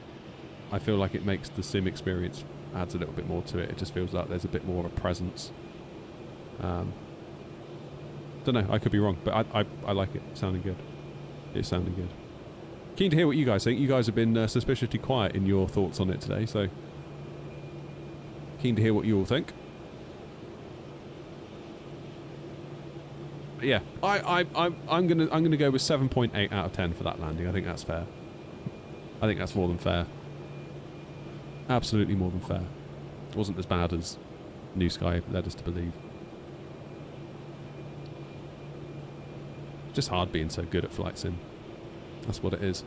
I feel like it makes the sim experience, adds a little bit more to it. It just feels like there's a bit more of a presence. Don't know, I could be wrong, but I like it. It's sounding good. It's sounding good. Keen to hear what you guys think. You guys have been suspiciously quiet in your thoughts on it today, so keen to hear what you all think. But yeah, I'm gonna go with 7.8 out of 10 for that landing. I think that's fair. I think that's more than fair. Absolutely more than fair. It wasn't as bad as New Sky led us to believe. Just hard being so good at flight sim. That's what it is.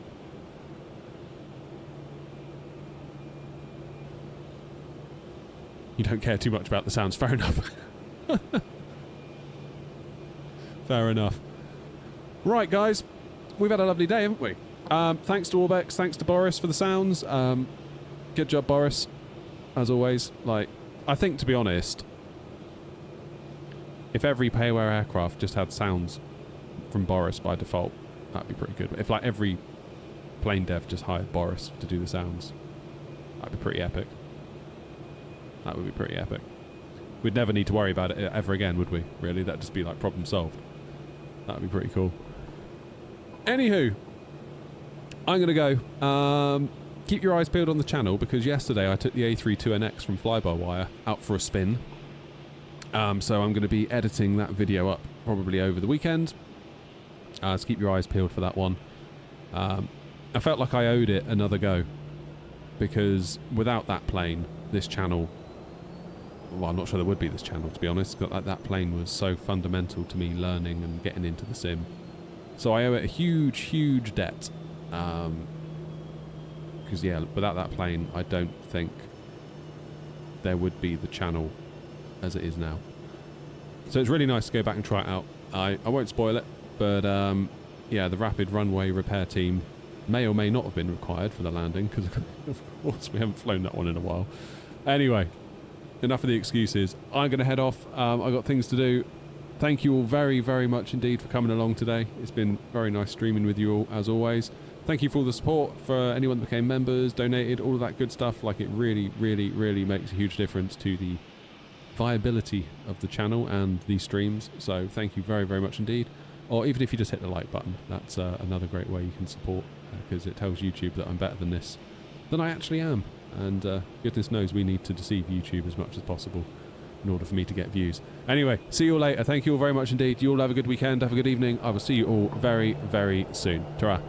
You don't care too much about the sounds. Fair enough. Fair enough. Right, guys. We've had a lovely day, haven't we? Thanks to Orbex. Thanks to Boris for the sounds. Good job, Boris. As always. Like, I think, to be honest, if every pay-aware aircraft just had sounds from Boris by default, that'd be pretty good. If, like, every plane dev just hired Boris to do the sounds, that'd be pretty epic. That would be pretty epic. We'd never need to worry about it ever again, would we? Really? That'd just be like problem solved. That'd be pretty cool. Anywho, I'm going to go. Keep your eyes peeled on the channel, because yesterday I took the A32NX from fly-by-wire out for a spin. So I'm going to be editing that video up probably over the weekend. So keep your eyes peeled for that one. I felt like I owed it another go, because without that plane, this channel... Well, I'm not sure there would be this channel, to be honest. Like, that plane was so fundamental to me learning and getting into the sim. So I owe it a huge, huge debt. Because, yeah, without that plane, I don't think there would be the channel as it is now. So it's really nice to go back and try it out. I won't spoil it, but, yeah, the rapid runway repair team may or may not have been required for the landing, because, of course, we haven't flown that one in a while. Anyway... Enough of the excuses. I'm going to head off. I've got things to do. Thank you all very, very much indeed for coming along today. It's been very nice streaming with you all, as always. Thank you for all the support, for anyone that became members, donated, all of that good stuff. Like, it really, really, really makes a huge difference to the viability of the channel and the streams. So thank you very, very much indeed. Or even if you just hit the like button, that's another great way you can support, because it tells YouTube that I'm better than this, than I actually am. And goodness knows we need to deceive YouTube as much as possible in order for me to get views. Anyway, see you all later. Thank you all very much indeed. You all have a good weekend. Have a good evening. I will see you all very, very soon. Ta-ra.